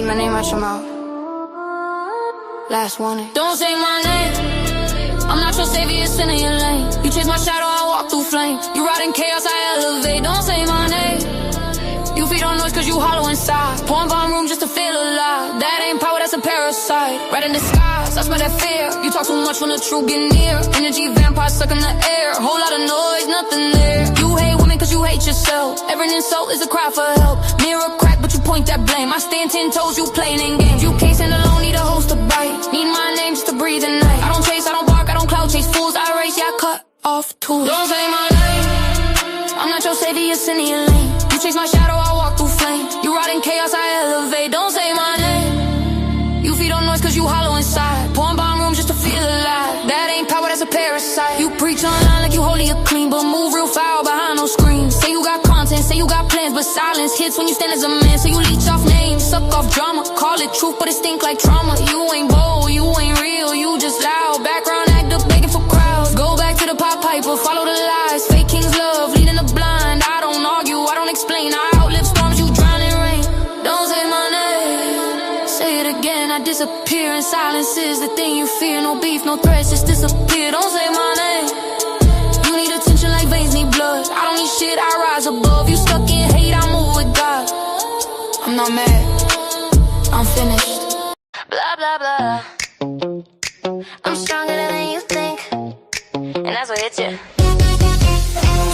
keep my name out your mouth. Last warning. Don't say my name. I'm not your savior, sin in your lane. You chase my shadow, I walk through flame. You ride in chaos, I elevate. Don't say my name. You feed on noise cause you hollow inside. Pouring bomb room just to feel alive. That ain't power, that's a parasite. Right in the skies, I smell that fear. You talk too much when the truth get near. Energy vampire stuck in the air. Whole lot of noise, nothing there. You hate women cause you hate yourself. Every insult is a cry for help. Mirror crack but you point that blame. I stand 10 toes, you playing in games. You can't stand alone, need a host to bite. Need my name just to breathe at night. I don't chase, I don't bark, I don't cloud chase. Fools I race, yeah I cut off tools. Don't say my name. I'm not your savior, sin in your lane. You chase my shadow, I walk through flame. You ride in chaos, I elevate. Don't say my name. You feed on noise cause you hollow inside. Pouring bomb room just to feel alive. That ain't power, that's a parasite. You preach online like you holy or clean, but move real foul behind those screens. Say you got content, say you got plans, but silence hits when you stand as a man. So you leech off names, suck off drama. Call it truth, but it stink like trauma. You ain't bold, you ain't real, you just loud. Background actor begging for crowds. Go back to the pop piper, follow the lies. Fake king's love, leading the blind. I don't argue, I don't explain. I outlive storms, you drown in rain. Don't say my name. Say it again, I disappear. And silence is the thing you fear. No beef, no threats, just disappear. Don't say my name. You need attention like veins need blood. I don't need shit, I rise above. You stuck in hate, I move with God. I'm not mad, I'm finished. Blah, blah, blah. I'm stronger than you think, and that's what hits you.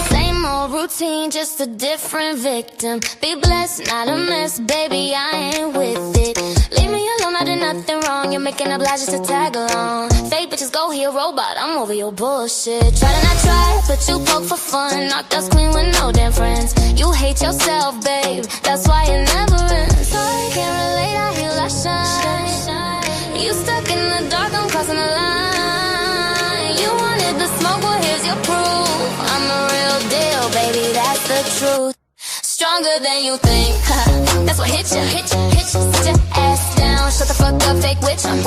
Same old routine, just a different victim. Be blessed, not a mess, baby, I ain't with it. Leave me alone, I did nothing wrong. You're making up lies just to tag along. Fake bitches go heal robot, I'm over your bullshit. Try to not try, but you poke for fun. Knocked us clean with no damn friends. You hate yourself, babe, that's why it never ends. I can't relate, I heal, I shine. You stuck in the dark, I'm crossing the line. You wanted the smoke, well here's your proof. I'm the real deal, baby, that's the truth. Stronger than you think, that's what hit ya, hit ya, hit ya. Sit your ass down, shut the fuck up, fake witch. I'm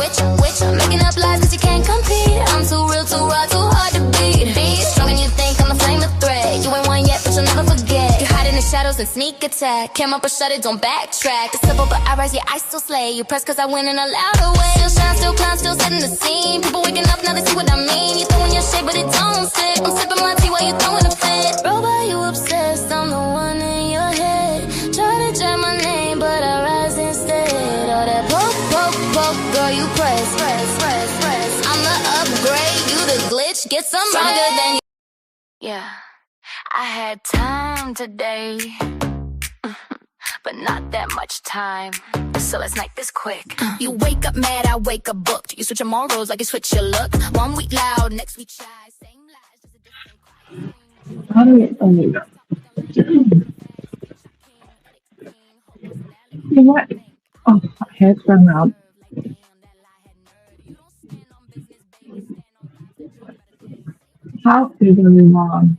making up lies cause you can't compete. I'm too real, too raw, too hard to beat. Be stronger than you think, I'm a flame of threat. You ain't one yet, but you'll never forget. You hide in the shadows and sneak attack. Came up or shut it, don't backtrack. It's simple but I rise, yeah I still slay. You press cause I win in a louder way. Still shine, still clown, still setting the scene. People waking up, now they see what I mean. You throwing your shade but it don't stick. I'm sipping my tea while you throwing a fit. Robot, you obsessed, I'm the one in your head. Try to jam my name, but I rise instead. All that poke, girl, you press. I'm the upgrade, you the glitch. Get some stronger than you. Yeah, I had time today, but not that much time. So let's make this quick. You wake up mad, I wake up booked. You switch your morals like you switch your look. 1 week loud, next week shy. Same lies, just a different crowd. How do you only that? You know what? Oh, my head's run out. How is everyone?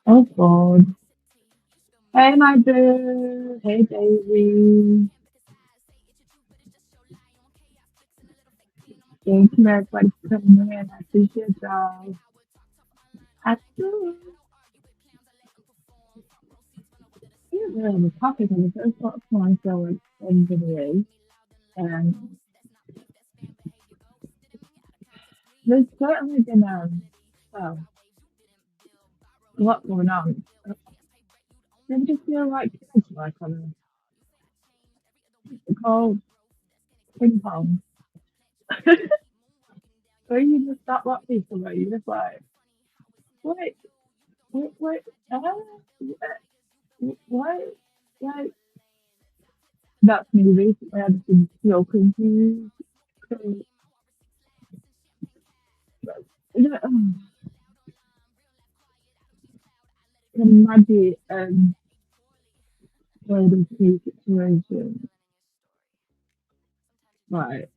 Oh God. Hey my dude. Hey Daisy. Thank you everybody for coming in. I appreciate y'all. I do. You know, the topic of the first one so it's in video. And there's certainly been well, a lot going on. I just feel like kids like on a called ping pong. So you just stop what people where you just like, wait, what, like, that's me recently. I've just been so confused. So, yeah, imagine one of the two situations. Like,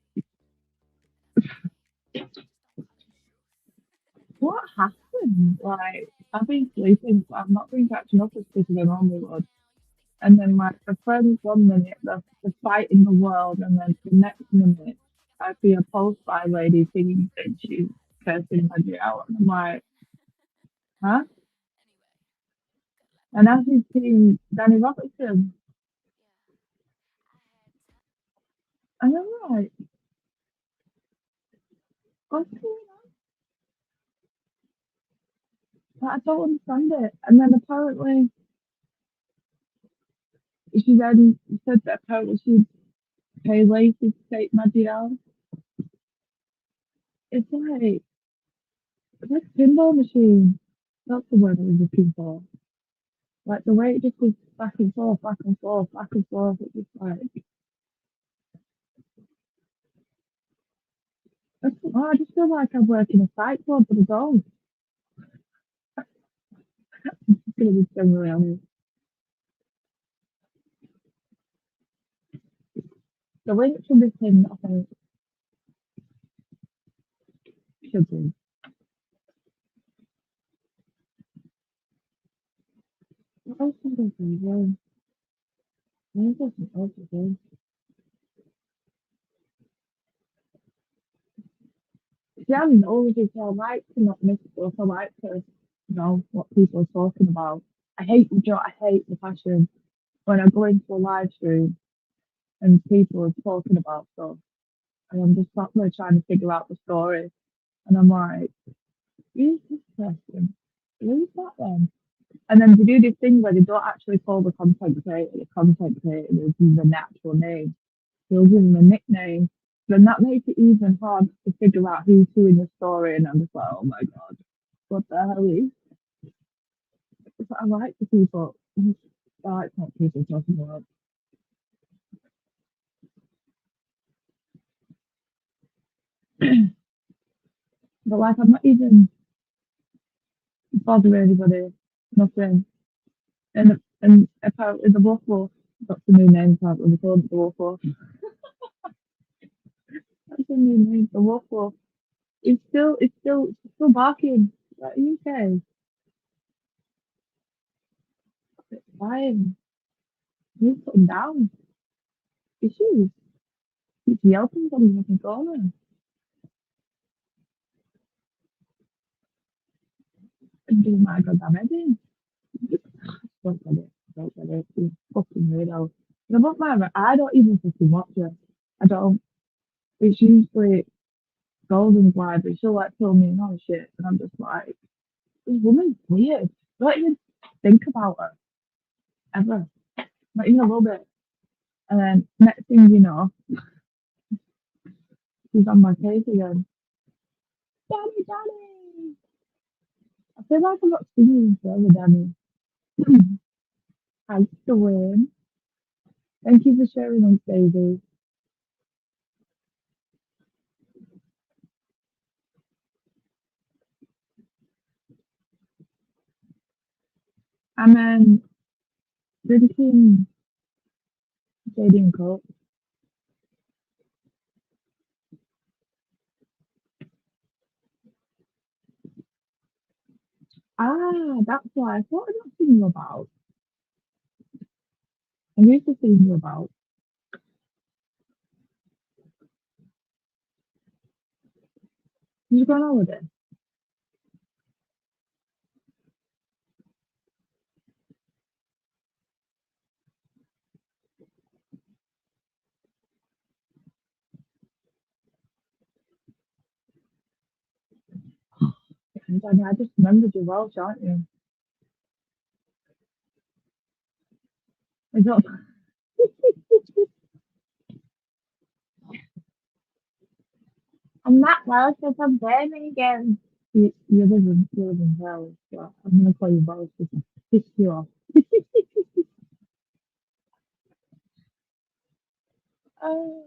what happened? Like, I've been sleeping, but I've not been catching up as quick as I normally would. And then, like, the friends 1 minute, the fight in the world, and then the next minute, I see a post by a lady thinking that she's cursing Maggie out. And I'm like, huh? And as you've seen Danny Robertson, And I'm like, what's going on? Like, I don't understand it. And then apparently, she then said that apparently she'd pay later to take Maddie down. It's like a pinball machine. That's the word I was looking for. Like the way it just goes back and forth, back and forth, back and forth. It's just like, I just feel like I'm working a site club, but I don't. It's going to be generally honest. The link from this thing, I think, should be. What else is there? There's something else to do. See, I'm nosy, so I like to not miss stuff. I like to know what people are talking about. I hate the passion when I go into a live stream and people are talking about stuff, and I'm just sat there trying to figure out the story, and I'm like, who's this person? Who's that then? And then they do this thing where they don't actually call the content creator the content creator, they give them the actual name. They'll give them a nickname. Then that makes it even hard to figure out who's doing the story, and I'm just like, oh my god, what the hell is? But I like the people. I like what people talking about. But like, I'm not even bothering anybody, nothing. And apparently the Wolf Wolf, that's the new name apparently, they call it the Wolf Wolf. That's the new name, the Wolf Wolf. It's still barking. Like, are you okay? It's fine. You put him down. Issues. He's yelping from the fucking corner. And doing my goddamn head in. Don't get it. Don't get it. He's fucking weirdo. And I'm not mad, I don't even fucking watch it. I don't. It's usually Golden's live, but she'll like tell me no shit. And I'm just like, this woman's weird. Don't even think about her ever. Not even a little bit. And then next thing you know, she's on my case again. Danny, Danny! I feel like I'm not singing forever, Danny. Hi, Dwayne. Thank you for sharing on baby. And then drinking JD and Coke. Ah, that's why. What am I thinking about? I used to think about. Did you go on holiday? And Danny, I just remembered you Welsh, aren't you? I don't, I'm not Welsh, I'm Birmingham. You live in Wales, so I'm going to call you Welsh just to piss you off. Oh.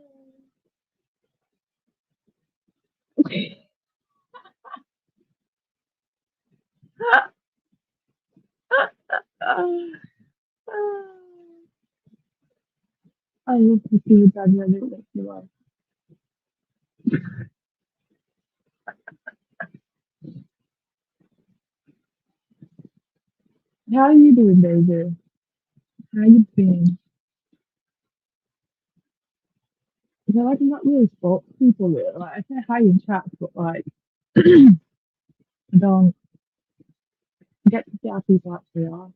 I love to see you, Danny. I didn't think you were. How are you doing, Daisy? How you been? I feel like I'm not really spoke to people really. Like I say hi in chat, but like I don't get to see how people actually are.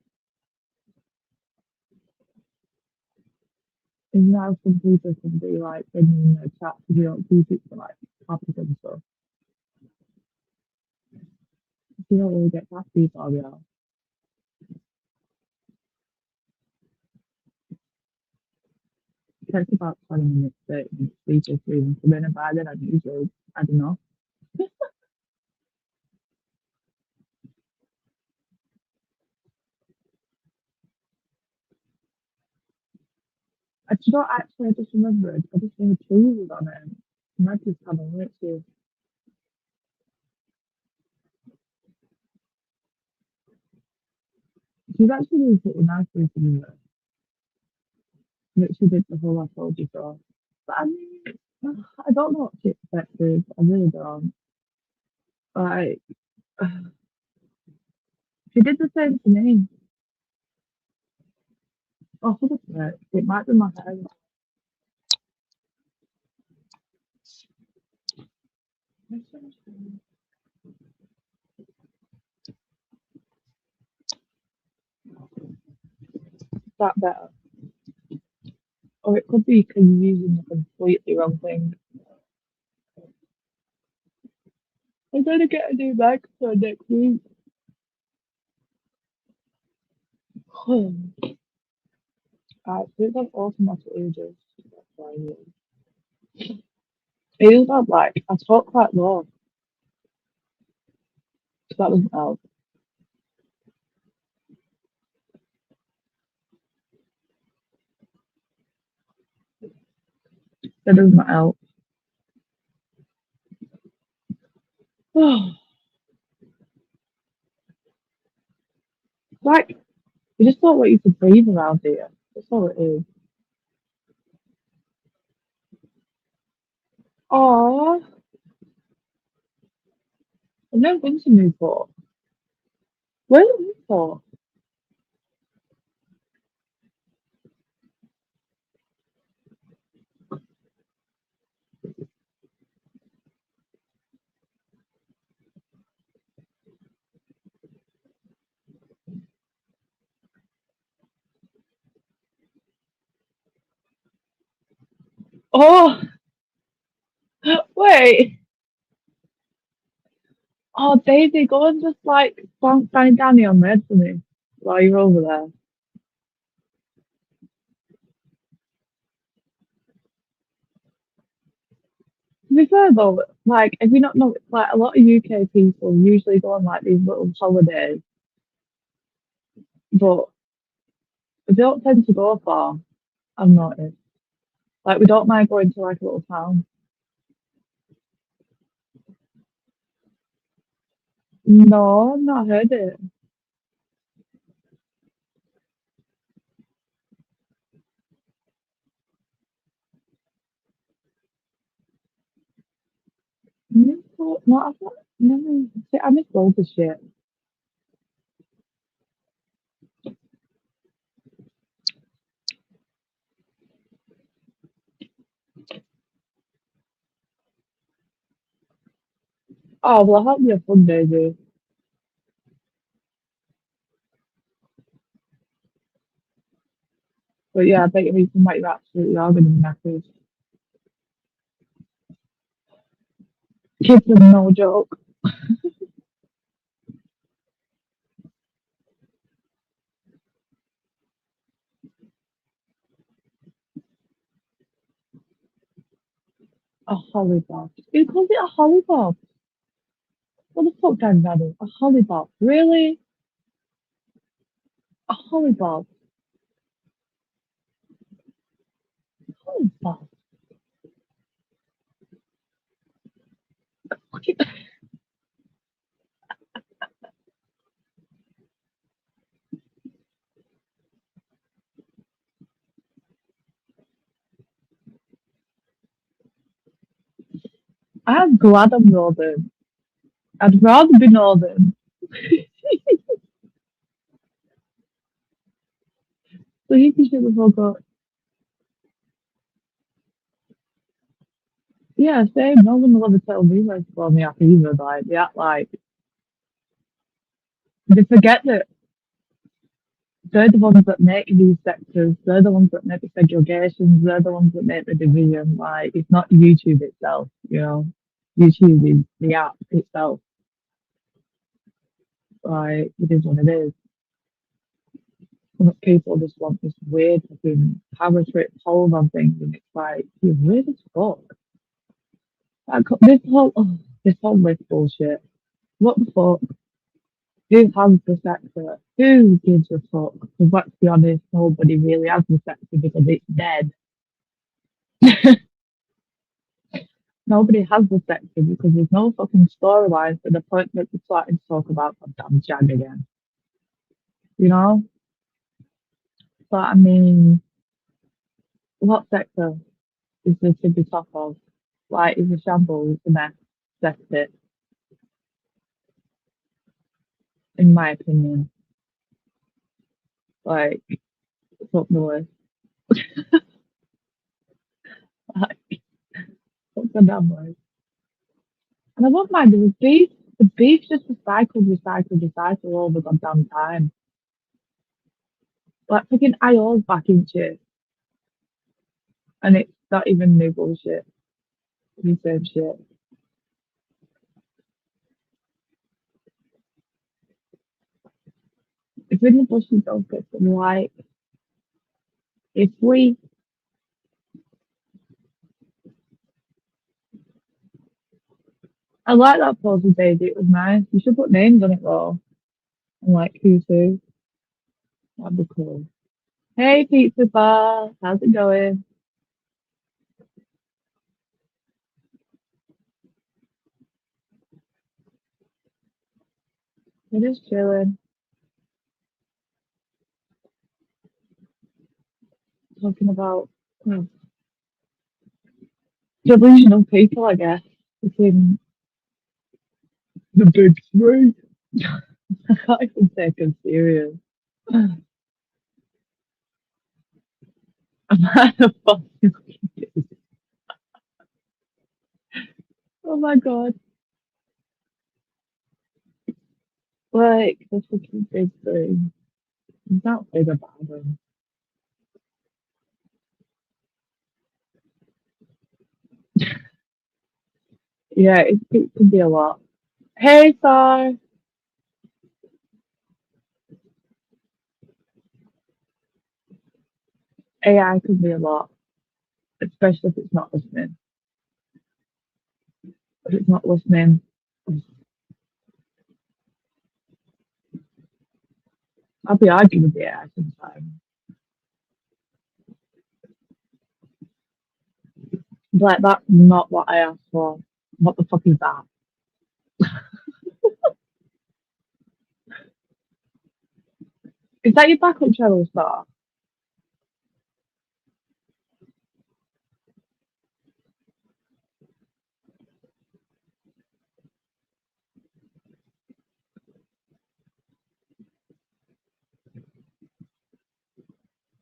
And now some people can be like when you're in their chat, you don't keep it for like topic and stuff. You don't really get past people, yeah. It takes about 20 minutes, 30 minutes, speeches to even come in, and by then I'm usually, I don't know. I do not actually, I just remembered, I just made cheese on it. I might just have a look too. She's actually really pretty nice recently, but she did the whole I told you so. But I mean, I don't know what she expected. I really don't. Like, she did the same to me. Oh, for the sake, it might be my hair. That better. Or it could be because you're using the completely wrong thing. I'm going to get a new microphone next week. It's like automatically just. It is not like, I talk quite low, so that doesn't help. That doesn't help. Like, we just don't want you to breathe around here. That's all it is. Oh, I've never been to Newport. Where's Newport? Oh, wait. Oh, Daisy, go and just like find Danny on red for me while you're over there. To be fair though, like if you not know, like a lot of UK people usually go on like these little holidays, but they don't tend to go far. I've noticed. Like we don't mind going to like a little town. No, I've not heard it. Newport, no, I've not. Never. See, I miss loads of shit. Oh well, I hope you have fun, Daisy. But yeah, I bet you might absolutely are going to be knackered. Kids are no joke. A hollybob. Who calls it a hollybob? What the fuck, Dan Daddy? A hollybob? Really? A hollybob? Hollybob? I'm glad I'm northern. I'd rather be northern. So you can shut the fuck up. Yeah, same. No one will ever tell me where to blow me up either. Like, they act like they forget that. They're the ones that make these sectors. They're the ones that make the segregations. They're the ones that make the division. Like, it's not YouTube itself, you know. YouTube is the app itself. Like, it is what it is. But people just want this weird fucking power trip hold on things, and it's like, you're weird as fuck. Like, this whole list bullshit. What the fuck? Who has the sector? Who gives a fuck? Because let's be honest, nobody really has the sector because it's dead. Nobody has the sector because there's no fucking storyline for the point that they're starting to talk about the damn Jag again. You know? But I mean, what sector is there to be top of? Like, it's a shambles, it's a mess. That's it, in my opinion. Like, it's up the list. Like, what's the damn list? And I won't mind, there was beef. The beef just recycled all the goddamn time. Like, fucking IO's back in shit. And it's not even new bullshit. It's the same shit. If we in Bushy don't get some like, if we, I like that pose we did, it was nice. You should put names on it though. And like, who's who. That'd be cool. Hey, Pizza Bar, how's it going? We're just chilling, talking about well, delusional people, I guess. Between the big three. I can't even take them serious. I'm at a fucking oh my god. Like, the fucking big three. It's not big about them. Yeah, it can be a lot. Hey, Sar. AI can be a lot, especially if it's not listening. If it's not listening, I'll be arguing with the AI sometimes. Like, that's not what I asked for. What the fuck is that? Is that your backup channel, Star?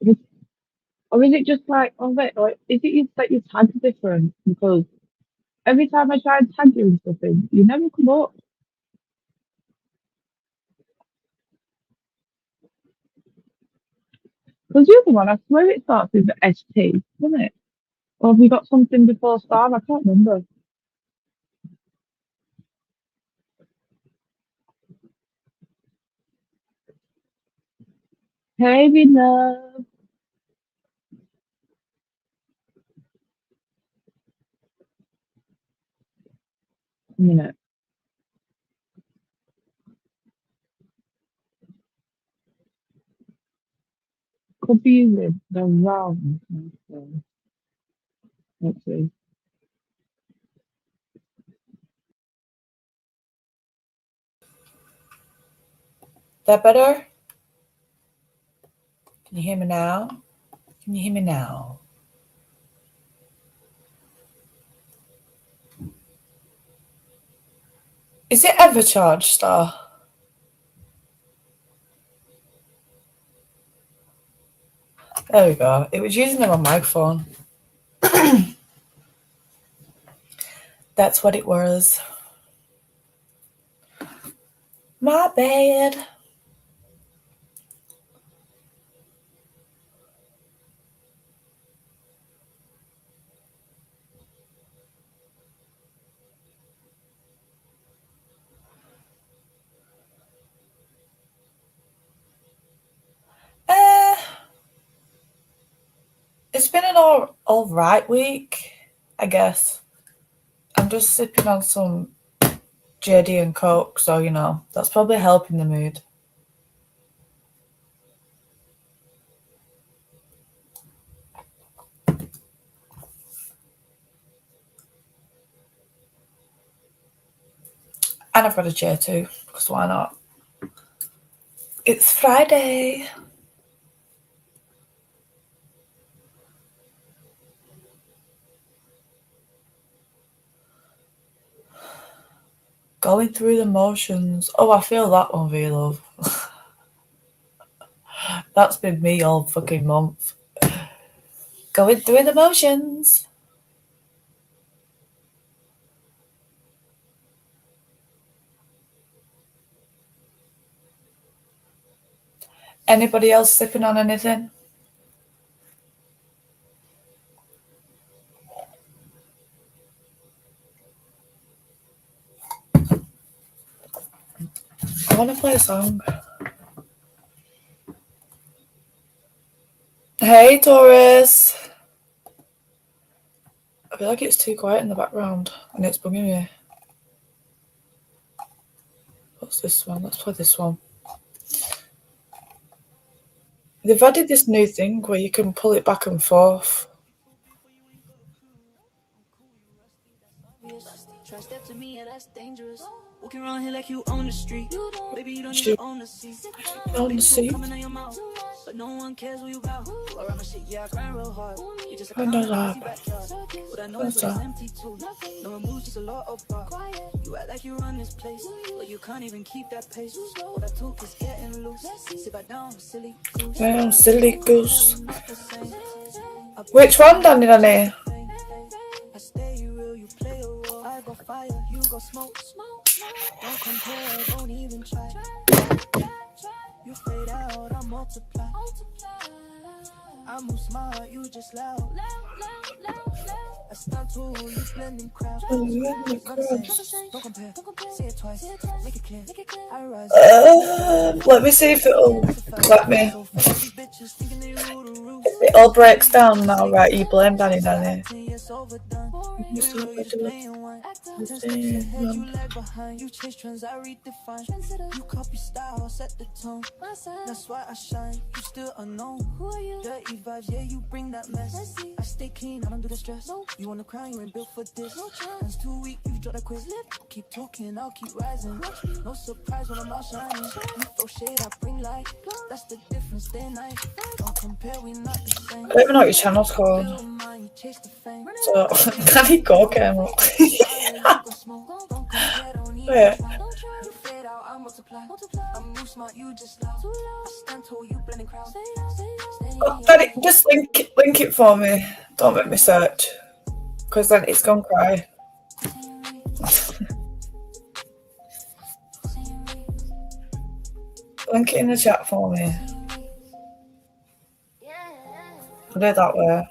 Is- Or is it just like, oh wait, or is it that your tag's different? Because every time I try and tag you and stuff in, you never come up. Because the other one, I swear it starts with the ST, doesn't it? Or have we got something before Star? I can't remember. Hey, me love. A minute. Could be using the wrong. Okay, let's see. That better? Can you hear me now? Can you hear me now? Is it ever charged, Star? There we go. It was using the wrong microphone. That's what it was. My bad. been an all right week, I guess. I'm just sipping on some JD and Coke, so you know that's probably helping the mood. And I've got a J too, because why not? It's Friday. Going through the motions. Oh, I feel that one, V love. That's been me all fucking month. Going through the motions. Anybody else sipping on anything? I want to play a song. Hey, Taurus. I feel like it's too quiet in the background and it's bugging me. What's this one? Let's play this one. They've added this new thing where you can pull it back and forth. Try step to me, yeah, that's dangerous. Walking around here like you own the street. Baby, you don't Shoot. even own the seat. On the seat. Coming out your mouth, but no one cares who you got. Around my shit, yeah, I grind real hard. You just a And clown in that. my backyard. What I know is What's it's that? empty too. No one moves, just a lot of bar. You act like you run this place, but you can't even keep that pace. What I took is getting loose. Sit back down, silly goose. Well, silly goose. Which one, Danny? I stay real, you play a role. I go fire, you go smoke. Don't compare, don't even try. You fade out, I multiply. I move smart, you just loud. I stand tall, you blending crowd. Don't compare, say it twice, make it clear. I rise. Let me see if it'll let me. It all breaks down now, right? You blame Danny. You chase trends, I redefine. You copy style, set the tone. That's why I shine. You still unknown. Dirty vibes, yeah, you bring that mess. I stay clean, I don't do the stress. You wanna cry, you ain't built for this. Hands too weak, you drop that quick. Keep talking, I'll keep rising. No surprise when I'm out shining. You throw shade, I bring light. That's the difference, day night. Don't compare, we not the same. I don't even know what your channel's called. So, can he go, Cameron? Wait. Oh, Danny, just link it for me. Don't make me search. Because then it's gonna cry. Link it in the chat for me. I'll do it that way.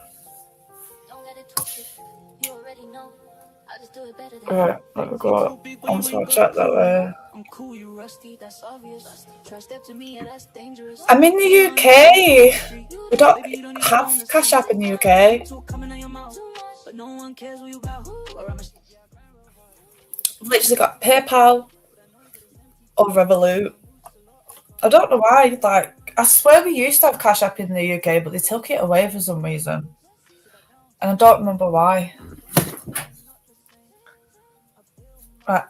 Alright, let me go onto our chat that way. I'm in the UK. We don't have Cash App in the UK. I've literally got PayPal or Revolut. I don't know why. Like, I swear we used to have Cash App in the UK, but they took it away for some reason. And I don't remember why. Right.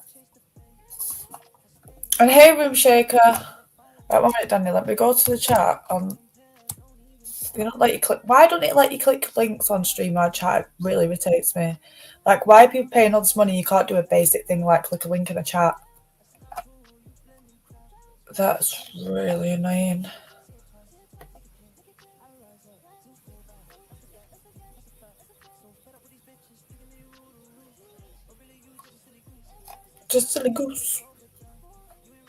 And hey, Room Shaker. Right, 1 minute, Danny. Let me go to the chat. They don't let you click. Why don't it let you click links on StreamYard chat? It really irritates me. Like, why are people paying all this money? You can't do a basic thing like click a link in a chat. That's really annoying. Just silly goose.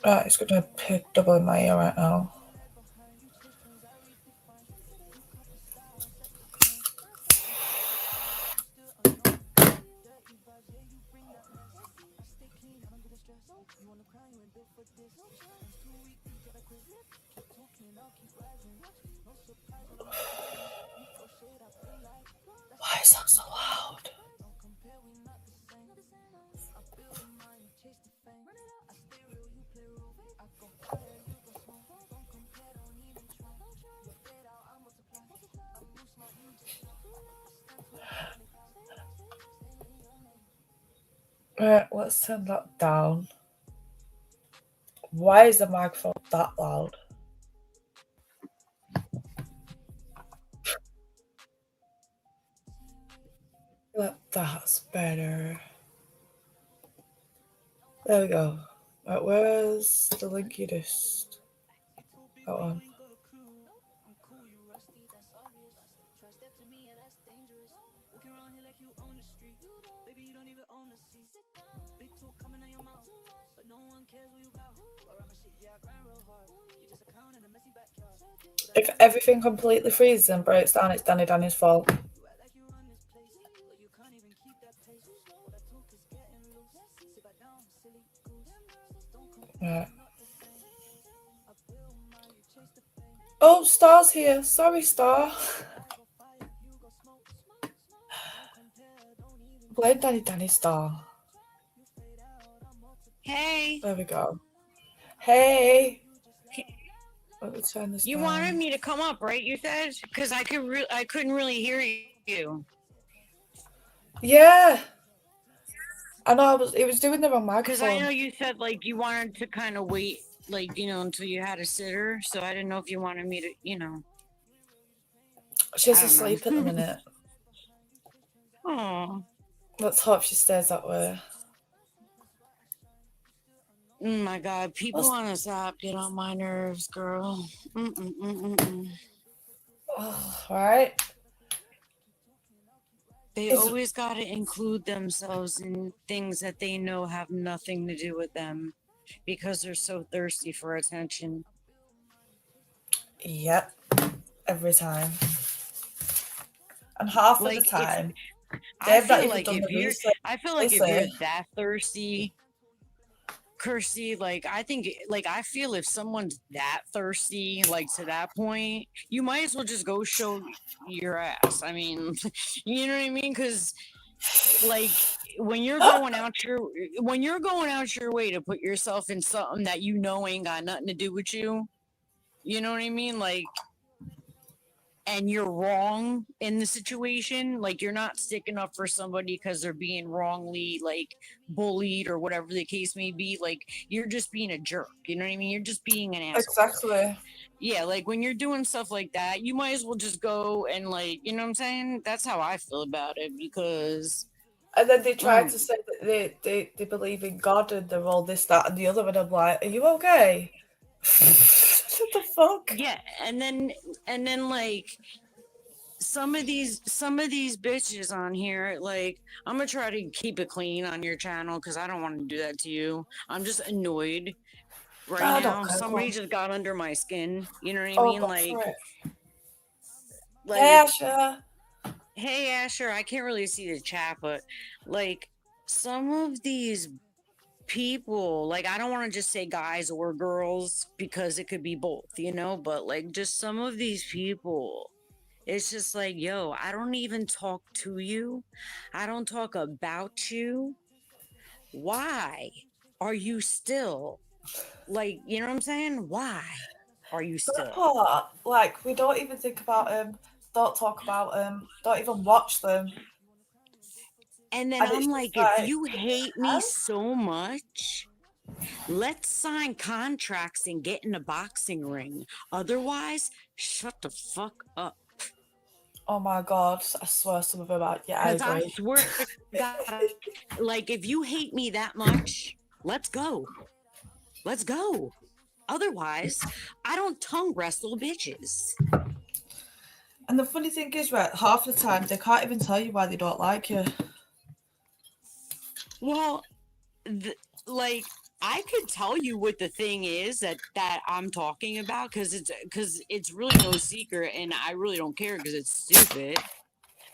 Right, it's gonna pay double in my ear right now. Why is that so loud? Right, let's turn that down. Why is the microphone that loud? That's better. There we go. Right, where's the link you just... That one. If everything completely freezes and breaks down, it's Danny's fault. Right. Oh, Star's here. Sorry, Star. Blame Danny, Star. Hey. There we go. Hey. Let me turn this You down. wanted me to come up, right? You said, because I couldn't really hear you. Yeah. I know. It was doing the wrong microphone. Because I know you said like you wanted to kind of wait, like until you had a sitter. So I didn't know if you wanted me to, She's asleep at the minute. Oh. Let's hope she stays that way. Oh my God, people on this app get on my nerves, girl. Oh, right. They always got to include themselves in things that they know have nothing to do with them because they're so thirsty for attention. Yep. Every time. And half of the time, I feel like if you're that thirsty, Kirsty, like I feel if someone's that thirsty, like to that point, you might as well just go show your ass. I mean, you know what I mean? Because like when you're going out your way to put yourself in something that you know ain't got nothing to do with you, you know what I mean? Like, and you're wrong in the situation, like you're not sticking up for somebody because they're being wrongly like bullied or whatever the case may be, like you're just being a jerk, you know what I mean? You're just being an asshole. Exactly. Yeah, like when you're doing stuff like that, you might as well just go and like, you know what I'm saying? That's how I feel about it because... And then they try to say that they believe in God and they're all this, that and the other, and I'm like, are you okay? What the fuck? Yeah, and then like some of these bitches on here, like I'm gonna try to keep it clean on your channel because I don't want to do that to you. I'm just annoyed right now. Somebody just got under my skin. You know what I mean? Like hey Asher. Hey Asher, I can't really see the chat, but like some of these people, like I don't want to just say guys or girls because it could be both, but like just some of these people, it's just like, yo, I don't even talk to you. I don't talk about you. Why are you still like, you know what I'm saying? Why are you still? That part, like we don't even think about them, don't talk about them, don't even watch them. And then I'm like, if you hate me so much, let's sign contracts and get in a boxing ring. Otherwise, shut the fuck up. Oh my God, I swear some of them out. Yeah, I agree. I swear to God, like if you hate me that much, let's go. Let's go. Otherwise, I don't tongue wrestle bitches. And the funny thing is, right, half the time they can't even tell you why they don't like you. Well, like I could tell you what the thing is that I'm talking about because it's really no secret, and I really don't care because it's stupid.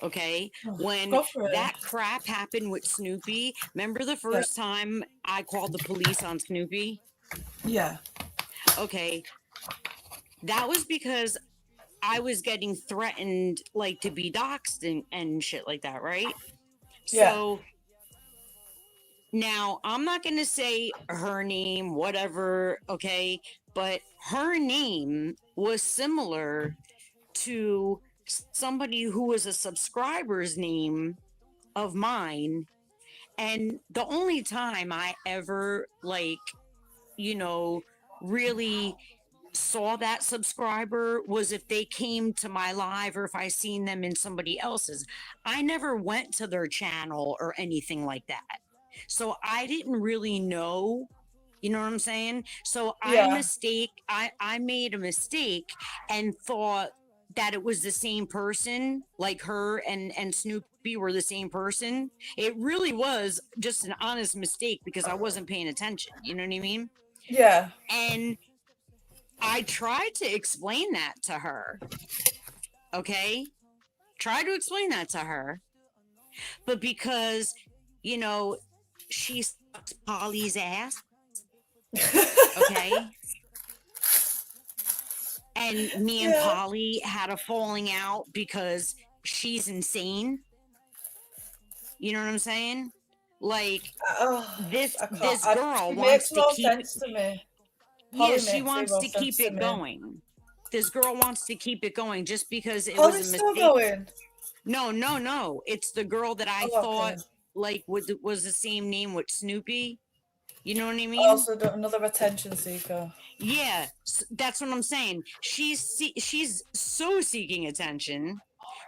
Okay, Oh, when go for it. that crap happened with Snoopy, remember the first time I called the police on Snoopy? Yeah. Okay, that was because I was getting threatened, like, to be doxxed and shit like that, right? Yeah. So now I'm not going to say her name, whatever, okay, but her name was similar to somebody who was a subscriber's name of mine. And the only time I ever, like, you know, really saw that subscriber was if they came to my live or if I seen them in somebody else's. I never went to their channel or anything like that. So I didn't really know, you know what I'm saying? So I made a mistake and thought that it was the same person, like her and Snoopy were the same person. It really was just an honest mistake because I wasn't paying attention. You know what I mean? Yeah. And I tried to explain that to her. Okay? Try to explain that to her. But because, you know, she sucks Polly's ass. Okay? And me and Polly had a falling out because she's insane. You know what I'm saying? Like, this girl wants to keep sense to me. Yeah, she wants to keep it going. This girl wants to keep it going just because it was a mistake. Still going? No. It's the girl that I thought like was the same name with Snoopy. You know what I mean? Also, another attention seeker. Yeah, that's what I'm saying. She's so seeking attention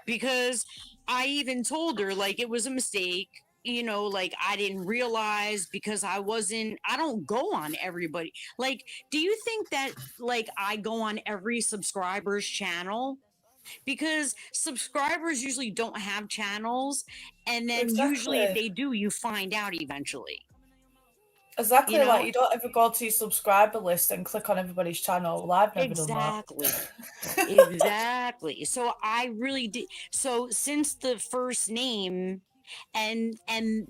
because I even told her like it was a mistake. You know, like I didn't realize because I don't go on everybody. Like, do you think that like I go on every subscriber's channel? Because subscribers usually don't have channels, and then usually if they do, you find out eventually. Exactly, you know? Like you don't ever go to your subscriber list and click on everybody's channel. Well, I've never done that. Exactly. So I really did. So since the first name and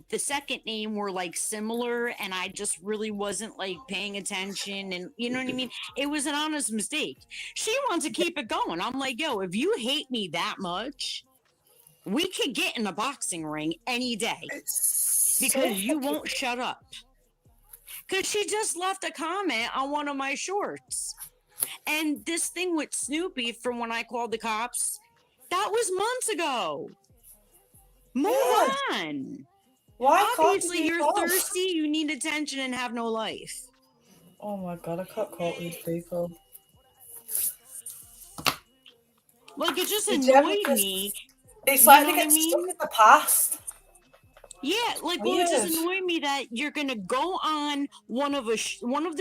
the second name were like similar, and I just really wasn't like paying attention, and you know what I mean? It was an honest mistake. She wants to keep it going. I'm like, yo, if you hate me that much, we could get in a boxing ring any day because you won't shut up. Because she just left a comment on one of my shorts. And this thing with Snoopy from when I called the cops, that was months ago. Move on. Why? Obviously, you're thirsty, you need attention, and have no life. Oh my God, I can't cope with these people. Like, it just annoyed me. It's like they get stuck in the past. Yeah, like, well, it just annoyed me that you're gonna go on one of the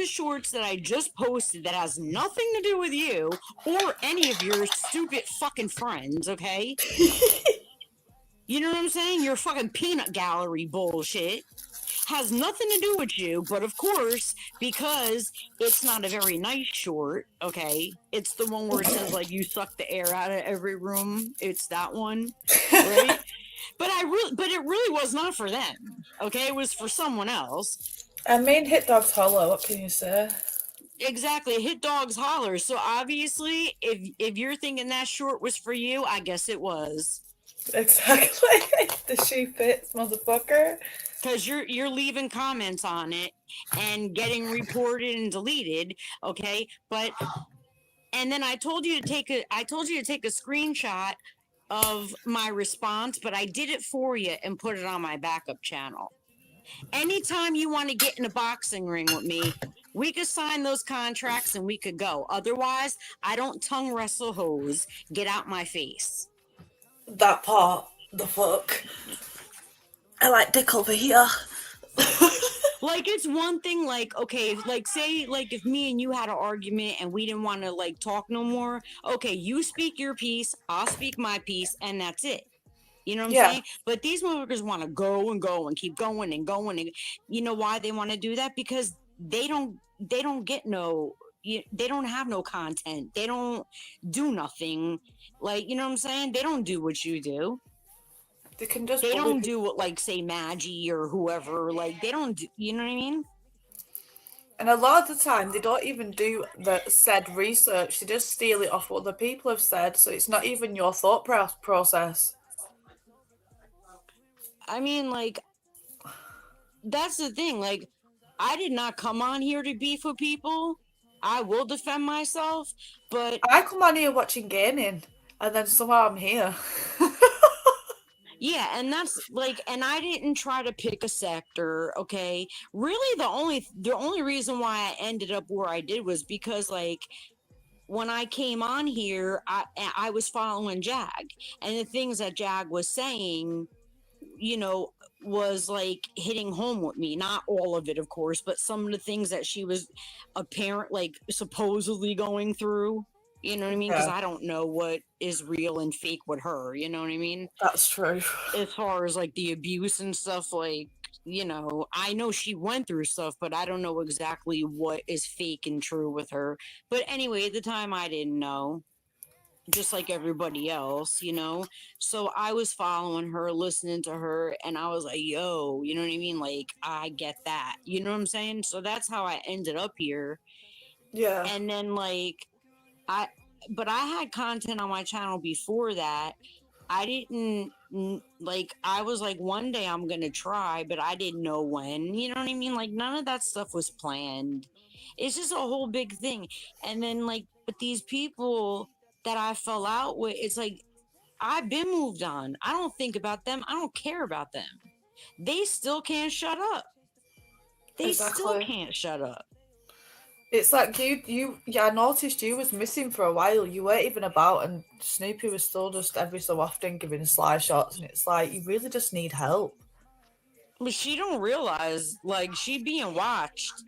shorts that I just posted that has nothing to do with you or any of your stupid fucking friends, okay? You know what I'm saying? Your fucking peanut gallery bullshit has nothing to do with you, but of course, because it's not a very nice short, okay? It's the one where it says, like, you suck the air out of every room. It's that one, right? But it really was not for them, okay? It was for someone else. I mean, hit dogs holler. What can you say? Exactly, hit dogs holler. So obviously, if you're thinking that short was for you, I guess it was. Exactly, the shoe fits, motherfucker. Because you're leaving comments on it and getting reported and deleted, okay? And then I told you to take a screenshot of my response, but I did it for you and put it on my backup channel. Anytime you want to get in a boxing ring with me, we could sign those contracts and we could go. Otherwise, I don't tongue wrestle hoes. Get out my face. That part, the fuck. I like dick over here. Like, it's one thing, like, okay, like, say, like, if me and you had an argument and we didn't want to, like, talk no more, okay, you speak your piece, I'll speak my piece, and that's it. You know what I'm saying? But these motherfuckers want to go and keep going and going. And you know why they want to do that? Because they don't get they don't have no content. They don't do nothing. Like, you know what I'm saying? They don't do what you do. They can just. They don't do what, like, say, Maggie or whoever. Like, they don't do, you know what I mean? And a lot of the time, they don't even do the said research. They just steal it off what other people have said. So it's not even your thought process. I mean, like, that's the thing. Like, I did not come on here to beef with people. I will defend myself, but I come on here watching gaming, and then somehow I'm here. yeah, and that's like, and I didn't try to pick a sector, okay? Really, the only reason why I ended up where I did was because, like, when I came on here, I was following Jag, and the things that Jag was saying, you know, was like hitting home with me. Not all of it, of course, but some of the things that she was like supposedly going through. You know what I mean? Because I don't know what is real and fake with her. You know what I mean? That's true. As far as like the abuse and stuff, like, you know, I know she went through stuff, but I don't know exactly what is fake and true with her. But anyway, at the time, I didn't know, just like everybody else, you know? So I was following her, listening to her, and I was like, yo, you know what I mean? Like, I get that. You know what I'm saying? So that's how I ended up here. Yeah. And then, like, but I had content on my channel before that. I didn't, like, I was like, one day I'm gonna try, but I didn't know when. You know what I mean? Like, none of that stuff was planned. It's just a whole big thing. And then, like, with these people that I fell out with, it's like, I've been moved on. I don't think about them. I don't care about them. They still can't shut up. They still can't shut up. It's like yeah, I noticed you was missing for a while. You weren't even about, and Snoopy was still just every so often giving sly shots, and it's like, you really just need help. But she don't realize, like, she being watched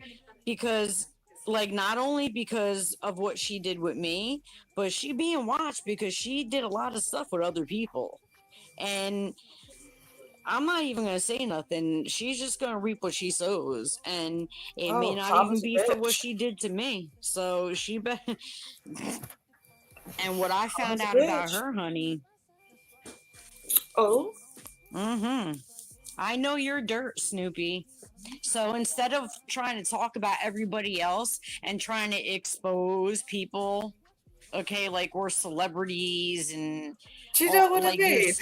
because, like, not only because of what she did with me, but she being watched because she did a lot of stuff with other people. And I'm not even gonna say nothing. She's just gonna reap what she sows, and it may not even be for what she did to me. So she and what I found out about her, honey. Oh. I know your dirt, Snoopy. So instead of trying to talk about everybody else and trying to expose people, okay, like we're celebrities and do you know what like I mean?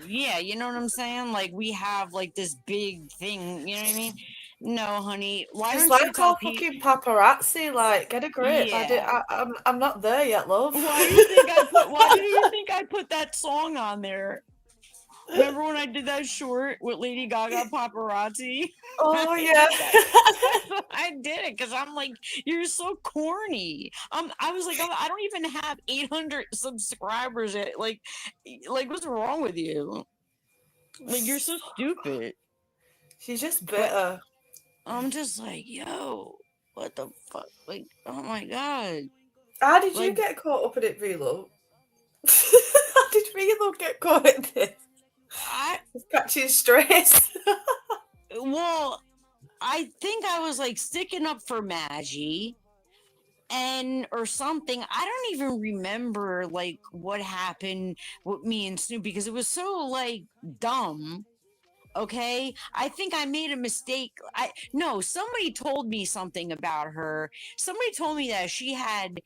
Yeah, you know what I'm saying? Like we have like this big thing, you know what I mean? No, honey. Why It's don't like you tell all fucking paparazzi. Like, get a grip. Yeah. I'm not there yet, love. Why do you think I put that song on there? Remember when I did that short with Lady Gaga paparazzi? Oh yeah. I did it because I'm like, you're so corny. I was like, I don't even have 800 subscribers yet. Like what's wrong with you? Like, you're so stupid. She's just bitter. But I'm just like, yo, what the fuck? Like, oh my god. How did you get caught up in it, Velo? How did Velo get caught in this? Catching stress. Well, I think I was like sticking up for Maggie or something. I don't even remember like what happened with me and Snoop because it was so like dumb. Okay, I think I made a mistake. Somebody told me something about her. Somebody told me that she had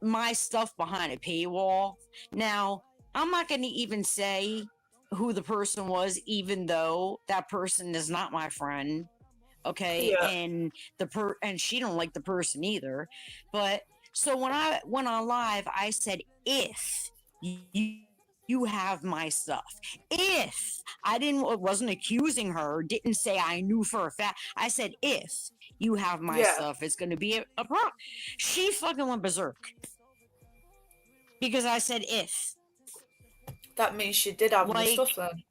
my stuff behind a paywall. Now, I'm not going to even say who the person was, even though that person is not my friend. Okay, yeah. and and she don't like the person either. But so when I went on live, I said, if you have my stuff. If wasn't accusing her, didn't say I knew for a fact. I said, if you have my stuff, it's going to be a problem. She fucking went berserk. Because I said, if. That means she did have the stuff then.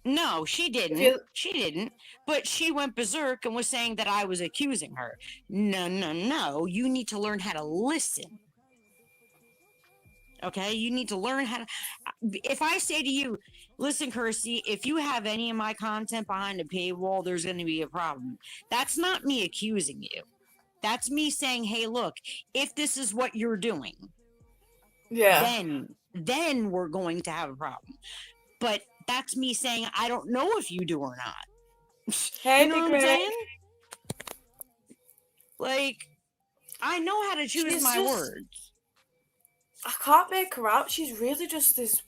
No, she didn't. She didn't. But she went berserk and was saying that I was accusing her. No. You need to learn how to listen. Okay, you need to learn how to. If I say to you, listen, Kirsty, if you have any of my content behind a paywall, there's going to be a problem. That's not me accusing you. That's me saying, hey, look, if this is what you're doing, then we're going to have a problem. But that's me saying I don't know if you do or not. Hey, you know Big what I'm Rick. saying? Like, I know how to choose my words. I can't make her out. She's really just this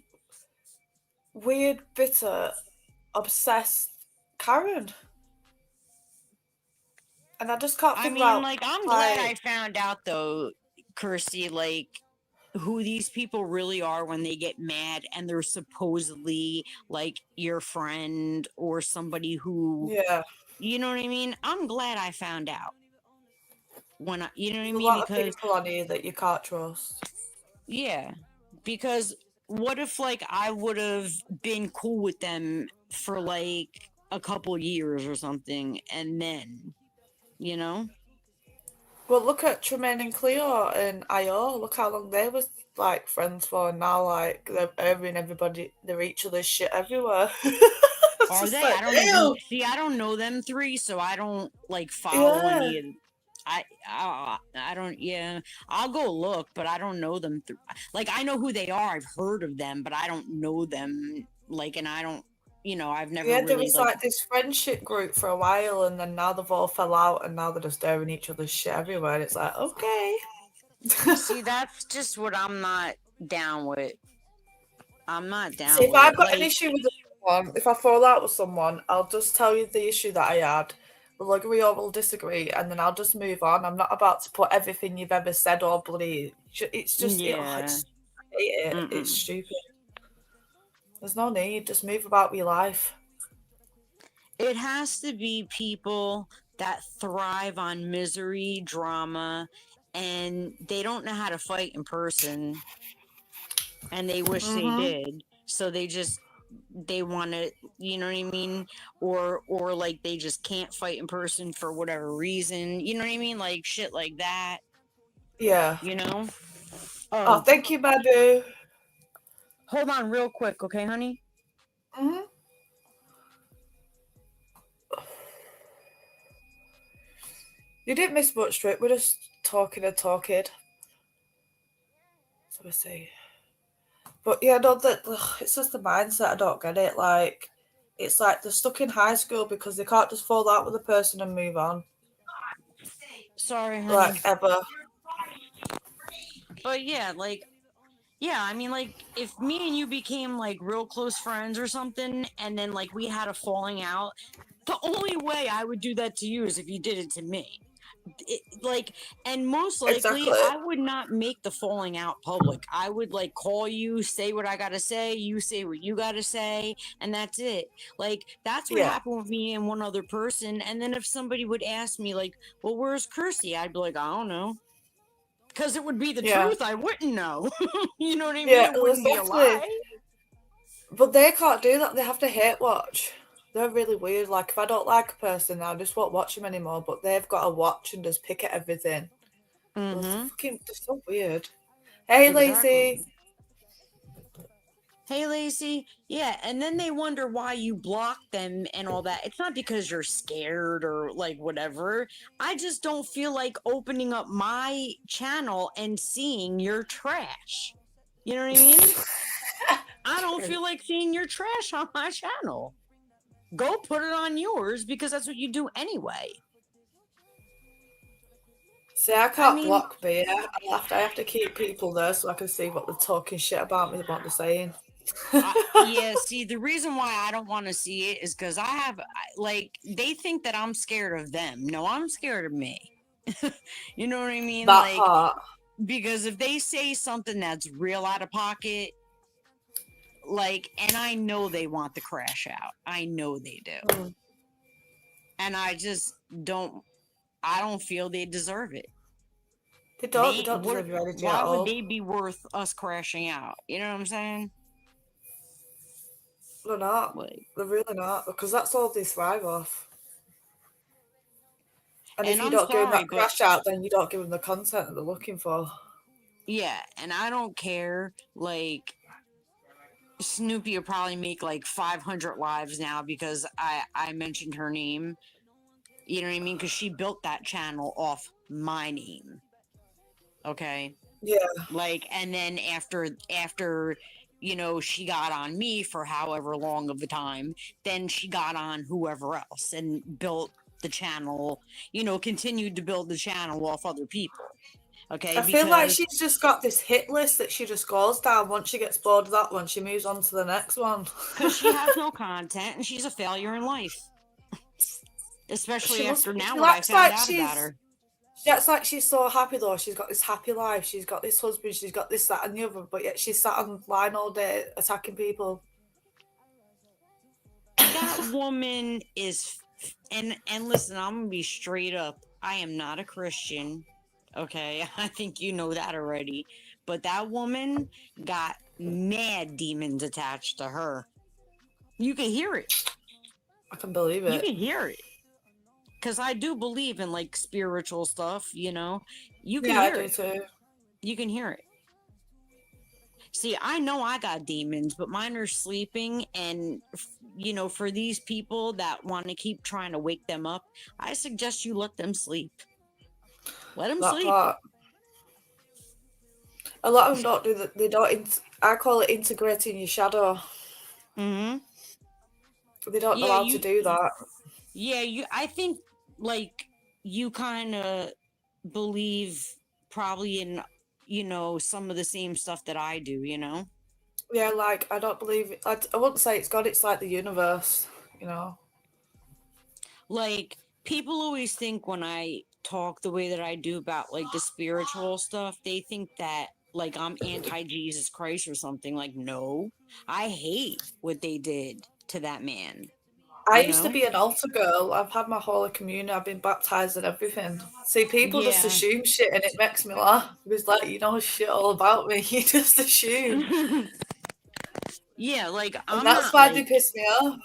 weird, bitter, obsessed Karen. And I just can't figure out. Like, I'm glad I found out, though, Kirsty, like, who these people really are when they get mad and they're supposedly, like, your friend or somebody who... Yeah. You know what I mean? I'm glad I found out. You know what I mean? There's a lot of people on here that you can't trust. Yeah. Because what if, like, I would have been cool with them for, like, a couple years or something, and then, you know? Well, look at Tremaine and Cleo and Io. Look how long they was like friends for, and now like they're airing everybody, they're each other's shit everywhere. Are they? Like, I don't know them three, so I don't like follow any of. I don't. Yeah, I'll go look, but I don't know them. Like, I know who they are. I've heard of them, but I don't know them. Like, and I don't. I've never. Yeah, really, there was like this friendship group for a while, and then now they've all fell out, and now they're just airing each other's shit everywhere. And it's like, okay. See, that's just what I'm not down with. I'm not down. See, if I've got an issue with someone, if I fall out with someone, I'll just tell you the issue that I had. We'll agree or we'll disagree, and then I'll just move on. I'm not about to put everything you've ever said or believed. It's just, I hate it. It's stupid. There's no need. Just move about with your life. It has to be people that thrive on misery, drama, and they don't know how to fight in person, and they wish they did. So they want to, you know what I mean? Or like they just can't fight in person for whatever reason. You know what I mean? Like shit like that. Yeah. You know? Oh, thank you, my boo. Hold on real quick, okay, honey? You didn't miss much to it. We're just talking. So we see. But yeah, no, it's just the mindset. I don't get it. Like, it's like they're stuck in high school because they can't just fall out with a person and move on. Sorry, honey. Like, ever. But yeah, I mean, like, if me and you became, like, real close friends or something, and then, like, we had a falling out, the only way I would do that to you is if you did it to me. And most likely, I would not make the falling out public. I would, like, call you, say what I gotta say, you say what you gotta say, and that's it. Like, that's what happened with me and one other person, and then if somebody would ask me, like, well, where's Kirsty? I'd be like, I don't know. Because it would be the truth, I wouldn't know. You know what I mean? It wouldn't be a lie. But they can't do that. They have to hate watch. They're really weird. Like, if I don't like a person, I just won't watch them anymore. But they've got to watch and just pick at everything. They're so weird. Hey, Lacey. Hey, Lacey. Yeah, and then they wonder why you block them and all that. It's not because you're scared or, like, whatever. I just don't feel like opening up my channel and seeing your trash. You know what I mean? I don't feel like seeing your trash on my channel. Go put it on yours because that's what you do anyway. See, I can't block me. I have to keep people there so I can see what they're talking shit about me, what they're saying. Yeah, see, the reason why I don't want to see it is because they think that I'm scared of them. No, I'm scared of me. You know what I mean? Because if they say something that's real out of pocket, like, and I know they want the crash out. I know they do. And I just don't feel they deserve it. They don't deserve your energy at all. Why would they be worth us crashing out? You know what I'm saying? They're not. They're really not. Because that's all they thrive off. And if you don't give them that crash out, then you don't give them the content that they're looking for. Yeah, and I don't care, like, Snoopy will probably make like 500 lives now because I mentioned her name. You know what I mean? Because she built that channel off my name. Okay. Yeah. Like, and then after she got on me for however long of a time. Then she got on whoever else and built the channel, continued to build the channel off other people. Okay, I feel like she's just got this hit list that she just goes down. Once she gets bored of that one, she moves on to the next one. Because she has no content and she's a failure in life. Especially after now what I found out about her. She acts like she's so happy though. She's got this happy life. She's got this husband. She's got this, that, and the other. But yet she's sat online all day attacking people. That woman is, and listen, I'm gonna be straight up. I am not a Christian. Okay, I think you know that already. But that woman got mad demons attached to her. You can hear it. I can believe it. You can hear it. Because I do believe in like spiritual stuff, You can hear it. Too. You can hear it. See, I know I got demons, but mine are sleeping. And, for these people that want to keep trying to wake them up, I suggest you let them sleep. Let them sleep. Part. A lot of them don't do that. They don't. I call it integrating your shadow. Mm-hmm. They don't know how to do that. Yeah, I think like you kind of believe probably in some of the same stuff that I do. Yeah, like I don't believe it. I wouldn't say it's God. It's like the universe. Like people always think when I talk the way that I do about like the spiritual stuff, they think that like I'm anti-Jesus Christ or something. Like, no, I hate what they did to that man. I used to be an altar girl. I've had my Holy Communion. I've been baptized and everything. See, people just assume shit and it makes me laugh. It's like, you know shit all about me. You just assume. Yeah, like and that's why they piss me off.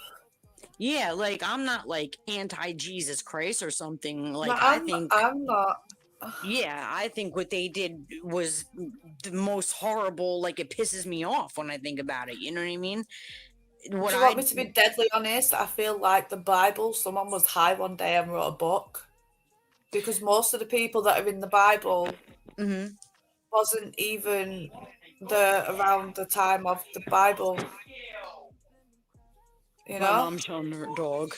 Yeah, like I'm not like anti-Jesus Christ or something. Like I'm not. Yeah, I think what they did was the most horrible. Like it pisses me off when I think about it. You know what I mean? Do you want me to be deadly honest? I feel like the Bible, someone was high one day and wrote a book. Because most of the people that are in the Bible wasn't even around the time of the Bible. My mom's showing her dog.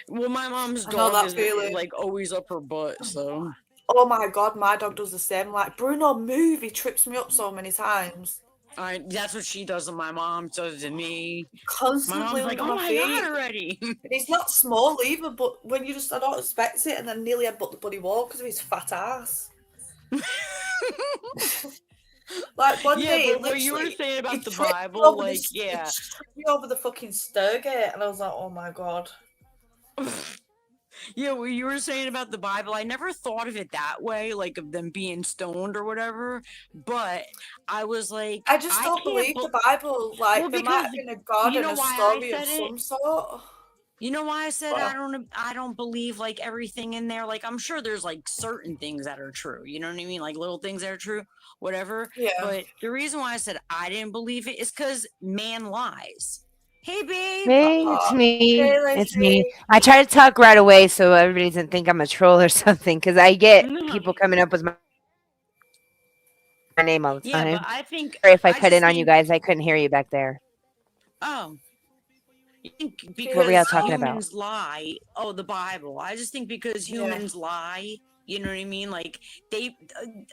Well, my mom's dog is like always up her butt, so. Oh my God, my dog does the same. Like, Bruno, move. He trips me up so many times. That's what she does, and my mom does to me. Constantly. My mom's like, oh my God, already. He's not small either, but when I don't expect it, and then nearly headbutt the bloody wall because of his fat ass. Like one day, but what you were saying about the Bible, like, he tripped me over the fucking stairgate, and I was like, oh my God. Yeah, what you were saying about the Bible, I never thought of it that way, like of them being stoned or whatever. But I was like, I just don't believe the Bible. Like, there might have been a God and a story of some sort. You know why I said I don't believe like everything in there. Like I'm sure there's like certain things that are true. You know what I mean? Like little things that are true, whatever. Yeah. But the reason why I said I didn't believe it is because man lies. Hey, babe. Hey, it's me. It's me. I try to talk right away so everybody doesn't think I'm a troll or something, because I get people coming up with my name all the time. Yeah, but I think... Sorry if I cut in on you guys. I couldn't hear you back there. Oh. Because what were y'all talking humans about? lie. Oh, the Bible. I just think because humans lie, you know what I mean? Like, they...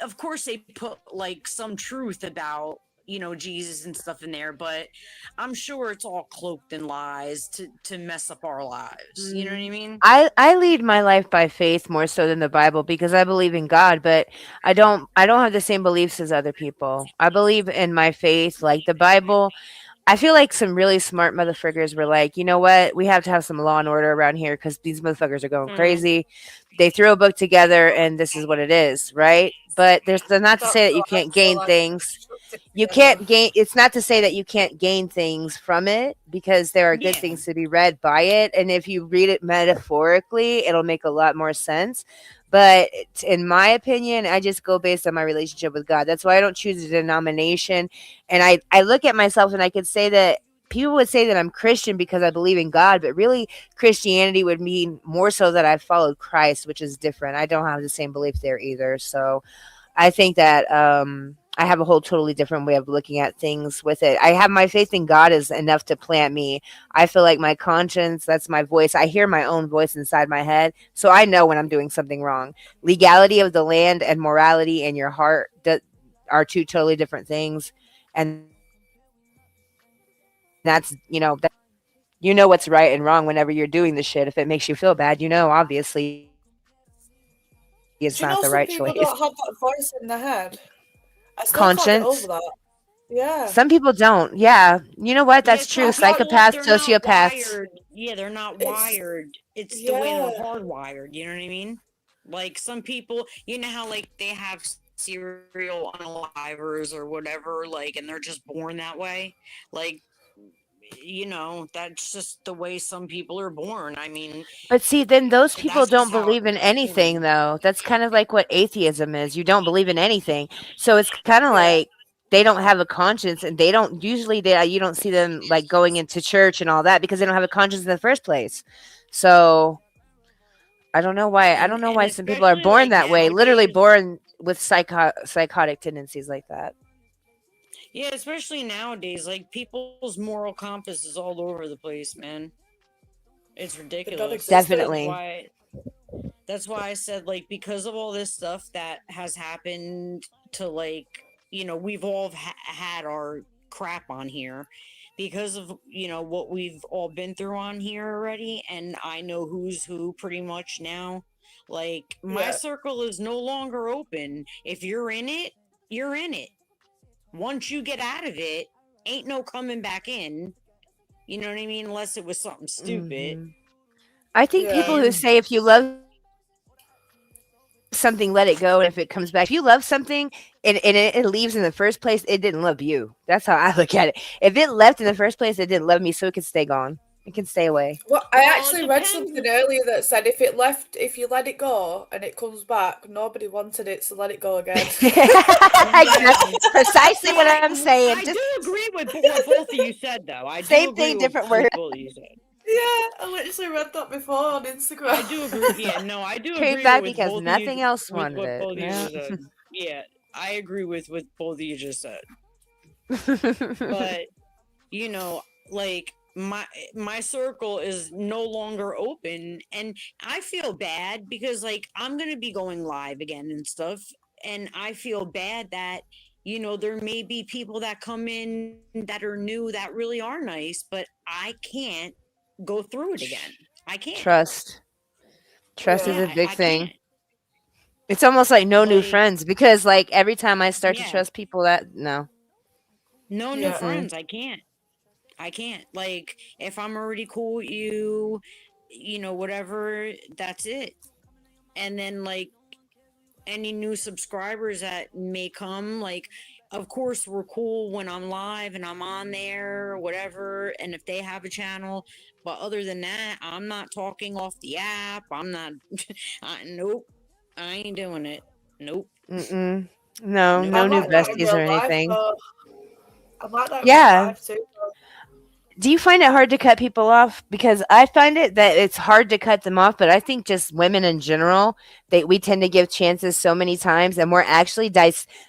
Of course, they put, like, some truth about... Jesus and stuff in there, but I'm sure it's all cloaked in lies to mess up our lives. You know what I mean? I lead my life by faith more so than the Bible because I believe in God, but I don't have the same beliefs as other people. I believe in my faith, like the Bible. I feel like some really smart motherfuckers were like, you know what? We have to have some law and order around here because these motherfuckers are going crazy. They threw a book together and this is what it is, right? But there's not to say that you can't gain things. You can't gain. It's not to say that you can't gain things from it because there are good things to be read by it. And if you read it metaphorically, it'll make a lot more sense. But in my opinion, I just go based on my relationship with God. That's why I don't choose a denomination. And I look at myself and I could say that people would say that I'm Christian because I believe in God, but really Christianity would mean more so that I've followed Christ, which is different. I don't have the same belief there either. So I think that I have a whole totally different way of looking at things with it. I have my faith in God is enough to plant me. I feel like my conscience, that's my voice. I hear my own voice inside my head. So I know when I'm doing something wrong. Legality of the land and morality in your heart are two totally different things. And that's, you know what's right and wrong whenever you're doing the shit. If it makes you feel bad, obviously it's Do you not know the some right people choice. don't have that voice in their head? I still can't get over Conscience. that. Yeah. Some people don't. Yeah. You know what? Yeah, That's some true. people Psychopaths, they're not sociopaths. wired. Yeah, they're not It's wired. It's the way they're yeah. hardwired. You know what I mean? Like some people, you know how like they have serial unalivers or whatever, like, and they're just born that way. Like, that's just the way some people are born. I mean, But see, then those people that's just don't how. believe in anything, though. That's kind of like what atheism is. You don't believe in anything. So it's kind of Yeah. like they don't have a conscience and they don't usually you don't see them like going into church and all that because they don't have a conscience in the first place. So I don't know why. I don't know And why some people are especially born like that way, literally nowadays. born with psychotic tendencies like that. Yeah, especially nowadays, like people's moral compass is all over the place, man. It's The ridiculous. non-existent. Definitely. That's why I said, like, because of all this stuff that has happened to, like, we've all had our crap on here because of, what we've all been through on here already. And I know who's who pretty much now. Like, my Yeah. circle is no longer open. If you're in it, you're in it. Once you get out of it, ain't no coming back in. You know what I mean? Unless it was something stupid. Hmm. I think Yeah. people who And say if you love something, let it go. And if it comes back, if you love something and it leaves in the first place, it didn't love you. That's how I look at it. If it left in the first place, it didn't love me, so it can stay gone. It can stay away. Well, I well, it actually read depends. something earlier that said if you let it go and it comes back, nobody wanted it, so let it go again. Exactly. Yeah. Precisely See, what I'm saying. I Just do agree with what both of you said, though. I do same agree thing, with different what word. both of you said. Yeah, I literally read that before on Instagram. I do agree. Yeah, no, I do Came agree back with because both of you nothing else with wanted what it. both of you Yeah. just said. Yeah, I agree with what both of you just said. But you know, like my circle is no longer open, and I feel bad because like I'm gonna be going live again and stuff, and I feel bad that there may be people that come in that are new that really are nice, but I can't go through it again. I can't. Trust. Trust is Yeah. a Yeah, big I thing. can't. It's almost like no new Like, friends because like every time I start to yeah, trust people that no. no new Yeah. Mm-mm. friends. I can't. Like, if I'm already cool with you, whatever, that's it. And then, like, any new subscribers that may come, like, of course, we're cool when I'm live and I'm on there, or whatever. And if they have a channel, but other than that, I'm not talking off the app. I'm not, nope, I ain't doing it. Nope, Mm-mm. No, nope, no I'm new like that in besties or real life, anything. though. I'm like that in real Yeah. life too. Do you find it hard to cut people off? Because I find it that it's hard to cut them off, but I think just women in general, we tend to give chances so many times, and we're actually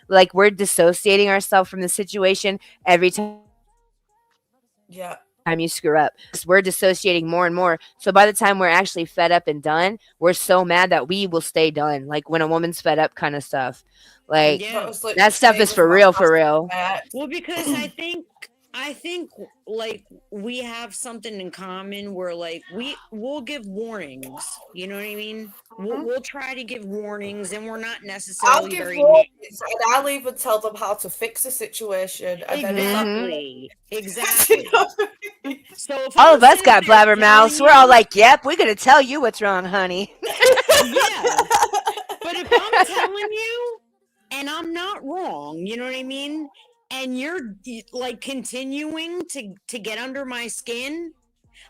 like we're dissociating ourselves from the situation every time Yeah. you screw up. We're dissociating more and more. So by the time we're actually fed up and done, we're so mad that we will stay done. Like when a woman's fed up, kind of stuff. Like That yeah. was literally that stuff me is with for my real, for past real. ex. Well, because I think like we have something in common where like we'll give warnings. You know what I mean? We'll, Mhm. we'll try to give warnings, and we're not I'll necessarily give very warnings and I'll even tell them how to fix the situation. And then if that Hmm. exactly, you exactly. know what I mean? So if All I'm of us sitting got there telling blabbermouths. We're all you, like, "Yep, we're gonna tell you what's wrong, honey." yeah. But if I'm telling you and I'm not wrong, you know what I mean? And you're like continuing to get under my skin,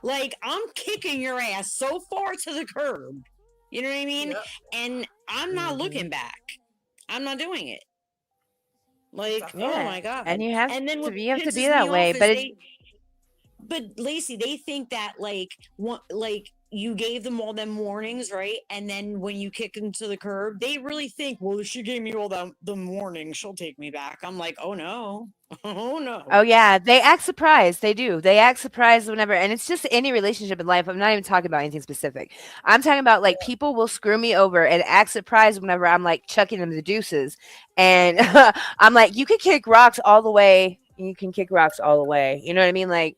like I'm kicking your ass so far to the curb. You know what I mean? Yeah, And I'm not Hmm. looking back. I'm not doing it. Like, oh definitely. Yeah, my and god. you have And then what you have to be pisses me that way. off But is but Lacey, they think that like what like you gave them all them warnings, right? And then when you kick them to the curb, they really think, well, if she gave me all the warnings, she'll take me back. I'm like, oh no. Oh no. Oh yeah, they act surprised. They do. They act surprised whenever, and it's just any relationship in life. I'm not even talking about anything specific. I'm talking about like people will screw me over and act surprised whenever I'm like chucking them the deuces, and I'm like, you can kick rocks all the way. You can kick rocks all the way. You know what I mean? Like,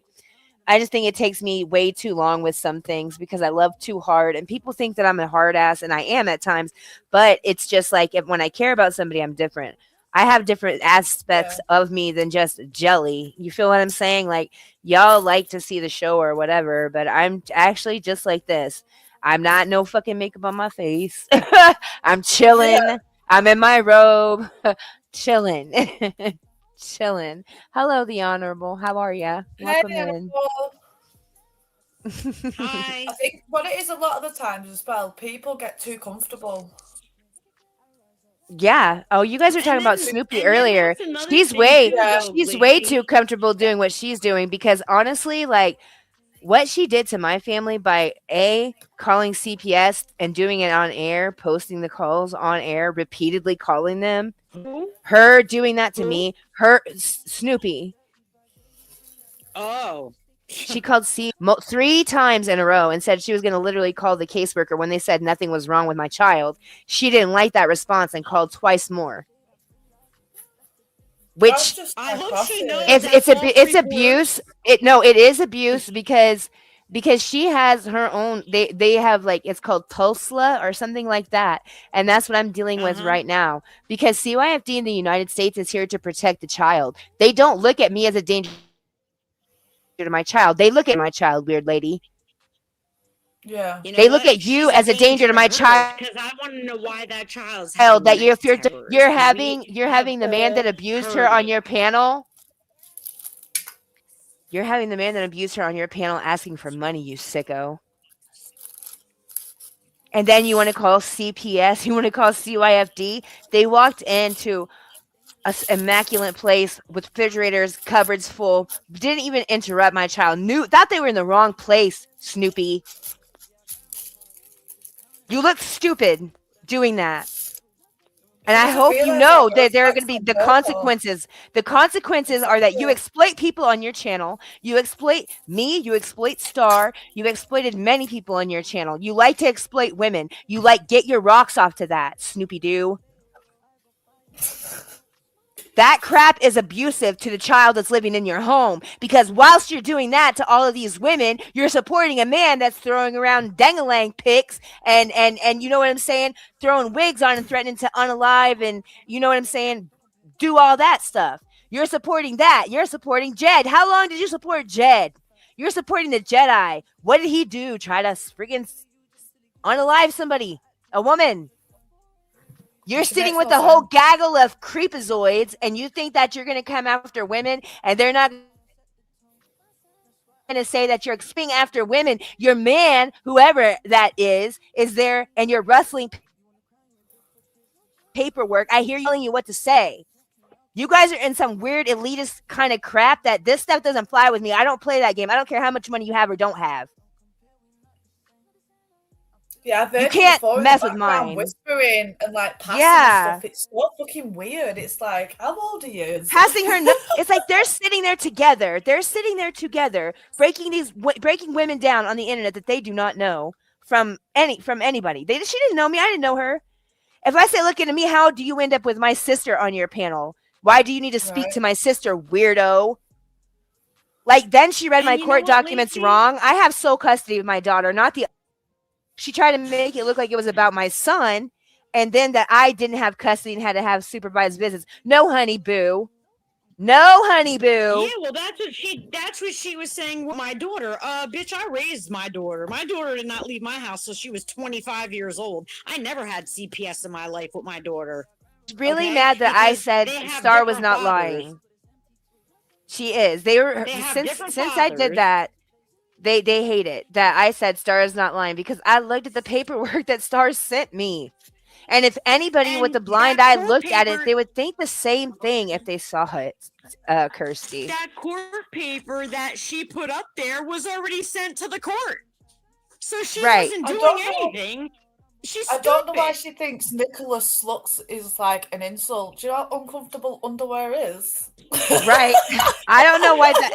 I just think it takes me way too long with some things because I love too hard, and people think that I'm a hard ass, and I am at times. But it's just like when I care about somebody, I'm different. I have different aspects of me than just jelly. You feel what I'm saying? Like y'all like to see the show or whatever, but I'm actually just like this. I'm not no fucking makeup on my face. I'm chilling. Yeah. I'm in my robe, chilling, chilling. Hello, the honorable. How are ya? Hey, Welcome in. Hi. I think what it is a lot of the times as well, people get too comfortable. Yeah. Oh, you guys were talking about Snoopy earlier. She's way too comfortable doing what she's doing because honestly, like what she did to my family by calling CPS and doing it on air, posting the calls on air, repeatedly calling them. Who? Her doing that to me, Snoopy. Oh. She called 3 times in a row and said she was going to literally call the caseworker when they said nothing was wrong with my child. She didn't like that response and called twice more. Which I hope she knows it's abuse. It is abuse because she has her own. They have like it's called Tulsa or something like that, and that's what I'm dealing with right now. Because CYFD in the United States is here to protect the child. They don't look at me as a danger to my child. They look at my child, weird lady. Yeah. You know they look at you as a danger to my child. Because I want to know why that child's That if you're having the man that abused her on your panel. You're having the man that abused her on your panel asking for money, you sicko. And then you want to call CPS, you want to call CYFD. They walked into an immaculate place with refrigerators, cupboards full, didn't even interrupt my child, thought they were in the wrong place, Snoopy. You look stupid doing that. And I hope you know that there are going to be the consequences. The consequences are that you exploit people on your channel. You exploit me. You exploit Star. You exploited many people on your channel. You like to exploit women. You get your rocks off to that, Snoopy Doo. That crap is abusive to the child that's living in your home because whilst you're doing that to all of these women, you're supporting a man that's throwing around dangalang pics and you know what I'm saying? Throwing wigs on and threatening to unalive and you know what I'm saying? Do all that stuff. You're supporting that. You're supporting Jed. How long did you support Jed? You're supporting the Jedi. What did he do? Try to friggin' unalive somebody? A woman? You're sitting with a whole gaggle of creepazoids, and you think that you're going to come after women, and they're not going to say that you're coming after women. Your man, whoever that is there, and you're rustling paperwork. I hear you telling you what to say. You guys are in some weird elitist kind of crap that this stuff doesn't fly with me. I don't play that game. I don't care how much money you have or don't have. Yeah, you can't mess with mine. Whispering and passing stuff. It's so fucking weird. It's like, how old are you? Passing her. It's like they're sitting there together. They're sitting there together, breaking women down on the internet that they do not know from anybody. She didn't know me. I didn't know her. If I say, look at me, how do you end up with my sister on your panel? Why do you need to speak to my sister, weirdo? Then she read my court documents wrong. I have sole custody of my daughter, not the. She tried to make it look like it was about my son, and then that I didn't have custody and had to have supervised visits. No, honey boo. No, honey boo. Yeah, well, that's what she was saying with my daughter. Bitch, I raised my daughter. My daughter did not leave my house till she was 25 years old. I never had CPS in my life with my daughter. Really mad that I said Star was not lying. She is. They were since I did that. They hate it that I said Star is not lying because I looked at the paperwork that Star sent me. And if anybody with a blind eye looked at it, they would think the same thing if they saw it, Kirsty. That court paper that she put up there was already sent to the court. So she Right. wasn't doing anything. She's stupid. I don't know why she thinks Nicholas sluts is like an insult. Do you know how uncomfortable underwear is? Right. I don't know why that.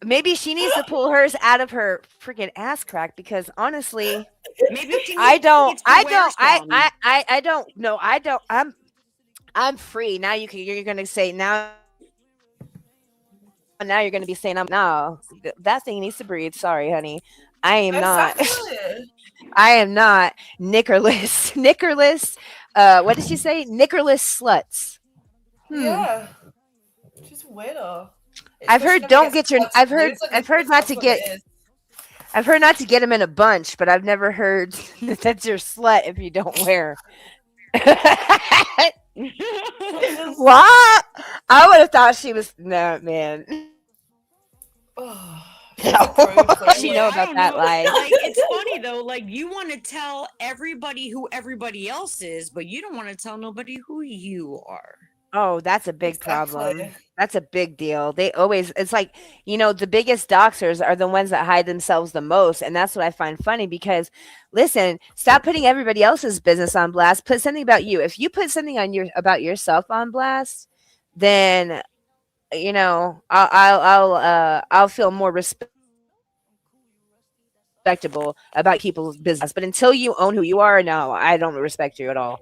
Maybe she needs to pull hers out of her freaking ass crack because honestly, Maybe she I don't needs to wear some. I don't know. I'm free. Now you're gonna say now you're gonna be saying I'm no. That thing needs to breathe. Sorry, honey. I am not. Exactly. I am not Nickerless. Nickerless. What did she say? Nickerless sluts. Yeah. She's a weirdo. I've Especially heard whenever it don't gets get your. to I've the news, heard not to that's what it get. is. I've heard not to get them in a bunch, but I've never heard that that's your slut if you don't wear. What? I would have thought she was no man. Oh, She know about that life. Like it's funny though. Like you want to tell everybody who everybody else is, but you don't want to tell nobody who you are. Oh, that's a big problem. That's a big deal. They always, it's like, the biggest doxers are the ones that hide themselves the most. And that's what I find funny because, listen, stop putting everybody else's business on blast. Put something about you. If you put something about yourself on blast, then, I'll feel more respectable about people's business. But until you own who you are, no, I don't respect you at all.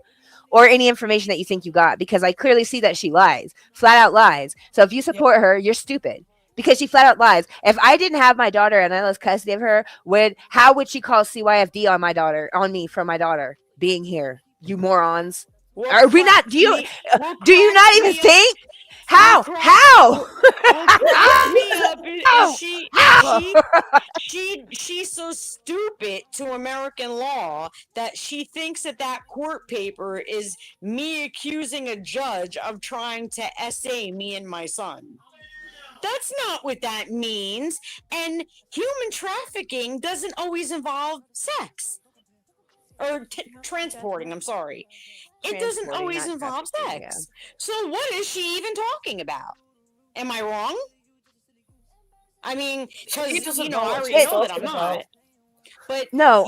Or any information that you think you got, because I clearly see that she lies, flat out lies. So if you support her, you're stupid because she flat out lies. If I didn't have my daughter and I lost custody of her, how would she call CYFD on me for my daughter being here? You morons. Are we not? Do you not even think? How? She's so stupid to American law that she thinks that court paper is me accusing a judge of trying to essay me and my son. That's not what that means. And human trafficking doesn't always involve sex. Or transporting, I'm sorry. It doesn't always involve sex. Yeah. So what is she even talking about? Am I wrong? I mean, because, I already know that I'm not. But no,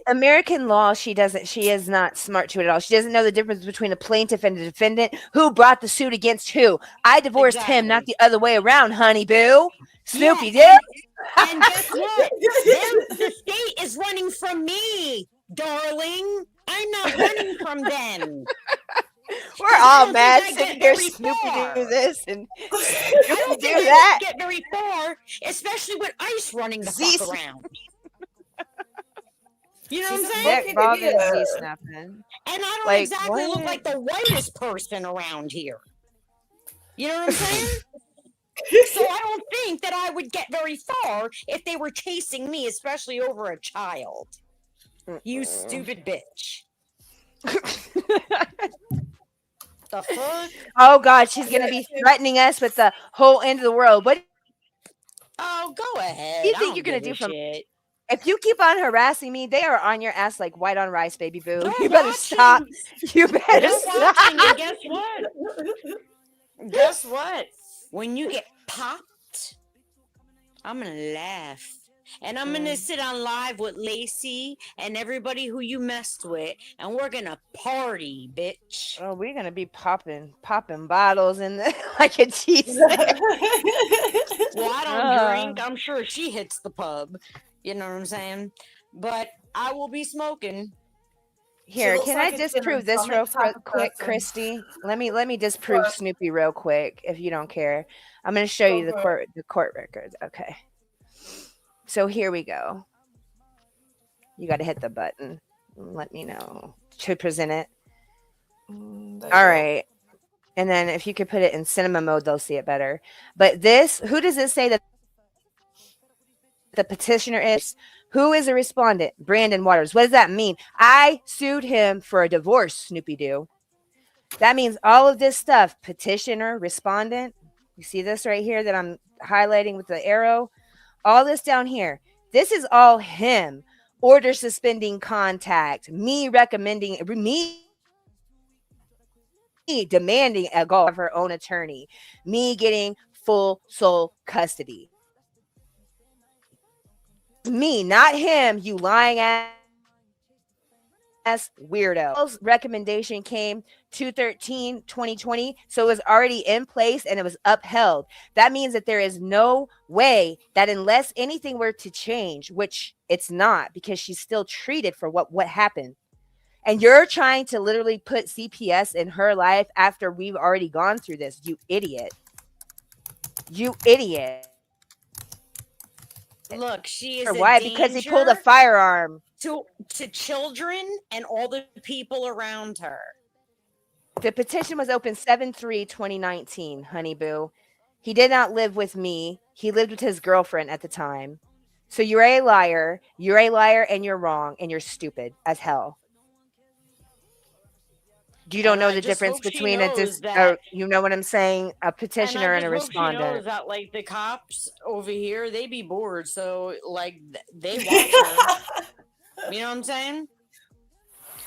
American law, she is not smart to it at all. She doesn't know the difference between a plaintiff and a defendant. Who brought the suit against who? I divorced him, not the other way around, honey boo. Snoopy did. And guess what? The state is running from me, darling. I'm not running from them. We're all mad sitting here. Snoopy do this and Snoopy do that. Get very far, especially with ICE running the fuck around. You know what I'm saying? And I don't exactly look like the whitest person around here. You know what I'm saying? So I don't think that I would get very far if they were chasing me, especially over a child. You stupid bitch. The fuck? Oh God, she's gonna be threatening us with the whole end of the world. What? Oh, go ahead. Do you think you're gonna do from? If you keep on harassing me, they are on your ass like white on rice, baby boo. You better stop. You better stop. And guess what? Guess what? When you get popped, I'm gonna laugh. And I'm gonna sit on live with Lacey and everybody who you messed with, and we're gonna party, bitch. Oh, we're gonna be popping bottles in the like a cheese. Well, I don't drink. I'm sure she hits the pub. You know what I'm saying? But I will be smoking. Here, can I disprove this real quick, Christy? Let me disprove Snoopy real quick, if you don't care. I'm gonna show you the court records. Okay. So here we go. You got to hit the button. Let me know to present it. All right. And then if you could put it in cinema mode, they'll see it better. But who does it say that the petitioner is? Who is a respondent? Brandon Waters. What does that mean? I sued him for a divorce, Snoopy Doo. That means all of this stuff, petitioner, respondent. You see this right here that I'm highlighting with the arrow? All this down here, this is all him. Order suspending contact, me recommending, me demanding a go of her own attorney, me getting full sole custody. Me, not him, you lying ass weirdo. Recommendation came 2/13/2020, so it was already in place and it was upheld. That means that there is no way that unless anything were to change, which it's not, because she's still treated for what happened. And you're trying to literally put CPS in her life after we've already gone through this, you idiot. You idiot. Look, she Or is a why? Because he pulled a danger firearm. to children and all the people around her. The petition was open 7/3/2019, honey boo. He did not live with me. He lived with his girlfriend at the time. So you're a liar. You're a liar and you're wrong and you're stupid as hell. You don't And know I the just difference hope she between knows that. you know what I'm saying? A And I petitioner and just a hope she knows respondent. that, like, the cops over here, they be bored, so like they watch her. You know what I'm saying?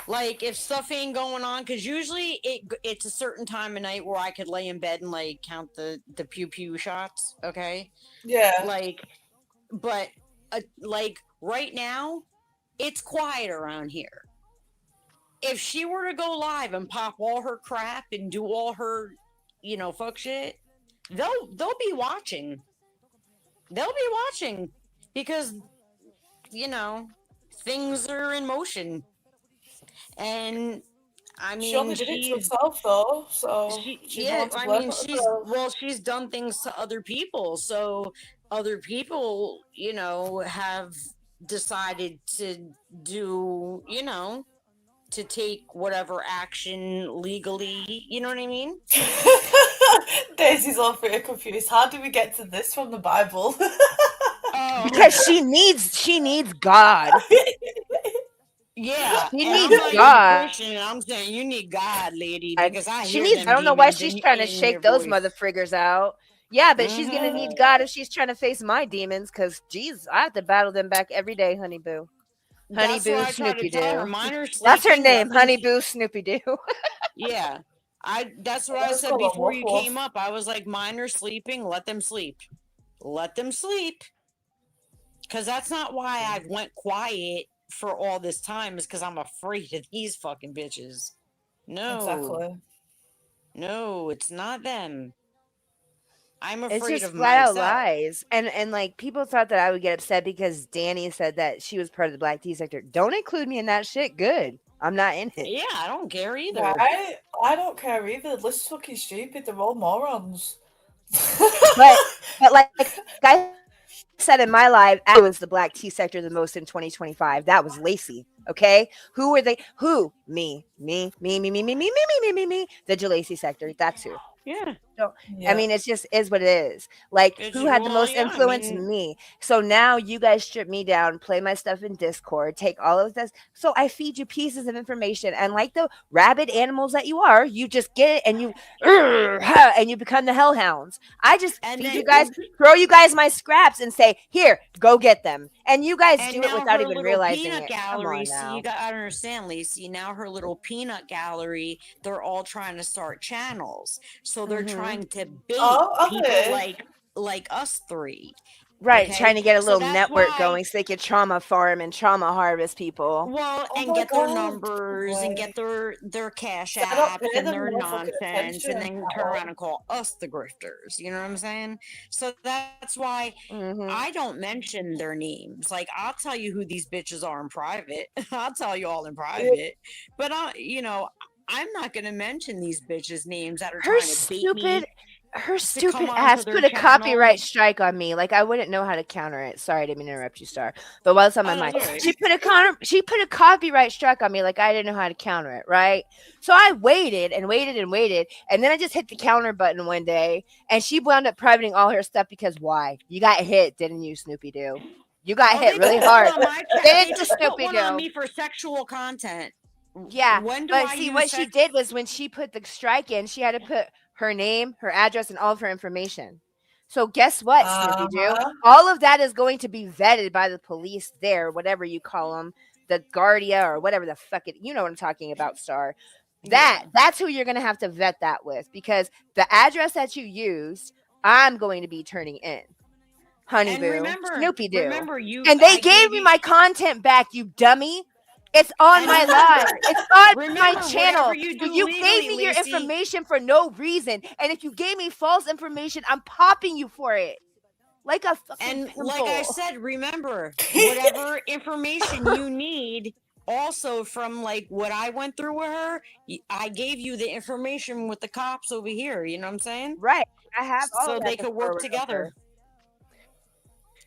Like, if stuff ain't going on, because usually it's a certain time of night where I could lay in bed and like count the pew pew shots. Okay, Yeah. like, but like right now, it's quiet around here. If she were to go live and pop all her crap and do all her, fuck shit, they'll be watching. They'll be watching because you know things are in motion, and I She only mean did it to herself though, so she's no yeah, one to I blame mean but herself. she's done things to other people, so other people have decided to do to take whatever action legally, you know what I mean? Daisy's all pretty confused. How do we get to this from the Bible? Because Oh. she needs God. Yeah, She and I'm needs not even God. Christian, and I'm saying you need God, lady, because I She hear needs, I them don't know why demons she's in trying to your shake those voice. motherfriggers out. Yeah, but she's gonna Mm-hmm. need God if she's trying to face my demons, because geez, I have to battle them back every day, honey boo. Honey That's boo what I try to Snoopy tell her. Doo. Mine are That's her sleeping. name, Let them. Honey Boo Snoopy Doo. Yeah, that's what I I just said call her before Woof you Woof. came up. I was like, mine are sleeping. Let them sleep. Let them sleep. Because that's not why I've went quiet for all this time. Is because I'm afraid of these fucking bitches. No, Exactly. no, it's not them. I'm It's afraid just of flat out myself. lies. And like people thought that I would get upset because Danny said that she was part of the Black Tea sector. Don't include me in that shit. Good. I'm not in it. Yeah, I don't care either. Right? I don't care either. The list is fucking stupid. They're all morons. But like I said in my life, influenced the Black Tea sector the most in 2025. That was Lacey. Okay, who were they? Who? Me. The Jalacy sector. That's who. Yeah. So I Yeah. mean, it's just is what it is. Like, It's who had the well, most yeah. I influence? mean, Me. So now you guys strip me down, play my stuff in Discord, take all of this. So I feed you pieces of information, and like the rabid animals that you are, you just get it and you and you become the hellhounds. I just and feed then you guys, throw you guys my scraps, and say, "Here, go get them," and you guys and do it now without her even little realizing peanut it. Come gallery. on See, you now. got. I don't understand, Lacey. Now her little peanut gallery. They're all trying to start channels, so they're Mm-hmm. trying to bait Oh, are people they? like us three. Right, trying Okay, to get a so little that's network why. going so they could trauma farm and trauma harvest people. Well, Oh and my get their god. numbers and Wait. get their cash So I don't apps pay and them their no fucking nonsense, and attention then at turn around all. and call us the grifters. You know what I'm saying? So that's why Mm-hmm. I don't mention their names. Like, I'll tell you who these bitches are in private. I'll tell you all in Yeah. private. But I'm not gonna mention these bitches' names that are Her trying to bait me stupid her to come stupid onto ass their put a channel. copyright strike on me. Like I wouldn't know how to counter it. Sorry, I didn't mean to interrupt you, Star. But while it's on my Oh, mind, that's all right. she put a copyright strike on me. Like I didn't know how to counter it, right? So I waited and waited and waited, and then I just hit the counter button one day, and she wound up privating all her stuff because why? You got hit, didn't you, Snoopy Doo? You got Oh, hit they put really one hard, on my chat. They didn't you, just put Snoopy one on Doo? me for sexual content. Yeah, When do but I see, use what she sex? did was when she put the strike in, she had to put her name, her address, and all of her information. So guess what, Snoopy Doo? Uh-huh. All of that is going to be vetted by the police there, whatever you call them, the Guardia or whatever the fuck it. You know what I'm talking about, Star. Yeah. That's who you're gonna have to vet that with because the address that you used, I'm going to be turning in. Honeyboo, Snoopy Doo. Remember you. And they gave me my content back, you dummy. It's on my live. It's on my channel. You gave me your information for no reason. And if you gave me false information, I'm popping you for it. Like a fucking pimple. Like I said, remember, whatever information you need, also from like what I went through with her, I gave you the information with the cops over here. You know what I'm saying? Right. I have all so they could work together.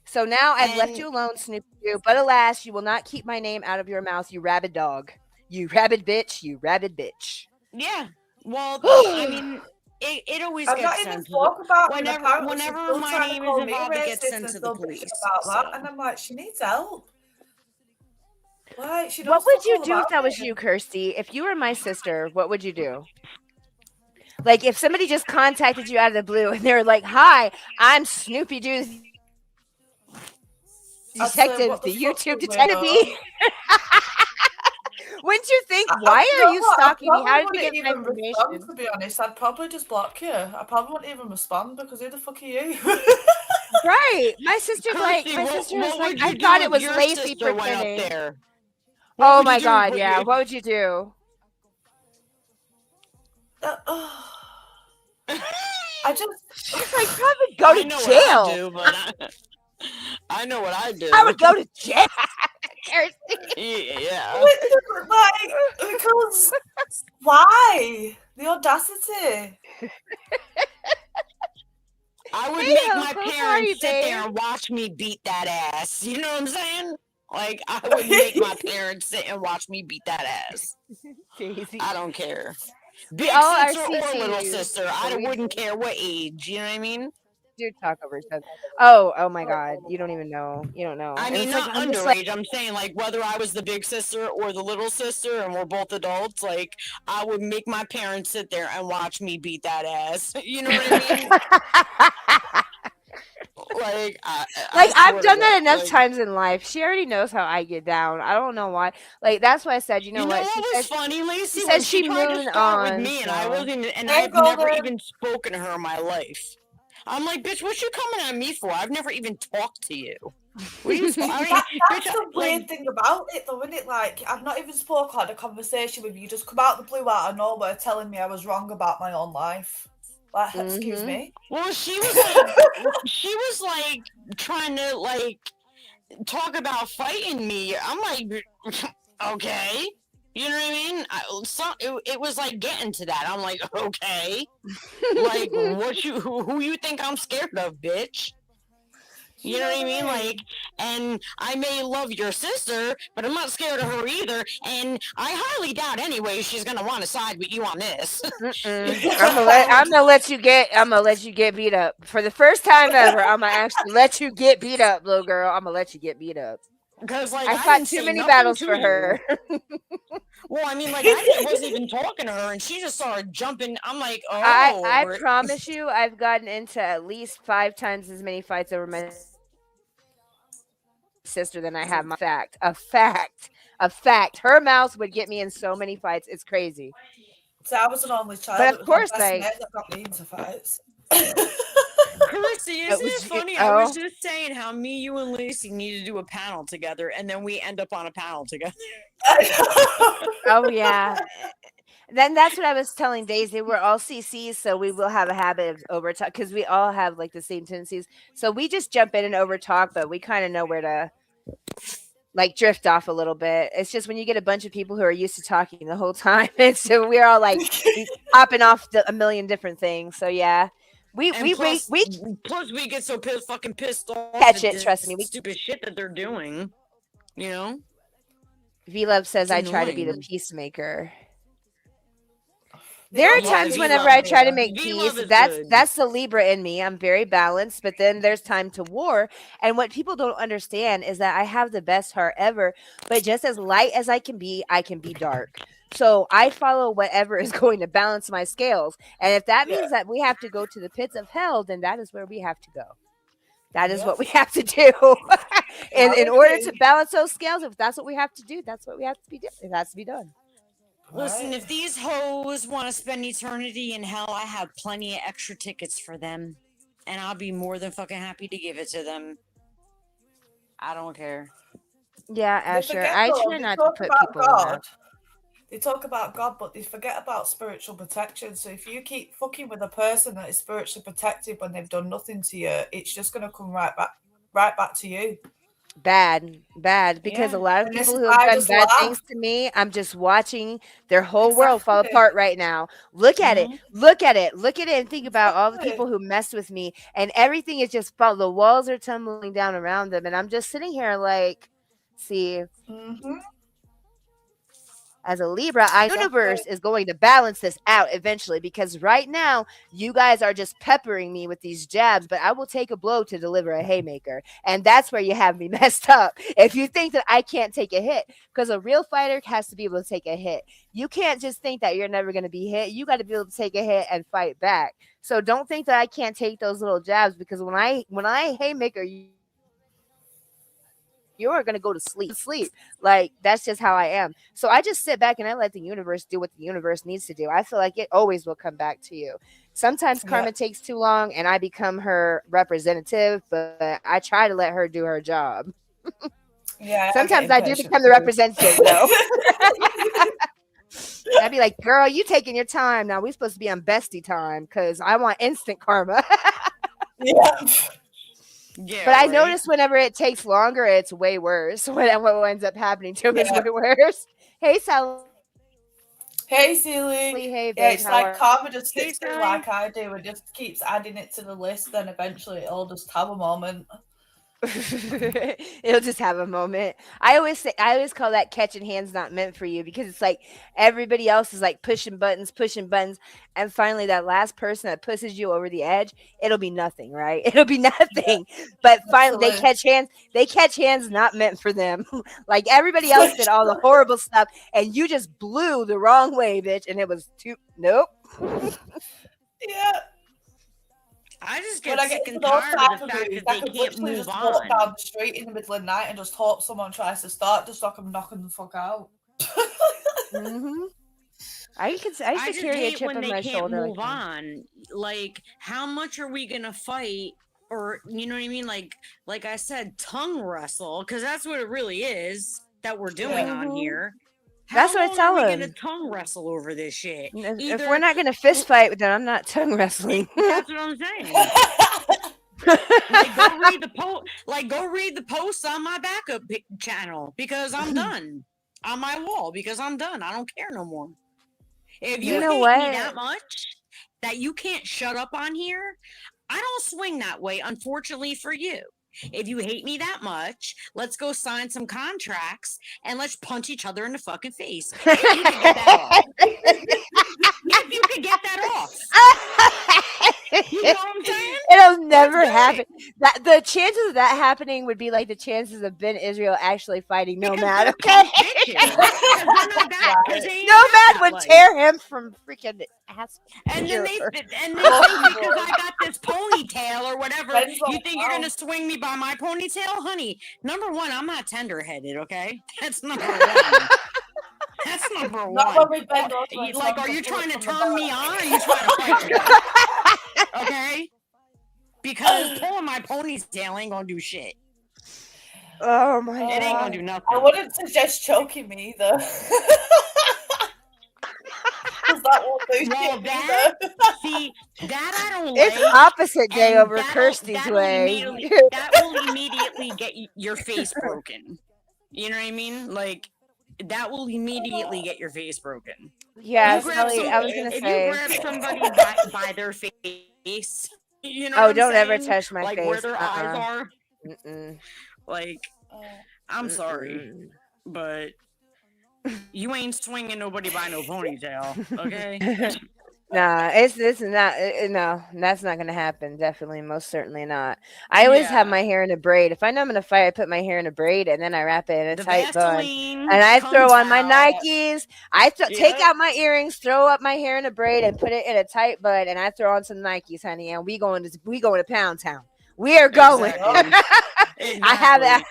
So now I've left you alone, Snoopy Doo. But alas, you will not keep my name out of your mouth, you rabid dog. You rabid bitch. You rabid bitch. Yeah. Well, I mean, it always gets sent to whenever my name is involved, it gets sent to the police. About that, and I'm like, she needs help. Like, what would you do if that was you, Kirsty? If you were my sister, what would you do? Like, if somebody just contacted you out of the blue and they were like, "Hi, I'm Snoopy Doo, detective, the YouTube detective." Wouldn't you think, why are you stalking me? How did you get my information? To be honest, I'd probably just block you. I probably wouldn't even respond because who the fuck are you? Right. My sister's like, I thought it was Lacey pretending. There? Oh my God, yeah. What would you do? I just, she's like, probably go to jail. I know what I do. I would go to jail. Yeah. Because why? The audacity. I would make my parents sit there and watch me beat that ass. You know what I'm saying? Like, I would make my parents sit and watch me beat that ass. I don't care. Big sister or little sister. I wouldn't care what age. You know what I mean? Dude, talk over each other. Oh my God. You don't even know. You don't know. I mean, not underage. I'm saying, like, whether I was the big sister or the little sister and we're both adults, like, I would make my parents sit there and watch me beat that ass. You know what I mean? Like I've done that enough times in life. She already knows how I get down. I don't know why. Like, that's why I said, you know what? What was funny, Lacey? She said she tried moved to start on with me, so. and I wasn't, and I've never even spoken to her in my life. I'm like, bitch, what you coming at me for? I've never even talked to you. What you that's the weird thing about it, though, isn't it? Like, I've not even had a conversation with you. Just come out the blue out of nowhere, telling me I was wrong about my own life. Like, excuse me. Well, she was like trying to like talk about fighting me. I'm like, okay. You know what I mean? It was like getting to that. I'm like, okay, like who you think I'm scared of, bitch? You know what I mean? Like, and I may love your sister, but I'm not scared of her either. And I highly doubt anyway she's gonna want to side with you on this. I'm gonna let you get beat up for the first time ever. I'm gonna actually let you get beat up, little girl. I'm gonna let you get beat up. Because like I fought too many battles for her. Well, I mean, like I wasn't even talking to her, and she just started jumping. I'm like, oh. I promise you, I've gotten into at least 5 times as many fights over my sister than I have my a fact. Her mouth would get me in so many fights. It's crazy. So I was an only child. But of course, like that got me into fights. Kirsty, isn't it funny? I was just saying how me, you, and Lacey need to do a panel together, and then we end up on a panel together. Oh yeah. Then that's what I was telling Daisy. We're all CCs, so we will have a habit of overtalk because we all have like the same tendencies. So we just jump in and overtalk, but we kind of know where to like drift off a little bit. It's just when you get a bunch of people who are used to talking the whole time, and so we're all like popping off a million different things. So yeah, plus we get so fucking pissed off. Catch it, trust me. Stupid shit that they're doing, you know. V-Love says I try to be the peacemaker. There are times whenever I try to make peace. That's the Libra in me. I'm very balanced, but then there's time to war. And what people don't understand is that I have the best heart ever, but just as light as I can be dark. So I follow whatever is going to balance my scales. And if that means that we have to go to the pits of hell, then that is where we have to go. That is what we have to do. in order to balance those scales, if that's what we have to do, that's what we have to be doing. It has to be done. Listen, if these hoes want to spend eternity in hell, I have plenty of extra tickets for them. and I'll be more than fucking happy to give it to them. I don't care. Yeah, They Asher. forget I though. try They not to talk put about people in that. God. They talk about God, but they forget about spiritual protection. So if you keep fucking with a person that is spiritually protected when they've done nothing to you, it's just gonna come right back to you. Bad, because a Yeah. lot of And this people is who have why I done just bad laugh. things to me, I'm just watching their whole world fall Exactly. apart right now. Look at it. Hmm. Look at it. Look at it and think about all the Exactly. people who messed with me, and everything is just fall, the walls are tumbling down around them, and I'm just sitting here like, see, Mm-hmm. as a Libra, I Exactly. universe is going to balance this out eventually, because right now you guys are just peppering me with these jabs, but I will take a blow to deliver a haymaker. And that's where you have me messed up. If you think that I can't take a hit, because a real fighter has to be able to take a hit. You can't just think that you're never going to be hit. You got to be able to take a hit and fight back. So don't think that I can't take those little jabs, because when I haymaker, you are going to go to sleep. Like that's just how I am. So I just sit back and I let the universe do what the universe needs to do. I feel like it always will come back to you. Sometimes karma takes too long and I Yeah. become her representative, but I try to let her do her job. Sometimes I do Yeah, become I the get impatient representative too. though. I'd be like, girl, you taking your time. Now we supposed to be on bestie time because I want instant karma. Yeah. But Yeah, I right. notice whenever it takes longer, it's way worse. What ends up happening to him is Yeah. way worse. Hey, Sally. Hey, babe. How are Hey, you? Sili. Yeah, it's like karma just Hey, sits there Sally. like I do and just keeps adding it to the list. Then eventually it'll just have a moment. It'll just have a moment. I always call that catching hands not meant for you, because it's like everybody else is like pushing buttons, and finally that last person that pushes you over the edge, it'll be nothing, right? It'll be Yeah, nothing. But finally absolutely. they catch hands not meant for them. Like everybody else did all the horrible stuff and you just blew the wrong way, bitch, and it was too nope. Yeah. I just When get I get sick into and those tired of type the of fact movies, that I they could can't literally move just walk on. down the street in the middle of the night and just hope someone tries to start, just so I can knock them the fuck out. Mhm. I used I to just carry a hate chip when on they my can't shoulder like move that. on. Like, how much are we gonna fight? Or you know what I mean? Like I said, tongue wrestle, because that's what it really is that we're doing Yeah. on Mhm. here. That's How what I long are tell we gonna him. tongue wrestle over this shit? If we're Either not gonna fist fight, then I'm not tongue wrestling. that's what I'm saying. Like go read the posts on my backup channel, because I'm done. On my wall, because I'm done. I don't care no more. If You you Yeah. know hate me what? that much that you can't shut up on here, I don't swing that way, unfortunately for you. If you hate me that much, let's go sign some contracts and let's punch each other in the fucking face. If you could get that off. If you could get that off. You know what I'm saying? It'll Let's never do it. happen. That the chances of that happening would be like the chances of Ben Israel actually fighting Because Nomad. they're Okay, punk bitches. Because they're not that. Because Right. they ain't about Nomad that would life. tear him from freaking ass And then pure. they Course think you because would. I got this ponytail or whatever, Depends you on think you're how. gonna swing me by my ponytail, honey. Number one, I'm not tender headed. Okay, that's number one. That's number Not one. when we Or bend over and like, someone are can you pull it trying to from the turn me back. on? Or are you trying to fight me? Okay, because pulling my ponytail ain't gonna do shit. Oh my It ain't gonna god. do I nothing. wouldn't suggest choking me either. Because that won't do Well, shit that either. see that I don't It's like, opposite day and over Kirsty's way. that will immediately get your face broken. You know what I mean? Like that will immediately get your face broken. Yeah, You grab Sally, I was Absolutely. gonna if you say, grab somebody by their face, you know what oh, I'm don't ever saying? touch my Like where face. their eyes Uh-uh. are. Mm-mm. Like Oh, I'm sorry, Mm-mm. but you ain't swinging nobody by no ponytail, okay? Nah, it's not. No, that's not gonna happen. Definitely, most certainly not. I always have Yeah, my hair in a braid. If I know I'm gonna fight, I put my hair in a braid and then I wrap it in a the tight bun, Vaseline and I throw comes on my out. yeah. Nikes. Take Yep, out my earrings, throw up my hair in a braid, and put it in a tight bun, and I throw on some Nikes, honey, and we going to Pound Town. We are going. Yup. exactly. I have. Exactly.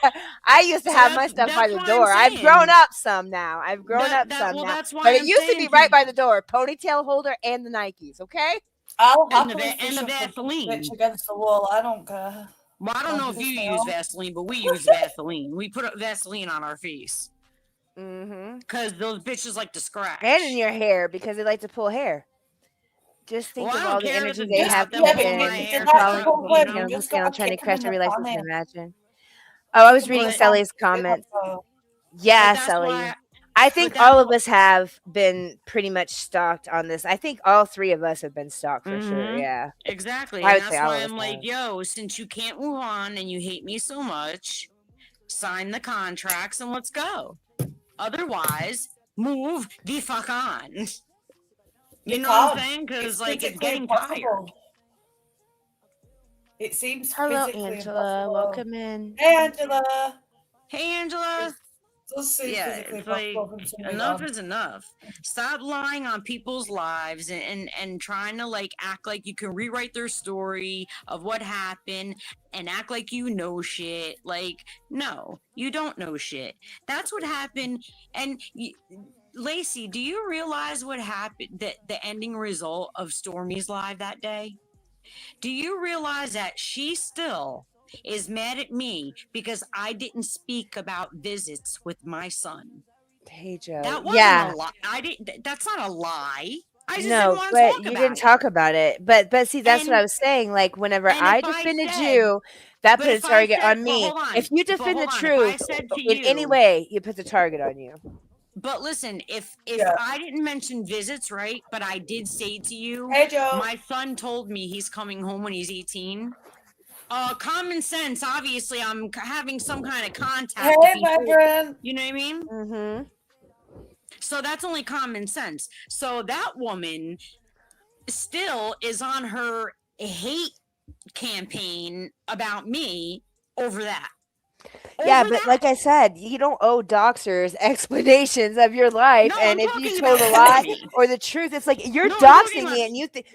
I used to So have my stuff by that's the why I'm door. I've grown saying up some now. I've grown up some now. that's But why it I'm used to be saying right because by the door, ponytail holder and the Nikes. Okay. I'll and the happily push up a Vaseline. bitch against the wall. I don't care. Well, I don't know if you use Vaseline, but we use Vaseline. We put Vaseline on our face. Because those bitches like to scratch. And in your hair, because they like to pull hair. Just think of all the energy they have to put in. Trying to crush every life you can imagine. Oh, I was reading Sally's comments. Yeah, Sally. I think all of us have been pretty much stalked on this. I think all three of us have been stalked for sure. Yeah. Exactly. And that's why I'm like, yo, since you can't move on and you hate me so much, sign the contracts and let's go. Otherwise, move the fuck on. You know what I'm saying? Because like it's getting tired. It seems Hello, physically Angela. impossible. Welcome in. Hey, Angela. Hey, Angela. It's like enough is enough. Stop lying on people's lives and trying to like act like you can rewrite their story of what happened and act like you know shit. Like, no, you don't know shit. That's what happened. And Lacey, do you realize what happened? That the ending result of Stormy's live that day? Do you realize that she still is mad at me because I didn't speak about visits with my son? Hey, Joe. That wasn't a lie. I didn't. That's not a lie. I just didn't want to talk about it. You didn't talk about it. But see, that's what I was saying. Like whenever I defended you, that put a target on me. If you defend the truth in any way, you put the target on you. But listen, if I didn't mention visits, right? But I did say to you, hey, Joe. My son told me he's coming home when he's 18. Common sense. Obviously, I'm having some kind of contact. Hey, my friend. You know what I mean? Mm-hmm. So that's only common sense. So that woman still is on her hate campaign about me over that. Yeah, but like I said, you don't owe doxers explanations of your life, and if you told a lie or the truth, it's like you're doxing me, and you think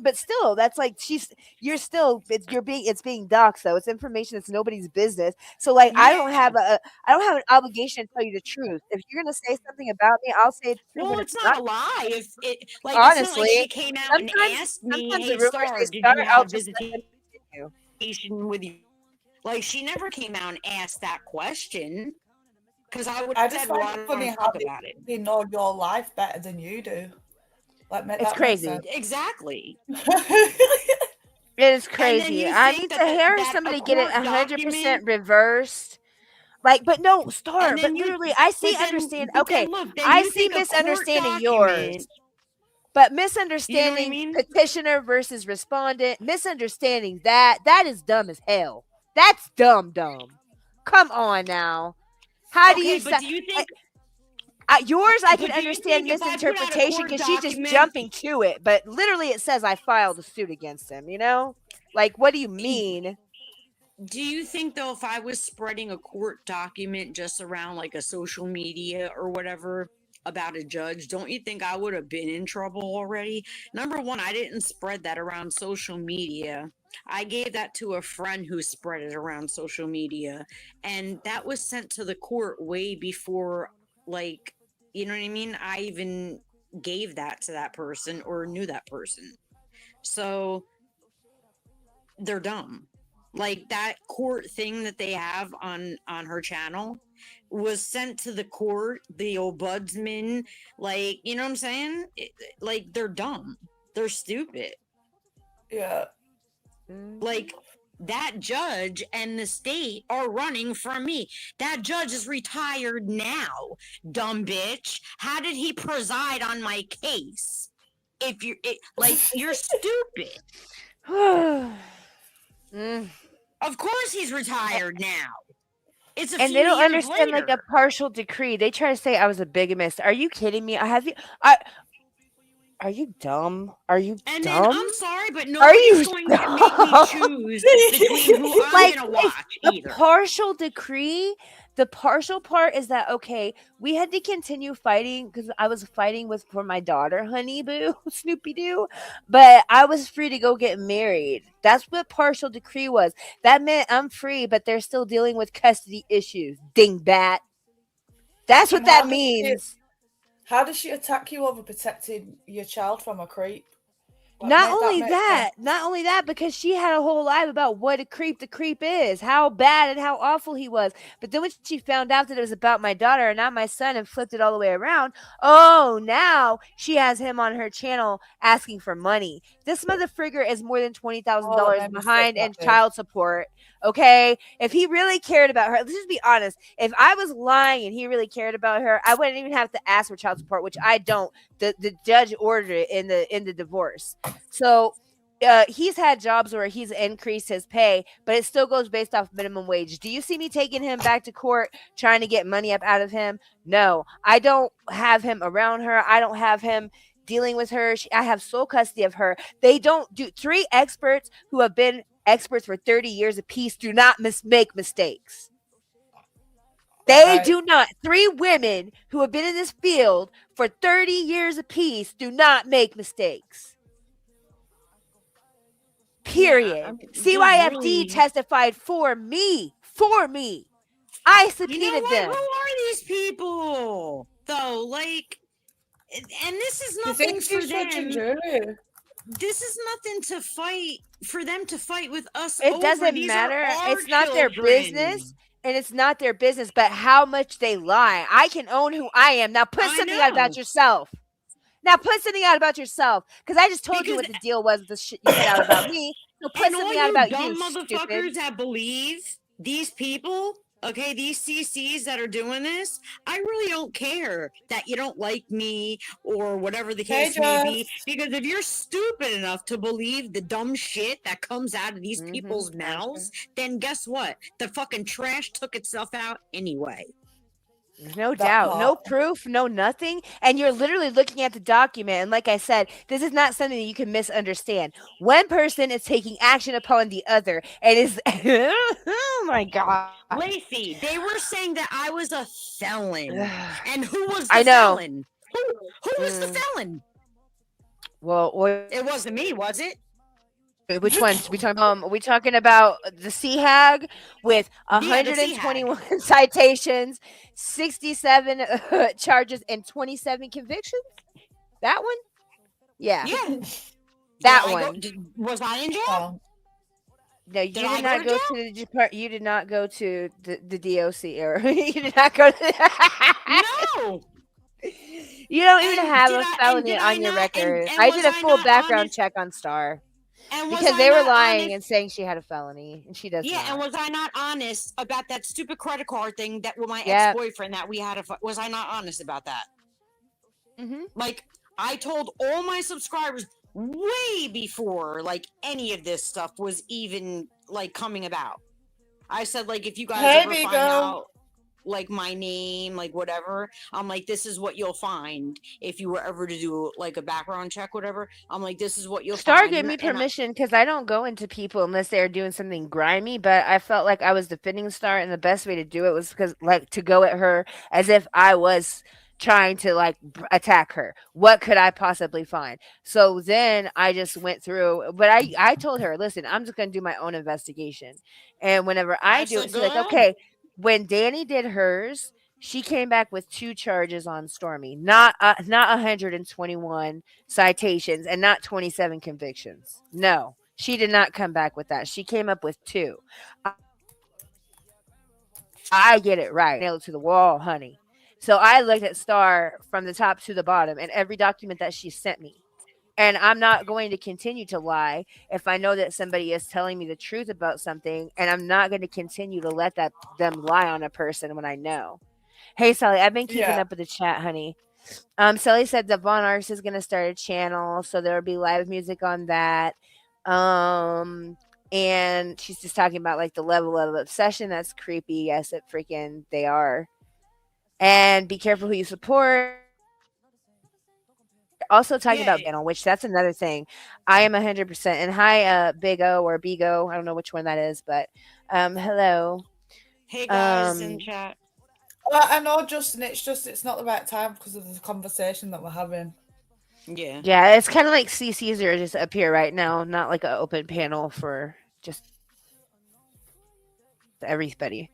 but still, that's like it's being doxed though. It's information that's nobody's business. So like, I don't have an obligation to tell you the truth. If you're gonna say something about me, I'll say it's true. Well, it's not a lie. If it like honestly, it's not like she came out and asked me, "Hey, Star, did you have visitation with you?" Like, she never came out and asked that question because I would have said, "Well, I don't want to talk about it." They know your life better than you do. Like, it's crazy. Exactly. It is crazy. I need to hear somebody get it 100% reversed. Like, but no, Star. But literally, I see understand. Okay, I see misunderstanding yours. But misunderstanding, you know what I mean? Petitioner versus respondent, misunderstanding that is dumb as hell. That's dumb. Come on now. How do you? But do you think yours? I can understand misinterpretation because she's just jumping to it. But literally, it says I filed a suit against him. You know, like what do you mean? Do you think though, if I was spreading a court document just around like a social media or whatever about a judge, don't you think I would have been in trouble already? Number one, I didn't spread that around social media. I gave that to a friend who spread it around social media, and that was sent to the court way before, like, you know what I mean? I even gave that to that person or knew that person. So they're dumb. Like that court thing that they have on her channel was sent to the court, the ombudsman, like, you know what I'm saying? Like, they're dumb. They're stupid. Yeah. Like, that judge and the state are running from me. That judge is retired now, dumb bitch. How did he preside on my case? If you're, you're stupid. Of course he's retired now. It's a and they don't understand later. Like a partial decree. They try to say I was a bigamist. Are you kidding me? Are you dumb? Are you dumb? Then, I'm sorry, but nobody's going to make me choose between who I'm going to watch either. The partial decree, the partial part is that, okay, we had to continue fighting because I was fighting for my daughter, Honey Boo, Snoopy Doo, but I was free to go get married. That's what partial decree was. That meant I'm free, but they're still dealing with custody issues. Dingbat. That's what that means. How does she attack you over protecting your child from a creep? Not only that, because she had a whole life about what a creep the creep is, how bad and how awful he was. But then when she found out that it was about my daughter and not my son and flipped it all the way around, oh, now she has him on her channel asking for money. This motherfrigger is more than $20,000 behind in child support. Okay, if he really cared about her, let's just be honest. If I was lying and he really cared about her, I wouldn't even have to ask for child support, which I don't. The judge ordered it in the divorce. So he's had jobs where he's increased his pay, but it still goes based off minimum wage. Do you see me taking him back to court trying to get money up out of him? No, I don't have him around her. I don't have him dealing with her. I have sole custody of her. They don't do. 3 experts who have been experts for 30 years apiece do not make mistakes. They do not. 3 women who have been in this field for 30 years apiece do not make mistakes. Period. CYFD testified for me. I subpoenaed them. Who are these people? Though, like, and this is nothing for them. This is nothing to fight for them to fight with us. It doesn't matter. It's not their business. And it's not their business, but how much they lie. I can own who I am. Now put something out about yourself. Because I just told you what the deal was with the shit you put out about me. So put something out about you, motherfuckers that believe these people, okay, these CCs that are doing this, I really don't care that you don't like me or whatever the case may be. Because if you're stupid enough to believe the dumb shit that comes out of these people's mouths, then guess what? The fucking trash took itself out anyway. No doubt. No proof, no nothing. And you're literally looking at the document. And like I said, this is not something that you can misunderstand. One person is taking action upon the other and is oh my God. Lacey, they were saying that I was a felon. And who was the felon? Who was the felon? Well, it wasn't me, was it? Which ones? We talking about the CHAG with 121 citations, 67 charges, and 27 convictions? That one? Yeah. That one. Was I in jail? No, you did not go to the department. You did not go to the DOC area. You did not go to No. You don't even have a felony on your record. I did a full background check on Star. Because they were lying and saying she had a felony, and she doesn't. Yeah, and was I not honest about that stupid credit card thing that with my ex-boyfriend that we had? Was I not honest about that? Like, I told all my subscribers way before, like, any of this stuff was even, like, coming about. I said, like, if you guys ever find out, like, my name, like, whatever, I'm like, this is what you'll find if you were ever to do, like, a background check, whatever. I'm like, this is what you'll find. Star gave me permission because I don't go into people unless they're doing something grimy, but I felt like I was defending Star, and the best way to do it was because, like, to go at her as if I was trying to, like, attack her. What could I possibly find? So then I just went through, but I told her, listen, I'm just going to do my own investigation. And whenever I do it, she's like, okay. When Danny did hers, she came back with 2 charges on Stormy, not 121 citations and not 27 convictions. No, she did not come back with that. She came up with 2. I get it right. Nailed it to the wall, honey. So I looked at Star from the top to the bottom and every document that she sent me. And I'm not going to continue to lie if I know that somebody is telling me the truth about something, and I'm not going to continue to let them lie on a person when I know. Hey, Sally, I've been keeping up with the chat, honey. Sally said that Von Arx is going to start a channel, so there will be live music on that. And she's just talking about, like, the level of obsession. That's creepy. Yes, they are. And be careful who you support. Also talking about Gennel, which that's another thing. I am 100%. And hi, Big O or Bigo. I don't know which one that is, but hello. Hey guys in chat. Well, I know, Justin. It's not the right time because of the conversation that we're having. Yeah. Yeah, it's kind of like CCs are just up here right now, not like an open panel for just everybody.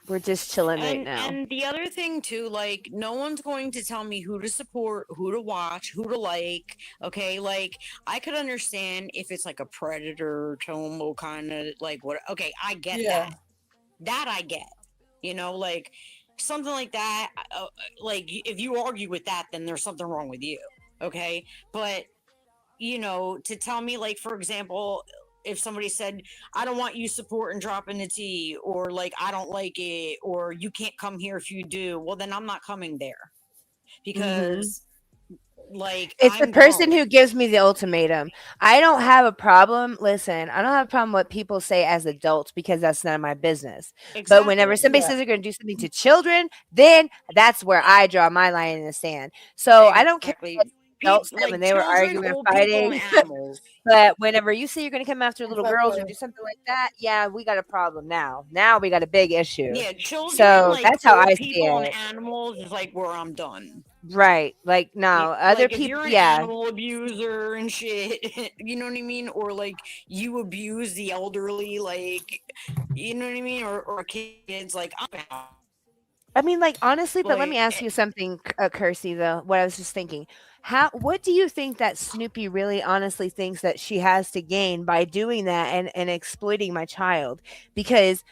We're just chilling right now. And the other thing too, like no one's going to tell me who to support, who to watch, who to like. Okay, like I could understand if it's like a predator, Tomo kind of like what. Okay, I get that. That I get. You know, like something like that. Like if you argue with that, then there's something wrong with you. Okay, but you know, to tell me like for example, if somebody said I don't want you supporting dropping the tea, or like I don't like it, or you can't come here if you do, well then I'm not coming there because like It's the I'm person who grown. gives me the ultimatum. I don't have a problem. Listen, I don't have a problem with what people say as adults because that's none of my business. But whenever Exactly. somebody says they're going to do something to children, then that's where I draw my line in the sand. So I don't care what Exactly. adults People said when like they were children, arguing and old people, and fighting. animals. But whenever you say you're going to come after little girls or Exactly. do something like that, yeah, we got a problem now. Now we got a big issue. Yeah, children, So like that's how old I see people, and it. animals is like where I'm done. Right. Like, no, other Like if people, you're an yeah. animal abuser and shit, you know what I mean, or like you abuse the elderly, like you know what I mean, or kids, like I'm out. I mean, like, honestly, but let me Like ask you something, Kirsty, though, what I was just thinking. What do you think that Snoopy really honestly thinks that she has to gain by doing that and exploiting my child? Because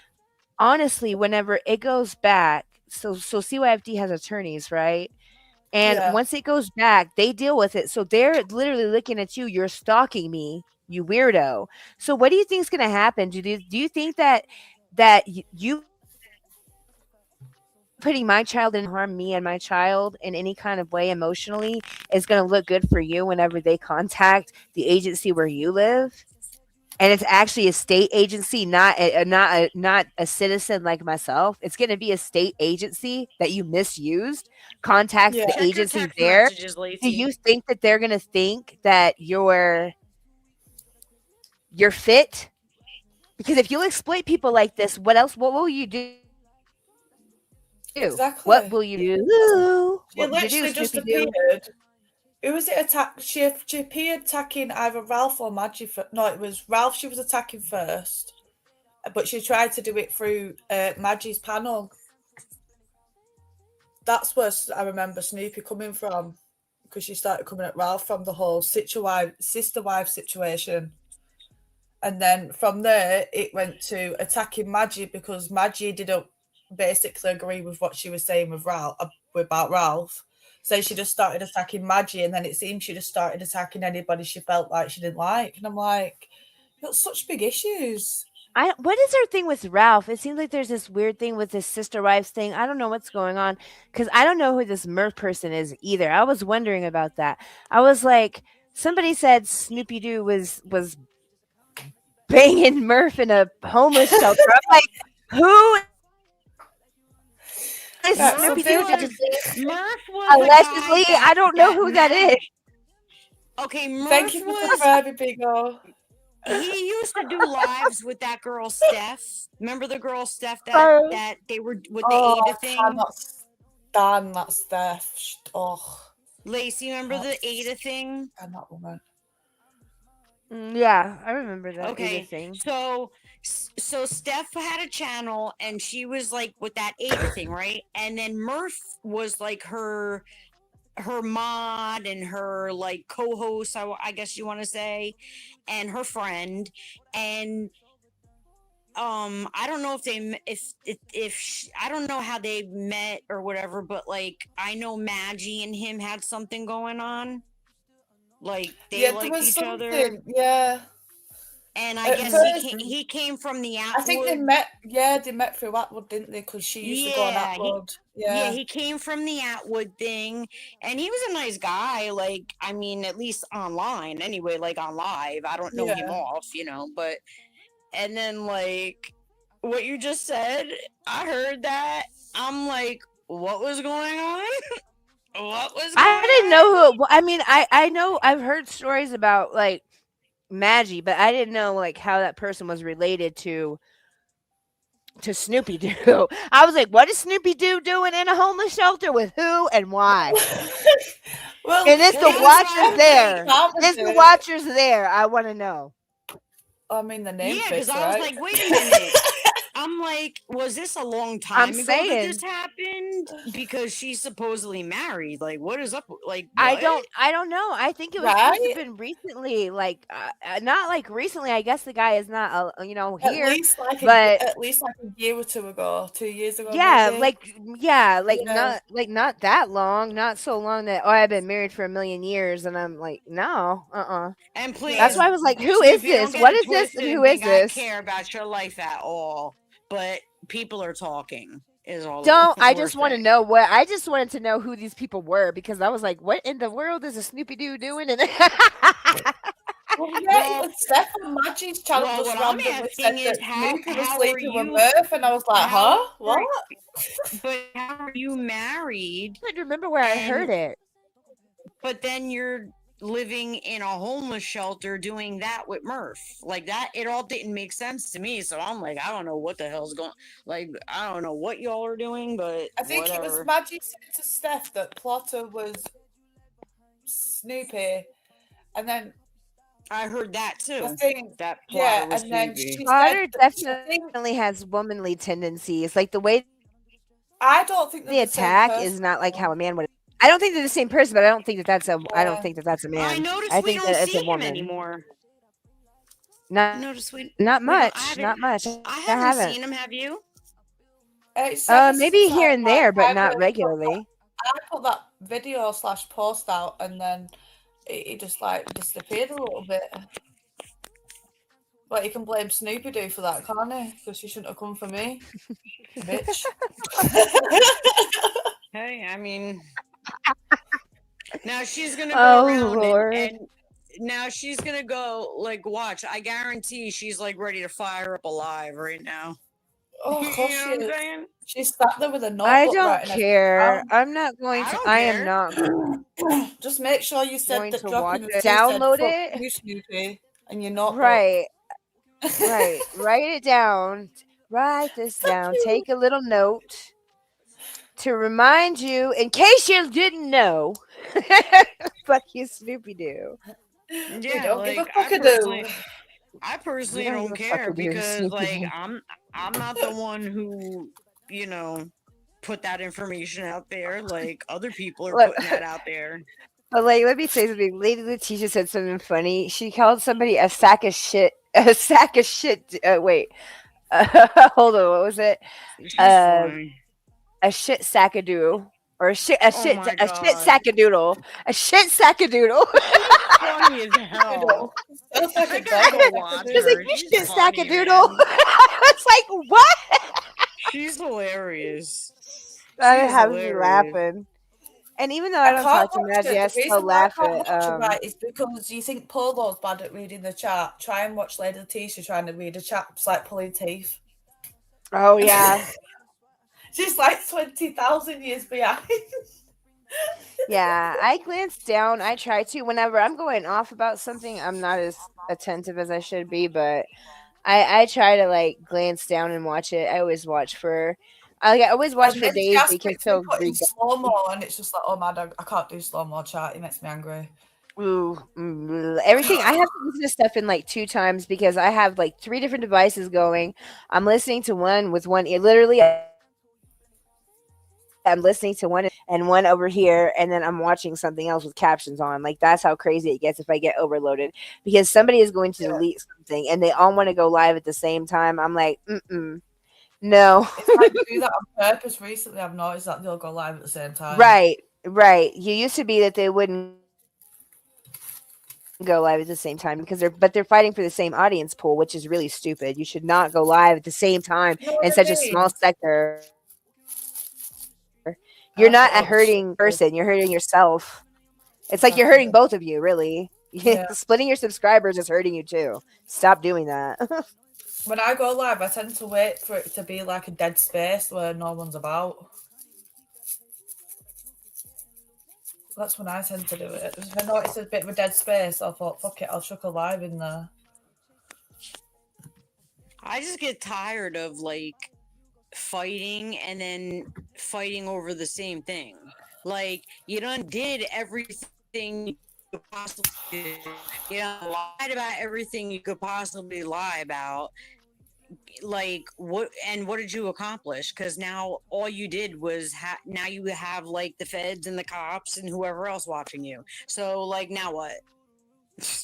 honestly, whenever it goes back, so CYFD has attorneys, right? And Yeah. once it goes back, they deal with it. So they're literally looking at you, you're stalking me, you weirdo. So what do you think is going to happen? Do you think that you putting my child in harm me and my child in any kind of way emotionally is going to look good for you whenever they contact the agency where you live, and it's actually a state agency, not a citizen like myself. It's going to be a state agency that you misused, contacts Yeah. the check your agency text there. messages, Do Lacey. you think that they're going to think that you're fit? Because if you exploit people like this, what will you do? What will Exactly. you do? She What would you do, literally just Snoopy Doo? appeared. Who was it attack? She appeared attacking either Ralph or Maggie. No, it was Ralph she was attacking first, but she tried to do it through Maggie's panel. That's where I remember Snoopy coming from, because she started coming at Ralph from the whole sister wife situation. And then from there, it went to attacking Maggie because Maggie didn't basically agree with what she was saying with Ralph about Ralph. So she just started attacking Maggie, and then it seemed she just started attacking anybody she felt like she didn't like. And I'm like, you got such big issues. What is her thing with Ralph? It seems like there's this weird thing with this sister wives thing. I don't know what's going on because I don't know who this Murph person is either. I was wondering about that. I was like, somebody said Snoopy Doo was banging Murph in a homeless shelter. I'm like, who is Right, so Snoopy Doo? Murph was a guy Allegedly, I don't know who that is. Okay, thank Murph you for was. subscribing, Big O. He used to do lives with that girl Steph. Remember the girl Steph that they were with the Ada thing? I cannot stand that Steph. Oh, Lacey, remember the Ada thing? and that woman. Yeah, I remember that Okay, Ada thing. so Steph had a channel and she was like with that Ada thing, right? And then Murph was like her mod and her like co-host, I guess you want to say, and her friend. And I don't know if I don't know how they met or whatever, but like I know Maggie and him had something going on, like they liked each other. Yeah. And I guess he came from the Atwood. I think they met. Yeah, they met through Atwood, didn't they? Because she used to go on Atwood. Yeah, he came from the Atwood thing, and he was a nice guy. Like, I mean, at least online, anyway. Like on live, I don't know him off, you know. But and then like what you just said, I heard that. I'm like, what was going on? What was? I didn't know who. I mean, I know I've heard stories about like Maggie, but I didn't know like how that person was related to Snoopy Doo. I was like, what is Snoopy Doo doing in a homeless shelter with who and why? Well, and it's the watchers there. It's the watchers there. I want to know. I mean, the name. Yeah, because fits, I was right? like, wait a minute. I'm like, was this a long I'm time ago that this saying. happened? Because she's supposedly married. Like, what is up? Like, I what? don't I don't know. I think it was supposed to have Right? been recently, like not like recently. I guess the guy is not here, but At least like a year or two ago, 2 years ago yeah, maybe. like yeah, Yeah. not that long, not so long that I've been married for a million years and I'm like, no, And That's Yeah. why please, I was like, who is Snoopy, don't this? get What it is this? And twisted who and is think I this? care about your life at all. But people are talking, is all Don't I we're just want to saying. know what I just wanted to know who these people were because I was like, what in the world is a Snoopy Doo doing? And Well, yeah, it Well, was Steph and Maggie's channel well, just what I'm randomly said asking is that Snoopy was how are sleeping with you Murph, and I was like, how huh? are What? but how are you married I don't remember where I heard and it. but then you're living in a homeless shelter doing that with Murph? Like that, it all didn't make sense to me. So I'm like, I don't know what the hell's going. Like, I don't know what y'all are doing, but I think it was whatever. Maggie said to Steph that Plotter was Snoopy, and then I heard that I too. think, That yeah, plotter was and then Snoopy. she said Potter that I think definitely has womanly tendencies. Like the way I don't think they're they the same attack person. is not like how a man would. I don't think they're the same person, but I don't think that that's a. I don't Yeah. think that that's a I man. noticed I we think don't that it's a see him woman. anymore. I Not noticed not we don't. I much. haven't. Not much. I I haven't haven't. seen him. Have you? It's ever Maybe since here and there, but not put regularly. I put that video slash post out, and then it just like disappeared a little bit. But you can blame Snoopy Doo for that, can't he? Because she shouldn't have come for me, bitch. Hey, I mean, now she's gonna go Oh around Lord. and now she's gonna go like watch. I guarantee she's like ready to fire up a live right now. Oh, You of know course she what I'm is. saying? She's sat there with a I notebook don't writing everything care. down. I'm not going I to. don't I am care. not Just make sure you said going that to watch dropping the it. T said Download fuck it. you, Snoopy, and your notebook. Right. Right. Write it down. Write this Fuck down. you. Take a little note to remind you, in case you didn't know. Fuck you, Snoopy Doo. We Yeah, don't give a like fuck a do. I We personally don't give don't a care fuck, dude. because Snoopy like Doo. I'm not the one who, you know, put that information out there. Like other people are Look, putting that out there. but like, let me say something. Lady Letitia said something funny. She called somebody a sack of shit. A sack of shit. Wait. Hold on. What was it? She's Uh, funny. a shit sackadoodle. Or Oh my a shit god. sackadoodle. A shit sackadoodle. She's funny as You know, hell. sounds like a I gotta dog. go watch She's like, her. you She's shit funny, sackadoodle. man. I was like, what? She's hilarious. That She's has me hilarious. laughing. And even though I I don't can't talk to watch Maggie, it. I The still reason why I laugh can't at watch it right is because you think Polo's bad at reading the chat. Try and watch Lady Letitia trying to read a chat. It's like pulling teeth. oh yeah. She's like 20,000 years behind. Yeah. I glance down. I try to. Whenever I'm going off about something, I'm not as attentive as I should be, but I try to like glance down and watch it. I always watch for I always watch And for then she days asked me because to be he'll put in read. slow mo, and it's just like, oh man, I can't do slow mo chat. It makes me angry. Ooh, everything. I have to listen to stuff in like two times because I have like three different devices going. I'm listening to one with one ear. Literally, I'm listening to one and one over here, and then I'm watching something else with captions on. Like that's how crazy it gets if I get overloaded because somebody is going to Yeah. delete something and they all want to go live at the same time. I'm like, no. It's like they do that on purpose. Recently, I've noticed that they'll go live at the same time. Right, right. You used to be that they wouldn't go live at the same time because they're fighting for the same audience pool, which is really stupid. You should not go live at the same time You know what in I such a small mean? sector. You're I not thought a that was hurting stupid. person, you're hurting yourself. It's like you're hurting Exactly. both of you, really. Yeah. Splitting your subscribers is hurting you too. Stop doing that. When I go live, I tend to wait for it to be like a dead space where no one's about. That's when I tend to do it. If I notice a bit of a dead space, I thought, fuck it, I'll chuck a live in there. I just get tired of like fighting and then fighting over the same thing. Like you done did everything you could possibly do. You know, lied about everything you could possibly lie about. like what and what did you accomplish? Because now all you did was now you have like the feds and the cops and whoever else watching you. So like now what?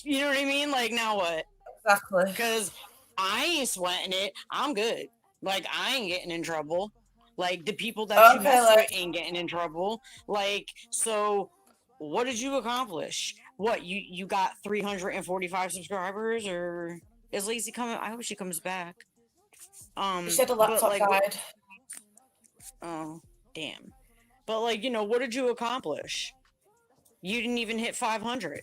You know what I mean? Like now what? Exactly. Because I ain't sweating it. I'm good. Like I ain't getting in trouble. Like the people that you mess with ain't getting in trouble. Like so, what did you accomplish? What you got 345 subscribers, or is Lacey coming? I hope she comes back. She had a But laptop like, died. oh damn. But like, what did you accomplish? You didn't even hit 500.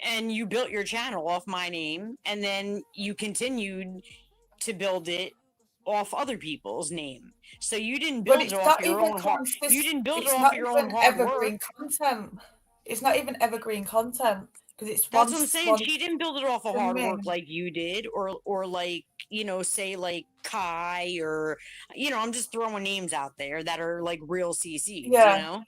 And you built your channel off my name, and then you continued to build it off other people's name. So you didn't build it off your own hard. You didn't build it off your own hard evergreen work. content. It's not even evergreen content because it's that's what I'm saying. She didn't build it off of hard work like you did, or like say like Kai, or I'm just throwing names out there that are like real CCs. Yeah.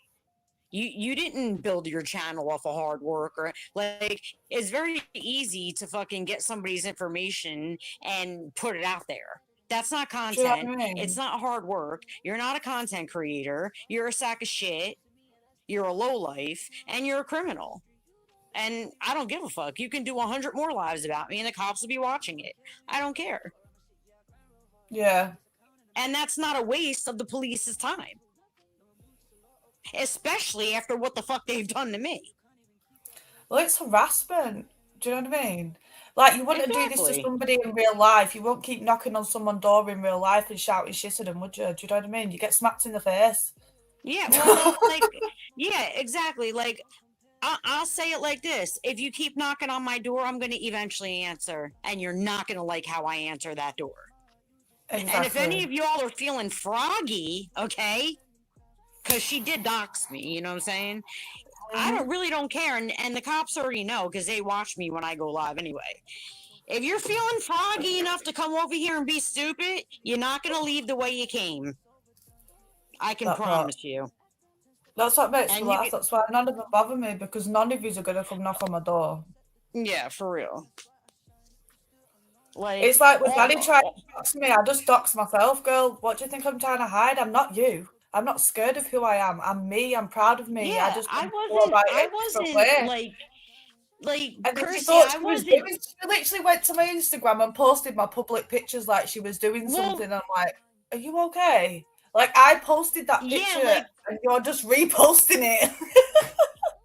You didn't build your channel off of hard work, or like it's very easy to fucking get somebody's information and put it out there. That's not content. You know what I mean? It's not hard work. You're not a content creator. You're a sack of shit. You're a lowlife, and you're a criminal. And I don't give a fuck. You can do 100 more lives about me, and the cops will be watching it. I don't care. Yeah. And that's not a waste of the police's time. Especially after what the fuck they've done to me. Well, it's harassment. Do you know what I mean? Like, you wouldn't do this to somebody in real life. You won't keep knocking on someone's door in real life and shouting shit at them, would you? Do you know what I mean? You get smacked in the face. Yeah, well, like, yeah, exactly. Like, I'll say it like this. If you keep knocking on my door, I'm going to eventually answer. And you're not going to like how I answer that door. Exactly. And if any of y'all are feeling froggy, okay, because she did dox me, you know what I'm saying? I really don't care. And the cops already know because they watch me when I go live anyway. If you're feeling froggy enough to come over here and be stupid, you're not going to leave the way you came. I can promise you. That's what makes me laugh. That's why none of them bother me, because none of you are going to come knock on my door. Yeah, for real. Like, it's like when Daddy tried to dox me, I just dox myself, girl. What do you think I'm trying to hide? I'm not you. I'm not scared of who I am. I'm me. I'm proud of me. Yeah, I wasn't like Kirsty, I wasn't. She literally went to my Instagram and posted my public pictures like she was doing something. I'm like, are you okay? Like, I posted that picture and you're just reposting it.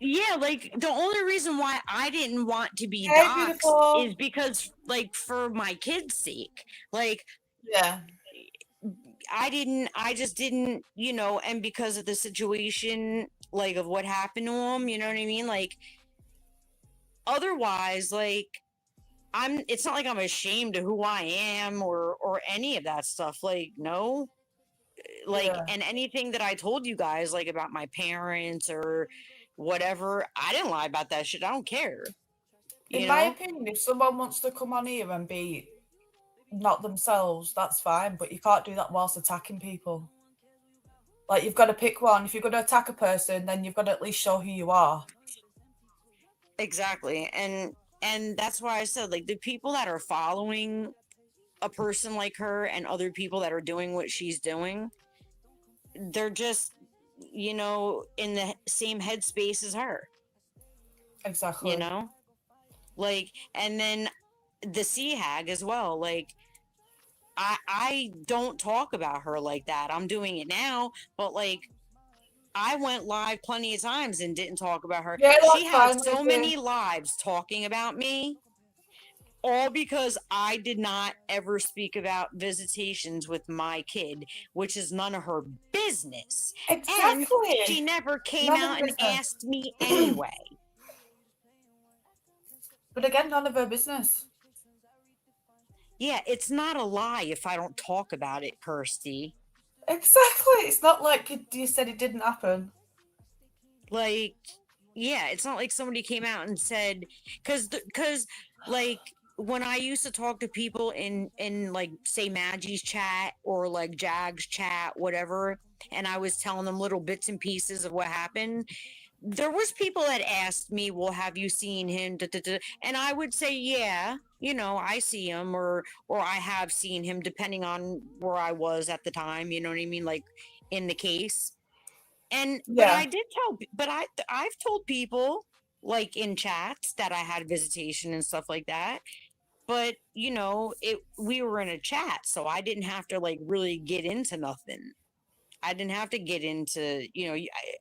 Yeah, like the only reason why I didn't want to be doxxed is because, like, for my kids' sake. Like, yeah, I just didn't, and because of the situation, like, of what happened to him, you know what I mean? Like, otherwise, like, it's not like I'm ashamed of who I am or any of that stuff. Like, no. Like, and anything that I told you guys, like, about my parents or whatever, I didn't lie about that shit. I don't care. In my opinion, if someone wants to come on here and be not themselves, that's fine, but you can't do that whilst attacking people. Like, you've got to pick one. If you're going to attack a person, then you've got to at least show who you are. Exactly. And that's why I said, like, the people that are following a person like her and other people that are doing what she's doing, they're just, in the same headspace as her. Exactly. Like, and then the sea hag as well. Like, I don't talk about her like that. I'm doing it now, but like, I went live plenty of times and didn't talk about her. Yeah, she has so many lives talking about me, all because I did not ever speak about visitations with my kid, which is none of her business. Exactly. And she never came out and asked me anyway. But again, none of her business. Yeah, it's not a lie if I don't talk about it, Kirsty. Exactly. It's not like you said it didn't happen. Like, yeah, it's not like somebody came out and said, because like, when I used to talk to people in like, say, Maggie's chat or like Jag's chat, whatever, and I was telling them little bits and pieces of what happened, there was people that asked me, well, have you seen him? Da, da, da. And I would say, yeah, I see him, or I have seen him, depending on where I was at the time, you know what I mean, like in the case. And but Yeah. I did tell, but I've told people, like in chats, that I had visitation and stuff like that. But we were in a chat, so I didn't have to like really get into nothing. I didn't have to get into,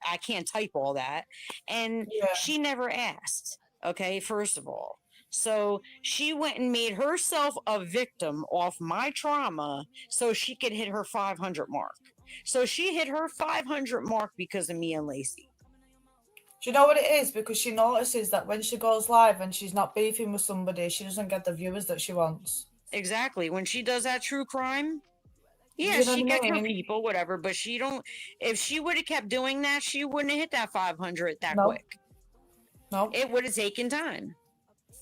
I can't type all that. And Yeah. she never asked, okay, first of all. So she went and made herself a victim off my trauma so she could hit her 500 mark. So she hit her 500 mark because of me and Lacey. Do you know what it is? Because she notices that when she goes live and she's not beefing with somebody, she doesn't get the viewers that she wants. Exactly. When she does that true crime, yeah, you know she gets I her mean? people, whatever, but she don't. If she would have kept doing that, she wouldn't have hit that 500 that No. quick. No. It would have taken time.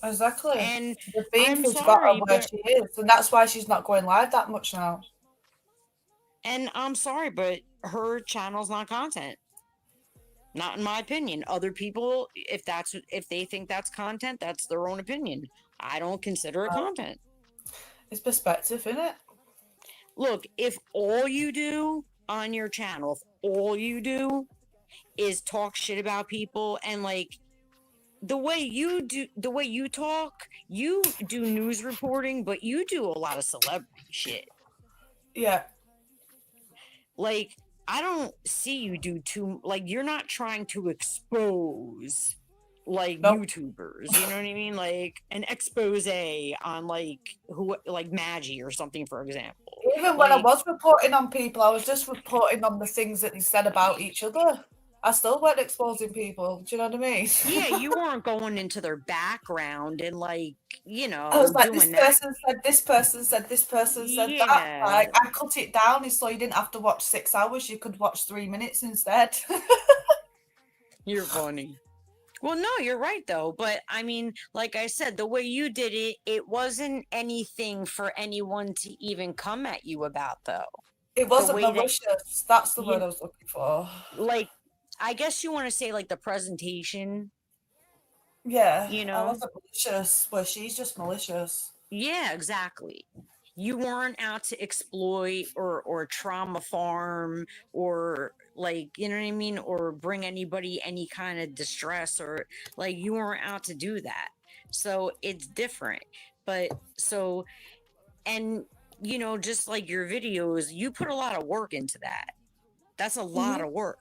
Exactly. And The beef I'm has got sorry, her where but she is, and that's why she's not going live that much now. and I'm sorry, but her channel's not content. Not in my opinion. Other people, if they think that's content, that's their own opinion. I don't consider it content. It's perspective, isn't it? Look, if all you do on your channel, if all you do is talk shit about people, and like the way you talk, you do news reporting, but you do a lot of celebrity shit. Yeah. Like, I don't see you do too, like, you're not trying to expose like Nope. YouTubers, you know what I mean? Like an expose on like Maggie or something, for example. Even when I was reporting on people, I was just reporting on the things that they said about each other. I still weren't exposing people. Do you know what I mean? Yeah, you weren't going into their background and like, I was like, doing this that. person said this person said this person said that. Yeah. Like, I cut it down so you didn't have to watch 6 hours. You could watch 3 minutes instead. You're funny. Well, no, you're right though. But I mean, like I said, the way you did it, it wasn't anything for anyone to even come at you about, though. It wasn't malicious. That's the word I was looking for. Like, I guess you want to say like the presentation. Yeah, I wasn't malicious, where she's just malicious. Yeah, exactly. You weren't out to exploit or trauma farm or like, you know what I mean? Or bring anybody any kind of distress, or like you weren't out to do that. So it's different. But so, and just like your videos, you put a lot of work into that. That's a lot of work.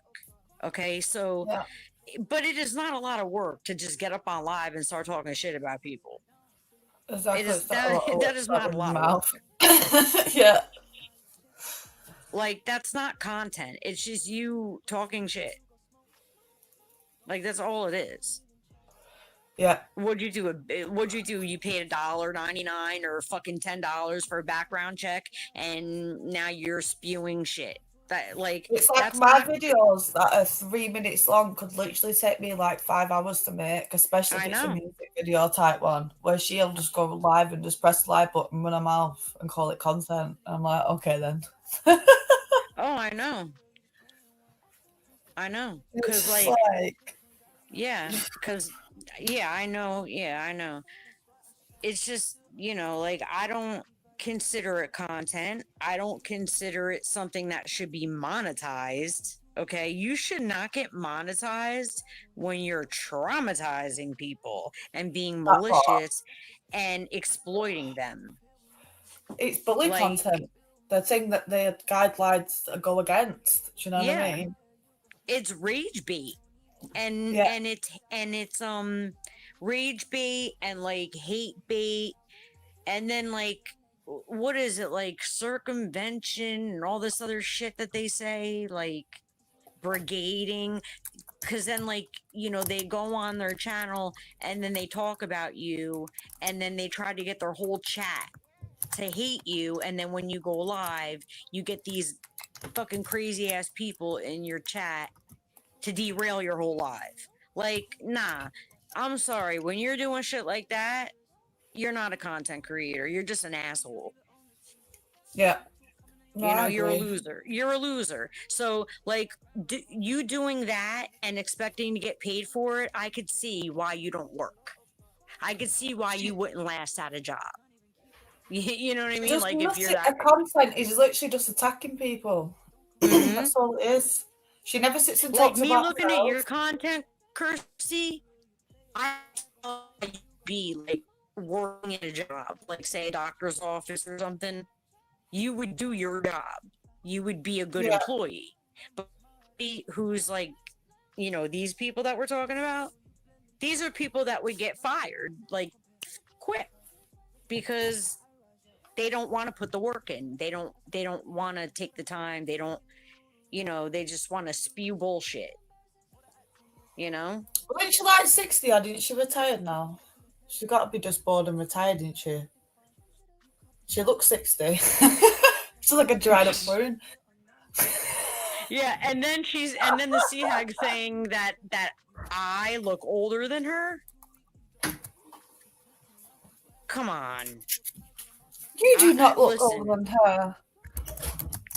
Okay. So, yeah. But it is not a lot of work to just get up on live and start talking shit about people. Exactly. That is not a lot of work. Yeah. Like, that's not content. It's just you talking shit. Like, that's all it is. Yeah. What'd you do? You paid $1.99 or fucking $10 for a background check, and now you're spewing shit. That like it's like my videos that are 3 minutes long could literally take me like 5 hours to make, especially if it's a music video type one, where she'll just go live and just press the live button, run her mouth, and call it content. And I'm like, okay then. Oh, I know. Because I know. It's just, like, I don't consider it content. I don't consider it something that should be monetized. Okay, you should not get monetized when you're traumatizing people and being malicious and exploiting them. It's bully content. The thing that the guidelines go against. Do you know what I mean? It's rage bait. And it's rage bait and like hate bait, and then like, what is it, like circumvention and all this other shit that they say, like brigading, because then like, they go on their channel and then they talk about you, and then they try to get their whole chat to hate you, and then when you go live you get these fucking crazy ass people in your chat to derail your whole life. Like, nah, I'm sorry, when you're doing shit like that, you're not a content creator. You're just an asshole. Yeah. No, You know, I you're a agree. loser. You're a loser. So, like, you doing that and expecting to get paid for it, I could see why you don't work. I could see why you wouldn't last at a job. You know what I mean? Just Like, if you're nothing. that. Her content is literally just attacking people. Mm-hmm. That's all it is. She never sits and Like talks me about looking at your herself. content, Kirsty, I thought you'd be like working in a job, like say a doctor's office or something. You would do your job. You would be a good Yeah. employee. But who's like, these people that we're talking about, these are people that would get fired, like quit, because they don't want to put the work in. They don't want to take the time. They don't, they just want to spew bullshit. Wasn't she like 60 or didn't she retire now? She's got to be just bored and retired, didn't she? She looks 60. She's like a dried up prune. Yeah, and then the sea hag saying that I look older than her. Come on. You do not look listen. older than her.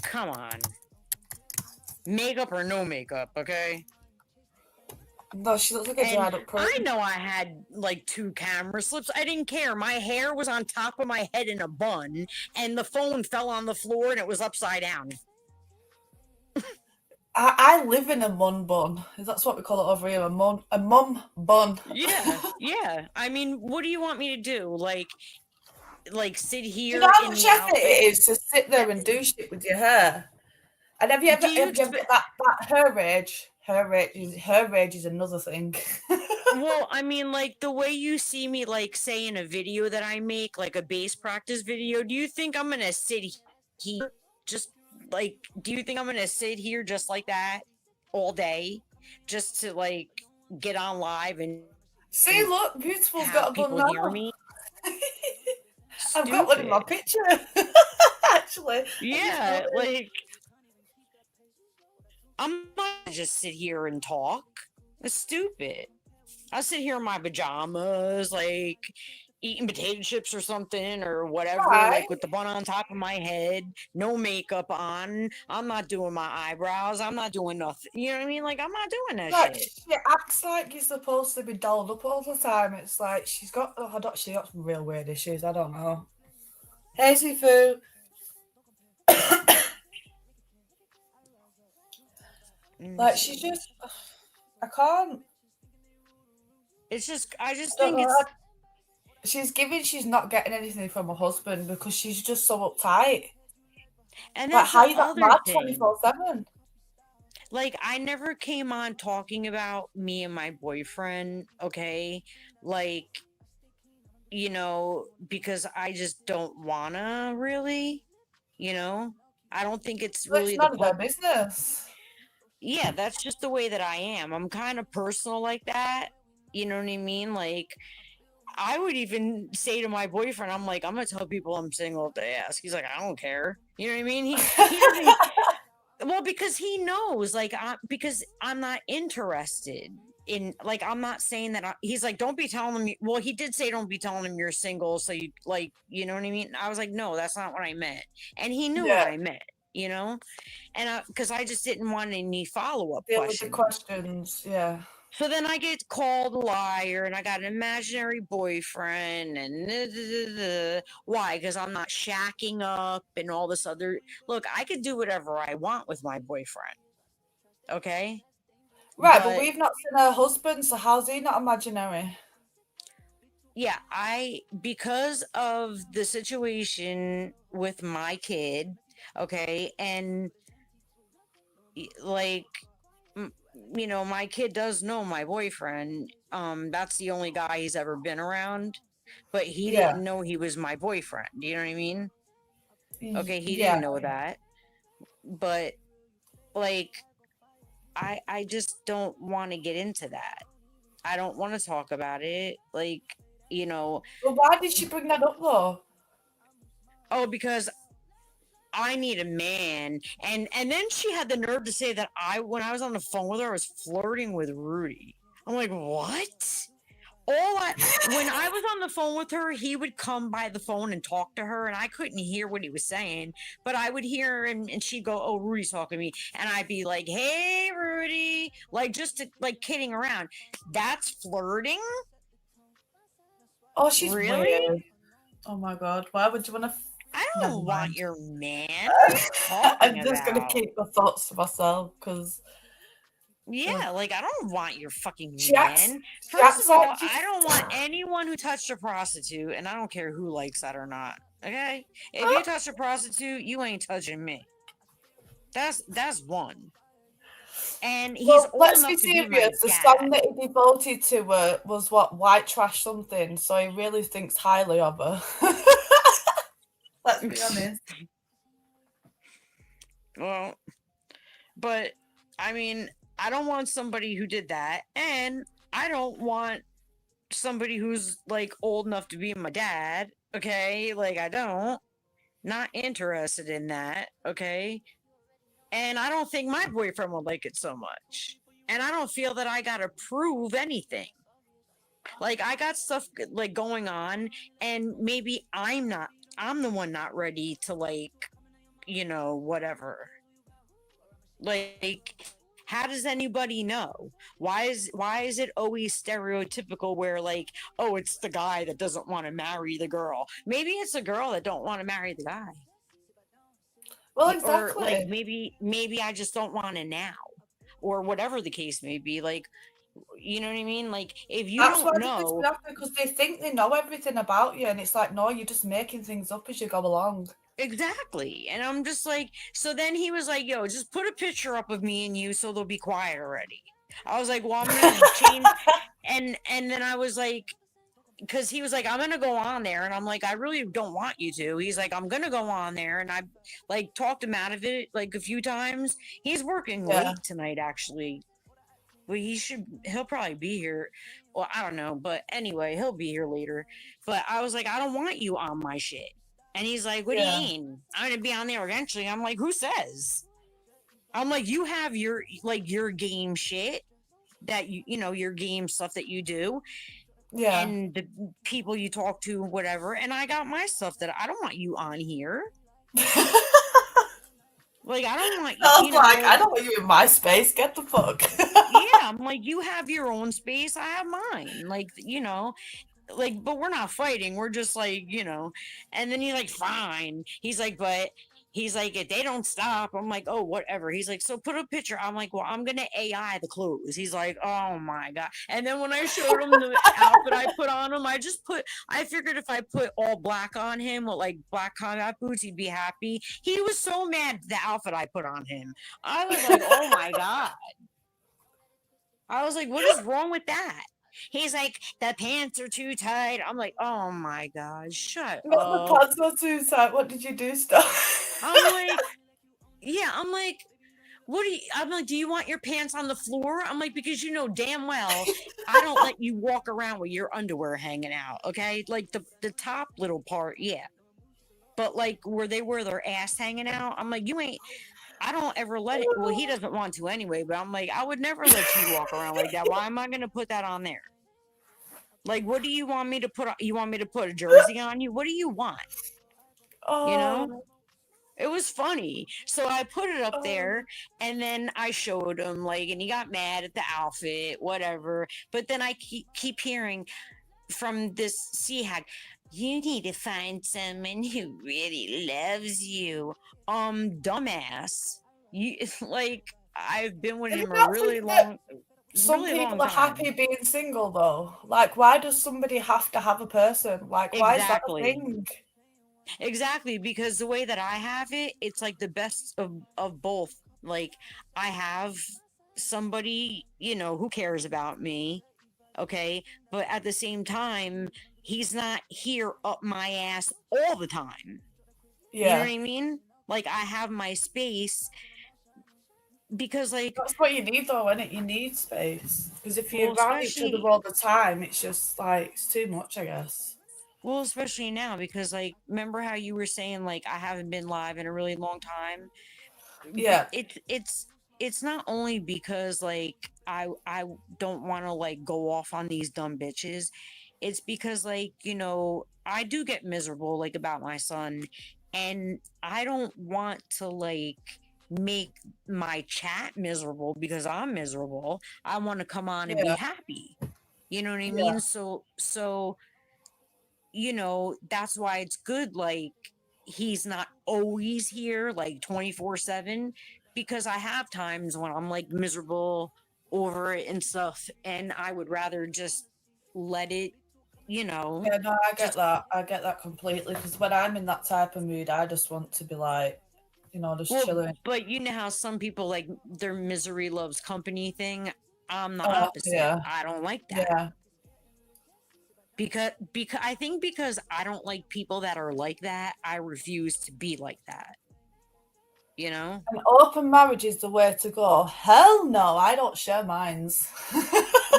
Come on. Makeup or no makeup, okay? No, she looks like a dried up prune. I know I had like 2 camera slips. I didn't care. My hair was on top of my head in a bun, and the phone fell on the floor and it was upside down. I live in a mum bun. That's what we call it over here, a mum bun. Yeah. I mean, what do you want me to do? Like sit here You know how in much the effort outfit? it is to sit there and do shit with your hair? And have you ever that her age is another thing. Well, I mean, like the way you see me, like say in a video that I make, like a bass practice video, do you think I'm gonna sit here do you think I'm gonna sit here just like that all day just to like get on live and See, look, Beautiful's have got a bun people hear now. me? I've got one in my picture. Actually. Yeah, like I'm not gonna just sit here and talk. It's stupid. I sit here in my pajamas, like eating potato chips or something or whatever, Right. like with the bun on top of my head, no makeup on. I'm not doing my eyebrows. I'm not doing nothing. You know what I mean? Like I'm not doing that Like, shit. she acts like you're supposed to be dolled up all the time. It's like she's got she got some real weird issues. I don't know. Hey, Sifu. Like she's just, I can't. It's just, I just think it's. She's not getting anything from her husband because she's just so uptight. And like, that's how the you got other mad thing. 24/7? Like, I never came on talking about me and my boyfriend, okay? Like, because I just don't wanna really, I don't think it's really It's none of their business. Yeah, that's just the way that I am. I'm kind of personal like that. You know what I mean? Like, I would even say to my boyfriend, I'm like, I'm gonna tell people I'm single if they ask. He's like, I don't care. You know what I mean? He doesn't. Well, because he knows, like, because I'm not interested in, like, I'm not saying that. He's like, don't be telling him. Well, he did say, don't be telling him you're single. So you, like, you know what I mean? I was like, no, that's not what I meant, and he knew what I meant. And because I just didn't want any follow-up questions. With the questions, yeah. So then I get called a liar, and I got an imaginary boyfriend, and why? Because I'm not shacking up and all this other. Look, I could do whatever I want with my boyfriend. Okay. Right, but we've not seen her husband, so how's he not imaginary? Yeah, because of the situation with my kid, okay, and like, my kid does know my boyfriend. That's the only guy he's ever been around, but he didn't know he was my boyfriend. You know what I mean? Okay, he didn't know that, but like, I just don't want to get into that. I don't want to talk about it. Like, Well, why did she bring that up though? Oh, because I need a man. And then she had the nerve to say that when I was on the phone with her, I was flirting with Rudy. I'm like, what? When I was on the phone with her, he would come by the phone and talk to her, and I couldn't hear what he was saying, but I would hear him, and she'd go, "Oh, Rudy's talking to me," and I'd be like, "Hey, Rudy," like just to, like kidding around. That's flirting. Oh, she's really? weird. Oh my god, why would you want to? I Never don't want mind. your man. What are you talking I'm just gonna about? keep my thoughts to myself because Yeah, like I don't want your fucking she acts. man. She First acts of all, like she's. I don't want anyone who touched a prostitute, and I don't care who likes that or not. Okay, if you touch a prostitute, you ain't touching me. That's one. And he's Well, old let's be enough to be my serious. The dad. song that he devoted to her was what, white trash something. So he really thinks highly of her. Let's be honest. Well, but I mean, I don't want somebody who did that, and I don't want somebody who's like old enough to be my dad. Okay, like I don't. Not interested in that. Okay, and I don't think my boyfriend would like it so much. And I don't feel that I gotta prove anything. Like I got stuff like going on, and maybe I'm the one not ready to like, whatever. Like, how does anybody know? Why is it always stereotypical where like, oh, it's the guy that doesn't want to marry the girl? Maybe it's the girl that don't want to marry the guy. Well, Or like exactly. maybe I just don't want to now, or whatever the case may be. Like, you know what I mean? Like, if you That's why don't they piss me know off, because they think they know everything about you, and it's like, no, you're just making things up as you go along. exactly, and I'm just like, so then he was like, "Yo, just put a picture up of me and you, so they'll be quiet already." I was like, "Well, I'm gonna change," and then I was like, because he was like, I'm gonna go on there, and I'm like, I really don't want you to. He's like, I'm gonna go on there, and I like talked him out of it like a few times. He's working Yeah. late tonight, actually. But he'll probably be here. Well, I don't know, but anyway, he'll be here later. But I was like, I don't want you on my shit. And he's like, what do you Yeah. mean? I'm gonna be on there eventually. I'm like, who says? I'm like, you have your game shit that your game stuff that you do, Yeah. and the people you talk to, whatever. And I got my stuff that I don't want you on here. Like, I don't want I was like, I don't want you in my space. Get the fuck. Yeah, I'm like, you have your own space, I have mine. Like, like, but we're not fighting. We're just like, and then he's like, fine. He's like, if they don't stop, I'm like, oh, whatever. He's like, so put a picture. I'm like, well, I'm gonna AI the clothes. He's like, oh my god. And then when I showed him the outfit I put on him, I figured if I put all black on him with like black combat boots, he'd be happy. He was so mad at the outfit I put on him. I was like, oh my god. I was like, what is wrong with that? He's like, the pants are too tight. I'm like, oh my god, shut Not the up. pants were too tight. What did you do, stuff? I'm like, yeah, I'm like, I'm like, do you want your pants on the floor? I'm like, because you know damn well I don't let you walk around with your underwear hanging out, okay? Like the top little part, yeah. But like where they wear their ass hanging out, I'm like, I don't ever let it. Well, he doesn't want to anyway, but I'm like, I would never let you walk around like that. Why am I going to put that on there? Like, what do you want me to put on? You want me to put a jersey on you? What do you want? Oh. It was funny. So I put it up Oh. there, and then I showed him, like, and he got mad at the outfit, whatever. But then I keep hearing from this sea hag, you need to find someone who really loves you. Dumbass. You like I've been with Do you him a not really think that long, some really people long are time. happy being single though? Like, why does somebody have to have a person? Like, why is that a Exactly. thing? Exactly, because the way that I have it, it's like the best of both. Like I have somebody, who cares about me, okay? But at the same time, he's not here up my ass all the time. You know what Yeah. I mean? Like I have my space because like That's what you need though, innit? You need space. Because if you're well, around each other especially all the time, it's just like, it's too much, I guess. well, especially now because like remember how you were saying like I haven't been live in a really long time? Yeah. It's it's not only because like I don't want to like go off on these dumb bitches. It's because like, you know, I do get miserable like about my son, and I don't want to like make my chat miserable because I'm miserable. I want to come on and be Yeah, happy. You know what I yeah, mean? So you know, that's why it's good like he's not always here like 24/7, because I have times when I'm like miserable over it and stuff, and I would rather just let it, you know, yeah. No, I get just that. I get that completely. Because when I'm in that type of mood, I just want to be like, just well, chilling. but you know how some people like their misery loves company thing. I'm the Oh, opposite. yeah, I don't like that. yeah. Because I think because I don't like people that are like that, I refuse to be like that. You know? An open marriage is the way to go. Hell no, I don't share minds.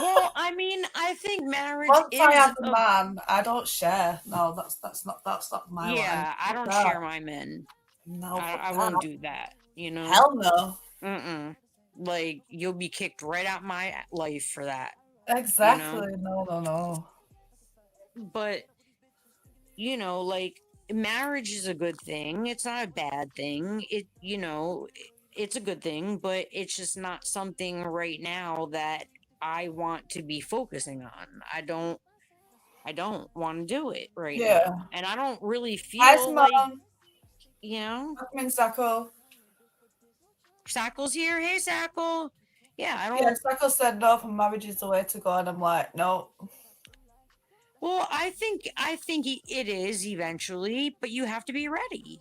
Well, I mean, I think marriage Once I is have a a man, I don't share. No, that's not my line. yeah, I Fuck don't that. share my men. No, fuck I that. won't do that, you know? Hell no. Mm-mm. Like you'll be kicked right out my life for that, you know? Exactly. No, no, no. But, you know, like marriage is a good thing. It's not a bad thing. It, you know, it's a good thing, but it's just not something right now that I want to be focusing on. I don't want to do it right Yeah. now. And I don't really Hi, feel like, mom. you know, Welcome in, Sacco. Sackle's here. Hey, Sackle. Yeah, I Yeah, don't. Sacco said no, for marriage is the way to go, and I'm like, no. Well, I think it is eventually, but you have to be ready.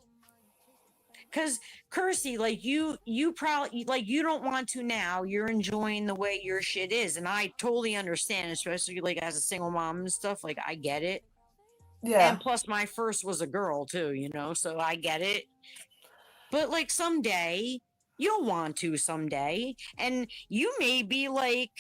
Cause Kirsty, like you probably like you don't want to now. You're enjoying the way your shit is, and I totally understand, especially like as a single mom and stuff. Like I get it, and Yeah. plus my first was a girl too, you know, so I get it. But like someday you'll want to someday, and you may be like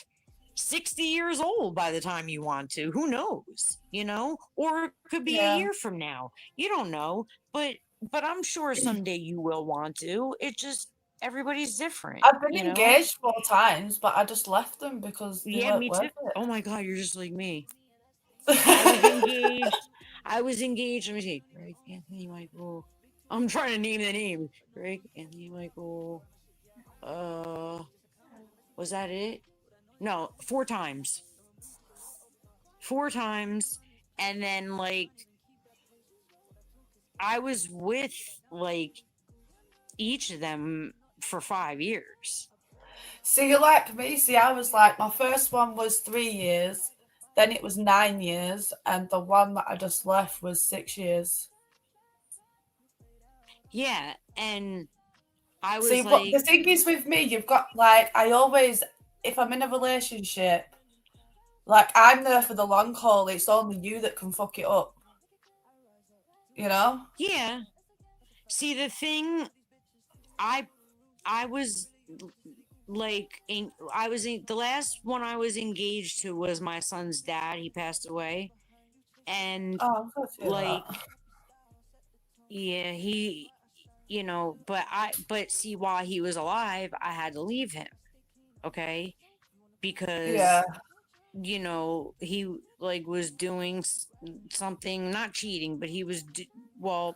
60 years old by the time you want to. Who knows? You know? Or it could be a Yeah. year from now. You don't know. But I'm sure someday you will want to. It just everybody's different, I've been you know? engaged 4 times, but I just left them because they Yeah, weren't me worth too. Oh my god, you're just like me. I was it. engaged. I was engaged. Let me see. Greg Anthony Michael. I'm trying to name the name. Greg Anthony Michael. Uh was that it? No, 4 times. 4 times. And then like I was with like each of them for 5 years. See, you like me. See, I was like, my first one was 3 years, then it was 9 years, and the one that I just left was 6 years. Yeah, and I See, was what like, the thing is with me, you've got like, I always, if I'm in a relationship, like, I'm there for the long haul. It's only you that can fuck it up, you know? yeah. See, the thing, I I was I was in the last one I was engaged to was my son's dad. He passed away, and Oh, I'm glad to hear like that. yeah, he, you know, but see, while he was alive, I had to leave him. Okay, Yeah, because you know he like was doing something, not cheating, but he was well,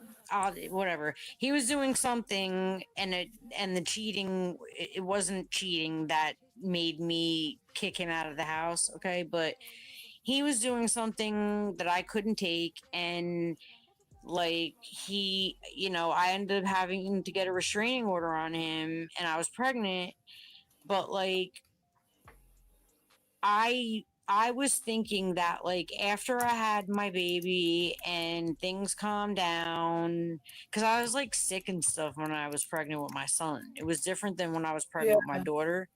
whatever, he was doing something, and the cheating, it wasn't cheating that made me kick him out of the house, okay, but he was doing something that I couldn't take, and like he, you know, I ended up having to get a restraining order on him, and I was pregnant, but like I was thinking that like after I had my baby and things calmed down, because I was like sick and stuff when I was pregnant with my son. It was different than when I was yeah, pregnant with my daughter.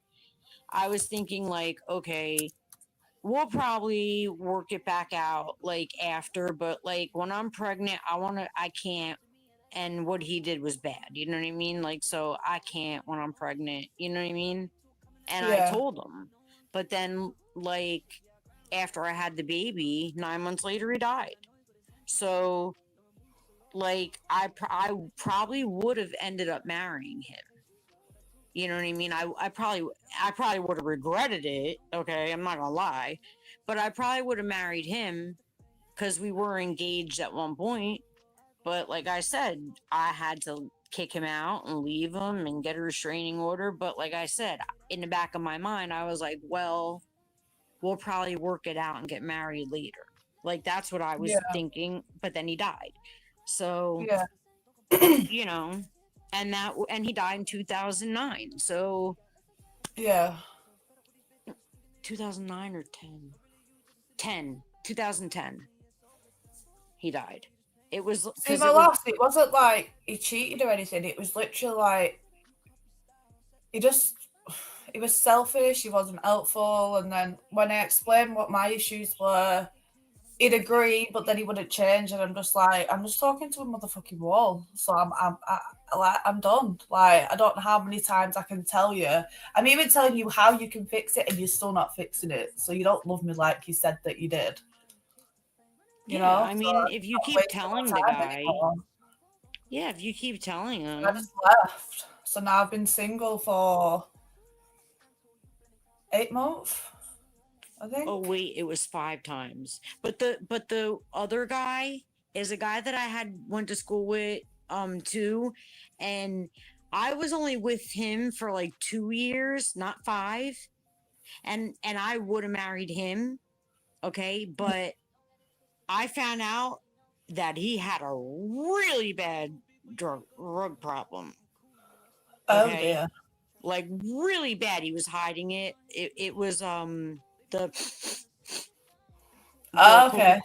I was thinking like, okay, we'll probably work it back out like after, but like when I'm pregnant, I can't. And what he did was bad. You know what I mean? Like, so I can't when I'm pregnant. You know what I mean? And I yeah, told him. But then, like, after I had the baby, 9 months later, he died. So, like, I probably would have ended up marrying him, You know what I mean? I probably would have regretted it. Okay, I'm not gonna lie, but I probably would have married him because we were engaged at one point. But like I said, I had to kick him out and leave him and get a restraining order. But like I said, in the back of my mind, I was like, well, we'll probably work it out and get married later. Like that's what I was Yeah. thinking. But then he died. So, Yeah. you know, and he died in 2009. So, Yeah. 2009 or 10? 10. 2010. He died. It was See, because my last, it wasn't like he cheated or anything. It was literally like he was selfish. He wasn't helpful. And then when I explained what my issues were, he'd agree, but then he wouldn't change. And I'm just like, I'm just talking to a motherfucking wall. So I'm done. Like, I don't know how many times I can tell you. I'm even telling you how you can fix it, and you're still not fixing it. So you don't love me like you said that you did. You know? I mean, if you keep telling the guy, if you keep telling him, I just left. So now I've been single for 8 months, I think. oh wait, it was 5 times. But the other guy is a guy that I went to school with too, and I was only with him for like 2 years, not 5. And I would have married him, okay? But I found out that he had a really bad drug problem. Okay? Oh dear. Like really bad. He was hiding it. It was the Okay.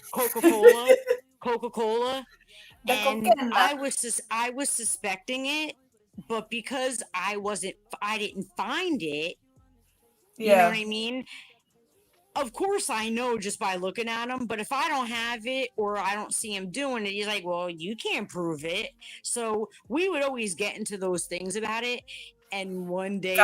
Coca-Cola. And I was suspecting it, but because I didn't find it. You know what I mean? Of course I know just by looking at him, but if I don't have it or I don't see him doing it, he's like, well, you can't prove it. So we would always get into those things about it. And one day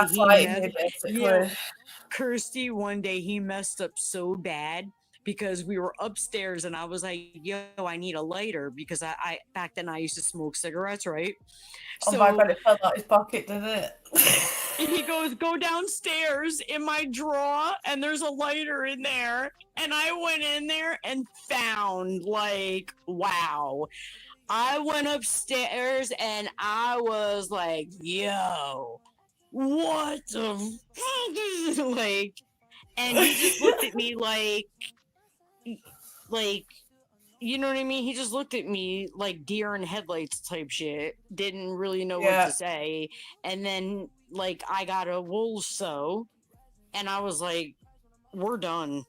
Kirsty, one day he messed up so bad because we were upstairs and I was like, yo, I need a lighter because I back then I used to smoke cigarettes, right? Oh my God, it fell out his pocket, didn't it? He goes, go downstairs in my drawer and there's a lighter in there. And I went in there and found like, wow. I went upstairs and I was like, yo, what the fuck? Like, and he just looked at me like, you know what I mean? He just looked at me like deer in headlights type shit. Didn't really know what to say. And then like I got a wool sew and I was like, we're done.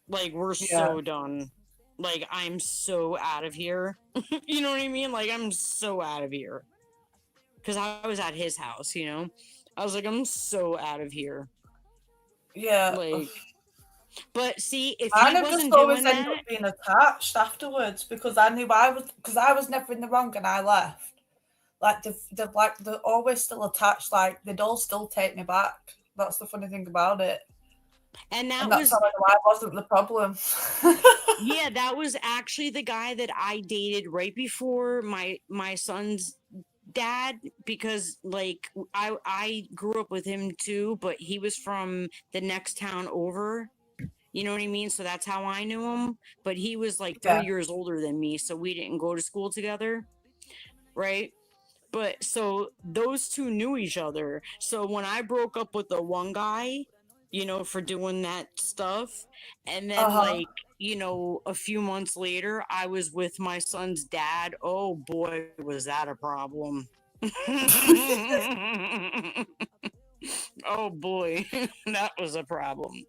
Like we're so done. Like I'm so out of here. You know what I mean? Like I'm so out of here. Cause I was at his house, you know? I was like, I'm so out of here. Yeah. Like, but see, if I he wasn't doing that, ended up being attached afterwards because I knew I was never in the wrong and I left. Like they're always still attached. Like they'd all still take me back. That's the funny thing about it. And that's how I know I wasn't the problem. Yeah, that was actually the guy that I dated right before my son's dad, because like I grew up with him too, but he was from the next town over. You know what I mean? So that's how I knew him. But he was like 3 years older than me, so we didn't go to school together, right? But so those two knew each other. So when I broke up with the one guy, you know, for doing that stuff, and then like, you know, a few months later, I was with my son's dad. Oh boy, was that a problem. Oh boy, that was a problem.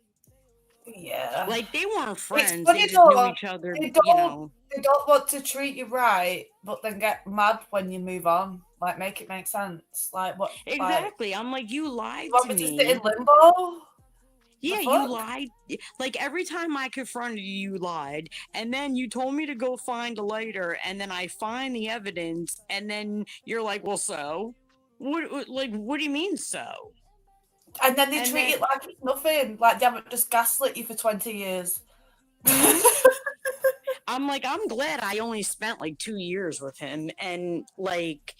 Yeah. Like they weren't friends. They just knew each other, you know. They don't want to treat you right, but then get mad when you move on. Like, make it make sense. Like, what? Exactly. Like, I'm like, you lied to me. To sit in limbo? Yeah, you lied. Like, every time I confronted you, you lied. And then you told me to go find a lighter, and then I find the evidence, and then you're like, well, so? What do you mean, so? And then they treat it like it's nothing. Like they haven't just gaslit you for 20 years. I'm like, I'm glad I only spent like 2 years with him. And like,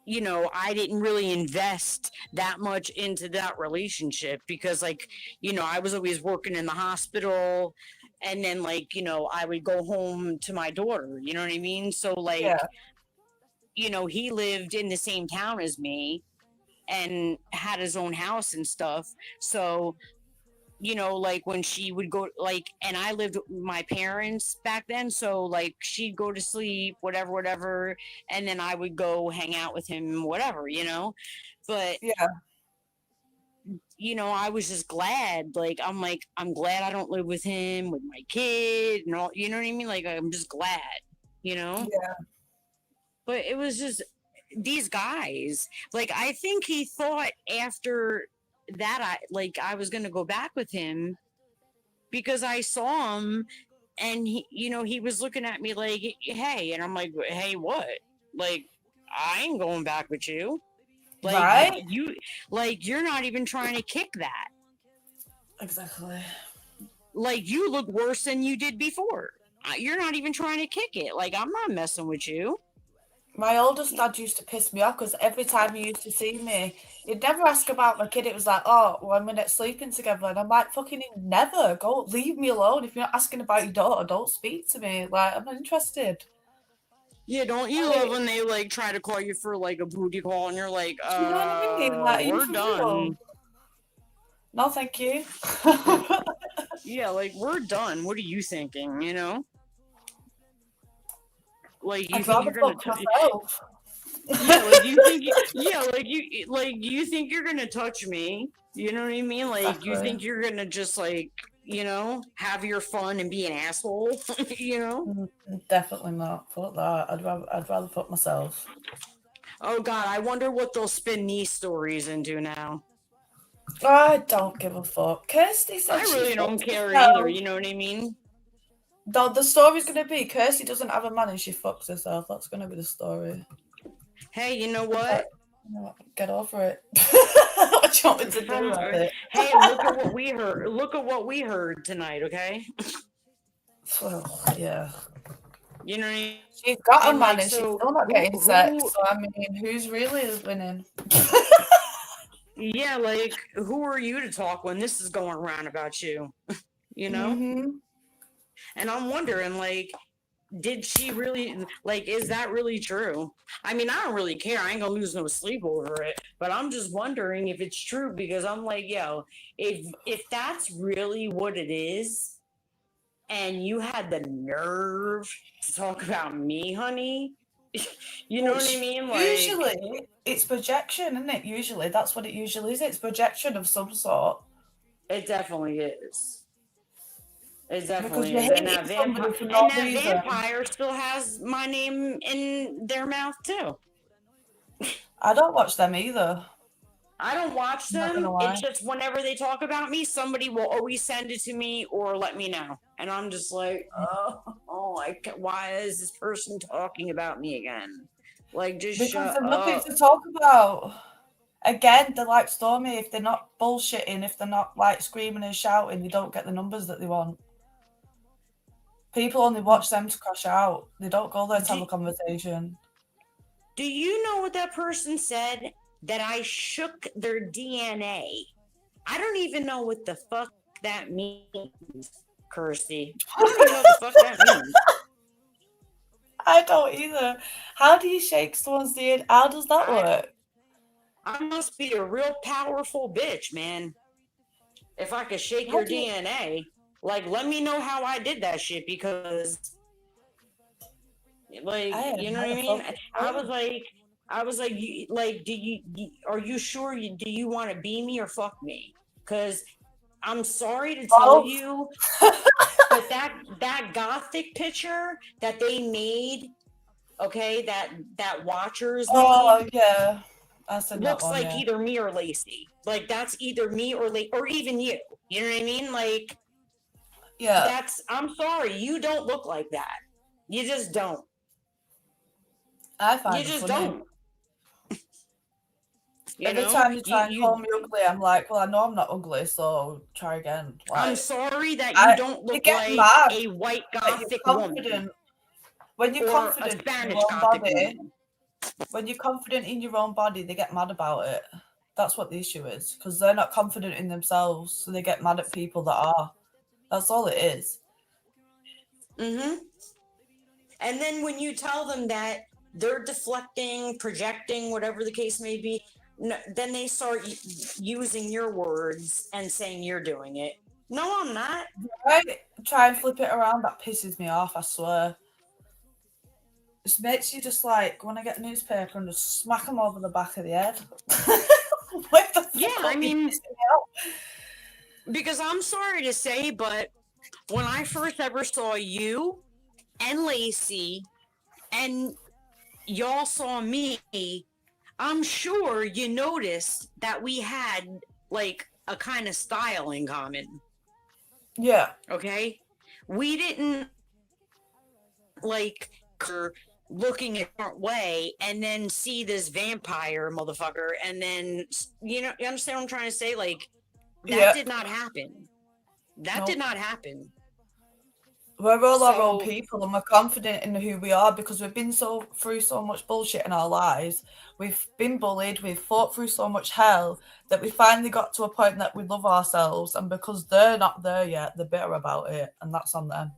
you know, I didn't really invest that much into that relationship because, like, you know, I was always working in the hospital, and then, like, you know, I would go home to my daughter, you know what I mean? So, like, Yeah. you know, he lived in the same town as me and had his own house and stuff. So, you know, like when she would go, like, and I lived with my parents back then, so like she'd go to sleep, whatever, whatever, and then I would go hang out with him, whatever, you know. But Yeah. you know, I was just glad, like, I'm glad I don't live with him, with my kid, and all, you know what I mean? Like, I'm just glad, you know. Yeah. But it was just these guys. Like, I think he thought after that, I was gonna go back with him because I saw him and he, you know, he was looking at me like, hey, and I'm like, hey, what? Like, I ain't going back with you. Like, Right? like, you're not even trying to kick that. Exactly. Like, you look worse than you did before. You're not even trying to kick it. Like, I'm not messing with you. My oldest dad used to piss me off because every time he used to see me, he'd never ask about my kid. It was like, oh, when we're next sleeping together. And I'm like, fucking never. Go, leave me alone. If you're not asking about your daughter, don't speak to me. Like, I'm not interested. Yeah, don't you love when they, like, try to call you for, like, a booty call and you're like, Do you know what I mean? Like, we're done. No, thank you. Yeah, like, we're done. What are you thinking, you know? Like, you I'd think rather you're gonna fuck myself. yeah, like you think you think you're gonna touch me. You know what I mean? Like, Exactly. you think you're gonna just, like, you know, have your fun and be an asshole, you know? Definitely not. Fuck that. I'd rather fuck myself. Oh god, I wonder what they'll spin these stories into now. I don't give a fuck. Kirsty said I really don't care herself. either, you know what I mean? The story's going to be Kirsty doesn't have a man and she fucks herself. That's going to be the story. Hey, you know what? Get over it. What do you want me to do with it? Hey, look at what we heard. Look at what we heard tonight, okay? Well, yeah. You know what I mean? She's got a And, man like, and she's so still not getting sex. So, I mean, who's really winning? Yeah, like, who are you to talk when this is going around about you? You know? Mm-hmm. And I'm wondering, like, did she really, like, is that really true? I mean, I don't really care. I ain't gonna lose no sleep over it. But I'm just wondering if it's true because I'm like, yo, if that's really what it is, and you had the nerve to talk about me, honey, you know what I mean? Like, usually, it's projection, isn't it? Usually, that's what it usually is. It's projection of some sort. it definitely is. It definitely Because is. you're And hating that somebody for and no that reason. vampire still has my name in their mouth too. I don't watch them either. I don't watch I'm not them. gonna lie. It's just whenever they talk about me, somebody will always send it to me or let me know. And I'm just like, why is this person talking about me again? Like, just Because shut there's nothing up. to talk about. Again, they're like Stormy. If they're not bullshitting, if they're not like screaming and shouting, they don't get the numbers that they want. People only watch them to crash out. They don't go there to have a conversation. Do you know what that person said? That I shook their DNA. I don't even know what the fuck that means, Kirsty. I don't even know what the fuck that means. I don't either. How do you shake someone's DNA? How does that work? I must be a real powerful bitch, man. If I could shake your DNA, like, let me know how I did that shit because, like, you know what I mean? I was like, are you sure do you want to be me or fuck me? Because I'm sorry to tell you, but that gothic picture that they made, okay, that Watchers made. Oh yeah, looks like either me or Lacey. Like, that's either me or even you. You know what I mean? Like, yeah. I'm sorry, you don't look like that. You just don't. I find you it just funny. don't. Every time you try and call me ugly, I'm like, well, I know I'm not ugly, so try again. Like, I'm sorry that you don't look like a white gothic woman. When you're confident a Spanish in your own gothic body, woman. when you're confident in your own body, they get mad about it. That's what the issue is, because they're not confident in themselves, so they get mad at people that are. That's all it is. And then when you tell them that, they're deflecting, projecting, whatever the case may be, then they start using your words and saying you're doing it. No, I'm not. Right? Try and flip it around. That pisses me off, I swear. It makes you just like want to get a newspaper and just smack them over the back of the head. Yeah, I mean, because I'm sorry to say, but when I first ever saw you and Lacey and y'all saw me, I'm sure you noticed that we had like a kind of style in common. Yeah. Okay? We didn't like looking a different way and then see this vampire motherfucker and then you understand what I'm trying to say? Like that did not happen. That did not happen. We're all our own people and we're confident in who we are because we've been through so much bullshit in our lives. We've been bullied, we've fought through so much hell that we finally got to a point that we love ourselves, and because they're not there yet, they're bitter about it, and that's on them.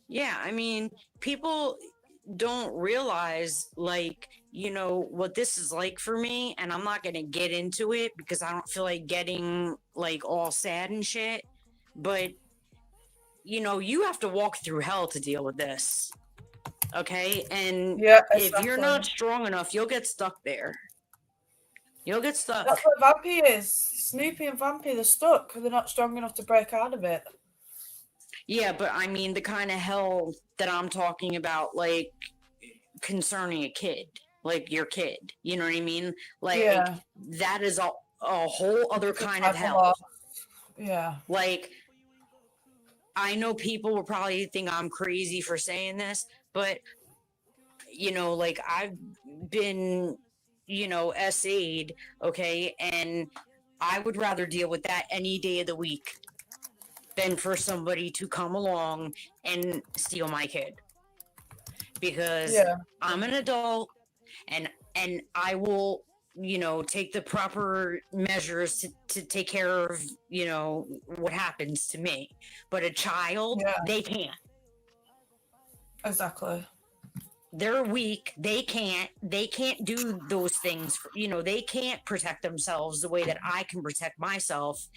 Yeah, I mean, people don't realize, like, what this is like for me, and I'm not going to get into it because I don't feel like getting, like, all sad and shit, but, you have to walk through hell to deal with this, okay? And if you're not strong enough, you'll get stuck there. You'll get stuck. That's what Vampy is. Snoopy and Vampy, they're stuck. They're not strong enough to break out of it. Yeah, but I mean, the kind of hell that I'm talking about, like, concerning a kid, like your kid, you know what I mean? Like, that is a whole other kind of hell. Yeah. Like, I know people will probably think I'm crazy for saying this, but, like, I've been, SA'd, okay? And I would rather deal with that any day of the week than for somebody to come along and steal my kid. Because I'm an adult and I will, take the proper measures to take care of, what happens to me. But a child, they can't. Exactly. They're weak. They can't do those things. They can't protect themselves the way that I can protect myself,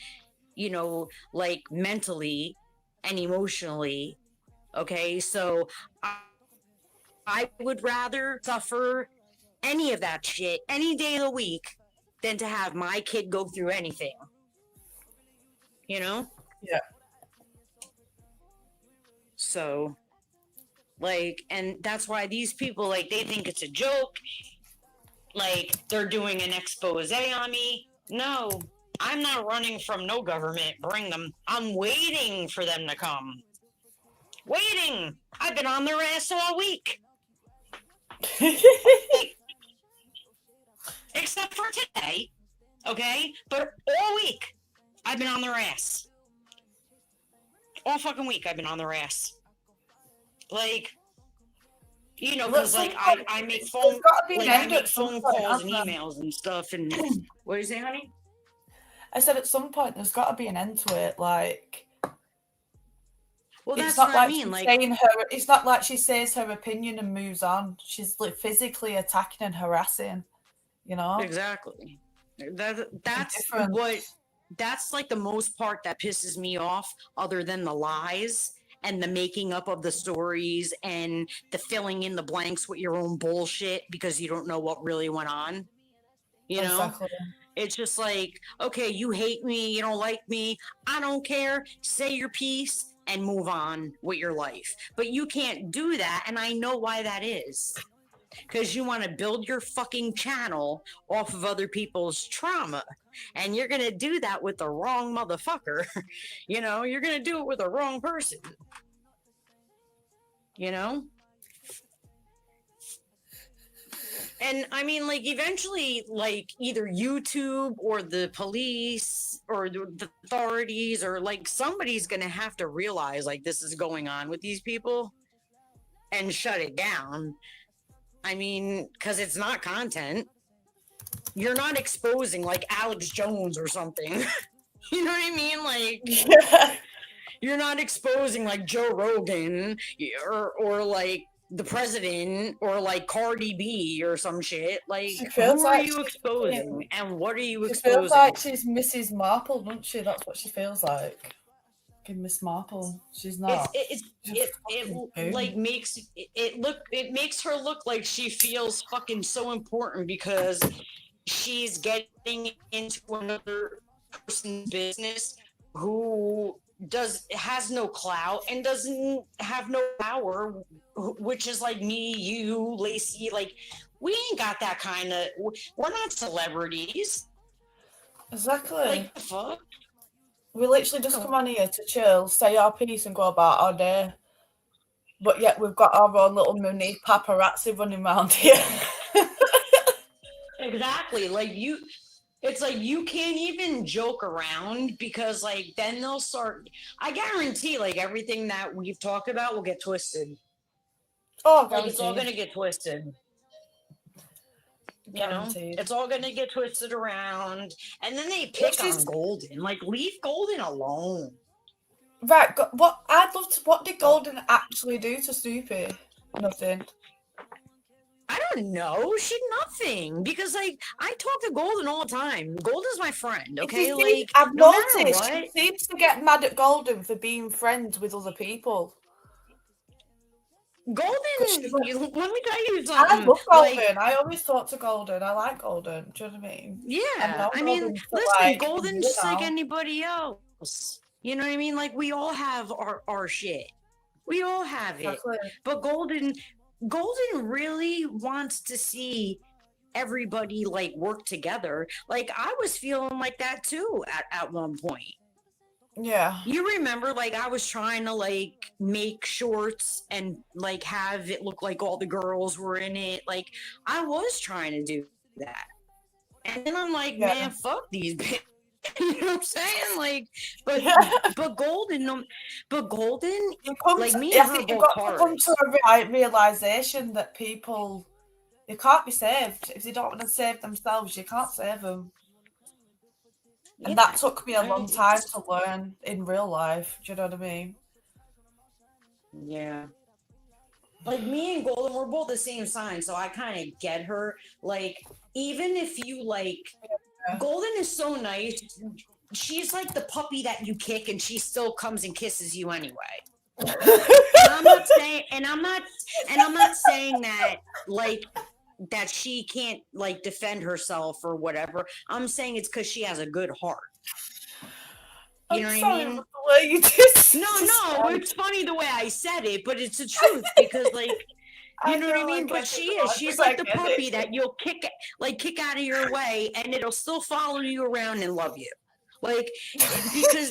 like mentally and emotionally. Okay, so I would rather suffer any of that shit any day of the week than to have my kid go through anything. Yeah. So, like, and that's why these people, like, they think it's a joke. Like, they're doing an expose on me. No, I'm not running from no government. Bring them. I'm waiting for them to come. Waiting. I've been on their ass all week. Except for today, okay? But all week, I've been on their ass. All fucking week, I've been on their ass. Like, because, like, I make phone calls and emails and stuff, and what do you say, honey? I said at some point there's got to be an end to it, like... Well, that's what I mean. Like, it's not like she says her opinion and moves on. She's like physically attacking and harassing, Exactly. That's like the most part that pisses me off, other than the lies and the making up of the stories and the filling in the blanks with your own bullshit because you don't know what really went on. Exactly. It's just like, okay, you hate me, you don't like me, I don't care, say your piece and move on with your life. But you can't do that, and I know why that is. Because you want to build your fucking channel off of other people's trauma. And you're going to do that with the wrong motherfucker. You're going to do it with the wrong person. And I mean, like, eventually, like, either YouTube or the police or the authorities or, like, somebody's going to have to realize, like, this is going on with these people and shut it down. I mean, because it's not content. You're not exposing like Alex Jones or something. You know what I mean? Like, Yeah. you're not exposing like Joe Rogan or like the president or like Cardi B or some shit. Like, She who feels are like you exposing and what are you she feels exposing? like she's Mrs. Marple, doesn't she? That's what she feels like. Miss Marple. She's not. It like makes it makes her look like she feels fucking so important because she's getting into another person's business who has no clout and doesn't have no power, which is like me, you, Lacey. Like, we ain't got that kind of. We're not celebrities. Exactly. Like, the fuck. We literally just come on here to chill, say our piece, and go about our day. But yet we've got our own little mini paparazzi running around here. Exactly. Like, it's like you can't even joke around because like then they'll start. I guarantee like everything that we've talked about will get twisted. Oh, like it's all gonna get twisted. Guaranteed. It's all gonna get twisted around, and then they pick on Golden. Like, leave Golden alone. Right. What I'd love to. What did Golden actually do to Snoopy? Nothing. I don't know. She nothing because like I talk to Golden all the time. Golden's my friend. Okay, like I've no noticed she seems to get mad at Golden for being friends with other people. Golden, let me tell you something. I love Golden. I always talk to Golden. I like Golden. Do you know what I mean? Yeah. I mean, listen, Golden's just like anybody else. You know what I mean? Like, we all have our shit. We all have it. Exactly. But Golden really wants to see everybody like work together. Like, I was feeling like that too at one point. Yeah. You remember, like, I was trying to like make shorts and like have it look like all the girls were in it. Like, I was trying to do that. And then I'm like, man, fuck these bitches. You know what I'm saying? Like, but Golden, like me and her you've got to come to a realization that people, they can't be saved. If they don't want to save themselves, you can't save them. And that took me a long time to learn in real life. Do you know what I mean? Yeah. Like, me and Golden, we're both the same sign, so I kind of get her. Like, even if you like, Golden is so nice. She's like the puppy that you kick, and she still comes and kisses you anyway. And I'm not saying that like that she can't like defend herself or whatever. I'm saying it's because she has a good heart. You know what I mean? The way you just no, it's funny the way I said it, but it's the truth because like. You know what I mean? But she's like the puppy that you'll kick out of your way and it'll still follow you around and love you. Like, because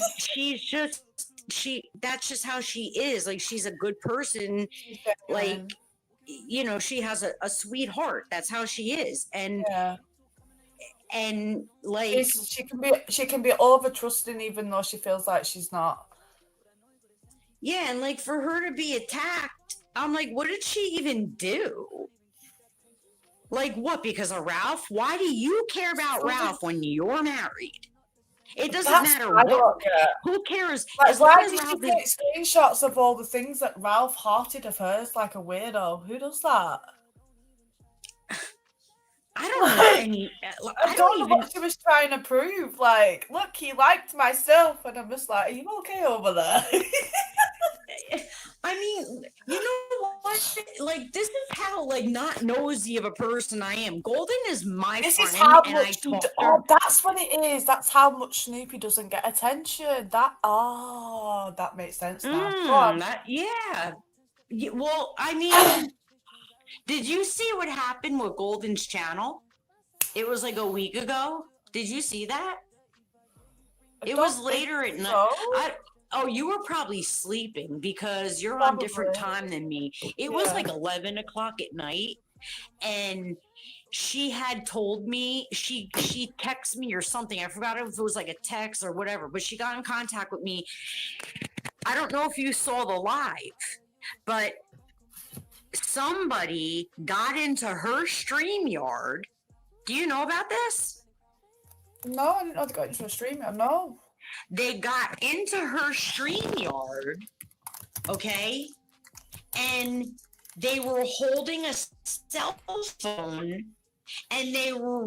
that's just how she is. Like, she's a good person. Like, you know, she has a sweet heart. That's how she is. And like she can be over trusting even though she feels like she's not. Yeah, and like for her to be attacked, I'm like, what did she even do? Like, what? Because of Ralph? Why do you care about Ralph when you're married? It doesn't matter what. Who cares? Like, why did you take screenshots of all the things that Ralph hearted of hers like a weirdo? Who does that? I don't know any. I don't know what she was trying to prove. Like, look, he liked my stuff, and I'm just like, are you okay over there? I mean, you know what? Like, this is how like not nosy of a person I am. Golden is my this friend, is how and much that's what it is. That's how much Snoopy doesn't get attention. That makes sense now. Yeah. Well, I mean, did you see what happened with Golden's channel? It was like a week ago. Did you see that? It was later at night. Oh, you were probably sleeping because you're on different time than me. It was like 11 o'clock at night. And she had told me, she texted me or something. I forgot if it was like a text or whatever, but she got in contact with me. I don't know if you saw the live, but somebody got into her StreamYard. Do you know about this? No, I didn't know they got into a stream. No. They got into her StreamYard, okay? And they were holding a cell phone, and they were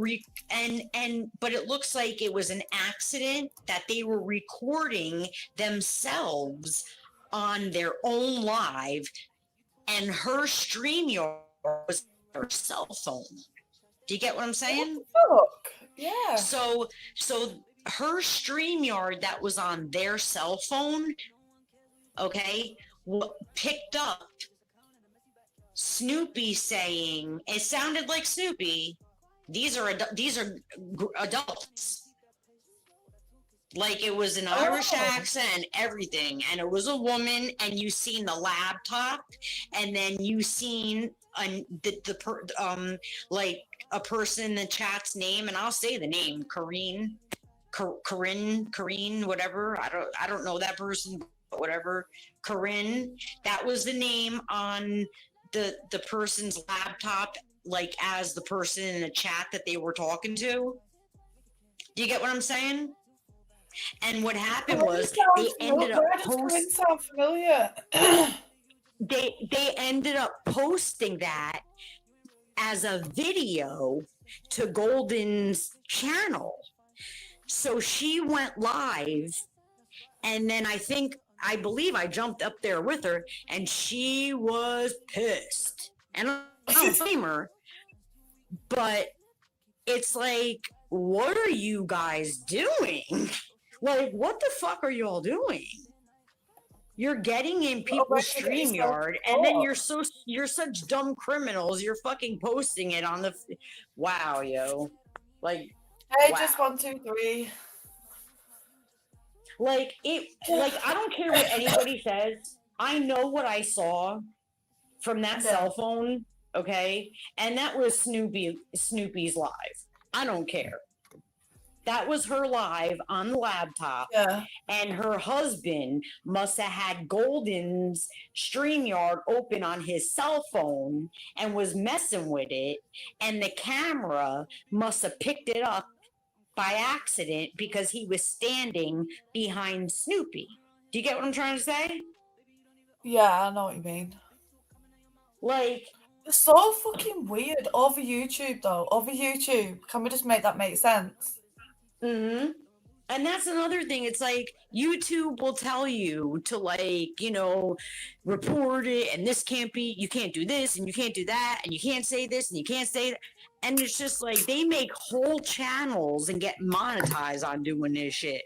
but it looks like it was an accident that they were recording themselves on their own live, and her StreamYard was her cell phone. Do you get what I'm saying? Fuck. Yeah. So her StreamYard that was on their cell phone, okay, picked up Snoopy saying, it sounded like Snoopy, these are adults. Like it was an Irish accent, everything, and it was a woman, and you seen the laptop, and then you seen like a person in the chat's name, and I'll say the name, Corinne, whatever. I don't know that person, but whatever, Corinne. That was the name on the person's laptop, like as the person in the chat that they were talking to. Do you get what I'm saying? And what happened was they ended up they ended up posting that as a video to Golden's channel. So she went live, and then I believe I jumped up there with her, and she was pissed. And I don't blame her, but it's like, what are you guys doing? Like, what the fuck are you all doing? You're getting in people's StreamYard, and then you're such dumb criminals. You're fucking posting it on the. Wow, yo, like. Hey, wow. just 1, 2, 3. Like I don't care what anybody says. I know what I saw from that cell phone, okay? And that was Snoopy's live. I don't care. That was her live on the laptop. Yeah. And her husband must have had Golden's StreamYard open on his cell phone and was messing with it. And the camera must have picked it up by accident because he was standing behind Snoopy. Do you get what I'm trying to say? Yeah, I know what you mean. Like, it's so fucking weird. Over YouTube, though. Over YouTube. Can we just make that make sense? Mm-hmm. And that's another thing. It's like YouTube will tell you to, like, you know, report it, and this can't be, you can't do this, and you can't do that, and you can't say this, and you can't say that. And it's just like they make whole channels and get monetized on doing this shit.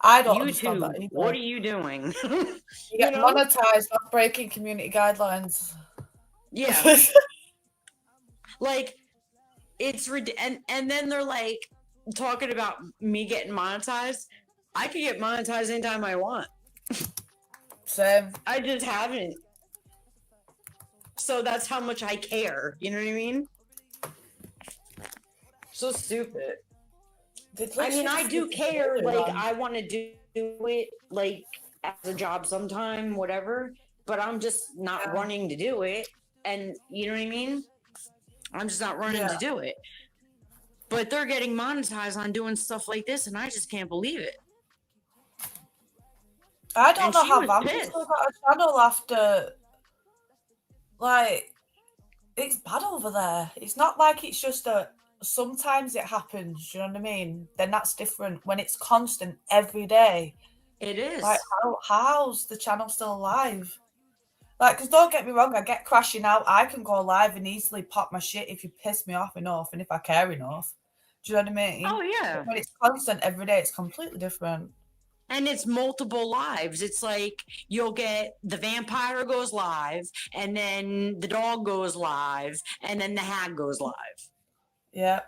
I don't understand that either. What are you doing? You get monetized, not breaking community guidelines. Yeah. Like, it's and then they're like talking about me getting monetized. I can get monetized anytime I want. Same. I just haven't. So that's how much I care. You know what I mean? So stupid. I mean, I do care. Like, I want to do it, like, as a job sometime, whatever. But I'm just not running to do it. And you know what I mean? I'm just not running to do it. But they're getting monetized on doing stuff like this, and I just can't believe it. I don't know how Vamp's still got a channel after. Like, it's bad over there. It's not like it's just sometimes it happens, you know what I mean? Then that's different. When it's constant every day. It is. Like, how's the channel still alive? Like, because don't get me wrong, I get crashing out. I can go live and easily pop my shit if you piss me off enough and if I care enough. Do you know what I mean? Oh, yeah. But when it's constant every day, it's completely different. And it's multiple lives. It's like you'll get the vampire goes live, and then the dog goes live, and then the hag goes live. Yeah.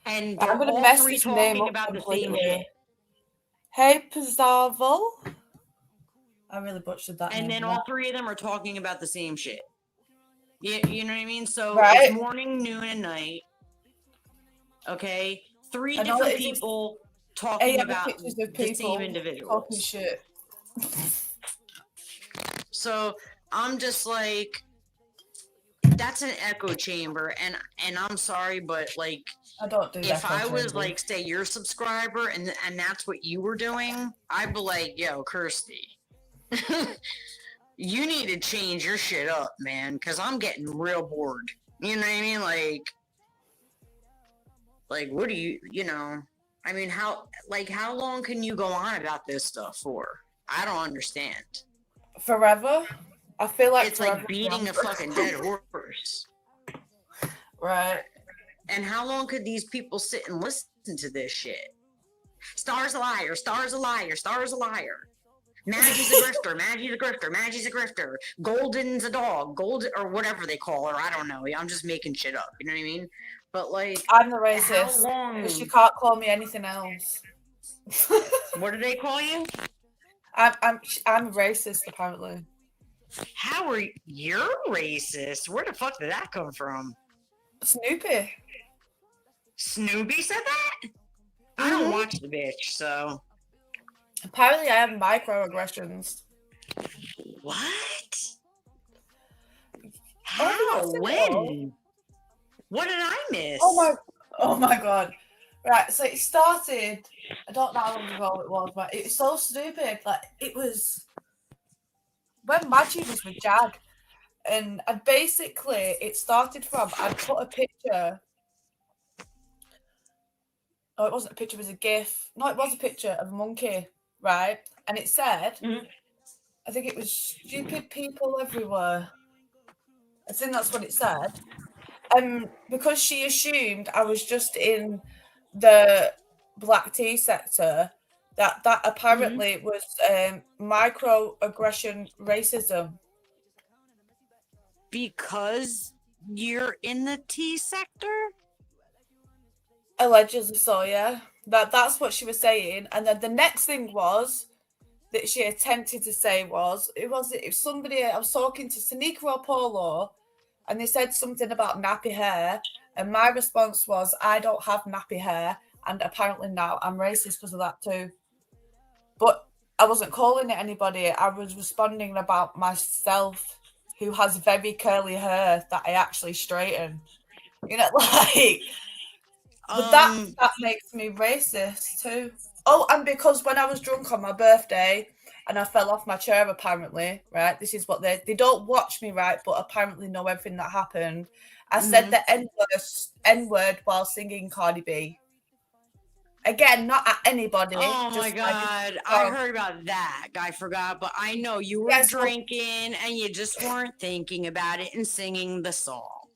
And they're all three talking about the same shit. Hey, Pizzavo. I really butchered that. And then all three of them are talking about the same shit. You know what I mean? So right? It's morning, noon, and night. Okay? Three different people talking about the same individuals. Talking shit. So I'm just like, that's an echo chamber, and I'm sorry, but like, I don't do if echo I was chambers. like, say, your subscriber, and that's what you were doing, I'd be like, yo, Kirsty, you need to change your shit up, man, because I'm getting real bored. You know what I mean? Like, what do you know? I mean, how long can you go on about this stuff for? I don't understand. Forever? I feel like it's like beating a fucking dead horse. Right. And how long could these people sit and listen to this shit? Star's a liar, Star's a liar, Star's a liar. Maggie's a grifter, Maggie's a grifter, Maggie's a grifter. Golden's a dog, Golden, or whatever they call her. I don't know. I'm just making shit up. You know what I mean? But like, I'm the racist. How long? Because you can't call me anything else. What do they call you? I'm racist, apparently. How are you're racist? Where the fuck did that come from? Snoopy. Snoopy said that? I don't watch the bitch, so. Apparently, I have microaggressions. What? How? When? What did I miss? Oh my god. Right, so it started, I don't know how long ago it was, but it was so stupid. Like, it was when Maggie was with Jag. And basically, it started from, I'd put a picture. Oh, it wasn't a picture, it was a GIF. No, it was a picture of a monkey, right? And it said, I think it was stupid people everywhere. I think that's what it said. Because she assumed I was just in the black tea sector, that apparently was microaggression racism. Because you're in the tea sector? Allegedly so, yeah. That's what she was saying. And then the next thing was that she attempted to say was somebody, I was talking to Sanika or Polo, and they said something about nappy hair, and my response was, I don't have nappy hair, and apparently now I'm racist because of that too. But I wasn't calling it anybody. I was responding about myself, who has very curly hair that I actually straighten. You know, like, but that makes me racist too. Oh, and because when I was drunk on my birthday and I fell off my chair, apparently, right? This is what they don't watch me, right? But apparently know everything that happened. I said the N-word while singing Cardi B. Again, not at anybody. Oh my God. I heard about that. I forgot, but I know you were drinking and you just weren't thinking about it and singing the song.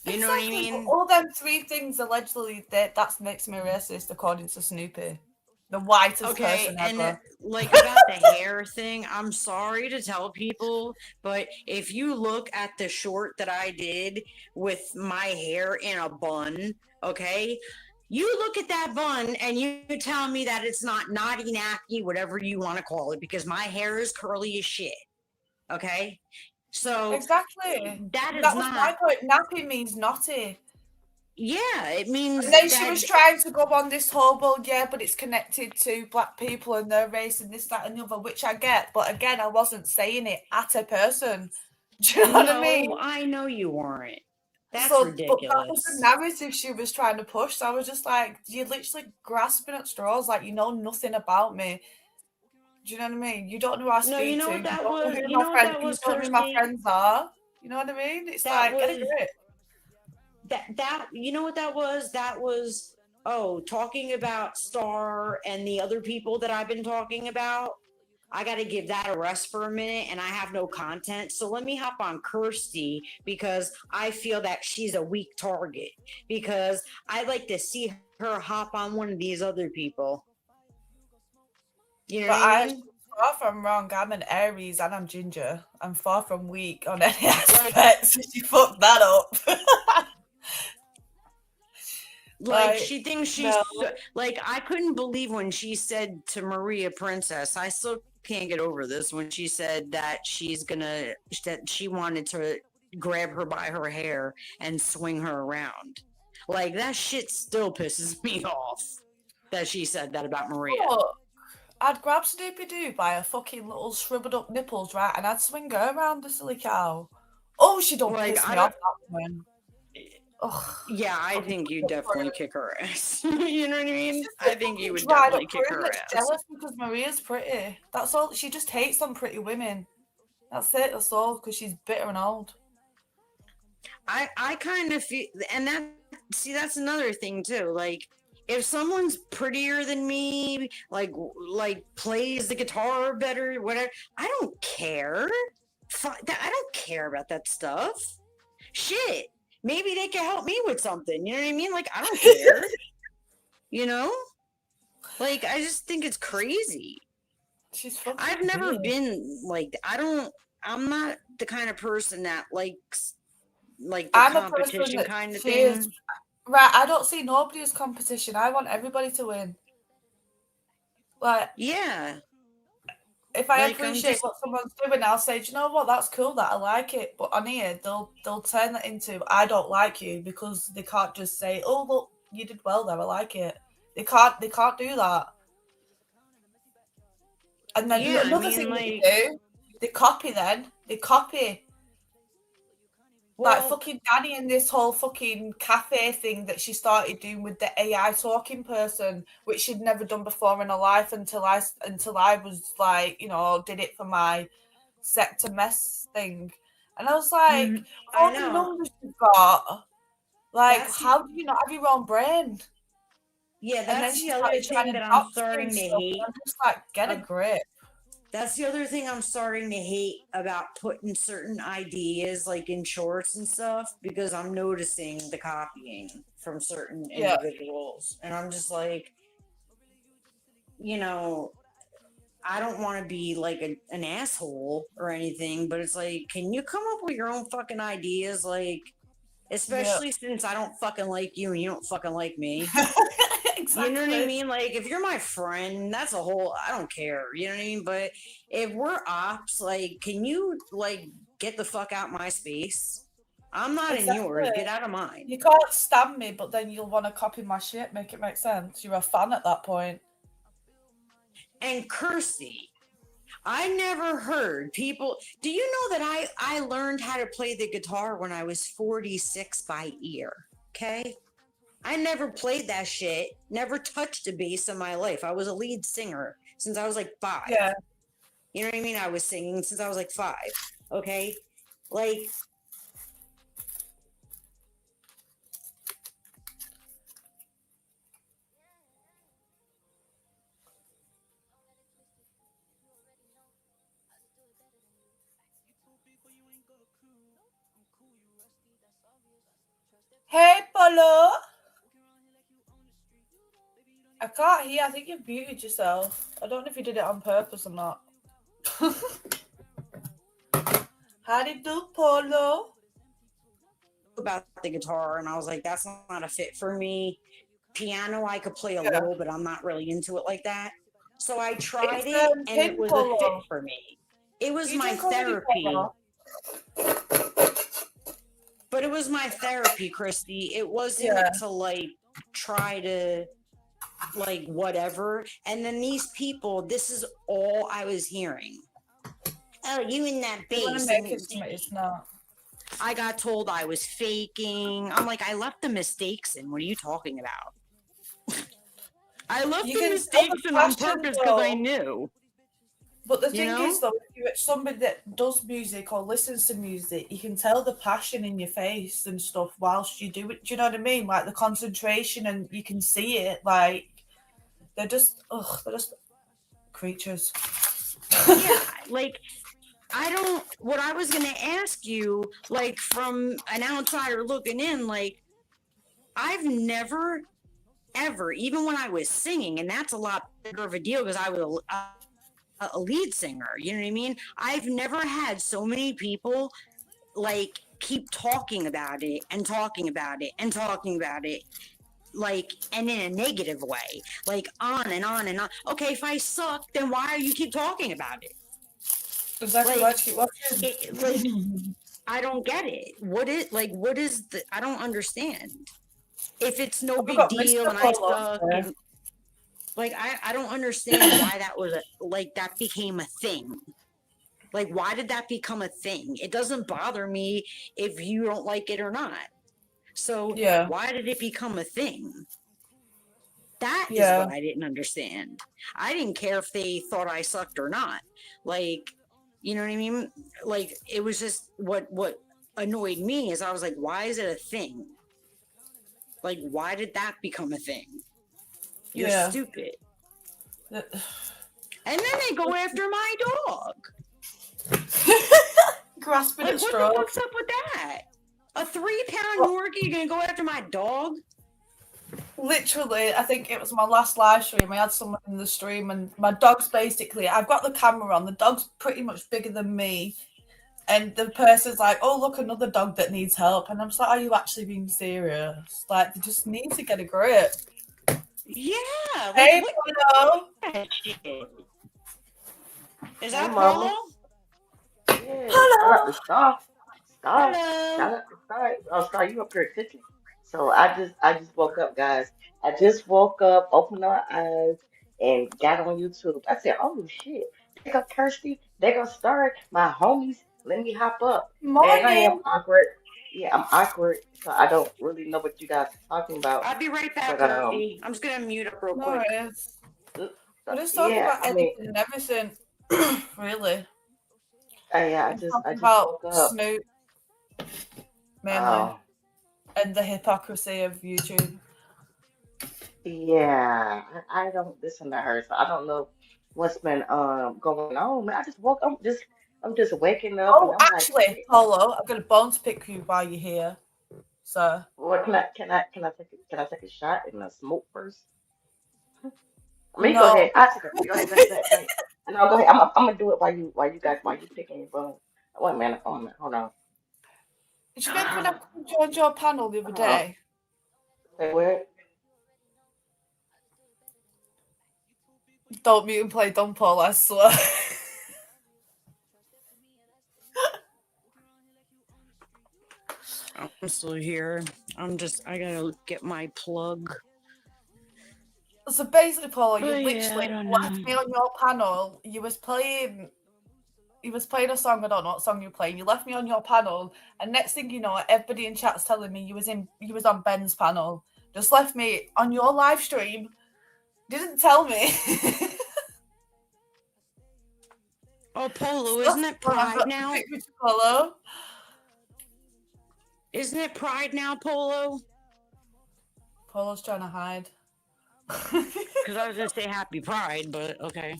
You know what I mean? All them three things allegedly that makes me racist, according to Snoopy. The whitest person ever. And like about the hair thing, I'm sorry to tell people, but if you look at the short that I did with my hair in a bun, okay, you look at that bun and you tell me that it's not naughty, nappy, whatever you want to call it, because my hair is curly as shit. Okay, so exactly that was my point. Nappy means naughty. Yeah, it means. And then she was trying to go on this whole, well, yeah, but it's connected to black people and their race and this, that, and the other, which I get. But again, I wasn't saying it at a person. Do you know what I mean? I know you weren't. That's ridiculous. But that was the narrative she was trying to push. So I was just like, you're literally grasping at straws, like you know nothing about me. Do you know what I mean? You don't know who I speak to. You don't know who my friends are. You know what I mean? It's like, get a grip. That you know what that was? That was talking about Star and the other people that I've been talking about. I got to give that a rest for a minute, and I have no content. So let me hop on Kirsty because I feel that she's a weak target because I'd like to see her hop on one of these other people. You know what I mean? Far from wrong. I'm an Aries and I'm ginger. I'm far from weak on any aspects. She fucked that up. Like she thinks she's like, I couldn't believe when she said to Maria Princess, I still can't get over this, when she said that that she wanted to grab her by her hair and swing her around. Like that shit still pisses me off that she said that about Maria. I'd grab Snoopy Doo by her fucking little shriveled up nipples, right, and I'd swing her around the silly cow. Oh, she don't Like, piss I me don't. off that woman. Ugh. Yeah, I Fucking think you good for definitely her. kick her ass. You know what I mean? She's I a think you fucking would dried up definitely kick prude her that's ass. jealous because Maria's pretty. That's all. She just hates on pretty women. That's it. That's all. Because she's bitter and old. I kind of feel, and that's another thing too. Like, if someone's prettier than me, like plays the guitar better, whatever, I don't care. I don't care about that stuff. Shit, maybe they can help me with something. You know what I mean? Like, I don't care. You know, like, I just think it's crazy. She's fucking I've never weird. been like, I'm not the kind of person that likes like the I'm a person competition that kind of cheers. thing. Right, I don't see nobody as competition. I want everybody to win. Like, Yeah, if I like I'm appreciate just what someone's doing, I'll say, do you know what? That's cool. That I like it. But on here, they'll turn that into I don't like you because they can't just say, oh look, you did well there. I like it. They can't do that. And then yeah. I another mean, thing that they like, do, they copy. Then they copy. Like well, fucking Danny in this whole fucking cafe thing that she started doing with the AI talking person, which she'd never done before in her life until I was like, did it for my sector mess thing. And I was like, I all the know numbers you've got, like, that's how do you not have your own brain? yeah. And then That's she the other started trying thing to that I'm dox her starting and to stuff. hate. And I'm just like, get a Of, grip. that's the other thing I'm starting to hate about putting certain ideas like in shorts and stuff because I'm noticing the copying from certain Yeah. individuals, and I'm just like, you know, I don't want to be like an asshole or anything, but it's like, can you come up with your own fucking ideas? Like, Yeah. especially since I don't fucking like you and you don't fucking like me. You know what I Exactly. mean? Like, if you're my friend, that's a whole, I don't care. You know what I mean? But if we're ops, like, can you, like, get the fuck out my space? I'm not in yours. Exactly. Get out of mine. You can't stand me, but then you'll want to copy my shit, make it make sense. You're a fan at that point. And Kirsty, I never heard people. Do you know that I learned how to play the guitar when I was 46 by ear? Okay. I never played that shit, never touched a bass in my life. I was a lead singer since I was like 5. Yeah. You know what I mean? I was singing since I was like 5. Okay. Like, Hey, Polo. I can't hear. I think you've muted yourself. I don't know if you did it on purpose or not. How did you do, Polo? about the guitar, and I was like, that's not a fit for me. Piano, I could play a Yeah. little, but I'm not really into it like that. So I tried It's it, and it pink was a fit polo. for me. It was You my do comedy therapy. polo? But it was my therapy, Christy. It wasn't to like try to like whatever. And then these people, this is all I was hearing. Oh, you in that You want to bass. make it something it's not. I got told I was faking. I'm like, I left the mistakes in. What are you talking about? I left You the can mistakes in on passion, purpose because I though. knew. But the You thing know? is, though, if you're somebody that does music or listens to music, you can tell the passion in your face and stuff whilst you do it. Do you know what I mean? Like the concentration, and you can see it. Like they're just creatures. Yeah, like what I was gonna ask you, like from an outsider looking in, like I've never ever, even when I was singing, and that's a lot bigger of a deal because I was a lead singer, you know what I mean? I've never had so many people like keep talking about it and talking about it and talking about it, like, and in a negative way, like on and on and on. Okay, if I suck, then why are you keep talking about it? Exactly. Like, I don't get it. What is the, I don't understand. If it's no We've big got deal Mr. and I Polo suck there. and like, I don't understand why that was like that became a thing. Like, why did that become a thing? It doesn't bother me if you don't like it or not. So why did it become a thing? That is what I didn't understand. I didn't care if they thought I sucked or not. Like, you know what I mean? Like, it was just what annoyed me is I was like, why is it a thing? Like, why did that become a thing? You're stupid. And then they go after my dog. Grasping like, at what straws. the fuck's up with that? A 3-pound Yorkie gonna go after my dog? Literally, I think it was my last live stream. I had someone in the stream, and my dog's basically, I've got the camera on. The dog's pretty much bigger than me. And the person's like, oh, look, another dog that needs help. And I'm just like, are you actually being serious? Like, they just need to get a grip. Yeah. Like, hey, Polo. Is that Polo? Yeah. Hello. Star. Hello. Shout out to Star. Oh, Star, you up here cooking? So I just woke up, guys. I just woke up, opened my eyes, and got on YouTube. I said, "Oh shit, they go Kirsty, they go Star, my homies. Let me hop up." As I am Morning. awkward, yeah, I'm awkward, so I don't really know what you guys are talking about. I'll be right back, But Kirsty. I'm just gonna mute up real quick. We're just talking yeah, about I mean, anything and everything, really. yeah, We're I talking just about woke up. Snoop, mainly, Oh. and the hypocrisy of YouTube. Yeah, I don't listen to her, so I don't know what's been going on. Man, I just woke. I'm just waking up, and Oh, I'm like, actually, Polo, I've got a bone to pick for you while you're here. So, what can I take a shot and a smoke first? I mean, go no. ahead. I take a go ahead. Go ahead. No, go ahead. I'm gonna do it while you picking your bone. Wait a minute. Hold on. Did you remember when I joined your panel the other day? Say what? Don't mute and play Don Paul, I swear. I'm still here. I gotta get my plug. So basically, Paul, you Oh, yeah, literally I don't left know. me on your panel. You was playing a song. I don't know what song you were playing. You left me on your panel, and next thing you know, everybody in chat's telling me you was on Ben's panel. Just left me on your live stream. Didn't tell me. Oh, Polo, isn't it Pride now? Polo. Isn't it Pride now, Polo? Polo's trying to hide. Because I was gonna say Happy Pride, but okay.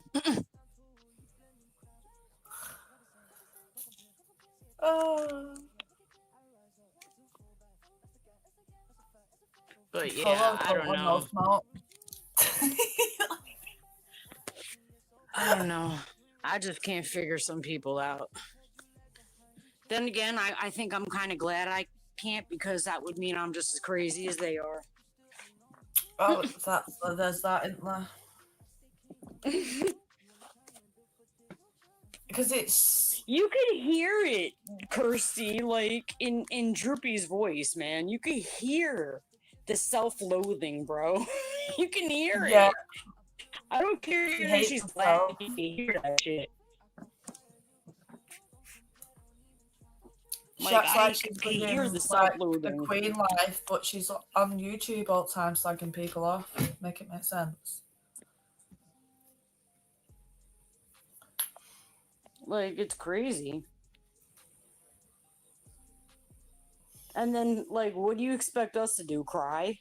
But yeah, I don't know. I don't know. I just can't figure some people out. Then again, I think I'm kind of glad I can't, because that would mean I'm just as crazy as they are. Oh, there's that, isn't there? Because it's... You can hear it, Kirsty, like in Droopy's voice, man. You can hear the self-loathing, bro. You can hear it. I don't care if she's black. You can hear that shit. She acts like she's living the queen life, but she's on YouTube all the time slagging people off. Make it make sense. Like, it's crazy. And then, like, what do you expect us to do? Cry?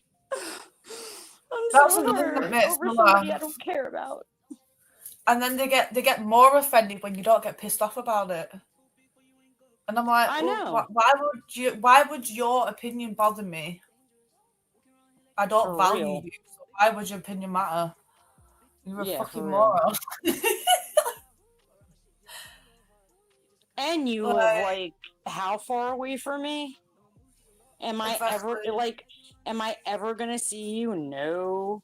I'm so hurt over somebody I don't care about. And then they get more offended when you don't get pissed off about it. And I'm like, I know. why would your opinion bother me? I don't value you, so why would your opinion matter? You're a fucking moron. And you live, like, how far away from me? Am I ever gonna see you? No.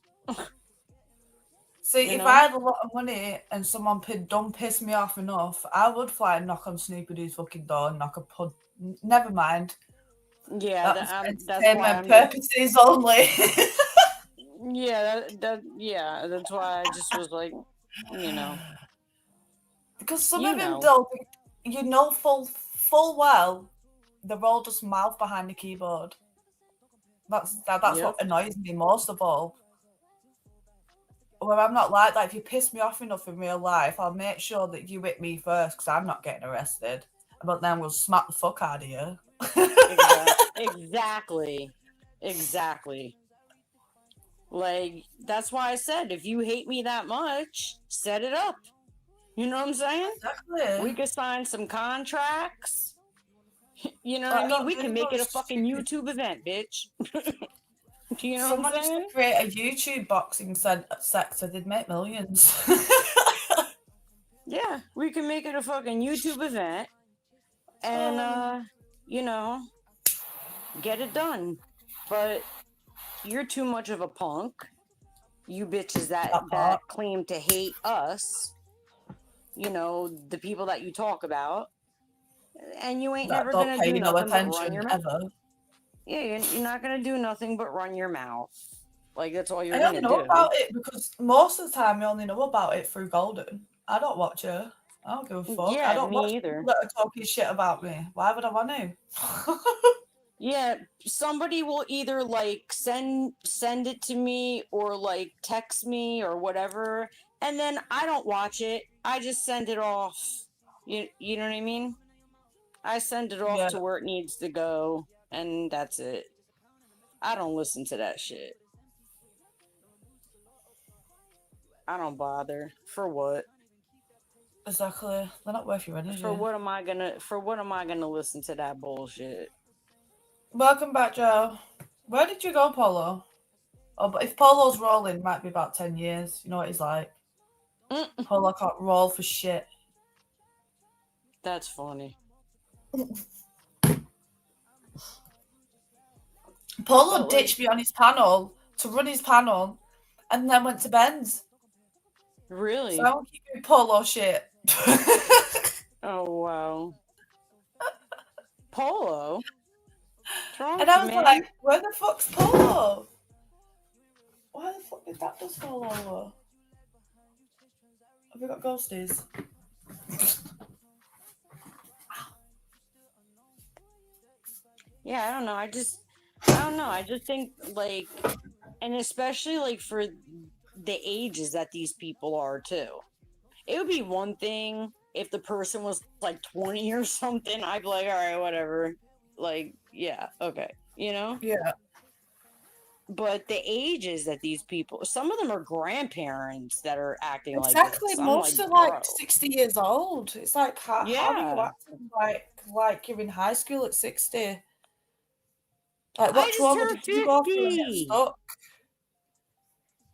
See, if I had a lot of money and someone don't piss me off enough, I would fly and knock on Snoopy Doo's fucking door and knock a pud. Never mind. Yeah, that's entertainment purposes only. Yeah, that's why I just was like, you know. Because some of them, though, full well, they're all just mouth behind the keyboard. That's what annoys me most of all. Where I'm not like that. If you piss me off enough in real life, I'll make sure that you hit me first because I'm not getting arrested. But then we'll smack the fuck out of you. Exactly. Like, that's why I said, if you hate me that much, set it up. You know what I'm saying? Exactly. We could sign some contracts. You know what I mean? We can make it a fucking YouTube event, bitch. You know Someone what I'm saying? used to create a YouTube boxing sector. They'd make millions. Yeah, we can make it a fucking YouTube event. And, you know, get it done. But you're too much of a punk. You bitches that claim to hate us, you know, the people that you talk about, and you ain't never gonna do nothing but run your mouth. Yeah, you're not gonna do nothing but run your mouth. Like, that's all you're gonna do. I only know about it because most of the time I only know about it through Golden. I don't watch her. I don't give a fuck. Yeah, I don't watch either. people that are talking shit about me. Why would I want to? Yeah, somebody will either like send it to me or like text me or whatever, and then I don't watch it. I just send it off. You know what I mean? I send it off to where it needs to go, and that's it. I don't listen to that shit. I don't bother. For what? Exactly. They're not worth your energy. For what am I gonna listen to that bullshit? Welcome back, Joe. Where did you go, Polo? Oh, but if Polo's rolling, it might be about 10 years. You know what he's like. Polo can't roll for shit. That's funny. Polo ditched me on his panel to run his panel and then went to Ben's. Really? So I won't keep doing Polo shit. Oh, wow. Polo? And I was like, where the fuck's Polo? Why the fuck did that just fall over? Have we got ghosties? Yeah, I don't know. I just think, like, and especially, like, for the ages that these people are, too. It would be one thing if the person was, like, 20 or something. I'd be like, all right, whatever. Like, yeah, okay. You know? Yeah. But the ages that these people, some of them are grandparents that are acting like this. Exactly. Most are like 60 years old. It's like, how are you acting like you're in high school at 60? Like, what trauma did you go through and get stuck?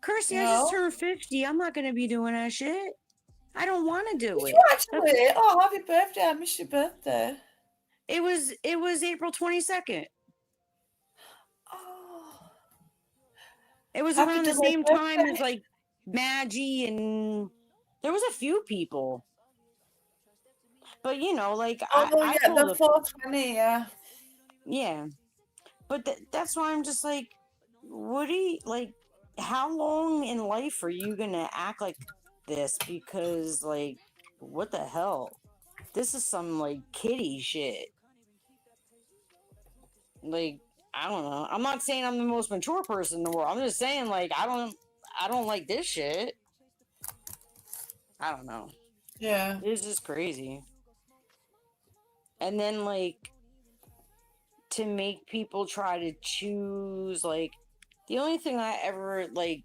Kirsty, I just turned 50. I'm not going to be doing that shit. I don't want to do it. You actually? Oh, happy birthday. I missed your birthday. It was April 22nd. Oh. It was around the same time as, like, Maggie, and there was a few people. But, you know, like, the 420, yeah. Yeah. But that's why I'm just like, Woody, like, how long in life are you gonna act like this? Because, like, what the hell? This is some, like, kiddie shit. Like, I don't know. I'm not saying I'm the most mature person in the world. I'm just saying, like, I don't like this shit. I don't know. Yeah. It's just crazy. And then, like, to make people try to choose, like, the only thing I ever, like,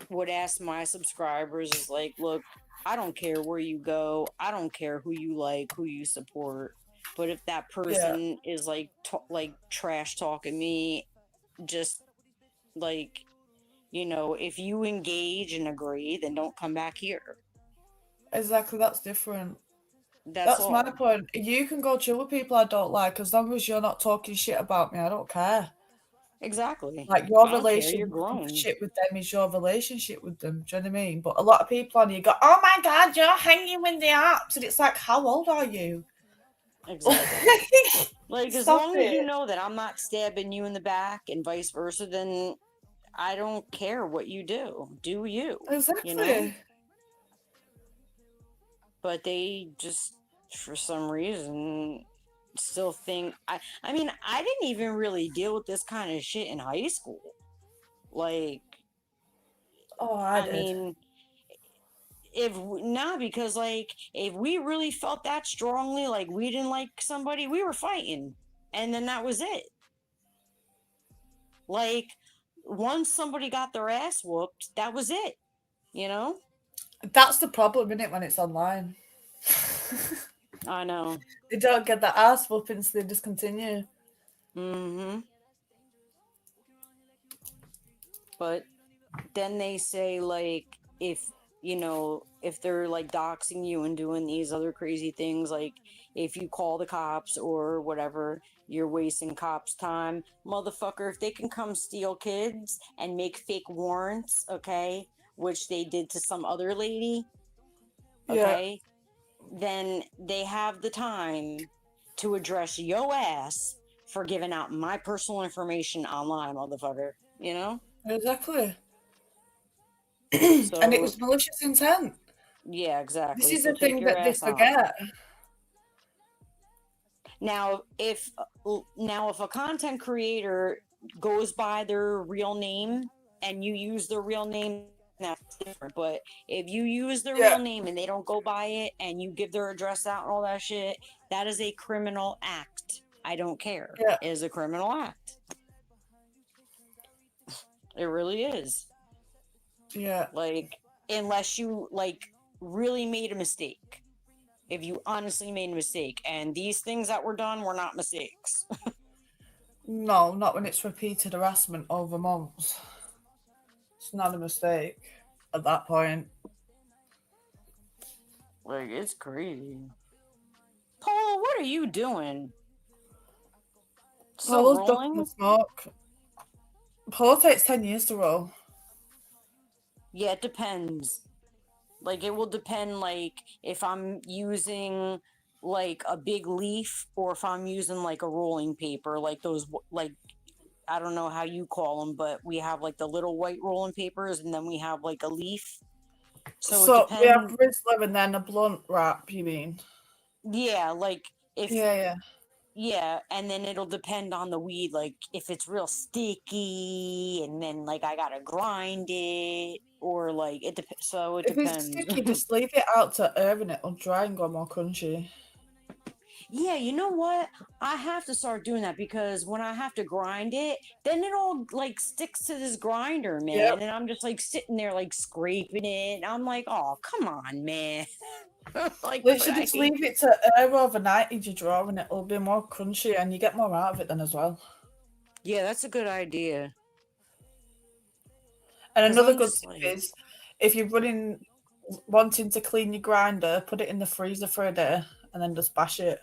would ask my subscribers is, like, look, I don't care where you go. I don't care who you like, who you support. But if that person is, like, trash talking me, just, like, you know, if you engage and agree, then don't come back here. Exactly, that's different. That's my point. You can go chill with people I don't like as long as you're not talking shit about me. I don't care. Exactly. Like, your relationship with them is your relationship with them. Do you know what I mean? But a lot of people on here go, oh my God, you're hanging with the apps. And it's like, how old are you? Exactly. Like, as long as you know that I'm not stabbing you in the back and vice versa, then I don't care what you do. Do you? Exactly. You know? but they just, for some reason, still think. I mean, I didn't even really deal with this kind of shit in high school. Like, Oh, I I did. mean, because like if we really felt that strongly, like we didn't like somebody, we were fighting, and then that was it. Like once somebody got their ass whooped, that was it. You know. That's the problem, isn't it, when it's online? I know. They don't get the ass whooping, so they just continue. Mm-hmm. But then they say like if they're like doxing you and doing these other crazy things, like if you call the cops or whatever, you're wasting cops time. Motherfucker, if they can come steal kids and make fake warrants, okay, which they did to some other lady, Yeah. okay, then they have the time to address yo ass for giving out my personal information online, motherfucker, you know? Exactly. And it So was malicious intent. yeah, This exactly. is So the take thing your that they ass on. forget. Now, if a content creator goes by their real name and you use their real name, that's different. But if you use their Yeah. real name and they don't go by it and you give their address out and all that shit, that is a criminal act. I don't care. Yeah. It is a criminal act. It really is. Yeah. Like, unless you like really made a mistake. If you honestly made a mistake, and these things that were done were not mistakes. No, not when it's repeated harassment over months. It's not a mistake at that point. Like, it's crazy. Paul, what are you doing? Still Polo's ducking rolling? the smoke. Polo takes 10 years to roll. Yeah, it depends. Like, it will depend, like, if I'm using, like, a big leaf or if I'm using, like, a rolling paper, like those, like, I don't know how you call them, but we have, like, the little white rolling papers and then we have, like, a leaf. So it So we have depends. Rizzler and then a blunt wrap, you mean? Yeah, like, if Yeah, yeah. yeah, and then it'll depend on the weed, like if it's real sticky, and then like I gotta grind it, or like so it If it's depends. sticky, just leave it out to air and it'll dry and go more crunchy. Yeah, you know what? I have to start doing that because when I have to grind it, then it all like sticks to this grinder, man, Yep. and I'm just like sitting there like scraping it. I'm like, oh, come on, man. Like, Literally I just hate. leave it to air overnight in your drawer and it'll be more crunchy and you get more out of it then as well. Yeah, that's a good idea. And Because another I'm good just tip like, is if you're wanting to clean your grinder, put it in the freezer for a day and then just bash it.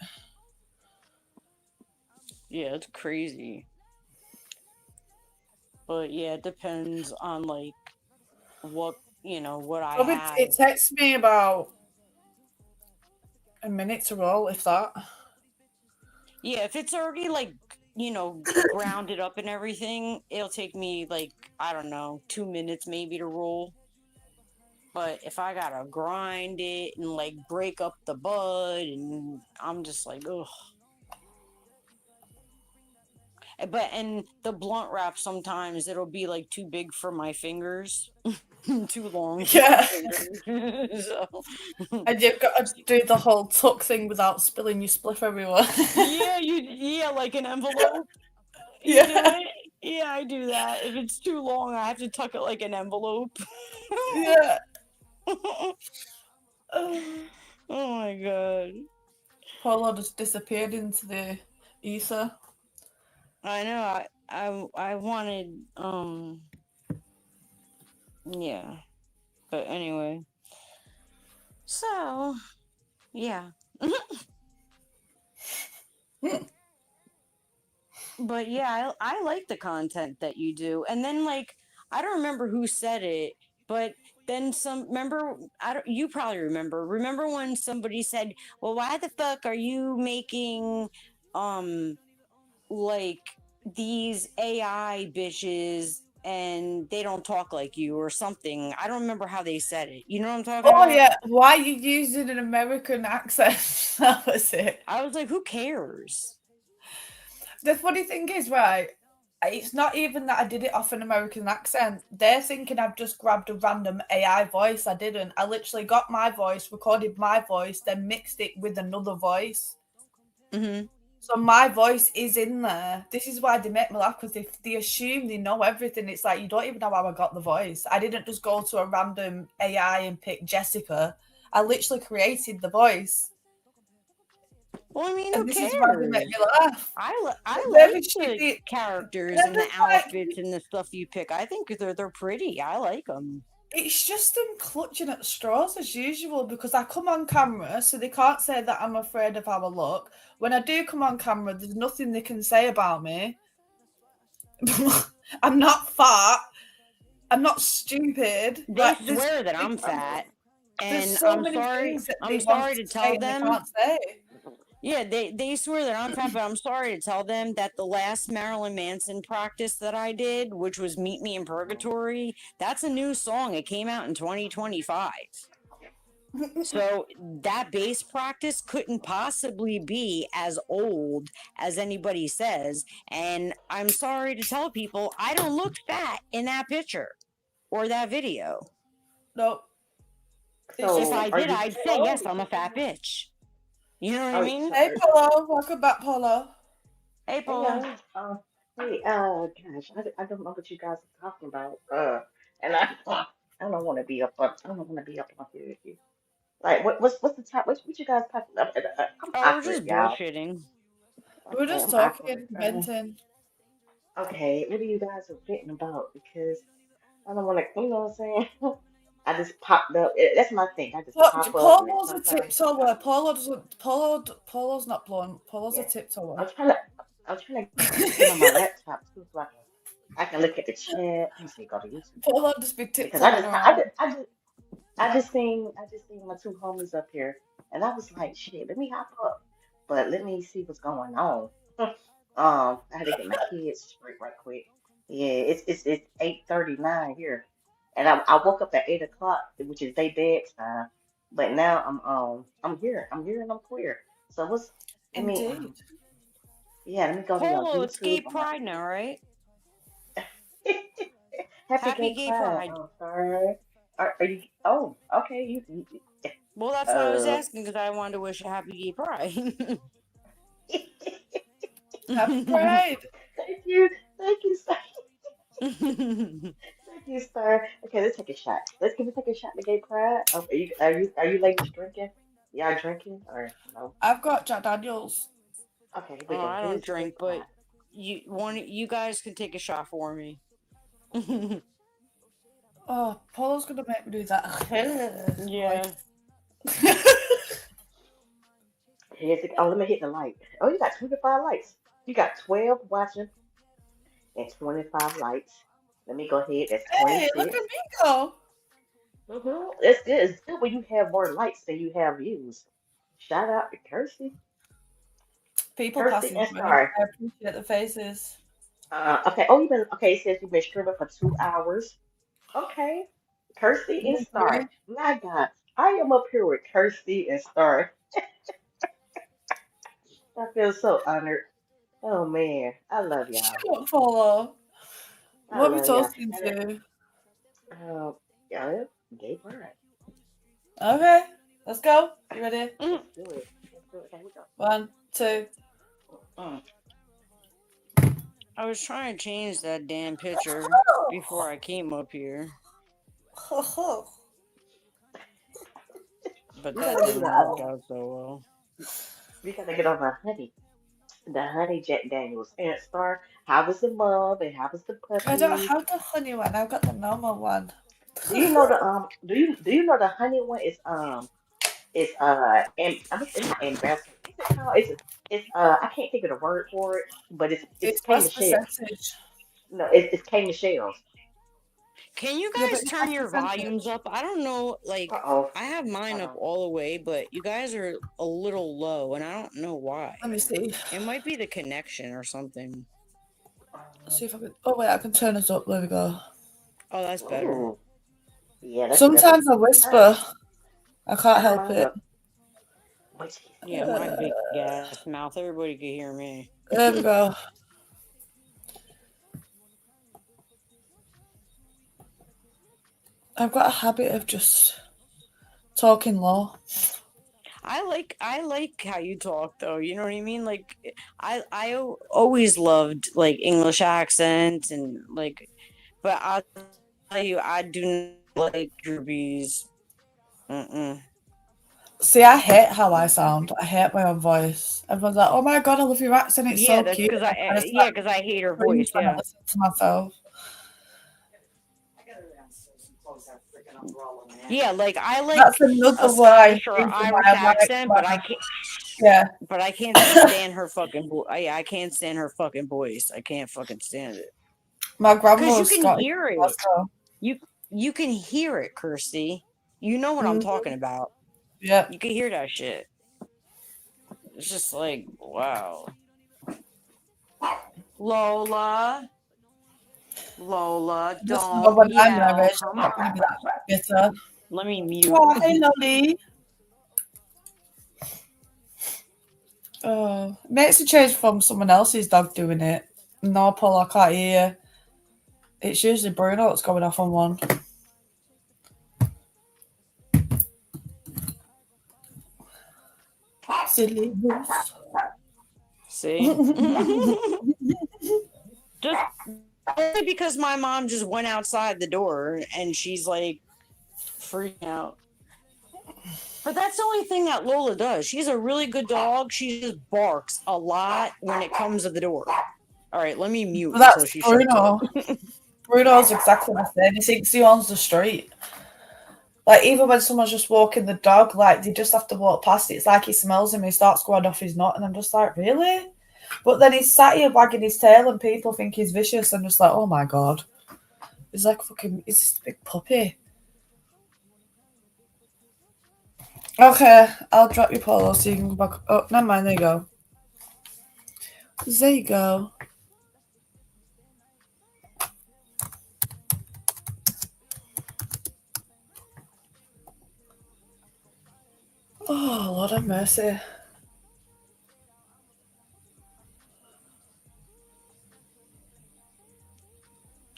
yeah, it's crazy. But yeah, it depends on like what I Probably have. it takes me about a minute to roll, if that. Yeah, if it's already like grounded up and everything, it'll take me like, I don't know, 2 minutes maybe to roll. But if I gotta grind it and like break up the bud, and I'm just like, ugh. And the blunt wrap, sometimes it'll be like too big for my fingers. Too long for my Yeah. fingers. So And you've got to do the whole tuck thing without spilling your spliff everywhere. yeah, like an envelope. You do Yeah. it? Yeah, I do that. If it's too long, I have to tuck it like an envelope. Yeah. Oh my god. Polo just disappeared into the ether. I know. I wanted yeah. But anyway. So, yeah. But yeah, I like the content that you do. And then like I don't remember who said it, but then some remember I don't you probably remember when somebody said, "Well, why the fuck are you making um like these AI bitches and they don't talk like you or something. I don't remember how they said it. You know what I'm talking Oh about? yeah, why are you using an American accent? That was it. I was like, who cares? The funny thing is, right, it's not even that I did it off an American accent. They're thinking I've just grabbed a random AI voice. I didn't. I literally got my voice, recorded my voice, then mixed it with another voice. Mm-hmm. So my voice is in there. This is why they make me laugh, because they assume they know everything. It's like, you don't even know how I got the voice. I didn't just go to a random AI and pick Jessica. I literally created the voice. Well, I mean, who And this cares? is why they make me laugh. I They're like the shitty. characters And and the it's like, outfits and the stuff you pick. I think they're pretty. I like them. it's just them clutching at straws as usual, because I come on camera, so they can't say that I'm afraid of how I look. When I do come on camera, there's nothing they can say about me. I'm not fat. I'm not stupid. They Like, swear that I'm fat, there's and so I'm many sorry. things that I'm they want sorry to to say tell and they them. can't say. Yeah, they swear that I'm fat, but I'm sorry to tell them that the last Marilyn Manson practice that I did, which was "Meet Me in Purgatory," that's a new song. It came out in 2025. So that bass practice couldn't possibly be as old as anybody says. And I'm sorry to tell people, I don't look fat in that picture or that video. No. If So I are did, you I'd say, yes, I'm a fat bitch. You know what I are mean? Hey, Polo. Welcome back, Polo. Hey, hey Polo. guys, hey, gosh, I don't know what you guys are talking about. And I don't want to be up on, I don't want to be up on here with you. Like, what's the top? What you guys talking about? I'm Oh, we're awkward, just y'all. bullshitting. We're Okay, just I'm awkward. talking, venting. Okay, what are you guys are venting about? Because I don't want to, you know what I'm saying? I just popped up. That's my thing. I just But pop up, and then Polo's a sometimes tiptoeer. Polo doesn't. Polo's not blonde. Polo's a yeah, tiptoeer. I'm trying to, I'm trying to get on my laptop too, so I can look at the chat. Let me see, go to YouTube Polo just be because tiptoeing around. I just seen my two homies up here, and I was like, shit, let me hop up, but let me see what's going on. I had to get my kids straight right quick. Yeah, it's 8:39 here, and I woke up at 8 o'clock, which is their bedtime. But now I'm here and I'm queer. So let me Indeed. yeah, let me go to your Polo, it's gay YouTube. pride now, right? Happy Happy Gay gay Pride. pride. Oh, sorry. Are you? Oh, okay. Well, that's why I was Uh. asking, because I wanted to wish a happy gay pride. Happy Pride. Thank you. Thank you, sir. Thank you, sir. Okay, let's take a shot. Can we take a shot to Gay Pride? Are you ladies drinking? Y'all drinking or no? I've got Jack Daniels. Okay, here we Oh, go. I don't Here's Gay drink, but Pride. you guys can take a shot for me. Oh, Polo's gonna make me do that. Yeah. Let me hit the light. Oh, you got 25 lights. You got 12 watching and 25 lights. Let me go ahead. That's Hey, look 26. at me go. It's good. It's good when you have more likes than you have views. Shout out to Kirsty. People Kirsty passing and through. Star. I appreciate the faces. Okay. Oh, okay. It says you've been streaming for 2 hours. Okay. Kirsty and Thank Star. you. My God. I am up here with Kirsty and Star. I feel so honored. Oh man. I love Shut y'all. up, Polo. I What are we love y'all. toasting And to? yeah, gay pride. Okay, let's go. You ready? Let's do it. Let's do it. Okay, we go. 1, 2. Mm. I was trying to change that damn picture before I came up here, but We that gotta do didn't the work out so well. we gotta get on the honey Jack Daniels and Star. How was the love and how was the I don't puppy? have the honey one. I've got the normal one. Do you know the do you know the honey one is and it's not ambassador. What's it called? It's I can't think of the word for it, but it's It's K less Michelle. percentage. No, it's K Michelle's. Can you Yeah, but guys it's turn less your volumes percentage. up? I don't know, Uh like, oh. I have mine Hold up on. all the way, but you guys are a little low, and I don't know why. Let me see. It might be the connection or something. Let's see if I can. Oh wait, I can turn this up. There we go. Oh, that's better. Ooh, yeah, that's Sometimes I whisper. I can't turn help mine it. up. What she Yeah, my big ass mouth. Everybody can hear me. There we go. I've got a habit of just talking low. I like how you talk though. You know what I mean? Like always loved like English accent and like, but I'll tell you, I do not like groupies. Mm-mm. See, I hate how I sound. I hate my own voice. Everyone's like, "Oh my god, I love your accent. It's Yeah, so that's cute." because And I just yeah, because I hate her cringe voice. when I Yeah. listen to myself. Yeah, like I That's like a another why. Scottish or Reason why Irish I like accent, but I my can't. yeah. But I can't stand her fucking. I can't stand her fucking voice. I can't fucking stand it. My grandma Cause you was can Scottish hear it. also. You you can hear it, Kirsty. You know what I'm Mm, talking about. yeah. You can hear that shit. It's just like wow. Lola, Lola, Just know don't when I'm yell. nervous, I'm Come not going to be on. that bitter. Let me mute. Oh, hey, Lolly. Oh, it makes a change from someone else's dog doing it. No, Paul, I can't hear. It's usually Bruno that's going off on one. Silly goose. See? Just only because my mom just went outside the door and she's like freaking out. But that's the only thing that Lola does. She's a really good dog. She just barks a lot when it comes to the door. All right, let me mute But until that's she shuts up. Bruno. Bruno's exactly the same. He thinks he owns the street. Like, even when someone's just walking the dog, like, they just have to walk past it. It's like he smells him, he starts going off his nut, and I'm just like, really? But then he's sat here wagging his tail, and people think he's vicious. I'm just like, oh my god. He's like he's just a big puppy. Okay, I'll drop your polo so you can go back. Oh, never mind, there you go. There you go. Oh, Lord have mercy.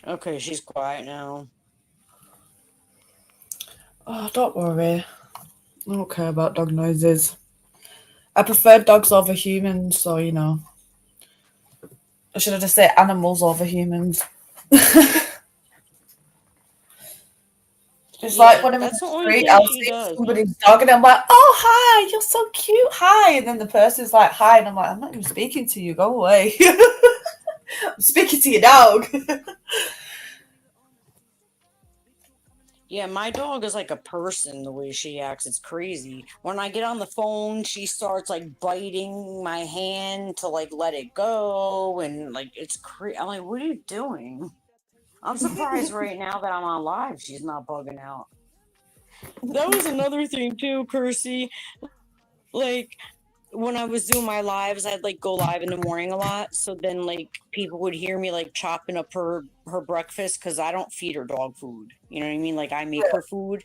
Okay, she's quiet now. Oh, don't worry. I don't care about dog noises. I prefer dogs over humans, so you know. Or should I just say animals over humans? It's like when I'm in That's the the only street, thing I'll she see does. somebody's dog and I'm like, oh, hi, you're so cute, hi. And then the person's like, hi. And I'm like, I'm not even speaking to you, go away. I'm speaking to your dog. Yeah, my dog is like a person the way she acts. It's crazy. When I get on the phone, she starts like biting my hand to like let it go. And like, it's crazy. I'm like, what are you doing? I'm surprised right now that I'm on live. She's not bugging out. That was another thing too, Kersey. Like, when I was doing my lives, I'd like go live in the morning a lot. So then like people would hear me like chopping up her breakfast because I don't feed her dog food. You know what I mean? Like I make her food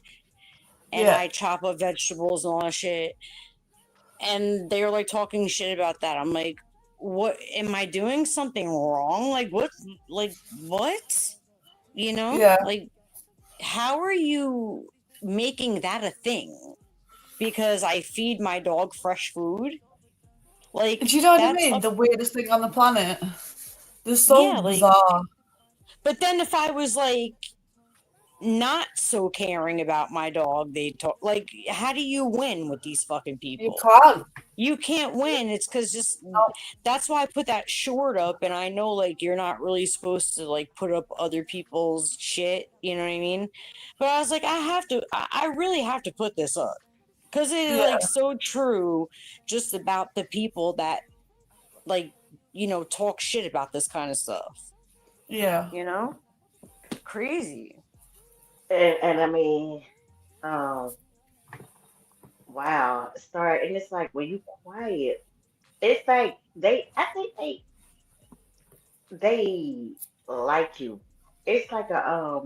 and Yeah. I chop up vegetables and all that shit. And they were like talking shit about that. I'm like, what am I doing something wrong? Like what? You know? Yeah. Like how are you making that a thing? Because I feed my dog fresh food. Like Do you know what I that's mean? a The weirdest thing on the planet. They're so yeah, like bizarre. but then if I was like not so caring about my dog, they talk like how do you win with these fucking You people? can't. You can't win. It's because just No. that's why I put that short up and I know like you're not really supposed to like put up other people's shit, you know what I mean? But I was like, I really have to put this up. Because it is Yeah. like so true just about the people that like, talk shit about this kind of stuff. Yeah. You know? Crazy. and I mean, um, wow, sorry, and it's like when you quiet, it's like I think they they like you. It's like a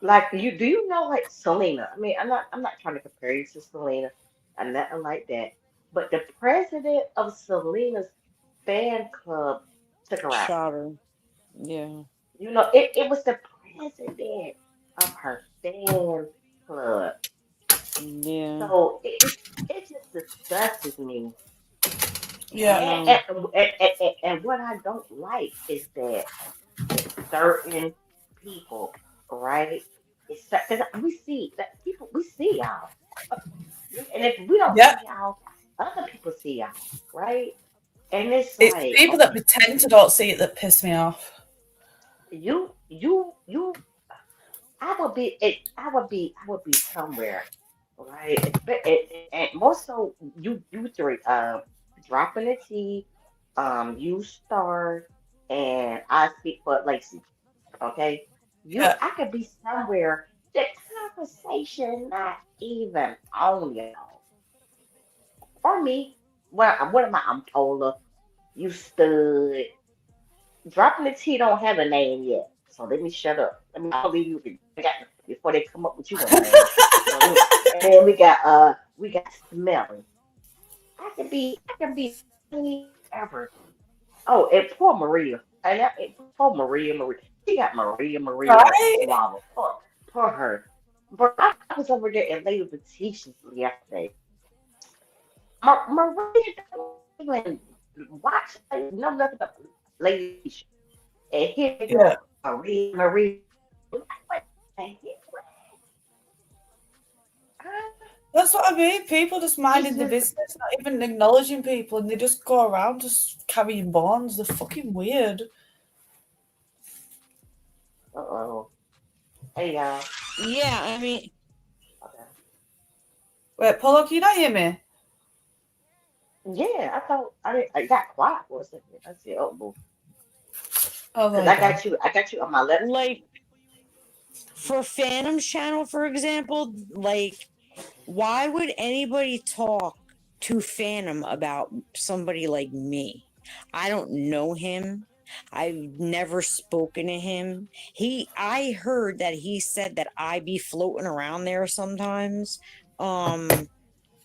like you do you know like Selena? I mean, I'm not trying to compare you to Selena and nothing like that. But the president of Selena's fan club took her out. Shot her. Yeah. You know, it was the president of her fan club. Yeah. So it just disgusts me. I Yeah. know. And what I don't like is that certain people, right? It's because we see that people, we see y'all. And if we don't Yeah. see y'all, other people see y'all, right? And it's It's the like, people that okay, pretend to don't see it that piss me off. you I would be somewhere, right? And more so you three, dropping the T, you Star, and I speak for Lacey. Okay, Yeah. I could be somewhere. The conversation not even on y'all or me. Well, what am I? I'm Polar. You stood. Dropping the T don't have a name yet, so let me shut up. I'll leave you before they come up with you a name. So and then we got smelling. I can be ever. Oh, and poor Maria. And poor Maria. She got Maria like a Right? swallow. Poor her. But I was over there at Lady Letitia's yesterday. Maria don't even watch, like, know nothing about Lady Letitia. And here they Yeah. go, Maria. What the hell? That's what I mean. People just It's minding the just, business, not even acknowledging people, and they just go around just carrying bonds. They're fucking weird. uh-oh. Hey, y'all. Yeah, I mean, Okay. Wait, Polo, can you not hear me? Yeah, I thought I got quiet for a second. I said, oh, boo. Oh, there Because you I go. got you, I got you on my left. like for Phantom's channel, for example, like why would anybody talk to Phantom about somebody like me? I don't know him. I've never spoken to him. I heard that he said that I be floating around there sometimes.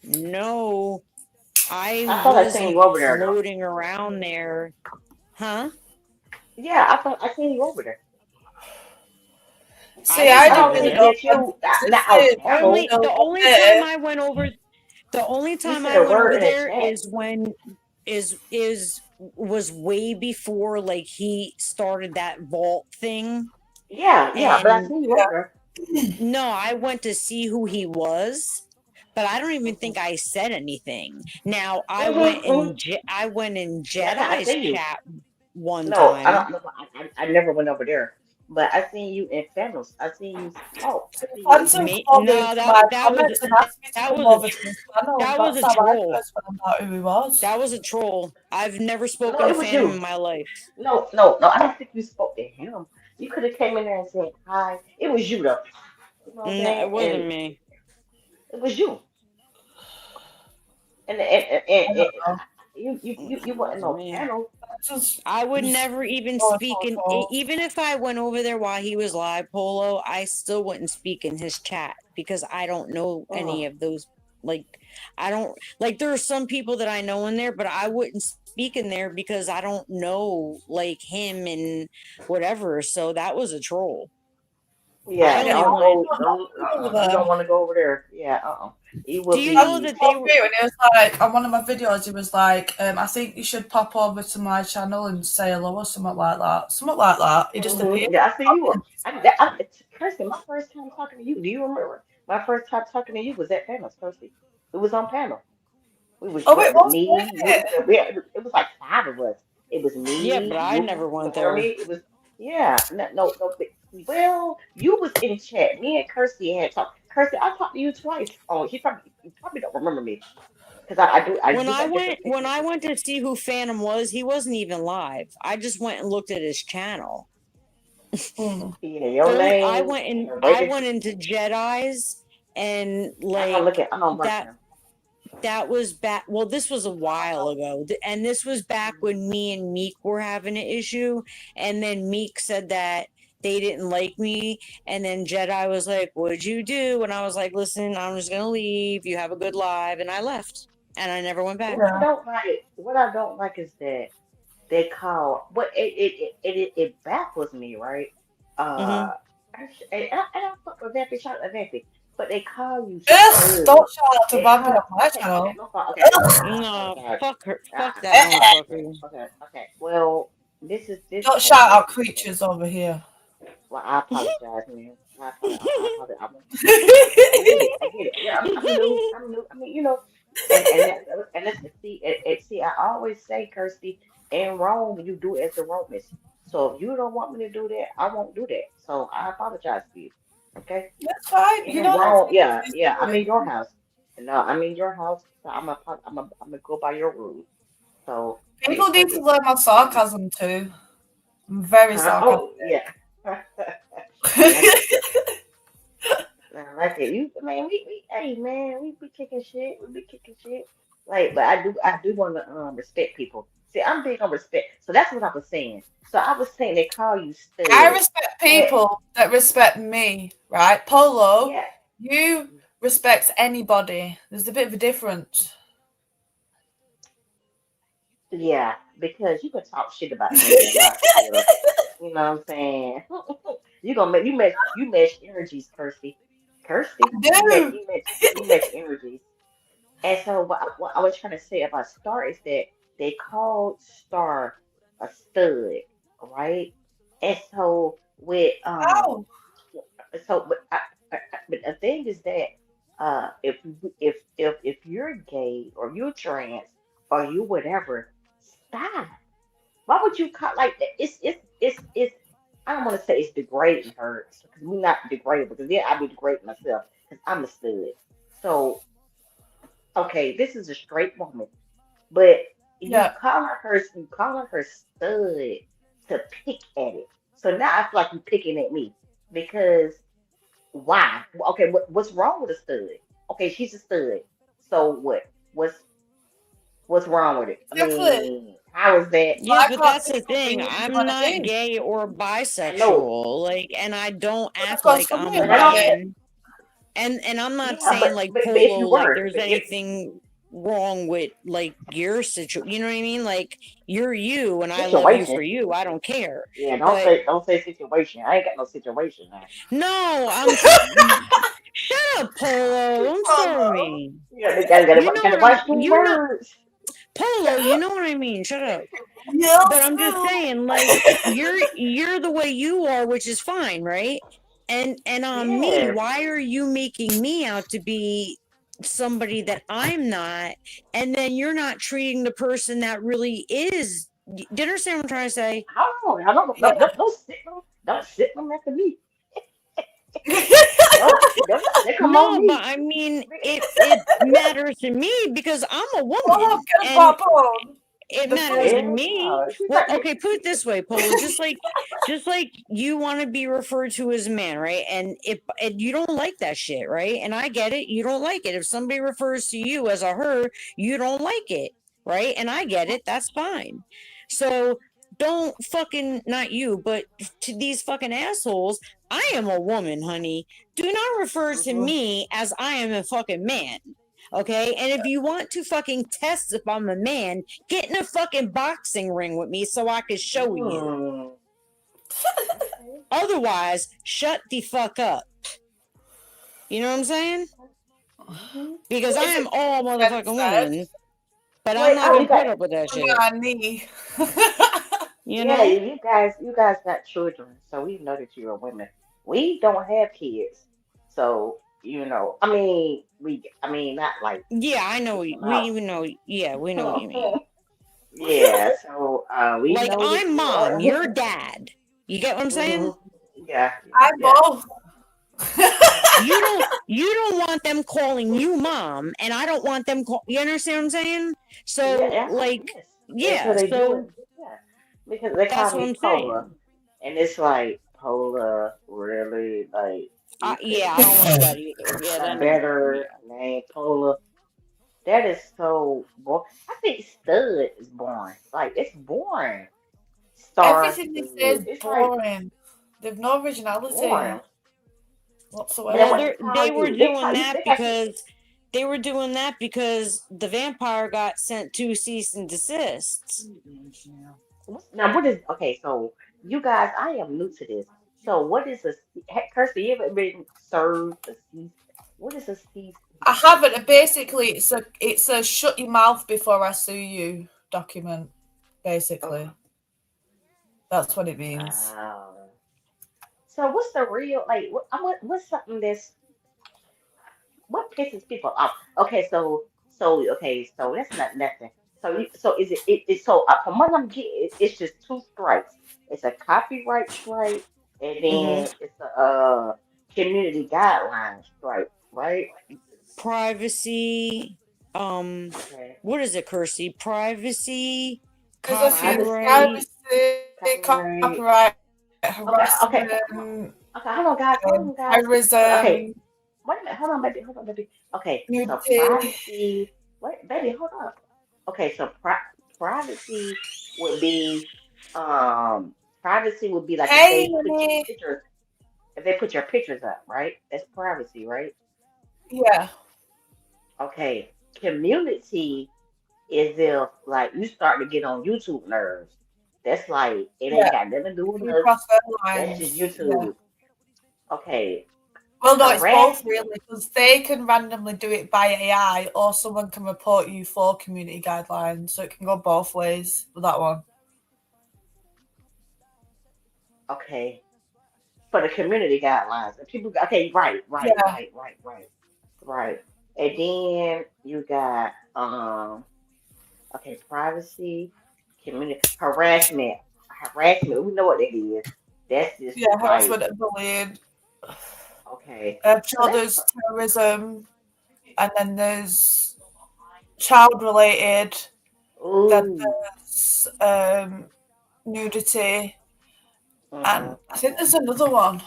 No, I I thought I seen wasn't you over there, though. floating around there. Huh? Yeah, I thought I seen you over there. I See, I wasn't I don't don't over really think know. there. that you, now, Literally, Apple, the The one only time day, I went over the only you time said I a went word over in the there chat. is when is was way before like he started that vault thing. Yeah, yeah, but I And seen you over there. no, I went to see who he was, but I don't even think I said anything. Now Mm-hmm. I went in Yeah, I Jedi's seen you. chat one No, I time. don't know. I never went over there, but I seen you in Thanos. I seen you talk. I seen you. Phantom come over No, into my that was comments and asked me to that come was a over to his channel. that was That's a how I troll. first found out who he was. That was a troll. I've never No, spoken to it was Phantom in you. my life. No. I don't think you spoke to him. You could have came in there and said hi. It was you though. You know what I'm No, saying? it And wasn't me. it was you. And I don't know. you It wasn't wasn't no me. panel. I would Just never even oh, speak in, even if I went over there while he was live polo, I still wouldn't speak in his chat because I don't know any Oh, of those. Like, I don't like, there are some people that I know in there, but I wouldn't speak in there because I don't know like him and whatever. So that was a troll. I yeah. yeah, only I went. Don't don't don't. know over You don't there. want to go over there. Yeah. He Do will you I know be. that just they walked were? through and it was like on one of my videos. He was like, "I think you should pop over to my channel and say hello or something like that." Something like that. He just appeared. Yeah, I see you. It's Kirsty, my first time talking to you. Do you remember? My first time talking to you was at panels, Kirsty. It was on panel. Oh, It it was was me. it. It was like five of us. It was Yeah, but me, I you, never went Stormy. there. It was yeah. No. Well, you was in chat. Me and Kirsty had talked. Kirsty, I talked to you twice. Oh, you probably don't remember me because I do got different When pictures. I went to see who Phantom was, he wasn't even live. I just went and looked at his channel. Hmm. Yeah, your name and I rated. went into Jedi's and I don't like look at. I don't watch that him. that was back. Well, this was a while ago, and this was back when me and Meek were having an issue, and then Meek said that they didn't like me, and then Jedi was like, "What'd you do?" And I was like, "Listen, I'm just gonna leave. You have a good live," and I left, and I never went back. What I don't like is that they call what it baffles me, right? Mm-hmm. And I fuck with Vampy, shout out to Vampy, but they call you Ugh, stud. don't shout out to They Vampy call on my okay, channel. no problem. Okay, okay, I No, apologize. fuck her, fuck I, that I, motherfucker. okay. Well, this Don't hey, shout out listen, okay. creatures over here. Well, I apologize, man. I apologize. I get it. I get it. Yeah, I'm new. I'm new. I mean, and listen, see, I always say, Kirsty, in Rome, you do as the Romans. So if you don't want me to do that, I won't do that. So I apologize to you. Okay? That's fine. You In don't have to Rome, be yeah, confused yeah. I'm with in it. your house. No, I'm in your house. So I'm gonna go by your rules. So People it's gonna need to be. learn my sarcasm too. I'm very Huh? sarcastic. Oh, yeah. I like it. I like it. Man, hey man, we be kicking shit. We be kicking shit. Like, but I do want to respect people. See, I'm big on respect. So that's what I was saying. So I was saying they call you I stud. respect And people that respect me, right? Polo, yeah, you respect anybody. There's a bit of a difference. yeah, because you can talk shit about me and I still, you know what I'm saying? You gonna make you match energies, Kirsty. Kirsty, Do. you match energies. And so what I was trying to say about Star is that they called Star a stud, right? And so with How? but the thing is that if you're gay or you're trans or you whatever, stop. Why would you call like that? It's I don't want to say it's degrading her because we're not degrading because yeah, I be degrading myself because I'm a stud. So okay, this is a straight woman. But Yeah. you calling her stud to pick at it. So now I feel like you're picking at me because why? Okay, what's wrong with a stud? Okay, she's a stud. So what? What's what's wrong with it? I Exactly. mean, how is that? Yeah, I but can't that's do the something thing. that you I'm want to not do. gay or I know, bisexual, like, and I don't But that's act got like something I'm a but I don't. about it. man. And I'm not Yeah, saying like but if Polo, you like were, there's but if anything wrong with like your situation. You know what I mean? Like you're you, and I love you for situation, you. I don't care. yeah, But don't say situation. I ain't got no situation now. no, shut up, Polo. Don't start with Polo. me. Yeah, they You know gotta what I'm. watch them You know words. Polo. You know what I mean. Shut up. But Yes, I'm just boo. saying, like you're the way you are, which is fine, right? And on me, Yes. why are you making me out to be somebody that I'm not? And then you're not treating the person that really is. Do you understand what I'm trying to say? I Yeah. don't sit them after me. Don't come on No, but me. I mean, it matters to me because I'm a Polo, woman, get a and pop on. it The matters fuck? to Yeah, me. no, she's Well, not. okay, put it this way, Polo. Just like you want to be referred to as a man, right? And if and you don't like that shit, right? And I get it, you don't like it. If somebody refers to you as a her, you don't like it, right? And I get it. That's fine. So don't fucking not you, but to these fucking assholes. I am a woman, honey. Do not refer to Mm-hmm. me as I am a fucking man. Okay, and if you want to fucking test if I'm a man, get in a fucking boxing ring with me so I can show you. Mm. Okay. Otherwise, shut the fuck up. You know what I'm saying? Mm-hmm. Because I If am it all makes motherfucking sense, woman, but I'm wait, not Oh, I'm you gonna got put up with that on shit. my knee. You yeah, know? you guys got children, so we know that you're a woman. We don't have kids, so I mean, not like Yeah, I know. kick them We out. know. Yeah, we know what you mean. Yeah, so we Like know that I'm you mom, are. you're dad. You get what I'm saying? Mhm. Yeah, I'm yeah, both. You don't want them calling you mom, and I don't want them you understand what I'm saying? yeah, So yeah, like yes. Until yeah, they do it, so yeah. Because they that's call what me I'm Pola, saying. and it's like Pola, really? Like you Yeah, couldn't I think don't of like that either. Yeah, a that ain't yeah. better name, Pola. That is so boring. I think Stud is boring. Like it's boring. Star Everything they say Stud. is It's like boring. They've no originality boring. Then Well, whatsoever. what they call they were you? They doing call you. that They got you. because the vampire got sent to cease and desists. Now what is okay? So you guys, I am new to this. So what is Kirsty? You ever been served a cease? What is a cease and I desist? haven't. Basically, it's a shut your mouth before I sue you document. Okay. Basically, that's what it means. Wow. So what's the real like? What's something that's what pisses people off? Okay, so that's not nothing. So is so from what I'm getting, it's just two strikes. It's a copyright strike, and Hmm. then it's a community guidelines strike, right? Privacy. Okay, What is it, Kirsty? Privacy, There's a few privacy, copyright. privacy, copyright. copyright, Okay, okay, harassment, okay. Hold on, guys. So okay, terrorism, wait a minute. Hold on, baby. Okay, so nudity. privacy. Wait, baby, hold up. Okay, so privacy would be privacy would be like if Hey, they put your honey. pictures if they put your pictures up, right? That's privacy, right? Yeah, Okay. Community is if like you start to get on YouTube nerves. That's like it ain't yeah. got nothing to do with You us. cross those That's just lines. Yeah. YouTube. Okay. Well, no, it's both Harassment. really, because they can randomly do it by AI, or someone can report you for community guidelines. So it can go both ways with that one. Okay. For the community guidelines. And people okay, Yeah, right. And then you got okay, privacy, community harassment. We know what that is. That's just yeah, like harassment and bullying. okay. I'm So sure that's there's terrorism, and then there's child related, then ooh. there's nudity, and I think Okay. there's another one.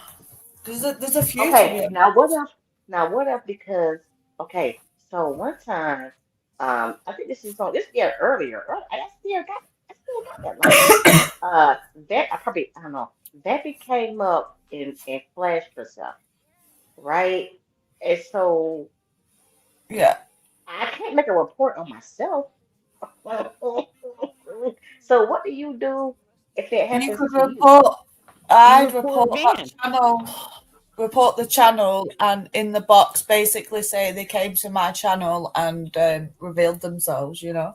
There's a few to Okay. be honest. Now what if because okay, so one time I think this is on this year I still got that line. That I don't know. That became up and flashed herself, right? And so Yeah, I can't make a report on myself. So what do you do if it you happens could to you? report. You I'd report report that ban. channel. Report the channel, and in the box basically say they came to my channel and revealed themselves. Yeah,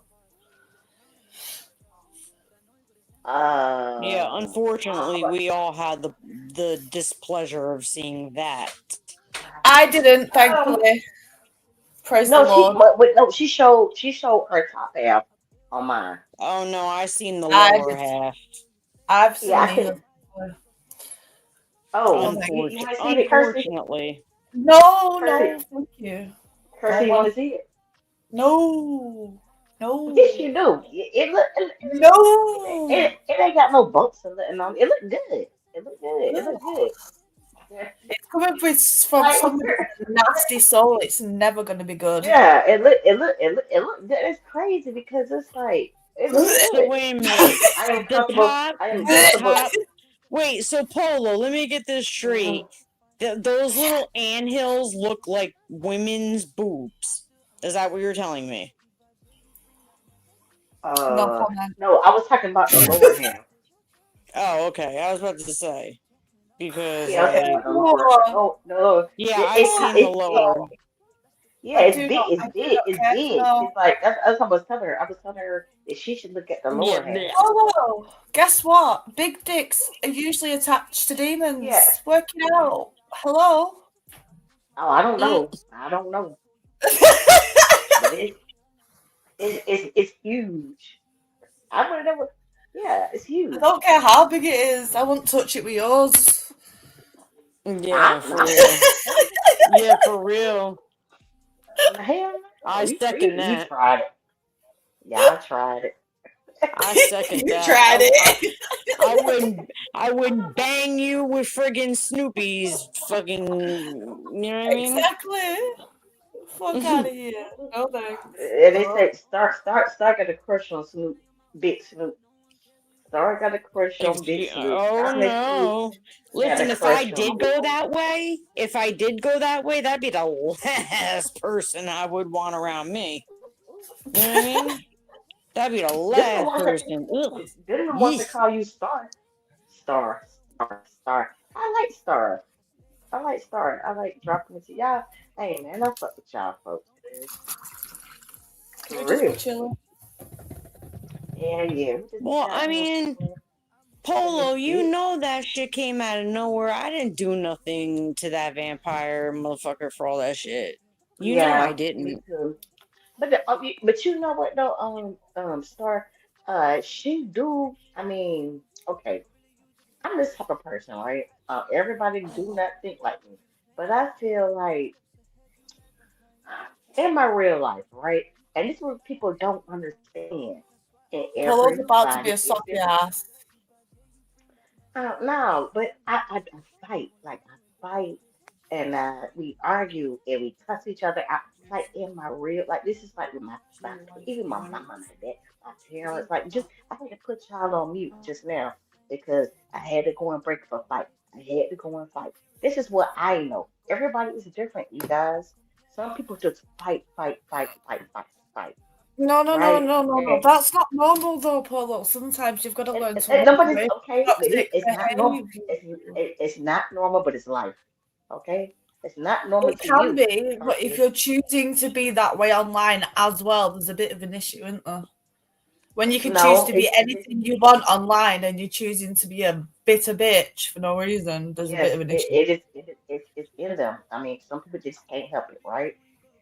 unfortunately, But, we all had the displeasure of seeing that. I didn't, um, thankfully. Praise the no, Lord. no, she showed her top half on mine. Oh no, I seen the I lower half. I've Yeah, seen I either. think. Oh, Okay. you want to see it, Kirsty? Unfortunately. No, Kirsty, no, thank you. Kirsty, Don't you want want. to see it? No, Yes, no, you do. It look. no. It ain't got no bumps or nothing on it. It look good. It look good. It look good. Yeah. It's coming from Like, somebody with a nasty soul. It's never going to be good. yeah, it look good. It's crazy because it's like it look So good. wait a minute. I am The comfortable. top, I am the comfortable. top. Wait, so Polo, let me get this straight. Mhm. Those little anthills look like women's boobs. Is that what you're telling me? No comment. No, I was talking about the lower half. Oh, okay. I was about to say because Yeah, I was talking like about the lower. Oh, No, no, yeah, I it's seen the it's no, lower. yeah, I it's do big, not. it's I do big, not it's care to big. know. It's like that's what I was telling her. I was telling her that she should look at the Yeah, lower half. Oh, guess what? Big dicks are usually attached to Yeah. demons. Work it out. Hello? Oh, I don't mm, know. I don't know, but it's huge. I would never. Yeah, it's I huge. don't care how big it is. I won't touch it with yours. yeah, Nah, for nah, real. Yeah, for real. hell no. I You second you that. tried it. Y'all tried it. I second You that. tried it. I would bang you with friggin' Snoopy's fucking. You know what I mean? Exactly. Fuck out of here. No thanks. And they say Star got a crush on Snoop, Big Snoop. Star got a crush on Big Snoop. Oh Star makes Snoop no. got a Listen, crush on Big if I did go that way, that'd be the last person I would want around me. You know what I mean? That'd be the Them the last ones that person. Ugh. them the ones that Yeesh. call you Star. Star. I like Star. I like Star. I like dropping it to y'all. Hey man, I fuck with y'all folks, man. We For just be real. chilling. Yeah, yeah. We just be Well, I goddamn mean, chilling. Polo, That's you it. know that shit came out of nowhere. I didn't do nothing to that vampire motherfucker for all that shit. You know I Yeah, me didn't. too. But you know what though, Star, she do. I mean, okay, I'm this type of person, right? Everybody do not think like me, but I feel like in my real life, right? And this is what people don't understand. And Polo's about to be everybody a is soft different. ass. No, but I fight. Like I fight and we argue and we cuss each other out. Like in my real, like this is like with my even my mama and my dad, my parents. Like just I had to put y'all on mute just now because I had to go and break up a fight. I had to go and fight. This is what I know. Everybody is different, you guys. Some people just fight, No, no, no, right? no, no, no. And, That's not normal though, Polo. Sometimes you've got to learn to walk nobody's away okay. from toxic It's not normal. behavior. It's not normal, but it's life. Okay, it's not normal It to can you. be, but if you're choosing to be that way online as well, there's a bit of an issue, isn't there? When you can choose No, to be anything you want online and you're choosing to be a bitter bitch for no reason, there's a bit yes, of an issue. it's in them. I mean, some people just can't help it, right?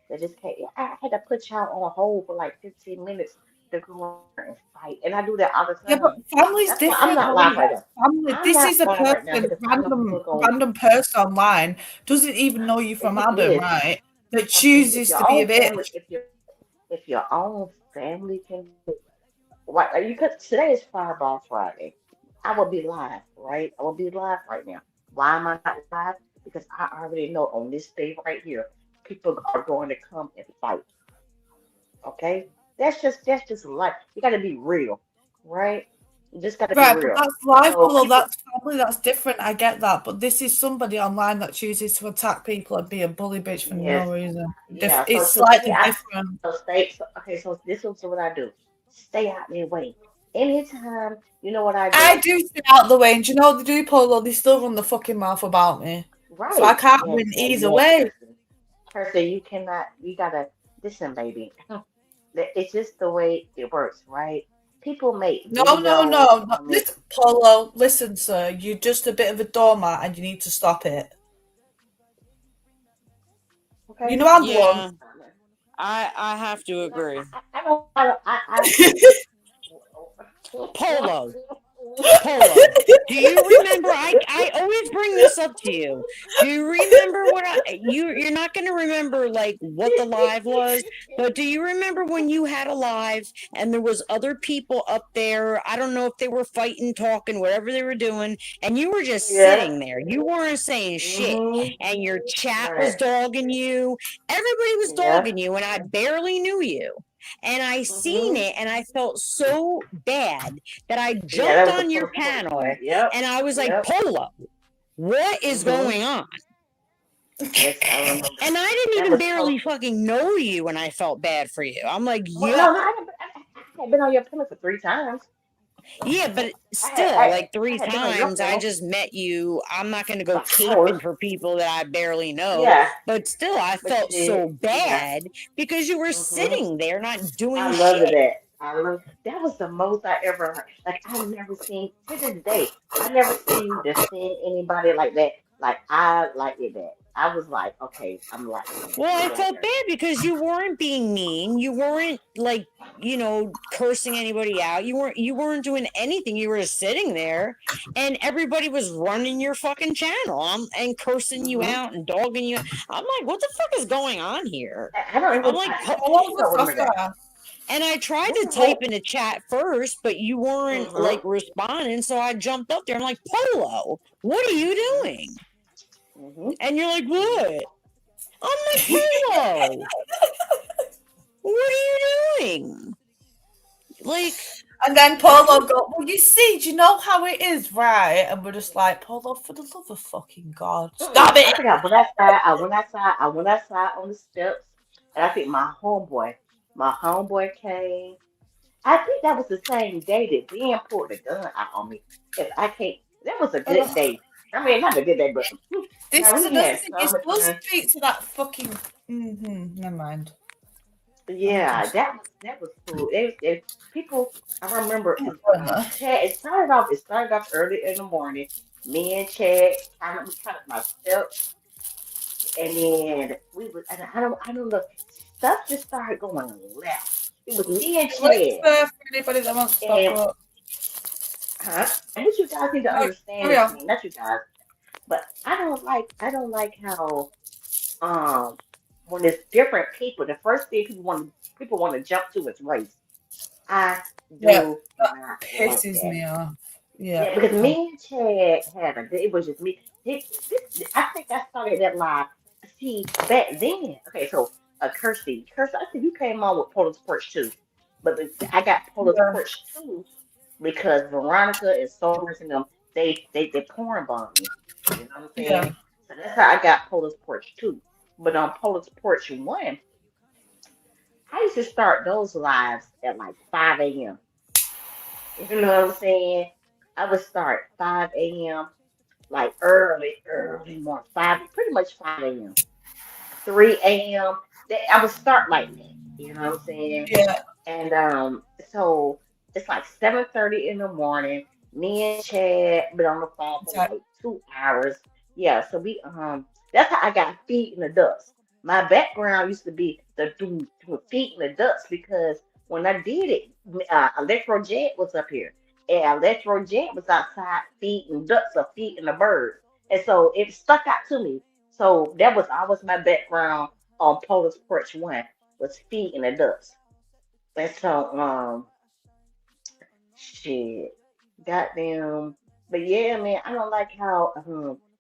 They just can't. I had to put y'all on hold for like 15 minutes to go and fight, and I do that all the Yeah, but time. family's That's why I'm different not though. live right Yes, now. family. I'm This not is a live right now person, because I know people random, are going. random person online, doesn't even know you from It Adam, is right? That okay if chooses your to be a own family, bitch. if your own family can. Why you could today is Fireball Friday. I will be live, right? I will be live right now. Why am I not live? Because I already know on this day right here, people are going to come and fight. Okay? That's just life. You gotta be real, right? You just gotta be Right, but real. that's life, So although people that's family, that's different. I get that. But this is somebody online that chooses to attack people and be a bully bitch for yes, no reason. yeah. It's So see slightly I different. okay, so this is what I do. Stay out their way. Anytime, you know what I I do? do stay out the way, and do you know what they do, Polo? They still run the fucking mouth about me. So I Right. can't Yeah, win yeah, either yeah, way. Kirsten. Kirsten, you gotta, listen, baby. It's just the way it works, right? People make No, no, videos no. on it. Listen, Polo, listen, sir. You're just a bit of a doormat and you need to stop it. You Okay? know I'm blunt. Yeah, I have to No, agree. I don't, Polo. Polo, do you remember? I always bring this up to you. Do you remember what you're not going to remember like what the live was, but do you remember when you had a live and there was other people up there? I don't know if they were fighting, talking, whatever they were doing, and you were just yeah. sitting there. You weren't saying shit, Mm-hmm. and your chat was Right. dogging you. Everybody was Yeah. dogging you, and I barely knew you. And I seen Mm-hmm. it, and I felt so bad that I Yeah, that jumped was the on your first point panel flag. Yep. and I was like, Yep. Polo, what is Mm-hmm. going on? Yes, I remember. And I didn't That even was so. barely fucking know you and I felt bad for you. I'm like, Well, yeah, no, no, I had been on your panel for 3 times. yeah, but I had, still, I, like I three had been on your times I panel just met you. I'm not going to go for hours. caping for people that I barely know, Yeah, but still, I but felt so yeah. bad because you were Hmm. sitting there not doing I love shit. that. I love that was the most I ever heard. Like I never seen to this day. I never seen you defend anybody like that. Like I like it that. I was like, okay, I'm liking that. Well, I I like felt her. bad because you weren't being mean. You weren't like, cursing anybody out. You weren't doing anything. You were just sitting there and everybody was running your fucking channel and cursing you Hmm. out and dogging you. I'm like, what the fuck is going on here? I don't I'm even. like, Polo's I a don't remember soft that. ass. and I tried This to is type what. in the chat first, but you weren't like Hmm. responding. So I jumped up there. I'm like, Polo, what are you Hmm. doing? Hmm. And you're like, Hmm. what? I'm like, Polo, what are you doing? Like, and then Polo go, well, you see, do you know how it is, right? And we're just like, Polo, for the love of fucking God, stop I it! think I went outside on the steps, and I think my homeboy came. I think that was the same day that Ben pulled the gun out on me. If I can't, that was a good day. I mean, not a good day, but This now is we another had thing. You're so much supposed to fun. speak to that fucking. Never mind. Oh Yeah, god. that was cool. People. I remember Ain't going there. Chad. It started off early in the morning. Me and Chad we counted my steps, and then we was. And I don't know. Stuff just started going left. It was me and Links Chad, there for anybody that wants to pop and up. and what you guys need to No, understand carry is, I on. mean, not you guys, but I don't like how um when it's different people. The first thing people want to jump to is race. I Yeah, do that not like pisses that. me off. Yeah. Yeah, because me and Chad it was just me. I think I started that live. See, back then, okay, so Kirsty, I think you came on with Polar's Porch too, but I got Polar's Yeah. Porch too because Veronica and Soldiers and them, they porn bombed me. You know what I'm Yeah. saying? So that's how I got Polar's Porch too. But on Polar's Porch 1, I used to start those lives at like 5 a.m. You know what I'm saying? I would start 5 a.m. like early morning, pretty much 5 a.m. 3 a.m. I would start like that. You know what I'm saying? Yeah. And so it's like 7:30 in the morning. Me and Chad been on the phone for Exactly. like 2 hours. Yeah, so that's how I got feet in the dust. My background used to be the do feet in the dust because when I did it, Electro Jet was up here. And Electro Jet was outside feet and ducks or feet and the bird. And so it stuck out to me. So that was always my background on Polar's Porch 1 was feet in the dust. And so, shit, goddamn. But yeah, man, I don't like how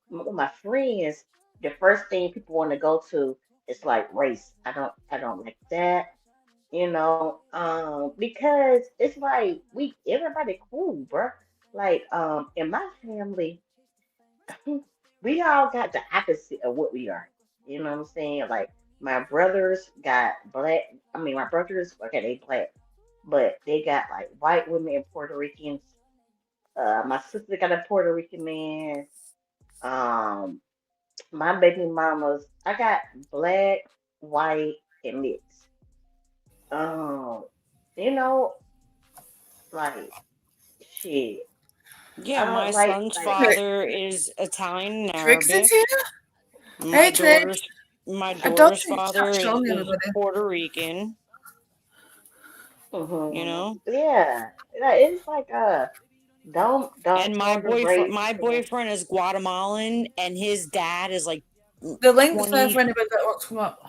with my friends, the first thing people want to go to is like race. I don't like that, because it's like everybody cool, bruh. Like, in my family, we all got the opposite of what we are. You know what I'm saying? Like, my brothers got black. I mean, my brothers, okay, they black, but they got like white women and Puerto Ricans. My sister got a Puerto Rican man. Um, my baby mamas, I got black, white, and mixed. Um, you know, like shit. yeah, I my don't like son's like. father is Italian and Tricks is Arabic. here. My Hey, Tricks. daughter's my I don't daughter's think father chat's showing is everybody. Puerto Rican. You Hmm. know, Yeah, it's like don't and my boyfriend erase my things. boyfriend is Guatemalan, and his dad is like The link's there 20. for anybody that wants to come up.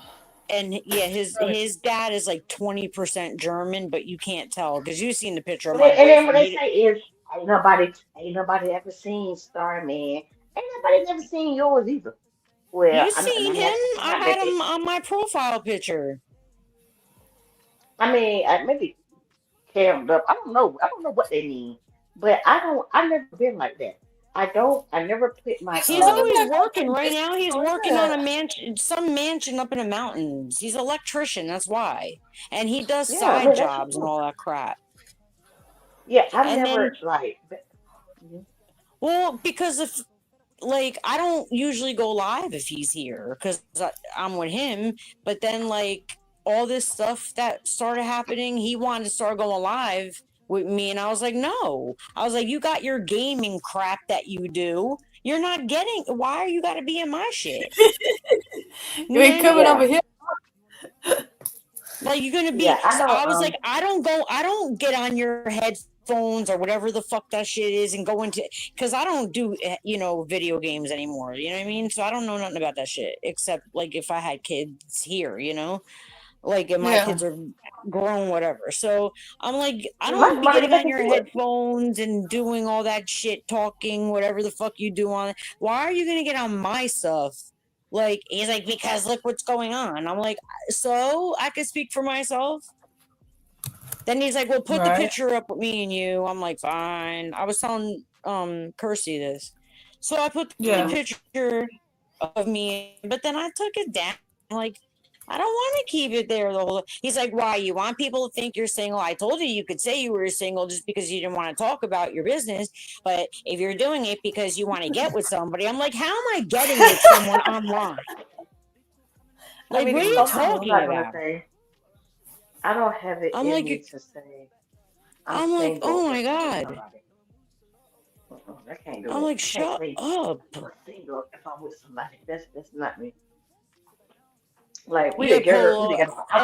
And yeah, Sorry. his dad is like 20% German, but you can't tell because you've seen the picture of And my then what boyfriend. they say is ain't nobody ever seen Starman. Ain't nobody never seen yours either. Well, You seen him? I'm I not had that big. him on my profile picture. I mean, maybe cammed up. I don't know what they mean, but I never been like that. I never put my It's He's none of always their working. fucking Right business, now, he's though, is working on it? a mansion, some mansion up in the mountains. He's an electrician. That's why, and he does Yeah, I side mean that's jobs and cool. all that crap. Yeah, I've And then, never like. Mhm. well, because if like I don't usually go live if he's here because I'm with him. But then like all this stuff that started happening, he wanted to start going live with me, and I was like, no. I was like, you got your gaming crap that you do. You're not getting. Why are you got to be in my shit? You You know what ain't I coming mean? over Yeah, here. Like you're gonna yeah. be. I So know. I was like, I don't get on your headphones or whatever the fuck that shit is and go into because I don't do video games anymore. You know what I mean? So I don't know nothing about that shit except like if I had kids here, like if my Yeah. kids are grown, whatever. So I'm like, I My don't be money getting on looking your to it. headphones and doing all that shit, talking, whatever the fuck you do on. Why are you gonna get on my stuff? Like, he's like, because look what's going on. I'm like, so I can speak for myself. Then he's like, well, put the Right. picture up with me and you. I'm like, fine. I was telling Kersey this. So I put the Yeah. picture of me, but then I took it down. Like, I don't want to keep it there the whole. He's like, why? You want people to think you're single? I told you could say you were single just because you didn't want to talk about your business. But if you're doing it because you want to get with somebody, I'm like, how am I getting with someone online? I Like, mean, what are it's you possible. I'm talking not gonna about? say. I don't have it I'm in like, me to say I'm I'm like, single oh if my I'm with god. somebody. I can't do I'm it. like, I can't shut say up. I'm single if I'm with somebody. That's not me. Like we Yeah, together, we Polo. together. I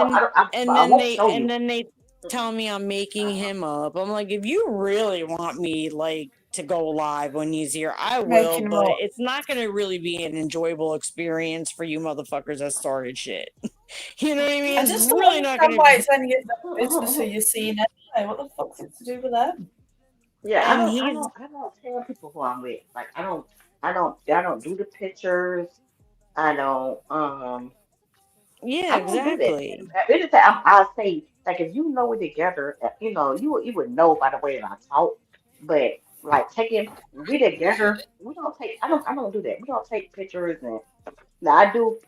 Then won't show you. they tell me I'm making him up. I'm like, if you really want me like to go live when he's here, I will, Making them but up. it's not gonna really be an enjoyable experience for you motherfuckers that started shit. You know what I mean? I It's just don't really not understand gonna why be. it's any of their business who you're seeing anyway. What the fuck's it to do with them? Yeah, And he's I don't tell people who I'm with. Like I don't do the pictures. I don't yeah, I don't do that. exactly. Anything I'll say, like if you know we're together, you would know by the way that I talk. But like taking we together, we don't take. I don't do that. We don't take pictures, and now I do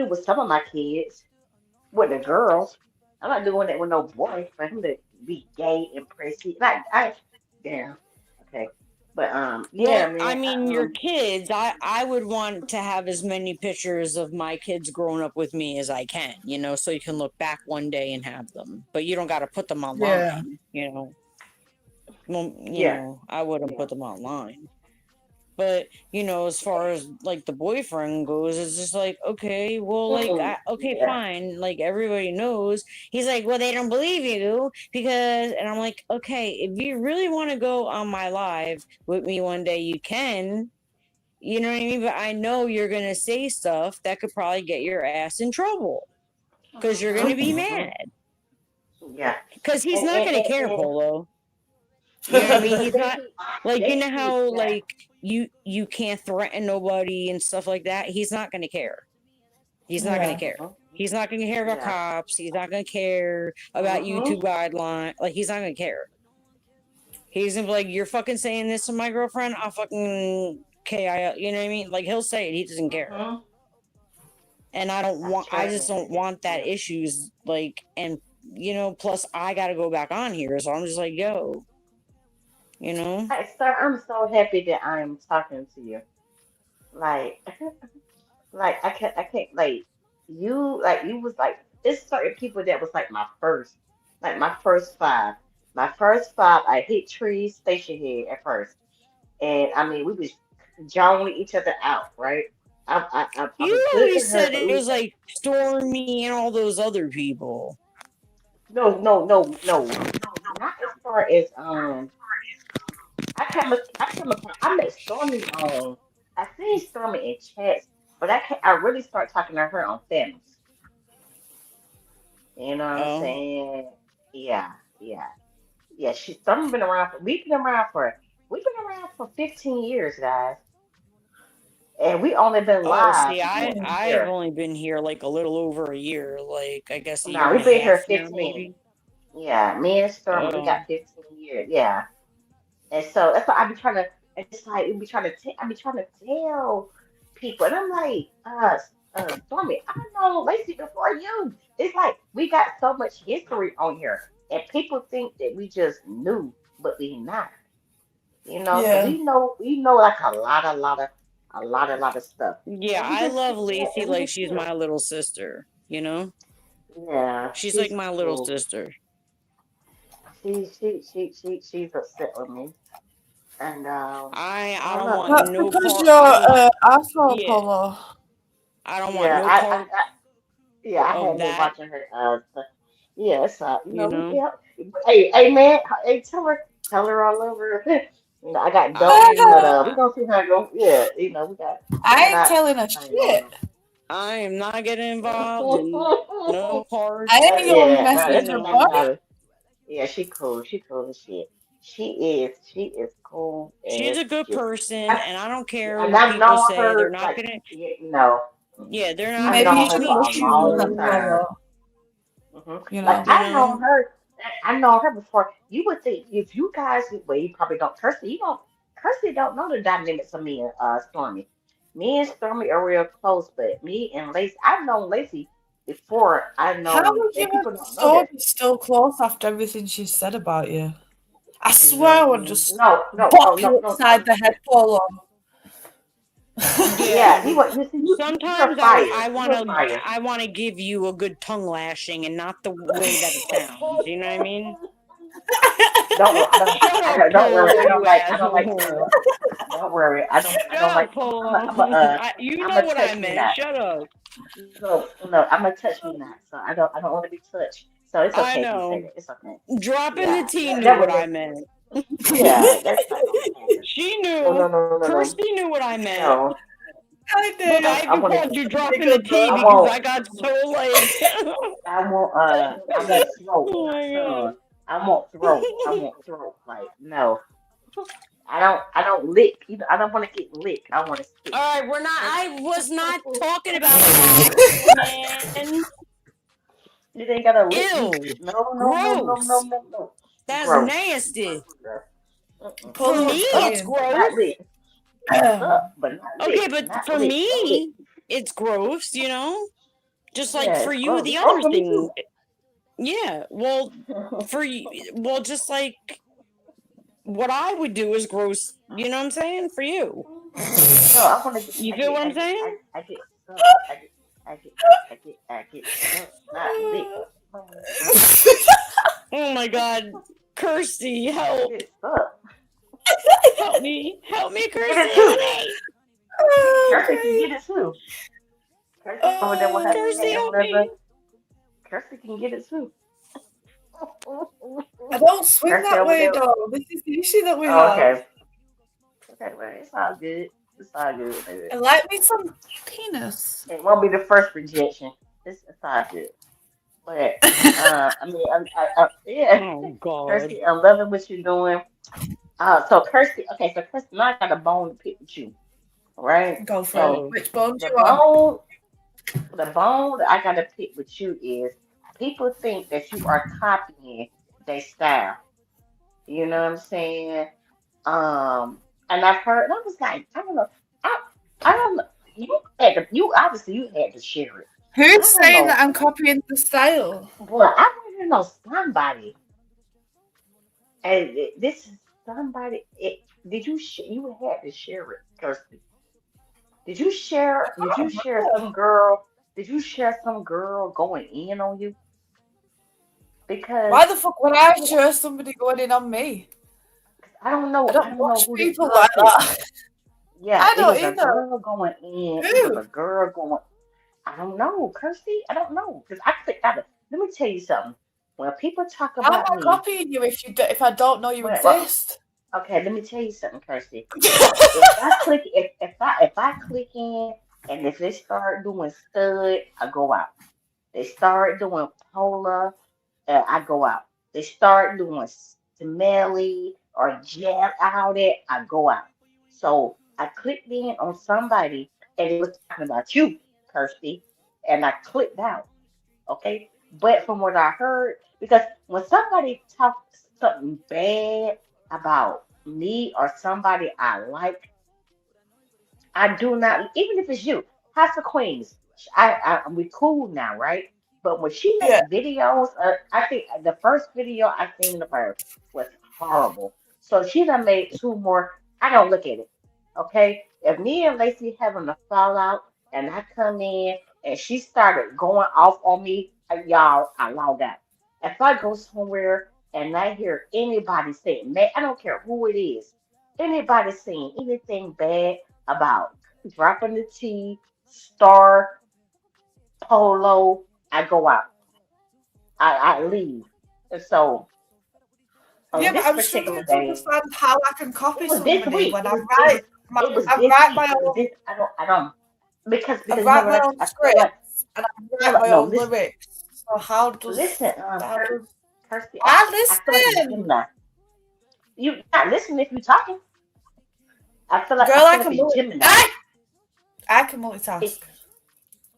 with some of my kids, with the girls. I'm not doing it with no boy for him to be gay and prissy. Like yeah, okay, but yeah, Well, I man, mean, your kids, I would want to have as many pictures of my kids growing up with me as I can, so you can look back one day and have them. But you don't got to put them Yeah. online, Well, yeah, I wouldn't yeah. put them online. But, as far as like the boyfriend goes, it's just like, okay, well, like, okay, Yeah. fine. Like, everybody knows. He's like, well, they don't believe you because, and I'm like, okay, if you really want to go on my live with me one day, you can. You know what I mean? But I know you're going to say stuff that could probably get your ass in trouble because you're going to be hmm mad. Yeah. Because he's And, not and, going to and, care, and Polo. You know what I mean? He's not like, they keep how that. like you can't threaten nobody and stuff like that. He's not going to care. He's not going to Yeah. care. hmm He's not going to care about Yeah. cops. He's not going to care about hmm YouTube guidelines. Like, he's not going to care. He's going to be like, you're fucking saying this to my girlfriend? I'll fucking KI. You know what I mean? Like, he'll say it. He doesn't care. hmm And I I trust just me. don't want that Yeah. issues. Like, and, plus I got to go back on here. So I'm just like, yo, you know? Hi, sir, I'm so happy that I'm talking to you. Like, like like you was like it's certain people that was like my first five. My first five, I hit trees, station head at first, and I mean we was joning each other out, right? I was You good to always her, said but it we was was like, like Stormy and all those other people. no, not as far as I met Stormy on I seen Stormy in chats, but I really start talking to her on families. You know what I'm Oh. saying? Yeah, yeah, yeah. She's Stormy been around for we've been around for 15 years, guys, and we only been Oh, live see, for a I've year. only been here like a little over a year, like I guess a Now year and we've a been half here now, 15. maybe. Yeah, me and Stormy, we Oh. got 15 years. Yeah. And so that's why I be trying to, and it's like, I be trying to tell people. And I'm like, Stormy, I know Lacey before you. It's like, we got so much history on here. And people think that we just knew, but we not. So Yeah. we know like a lot of stuff. Yeah, And we I just love sit there Lacey and we like just she's chill. my little sister, Yeah, She's like she's my little cool. sister. She's upset with me. And I I don't don't know. want That's no because part. you're I don't want. asshole, Yeah, Polo. I don't want Yeah, no part yeah, I of had been that. watching her. Yeah, it's You know, yeah. Hey, man, hey, tell her all over. I got dope, but I'm we gonna see how it go. Yeah, we I got ain't our telling her thing going shit. I am not getting involved in no on. parts. I ain't your Yeah, no, You that's messenger my boy. know, daughter. Yeah, she cool. She cool as shit. She is cool she's as a good shit. person, I, and I don't care and what I've people known say. They're her not like gonna. Yeah, they're not Maybe gonna you known her should treat for look a into long that you. time. more. You Like know. You I know know. her. I know her before. You would think if you guys, well, you probably don't. Kirsty, you don't. Kirsty don't know the dynamics of me and Stormy. Me and Stormy are real close, but me and Lacey, I've known Lacey before I How know, would you and people and don't know that. Stormy still close after everything she's said about you? I swear I would just No, no, no, bop no, you no. upside the head, Polo. Yeah, Yeah. you see, you're Sometimes fire. I You're wanna fire. I wanna give you a good tongue lashing and not the way that it sounds. You know what I mean? Don't wor- I don't Shut I up, don't don't worry. Polo, you I don't like asshole. tongue. Don't worry. I Shut don't up, like. Polo. You I'm know a what I touch me meant. not. Shut up. No, no, I'm a touch me not. So I don't want to be touched. So it's I okay if you say know. that. It's okay. Dropping the Yeah, T knew that what would. I meant. Yeah, that's not gonna happen. She No, knew. no, no, no, no, no. Kirsty knew what I meant. No, I Look, do. I I even want called to. you dropping the Good T though. I because want. I got so like. I want throat, Oh not my god. tongue. I want throat. I want throat. Like no, I don't lick. I don't want to get licked. I want to spit. All right, we're not. Okay. I was not talking about that, man. You ain't gotta lick me. Ew. No, no, no, no, no, Gross. no, no. That's Gross. nasty. Gross. Mm-mm. For Polo, me, what's it's crying? But not gross. lick. Suck, but not Okay, lick. but Not for lick. No lick. me, it's gross. You know, just like Yeah, for it's you, gross. the It's gross other for me thing. too. Yeah. Well, for you, well, just like what I would do is gross. You know what I'm saying? For you, No, I want to get. you feel what I'm saying? I get sucked. I get sucked. Not lick. Oh my God, Kirsty, I help! get sucked. Help me, Get Kirsty, it too. help me, Kirsty can Okay. get it too. Kirsty over there with her Oh, Kirsty, cat and help whatever. me. Kirsty can get it too. I don't swing Kirsty that over way, there. though. This is the issue that we Oh, have. okay. Okay, well, it's all good. It's all good, baby. I like me some penis. It won't be the first rejection. It's all good. But I mean, yeah, Oh God. Kirsty, I'm loving what you're doing. So Kirsty, okay, so Kirsty, now I got a bone to pick with you, right? Go for it. So Oh. Which bone do the you want? bone, the bone that I got to pick with you is people think that you are copying their style. You know what I'm saying? And I've heard, and I was like, I don't know, I, I don't know. You obviously you had to share it, but I Who's don't saying that know. I'm copying the style? Boy, I want to know somebody, and this is somebody. You had to share it, Kirsty? Did you share some girl? Did you share some girl going in on you? Because Why the fuck would I share somebody going in on me? I I don't don't know watch who this people girl like is. that. Yeah, I it don't was a either. girl going in. It was Who? a girl going. I don't know, Kirsty. I don't know because I clicked out. Let me tell you something. When people talk How am about I me, copying you if I don't know you well, exist? okay, let me tell you something, Kirsty. If I click in and if they start doing stud, I go out. They start doing polar, I go out. They start doing smelly or gel out it, I go out. So I clicked in on somebody and it was talking about you, Kirsty, and I clicked out. Okay. But from what I heard, because when somebody talks something bad about me or somebody I like, I do not, even if it's you, House of Queens. We cool now, right? But when she Yeah. make videos, I think the first video I seen of her was horrible. So she done made two more. I don't look at it. Okay, if me and Lacey having a fallout and I come in and she started going off on me, y'all, I log out. If I go somewhere and I hear anybody saying, man, I don't care who it is, anybody saying anything bad about dropping the T, star, polo, I go out. I leave. And so Yeah, on but this I'm particular struggling to day, understand how I can it copy was this somebody week. when It was I this write week. my It was own this. I don't. I Because you know write my what? own I feel like. scripts and I write my No, own listen, lyrics. So listen. how does Kirsty, I I feel like a listen? Gemini. You not listen if you're talking. I Girl, feel I like can a multi Gemini. I can It, multitask.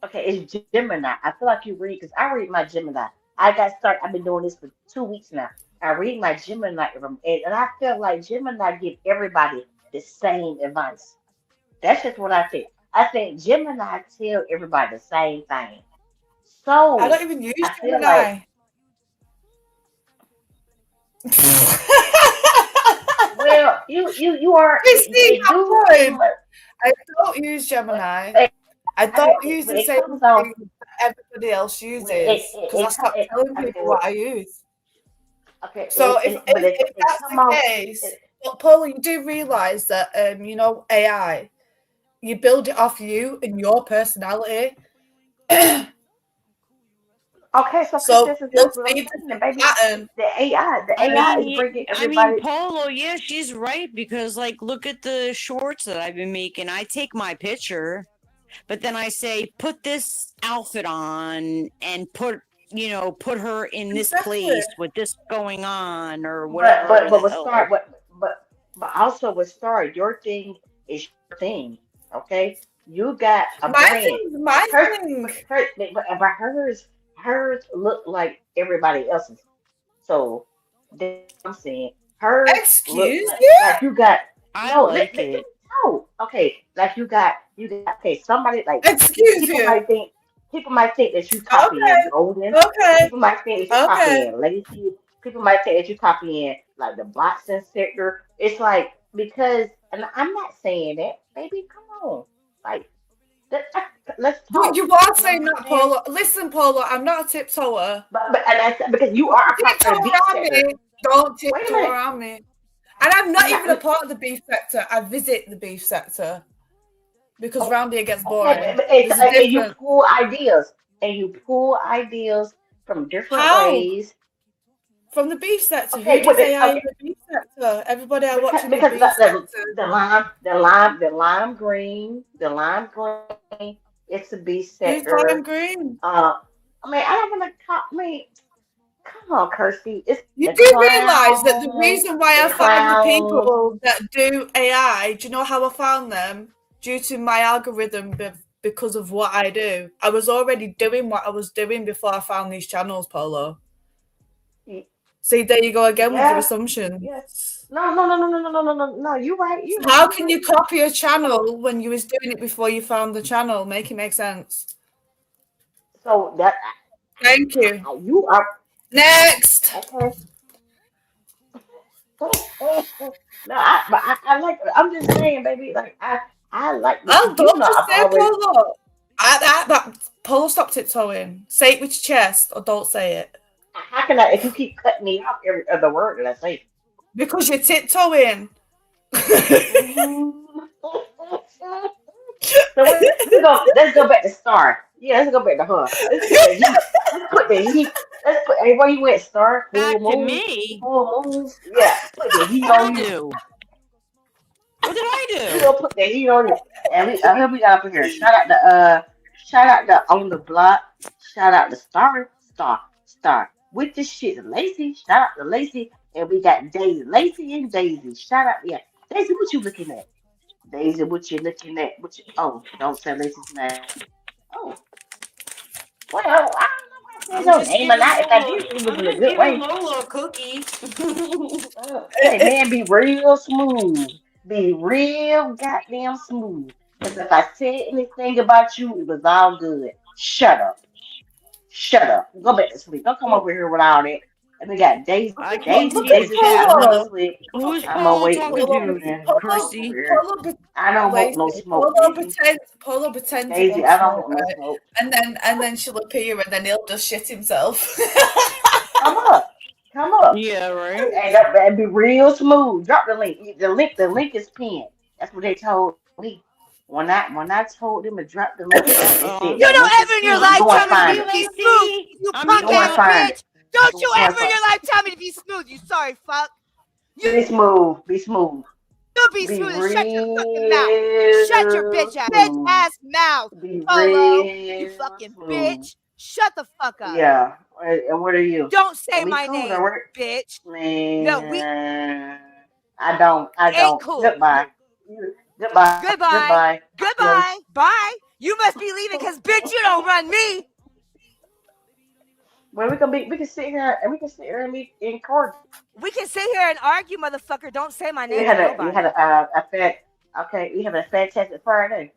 Okay, it's Gemini. I feel like you read because I read my Gemini. I got started. I've been doing this for 2 weeks now. I read my Gemini, and I feel like Gemini give everybody the same advice. That's just what I think. I think Gemini tell everybody the same thing. I don't So even use I feel like, Gemini. well, you are You see they my do pretty point? much, I don't use but Gemini. it, I I mean, don't use when the it same comes off, thing that everybody else when it uses it, because I it, stopped it telling okay, people what I use. okay, So if, but if, if it that's come the off. case, well, Paul, you do realise that AI, you build it off you and your personality. Okay, so So this is you'll that's what I'm see the saying, same baby. pattern. The I AI mean, is bringing I mean, everybody. Polo, yeah, she's right because, like, look at the shorts that I've been making. I take my picture, but then I say, put this outfit on and put her in this Exactly. place with this going on or But whatever the with hell. start but also with start, your thing is your thing. Okay, you got a My brand. thing's my Her, thing. but hers look like everybody else's. So that's what I'm saying. Hers look Excuse you? like you got I no. like it. No, okay. Like you got okay. Somebody like Excuse people you. people might think that you copying Okay. Golden. Okay. People might think that you Okay. copying Lacey. People might think that you copying like the boxing sector. It's like because, and I'm not saying that, baby. Come on, like let, let's talk. You are You know saying what I'm that, saying? Polo. Listen, Polo, I'm not a tiptoeer. But and I said because you are a part Tiptoe of the beat around me. sector. Don't Wait a tiptoe minute. around me. And I'm not I'm even a not. part of the beef sector. I visit the beef sector because Oh, round here gets okay, boring. There's a and you difference. pull ideas, from different How? ways. From the beef sector. Who Okay, with does it, AI in okay, the beef sector? Everybody I watch in the because beef sector. the lime green, it's a B Who's lime sector. green? Uh, I mean, I don't want to call. I mean, come on, Kirsty, it's You do realise that the reason why I the found the clowns. people that do AI, do you know how I found them? Due to my algorithm, because of what I do. I was already doing what I was doing before I found these channels, Polo. y- See, there you go again with your Yeah, yeah. assumptions. No. You're right. You're So right. how You're can right. you copy a channel when you was doing it before you found the channel? Make it make sense. So that Thank you. you are Next. okay. No, I like. I'm just saying, baby. Like I like this. Oh, You don't know, just I've say always. Polo. That Polo, stop tiptoeing. Say it with your chest or don't say it. How can I? If you keep cutting me off every other word that I say. Because you're tiptoeing. Mhm. So we go. Let's go back to Star. Yeah, let's go back to her. Let's put the heat. Let's put the heat. Let's put everywhere you went. Star, Back to me. full moon. Yeah, put the heat What did I on you. do? What did I We do? gonna put the heat on you. And we got up here. Shout out the on the block. Shout out the Star with the shit. Lacey. Shout out to Lacey. And we got Daisy. Lacey and Daisy. Shout out, yeah. Daisy, what you looking at? Daisy, what you looking at? Oh, don't say Lacey's name. Oh, well, I don't know why I said I'm your just name, and giving if I Lola. did, it was I'm in a just good giving way. Lola a cookie. Hey, man, be real smooth. Be real goddamn smooth. Because if I said anything about you, it was all good. Shut up. Shut up. Go back to sleep. Don't come over here with all that. And we got Daisy. I can't Daisy, Look see at the Daisy said, chat. I'm going to Polo. sleep. Who's I'm going to Polo wait talking with Polo, you to, then over Kirsty? here. I don't want no Lacey. smoke, Daisy. Polo pretends he Daisy, wants I don't smoke, want no right? smoke. And then she'll appear and then he'll just shit himself. Come up. Come up. Yeah, right. And that'd be real smooth. Drop the link. The link is pinned. That's what they told me. When I told them to drop the link, they said Uh-uh. You the don't link is ever in your pinned. life Go and tell me to find be, Hey, it. be smooth, Lacey. you I'm punk your Go and ass girl. find it. bitch. Don't Go you and ever in find your life tell me to be smooth, you sorry fuck. Be smooth. Be smooth. You be Be smooth and shut your fucking mouth. Shut your real bitch smooth. ass mouth, Be Polo. You real fucking smooth. bitch. Shut the fuck up. Yeah. And what are you? Don't Are say we my cool? Or name, what? bitch. No, we Man, I don't. I ain't don't. cool. Goodbye. Goodbye. Goodbye. Goodbye. Bye, Lily. Goodbye. Bye. You must be leaving because, bitch, you don't run me. Well, we can sit here and be encouraged. We can sit here and argue, motherfucker. Don't say my We name to had nobody. a okay. We have a fantastic Friday.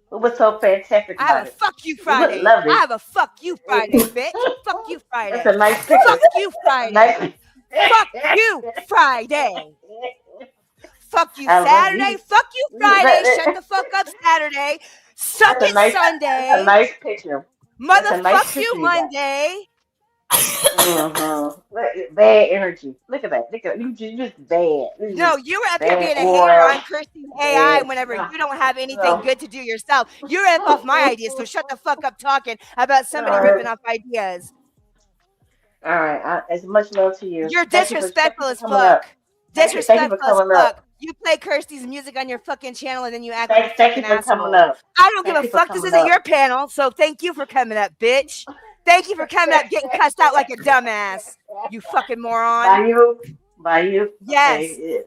What was so fantastic I have about a it? fuck you You look Friday. I lovely. have a fuck you Friday, bitch. Fuck you That's Friday. a nice picture. Fuck you A nice. Friday. Fuck you Friday. Fuck you I love Saturday. you. Fuck you Friday. Shut the fuck up Saturday. Suck it That's a Sunday. nice picture. That's a nice Motherfuck picture you you got. Monday. Bad energy. Look at that. Look at you. Just bad. No, you were up here Bad being a hater aura. on Kirsty AI Bad. whenever No. you don't have anything No. good to do yourself. You rip off my ideas, so shut the fuck up talking about somebody All ripping right. off ideas. All right. As much love to you. You're Thank you disrespectful for as coming up. fuck. Thank you for Disrespectful as coming fuck. up. You play Kirsty's music on your fucking channel and then you act like a Thank you fucking for coming asshole. up. I don't give Thank a you for fuck. This coming isn't up. your panel, so thank you for coming up, bitch. Thank you for coming up getting cussed out like a dumbass. You fucking moron. By you? By you? Yes. Okay.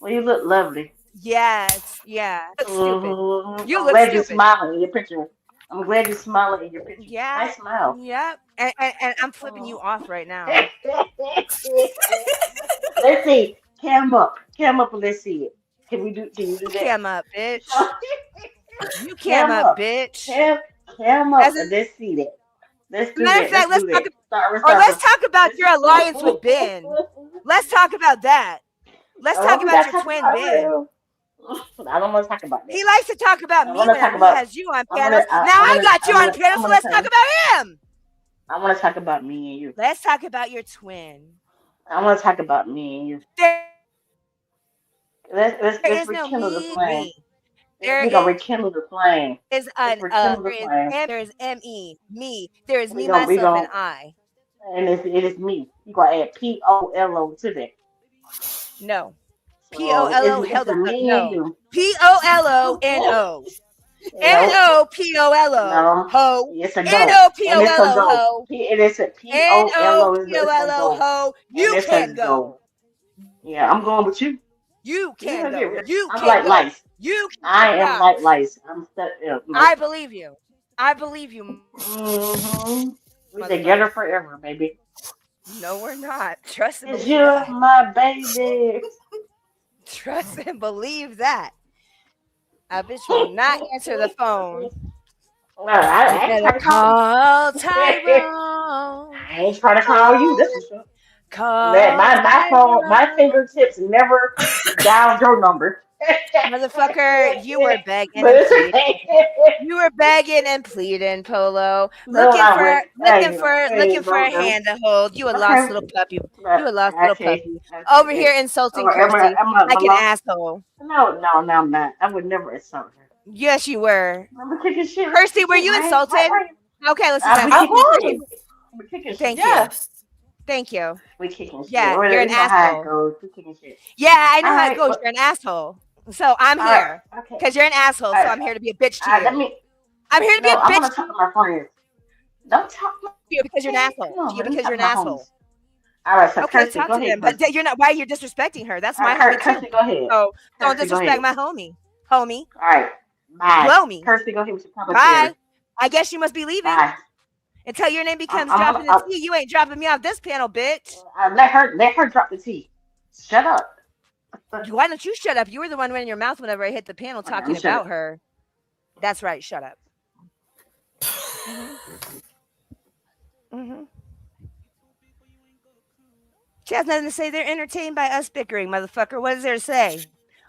Well, you look lovely. Yes. Yeah. You look stupid. You I'm look glad you're stupid. smiling in your picture. I'm glad you're smiling in your picture. Yeah. Nice smile. Yep. And I'm flipping you off right now. Let's see. Cam up. Cam up and let's see it. Can you do that? Cam up, bitch. You cam Cam up, up. bitch. Cam up and let's see that. Let's do Matter of that. fact, Let's do that. let's talk about your alliance with Ben. Let's talk about that. Let's talk about your twin Ben. I don't want to talk about that. He likes to talk about me whenever he has you on panels. Now I got you on panels, so let's talk about him. I want to talk about me and you. Let's talk about your twin. I want to talk about me and you. Let's rekindle the flame. We're gonna rekindle the flame. There is M-E, me. There is me, myself, and I. And it is me. You gotta add P-O-L-O to that. No. P-O-L-O, hell the fuck no. P-O-L-O-N-O. N-O-P-O-L-O. Ho. Yes, a go. N-O-P-O-L-O. Ho. It is a P-O-L-O. N-O-P-O-L-O. Ho. You can't go. Yeah, I'm going with you. You can't go. I'm like lice. I am like lice. I'm stuck. I believe you. I believe you. Mm-hmm. We're together forever, baby. No, we're not. Trust and believe you're that. my baby. Trust and believe that. A bitch will not answer the phone. I ain't trying to call Tyrone. I ain't trying to call you. This is my phone. My fingertips never dialed your number. Motherfucker, you were begging and pleading. You were begging and pleading, Polo. Looking for a hand to hold. You a lost little puppy. You a lost little puppy. Over here insulting Kirsty like an asshole. No, I'm not. I would never insult her. Yes, you were. Kirsty, Kirsty, were you insulted? Okay, let's do that. Thank you. Thank you. We kicking shit. Yeah, you're an asshole. Yeah, I know how it goes. You're an asshole. So I'm here because you're an asshole. So I'm here to be a bitch to you. I'm here to be a bitch. I want to talk to my friends. Don't talk to you because you're an asshole. Because you're an asshole. All right, so okay, Kirsty, talk go to ahead. Them, but you're not. Why you're disrespecting her? That's my homie Kirsty, go ahead. So don't disrespect my homie. All right, bye. Blow me. Kirsty, go ahead with your commentary. Bye. I guess you must be leaving. Bye. Until your name becomes dropping the T, you ain't dropping me off this panel, bitch. Let her drop the T. Shut up. Why don't you shut up? You were the one running your mouth whenever I hit the panel talking about her. That's right. Shut up. She has nothing to say. They're entertained by us bickering, motherfucker. What is there to say?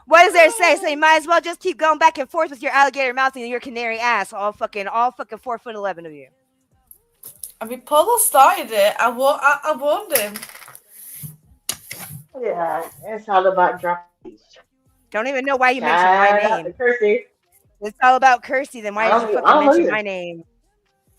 What is there to say? So you might as well just keep going back and forth with your alligator mouth and your canary ass. All fucking 4'11" of you. I mean, Polo started it. I warned him. Yeah, it's all about dropping. Don't even know why you mentioned my name. Kirsty. It's all about Kirsty. Then why did you fucking mention my name?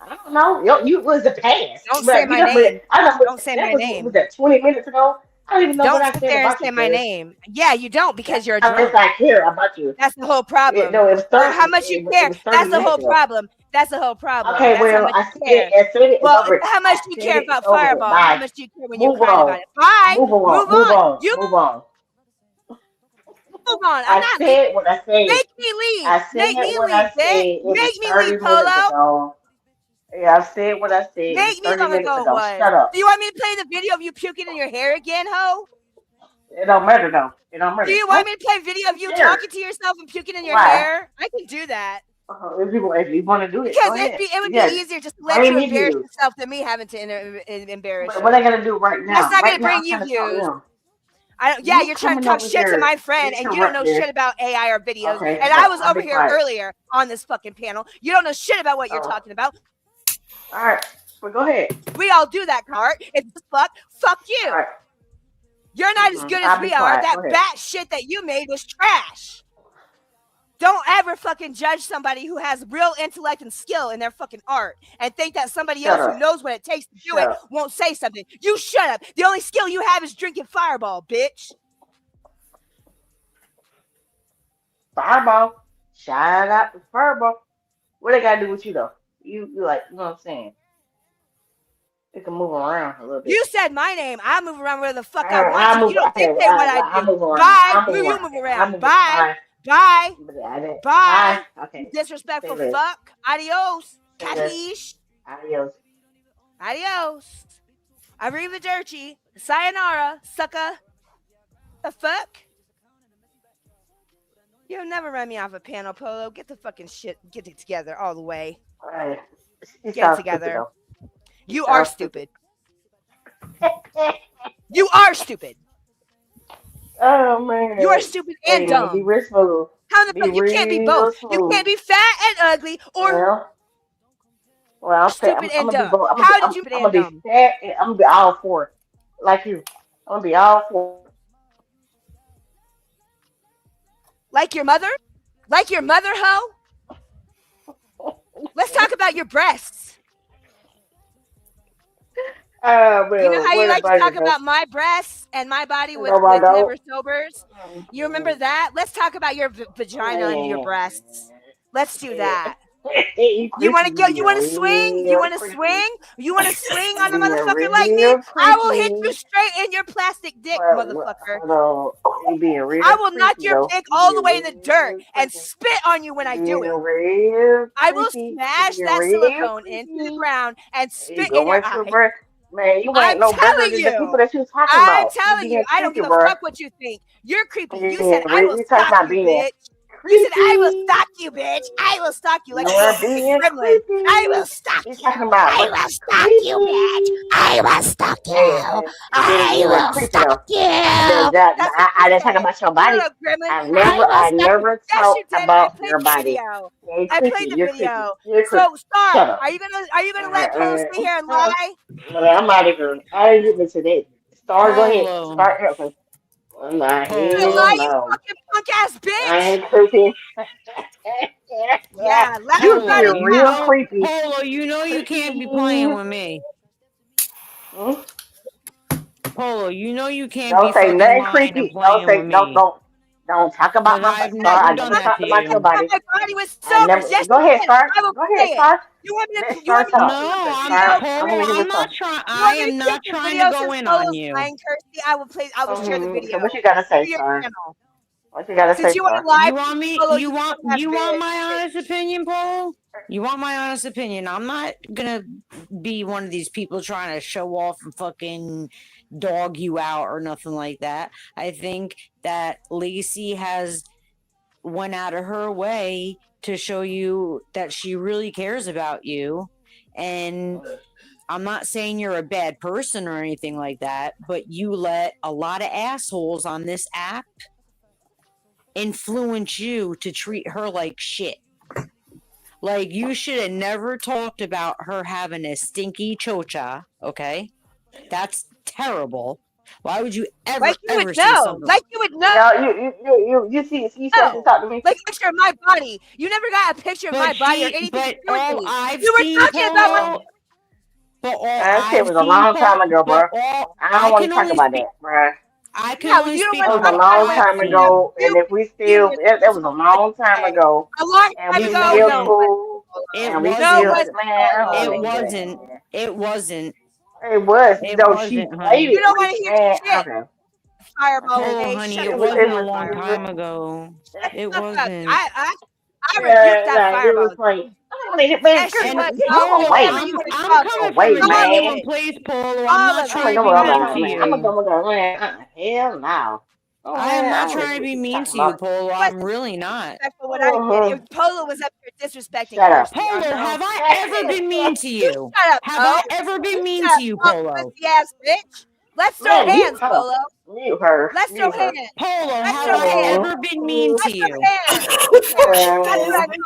I don't know. You was the past. Don't say my name. Don't say my name. Was that 20 minutes ago? I don't even know what I said about you. Don't sit there and say my name. Yeah, you don't because you're a drunk. I care about you. That's the whole problem. No, it was 30, how much you care. That's the whole problem. That's the whole problem. Okay, well, I said it. Well, how much do you care about Fireball? How much do you care when you're crying about it? Bye. Move on. Move on. Hold on. I'm I not leaving. said what I said. Make me leave. I Make said me what leave, I bitch. said. It was Make me 30 leave, minutes Polo. ago. Yeah, I said what I said. It was Make me 30 long minutes ago it ago. was. Shut up. Do you want me to play the video of you puking in your hair again, ho? It don't matter though. It don't matter. Do you want me to play video of you Sure. talking to yourself and puking in your Why? hair? I can do that. If you want to do it, Because go ahead. it would Yeah. be easier just to let Bring you me embarrass views. yourself than me having to embarrass But you. what I gotta do right now? That's not Right going to now, bring I'm you trying to talk to views. them. Yeah, You you're trying to coming talk over shit to here my friend, and you don't know interrupting. shit about AI or videos. Okay, and so I was I'll over be here quiet. earlier on this fucking panel. You don't know shit about what you're talking about. All right, well, go ahead. We all do that, Cart. It's fuck. Fuck you. All right. You're not as good as I'll be we are. quiet. That bat shit that you made was trash. Don't ever fucking judge somebody who has real intellect and skill in their fucking art and think that somebody else who knows what it takes to do it won't say something. You shut up. The only skill you have is drinking Fireball, bitch. Fireball. Shout out to Fireball. What they gotta do with you though? You like, you know what I'm saying? You can move around a little bit. You said my name. I move around where the fuck I want to. You don't dictate what I do. Bye. You move around. Bye. Bye. Bye. Okay. Disrespectful fuck. Adios. Capiche. Adios. Arrivederci. Sayonara, sucker. The fuck? You'll never run me off a panel, Polo. Get the fucking shit. Get it together all the way. Get it together. You are stupid. You are stupid. Oh man. You are stupid and dumb. Be real. How the fuck you can't be both? You can't be fat and ugly or well, stupid and dumb. How did you be fat and I'm gonna be all for it. Like you. I'm gonna be all for it. Like your mother? Like your mother, hoe? Let's talk about your breasts. Well, you know how you like to talk about my breasts and my body with liver sobers? You remember that? Let's talk about your vagina and your breasts. Let's do that. You want to go? You want to swing? You want to swing? You want to swing on a motherfucker like me? I will hit you straight in your plastic dick, motherfucker. I will knock your dick all the way in the dirt and spit on you when I do it. I will smash that silicone into the ground and spit in your eye. Man, you ain't no better than the people that you talking about. I'm telling you, I don't give a fuck what you think. You're creepy. You said I will stalk you, bitch. You said I will stalk you, bitch. I will stalk you like a gremlin. I will stalk you. I will stalk you, bitch. I will stalk you. I will stalk you. I didn't talk about your body. I never talked about your body. I played the video. So, Star, are you gonna let Polo stay here and lie? I'm out of here. I didn't get into that. Star, go ahead. Start here. I'm not here. You fucking punk ass bitch. I ain't creepy. Yeah, you being real creepy. Polo, you know you can't be playing with me. Polo, you know you can't be fucking lying creepy. And playing with me. Don't talk about my body. I never talked about your body. My body was sobers. Yes, go ahead, Star. I will go ahead, Star. You want me to? You want me to no, I'm not trying. I am not trying to go in on you. I will play. I will share the video. So what you gotta say, Star? What you gotta say, you Star? want me? You want my honest opinion, Polo? You want my honest opinion? I'm not gonna be one of these people trying to show off and fucking dog you out or nothing like that. I think that Lacey has went out of her way to show you that she really cares about you. And I'm not saying you're a bad person or anything like that, but you let a lot of assholes on this app influence you to treat her like shit. Like, you should have never talked about her having a stinky chocha, okay? That's terrible. Why would you ever say something? Like you would know. You see, you said to talk to me. Like a picture of my body. You never got a picture of my body or anything. But all I've you seen, were talking about that shit was a long time ago, bro. I don't want to talk about that, bro. I can only speak. It was a long time ago, and if we still, it was a long time ago. A long time and we ago, still no. cool. It wasn't. It wasn't. It was. It though wasn't, she played it. You don't want to hear shit. Okay. Fireball with Oh, A. honey, Shut it the was fuck wasn't it a was up, long Fireball. time ago. Shut It the fuck up. wasn't. I rebuked that like it Fireball. was like I mean, man, That shit And was get go Polo, away, whatever you I'm want to I'm call it. get coming from away, a All of man. genuine it. place, Polo. I'm All not of I'm it. like, trying to no, be well, mean to man. I'm gonna you. go, man. Hell no. Oh I am man, I not don't listen trying to to what be you mean talking to you, about. Polo. It I'm wasn't really not. disrespectful what I did. Uh-huh. Polo was up here disrespecting Shut up. Kirsty on Polo, her own. have I ever been mean to You you? shut up, Have Ho. I ever been You mean shut to up, you, punk Polo? pussy ass bitch. Let's throw Man, mute hands, her. Polo. Mute her. Let's throw Mute her. hands. Polo, Let's have throw I hands. ever been mean to Let's throw you? hands. That's what I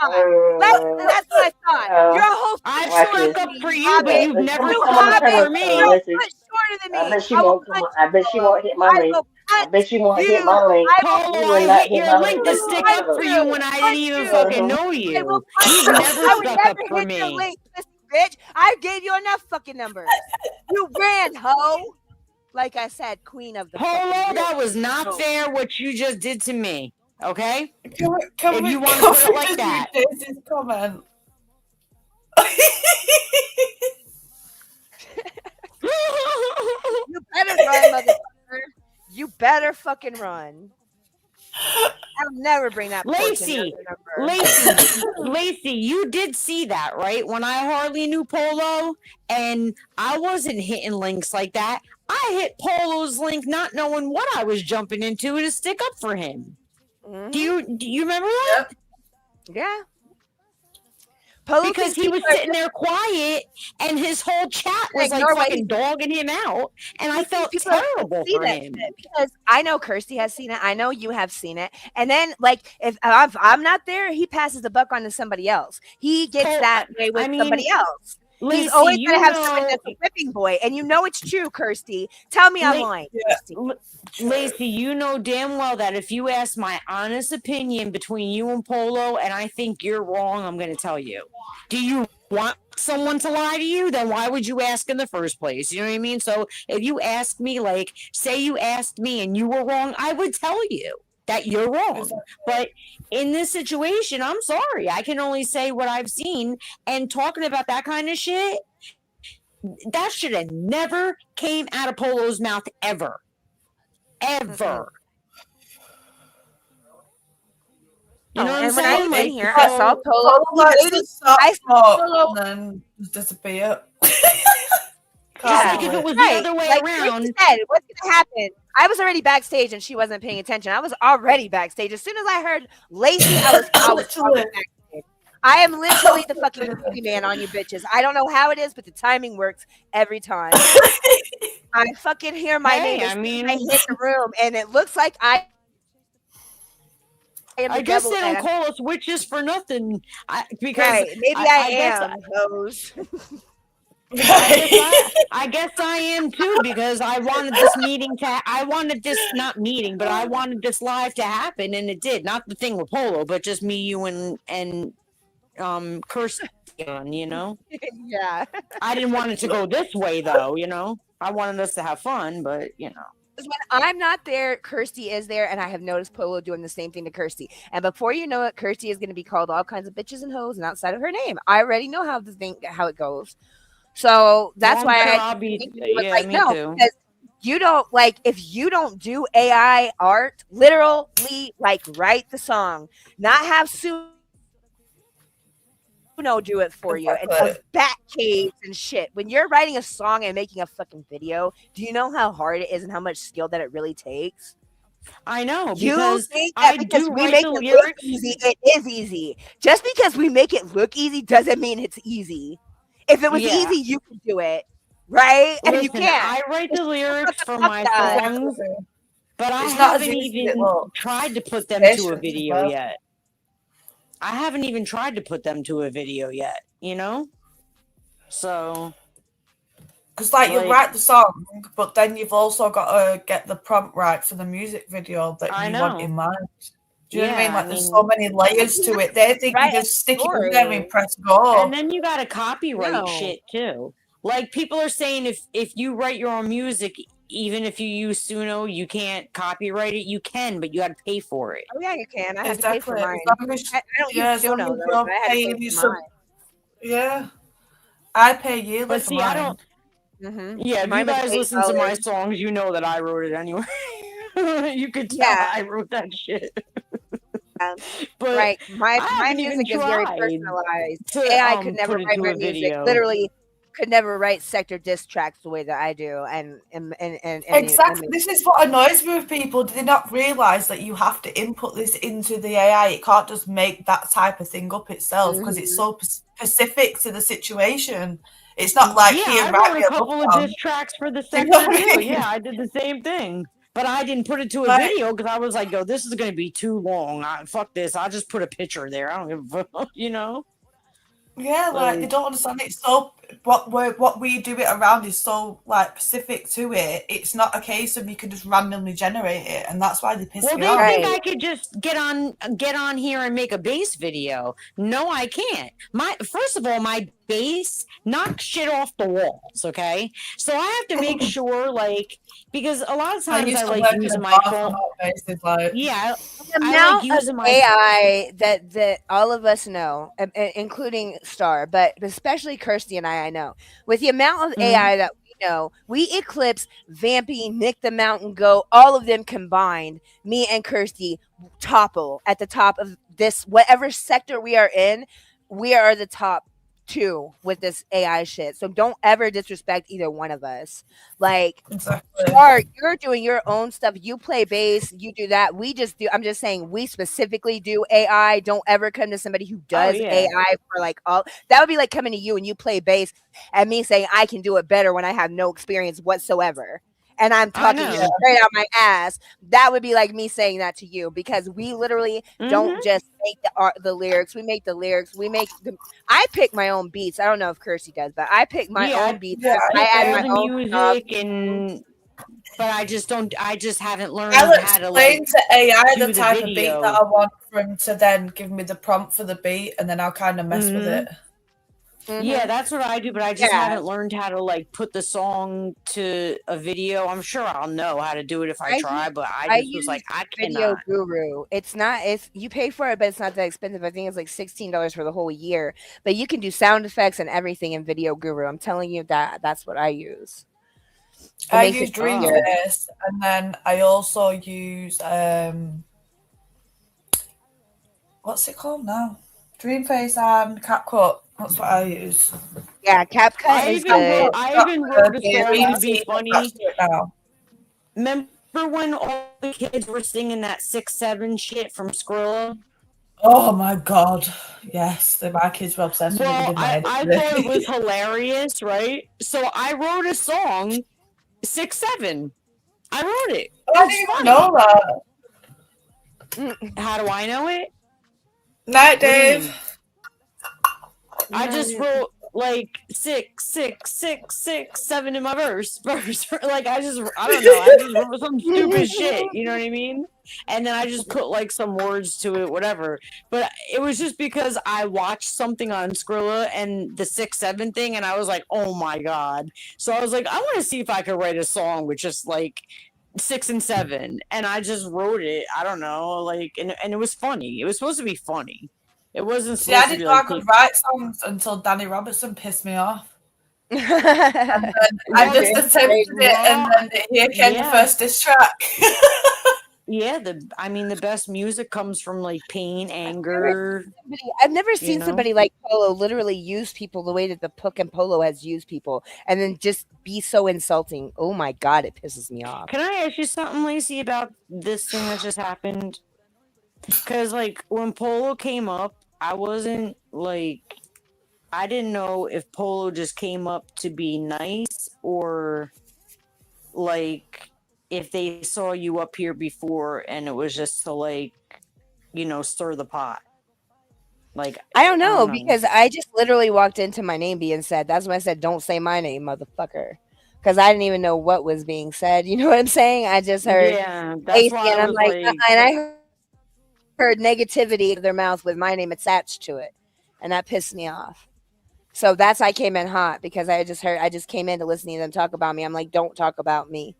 thought. That's what I thought. You're a whole foot I've Watch shorter this. stuck than up me, for you you, but hobbit. you've never You I'm stuck gonna up turn hobbit. for her. You're me. a Listen. foot shorter than I me. bet she I will won't come. punch I you, bet she Polo. won't hit my I link. will I punch bet she won't hit you. my link. I will Polo, You will I not hit hit your my link link, to baby. stick punch up for you. you when I didn't Punch even you. fucking Uh-huh. know I will you. punch You've you. never I would stuck up never for hit your me. link, pussy bitch. I gave you enough fucking numbers. You ran, ho. Like I said, queen of the fucking Polo, real that was not no. fair what you just did to me. Okay? Can If we, you want to can put it we like just read that. Daisy's comment? You better run, motherfucker. You better fucking run. I'll never bring that portion Lacey, number. Lacey, you did see that, right? When I hardly knew Polo and I wasn't hitting links like that, I hit Polo's link not knowing what I was jumping into to stick up for him. Mm-hmm. Do you remember that? Yep. Yeah. Polo Because he was sitting there quiet and his whole chat was like fucking dogging him out, and I felt terrible for him. Because I know Kirsty has seen it. I know you have seen it. And then, like, if I'm not there, he passes the buck on to somebody else. He gets that way with somebody else. Lacey, he's always going to have someone that's a whipping boy. And you know it's true, Kirsty. Tell me I'm lying, Kirsty. Lacey, you know damn well that if you ask my honest opinion between you and Polo and I think you're wrong, I'm going to tell you. Do you want someone to lie to you? Then why would you ask in the first place? You know what I mean? So if you ask me, like, say you asked me and you were wrong, I would tell you that you're wrong. But in this situation, I'm sorry. I can only say what I've seen. And talking about that kind of shit, that should have never came out of Polo's mouth ever. Ever. You know what I'm saying? And when I came here, I saw Polo. I saw Polo and then just disappear. Just like if it was the other way around. Said, what's gonna happen? I was already backstage and she wasn't paying attention. I was already backstage. As soon as I heard Lacey, I was backstage. I am literally the fucking man on you bitches. I don't know how it is, but the timing works every time. I fucking hear my name. I hit the room, and it looks like I guess they don't call us witches for nothing. Because maybe I am. I guess I am too, because I wanted this meeting I wanted this live to happen, and it did. Not the thing with Polo, but just me, you, and Kirsty, you know? Yeah. I didn't want it to go this way, though, you know? I wanted us to have fun, but, you know. When I'm not there, Kirsty is there, and I have noticed Polo doing the same thing to Kirsty. And before you know it, Kirsty is going to be called all kinds of bitches and hoes and outside of her name. I already know how it goes. So that's why too. Because you don't if you don't do AI art, literally write the song, not have Suno do it for you and of bat caves and shit. When you're writing a song and making a fucking video, do you know how hard it is and how much skill that it really takes? I know, you think that because we make it look easy, it is easy. Just because we make it look easy doesn't mean it's easy. If it was easy, you could do it, right? Listen, and you can't. I write the lyrics for my songs, but I haven't even tried to put them to a video yet. I haven't even tried to put them to a video yet, you know? So... Because, you write the song, but then you've also got to get the prompt right for the music video that you want in mind. Do you know what I mean? There's so many layers to it. They think you just stick it in there and press go. And then you got to copyright shit, too. Like, people are saying if you write your own music, even if you use Suno, you can't copyright it. You can, but you got to pay for it. Oh, yeah, you can. I have to pay for mine. I don't use Suno, though, but I have to pay for mine. Yeah. I pay yearly for mine. I don't... Yeah, if you guys listen to my songs, you know that I wrote it anyway. You could tell I wrote that shit. But right. My haven't even music is very tried personalized. to AI could never put it write to my a music. video. Literally, could never write sector diss tracks the way that I do. And Exactly. This is what annoys me with people. Do they not realise that you have to input this into the AI? It can't just make that type of thing up itself because it's so specific to the situation. It's not like here, I write wrote me a a couple of diss tracks for the Do you know sector what I too. mean? Yeah, I did the same thing. But I didn't put it to a Like- video because I was like, "Yo, this is gonna be too long. Fuck this. I'll just put a picture there. I don't give a fuck," you know? Yeah, like they don't understand. It's so what we do it around is so like specific to it. It's not a case of you can just randomly generate it, and that's why they piss Well, me they off. think I could just get on here and make a bass video. No, I can't. First of all, my bass knocks shit off the walls. Okay, so I have to make sure, like, because a lot of times I like using my phone. Yeah, the I amount like using of my AI that all of us know, including Star, but especially Kirsty and I know, with the amount of AI that we know, we eclipse Vampy, Nick the Mountain Goat, all of them combined. Me and Kirsty topple at the top of this whatever sector we are in. We are the top two with this AI shit. So don't ever disrespect either one of us. Like, Star, you're doing your own stuff. You play bass, you do that. We just do. I'm just saying, we specifically do AI. Don't ever come to somebody who does AI for like all. That would be like coming to you and you play bass, and me saying I can do it better when I have no experience whatsoever. And I'm talking straight out my ass. That would be like me saying that to you because we literally don't just make the lyrics. We make the lyrics. We make the. I pick my own beats. I don't know if Kirsty does, but I pick my own beats. I add my own music and. But I just don't. I just haven't learned I'll how to like explain to AI do the type of beat video. that I want for him to then give me the prompt for the beat, and then I'll kind of mess with it. Yeah, that's what I do, but I just haven't learned how to like put the song to a video. I'm sure I'll know how to do it if I try, but I just was like, I Video cannot. Guru. It's not. It's you pay for it, but it's not that expensive. I think it's like $16 for the whole year. But you can do sound effects and everything in Video Guru. I'm telling you that's what I use. I use Dreamface, and then I also use what's it called now? Dreamface and CapCut. That's what I use. Yeah, CapCut is good. I even wrote a song to be funny. Remember when all the kids were singing that 6-7 shit from Skrilla? Oh my god, yes, my kids were obsessed with it. I thought it was hilarious, right? So I wrote a song, 6-7. I wrote it. I didn't even know that. How do I know it? Night, Dave. I just wrote like 6, 6, 6, 6, 7 in my verse. Like I don't know. I just wrote some stupid shit. You know what I mean? And then I just put like some words to it, whatever. But it was just because I watched something on Skrilla and the 6-7 thing, and I was like, oh my god. So I was like, I want to see if I could write a song with just like 6 and 7, and I just wrote it. I don't know, like, and it was funny. It was supposed to be funny. It wasn't. See, I didn't know I could write songs until Danny Robertson pissed me off. And then I just attempted it, and then here came the first diss track. Yeah, the best music comes from like pain, anger. I've never seen somebody like Polo literally use people the way that the Puck and Polo has used people, and then just be so insulting. Oh my god, it pisses me off. Can I ask you something, Lacey, about this thing that just happened? Because like when Polo came up, I wasn't like, I didn't know if Polo just came up to be nice or like if they saw you up here before and it was just to like, stir the pot. Like I don't know because I just literally walked into my name being said. That's when I said, "Don't say my name, motherfucker," because I didn't even know what was being said. You know what I'm saying? I just heard that's why and I'm like, and I heard negativity in their mouth with my name attached to it, and that pissed me off. So that's I came in hot because I just came in to listen to them talk about me. I'm like, don't talk about me.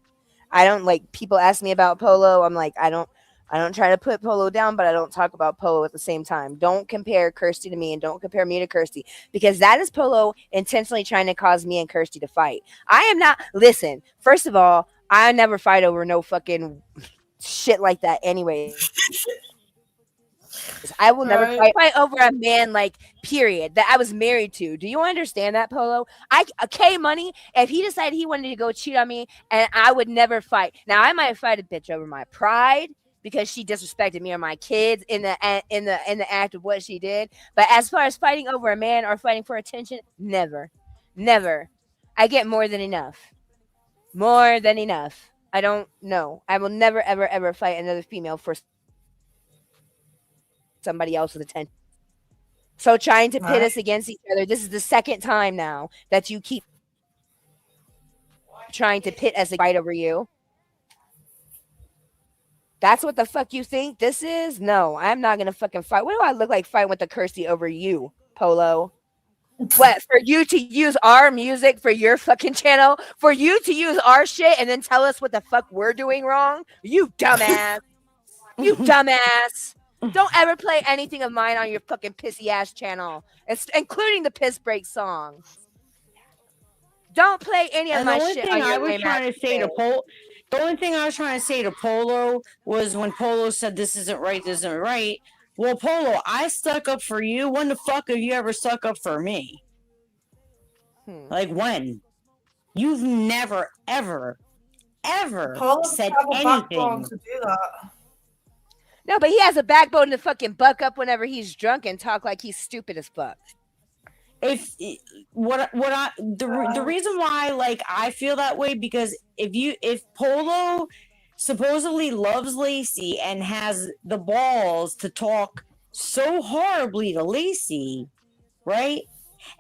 I don't like people ask me about Polo. I'm like, I don't try to put Polo down, but I don't talk about Polo at the same time. Don't compare Kirsty to me and don't compare me to Kirsty because that is Polo intentionally trying to cause me and Kirsty to fight. I am not. Listen, first of all, I never fight over no fucking shit like that anyways. I will never Right. fight over a man, like, period, that I was married to. Do you understand that, Polo? K Money, if he decided he wanted to go cheat on me, and I would never fight. Now, I might fight a bitch over my pride because she disrespected me or my kids in the act of what she did. But as far as fighting over a man or fighting for attention, never. Never. I get more than enough. More than enough. I don't know. I will never, ever, ever fight another female for somebody else's attention. So trying to pit Right. us against each other. This is the second time now that you keep trying to pit us fight over you. That's what the fuck you think this is? No, I'm not gonna fucking fight. What do I look like fighting with the Kirsty over you, Polo? What, for you to use our music for your fucking channel? For you to use our shit and then tell us what the fuck we're doing wrong? You dumbass. You dumbass. Don't ever play anything of mine on your fucking pissy ass channel, including the piss break song. Don't play any of my shit on your lame ass channel. The only thing I was trying to say to Polo was when Polo said this isn't right. Well, Polo, I stuck up for you. When the fuck have you ever stuck up for me? Like, when? You've never, ever said anything. To do that. No, but he has a backbone to fucking buck up whenever he's drunk and talk like he's stupid as fuck. The reason why, like, I feel that way, because if Polo supposedly loves Lacey and has the balls to talk so horribly to Lacey, right?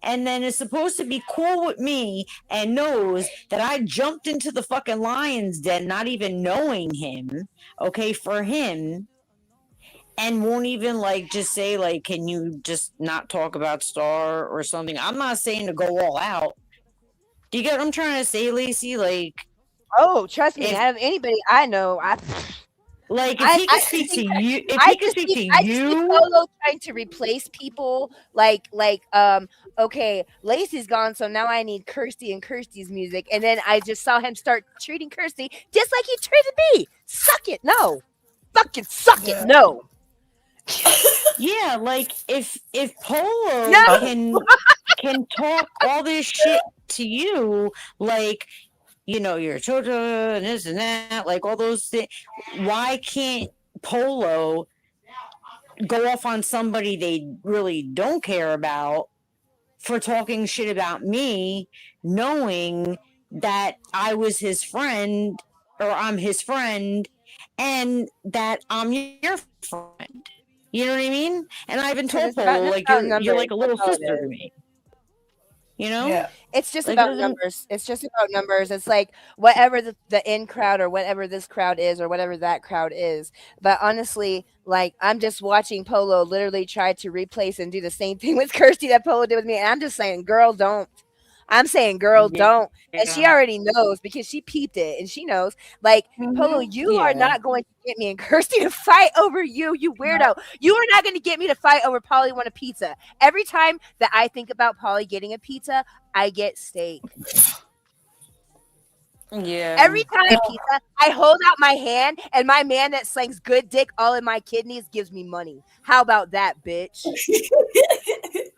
And then is supposed to be cool with me and knows that I jumped into the fucking lion's den not even knowing him, okay, for him, and won't even, like, just say, like, can you just not talk about Star or something? I'm not saying to go all out. Do you get what I'm trying to say, Lacey? Like, oh, trust me, out of anybody I know, like, if he can speak to you, I just see Polo trying to replace people, okay, Lacey's gone, so now I need Kirsty and Kirsty's music, and then I just saw him start treating Kirsty just like he treated me. Suck it, no, fucking suck it, no. Yeah, like, if Polo No. can talk all this shit to you, like, you know, your children and this and that, like, all those things, why can't Polo go off on somebody they really don't care about for talking shit about me, knowing that I was his friend, or I'm his friend, and that I'm your friend? You know what I mean? And I've been told, Polo, like, you're like a little sister to me. You know? Yeah. It's just about numbers. It's just about numbers. It's like whatever the in crowd or whatever this crowd is or whatever that crowd is. But honestly, like, I'm just watching Polo literally try to replace and do the same thing with Kirsty that Polo did with me. And I'm just saying, girl, don't. I'm saying, girl, don't. And she already knows because she peeped it and she knows. Like, Polo, you are not going to get me and Kirsty to fight over you, you weirdo. You are not going to get me to fight over Polly want a pizza. Every time that I think about Polly getting a pizza, I get steak. Yeah. Every time I get pizza, I hold out my hand, and my man that slings good dick all in my kidneys gives me money. How about that, bitch?